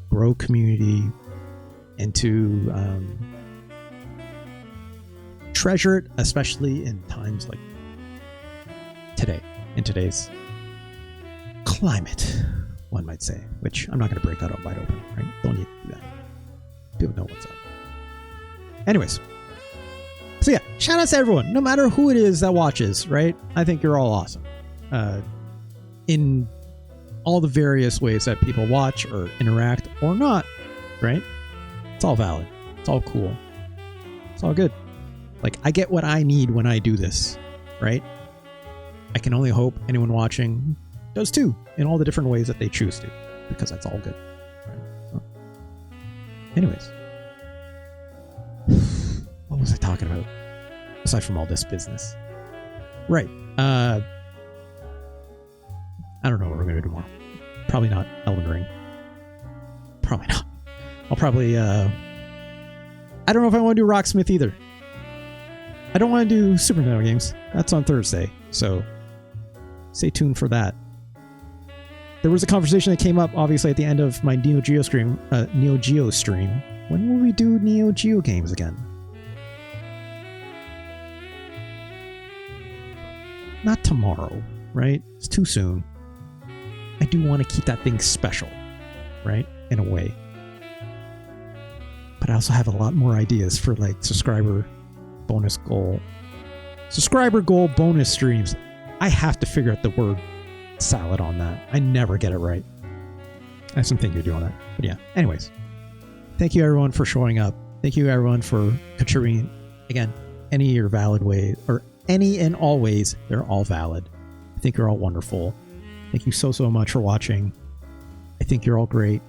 grow community, and to treasure it, especially in times like today, in today's climate, one might say, which I'm not going to break that up wide open, right? Don't need to do that. People know what's up. Anyways, so yeah, shout out to everyone, no matter who it is that watches, right? I think you're all awesome. In all the various ways that people watch or interact or not, right? It's all valid. It's all cool. It's all good. Like, I get what I need when I do this, right? I can only hope anyone watching does too, in all the different ways that they choose to, because that's all good. Right? So, anyways, what was I talking about? Aside from all this business. Right. I don't know what we're going to do tomorrow. Probably not Elden Ring. Probably not. I'll probably, I don't know if I want to do Rocksmith either. I don't want to do Super Nintendo games. That's on Thursday, so stay tuned for that. there was a conversation that came up, obviously, at the end of my Neo Geo stream. When will we do Neo Geo games again? Not tomorrow, right? It's too soon. I do want to keep that thing special, right? In a way. But I also have a lot more ideas for like subscriber goal bonus streams. I have to figure out the word salad on that. I never get it right. I have some thinking to do on that. But yeah, anyways. Thank you everyone for showing up. Thank you everyone for contributing. Again, any of your valid ways, or any and all ways, they're all valid. I think you're all wonderful. Thank you so much for watching. I think you're all great.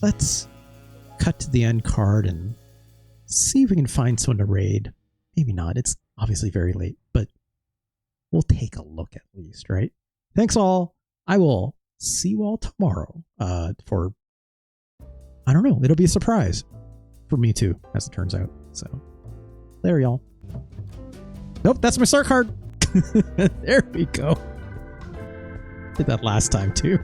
Let's cut to the end card and see if we can find someone to raid. Maybe not. It's obviously very late, but we'll take a look at least, right? Thanks all. I will see you all tomorrow for, I don't know, it'll be a surprise for me too, as it turns out. So there, y'all. Nope, that's my start card. There we go. Did that last time too.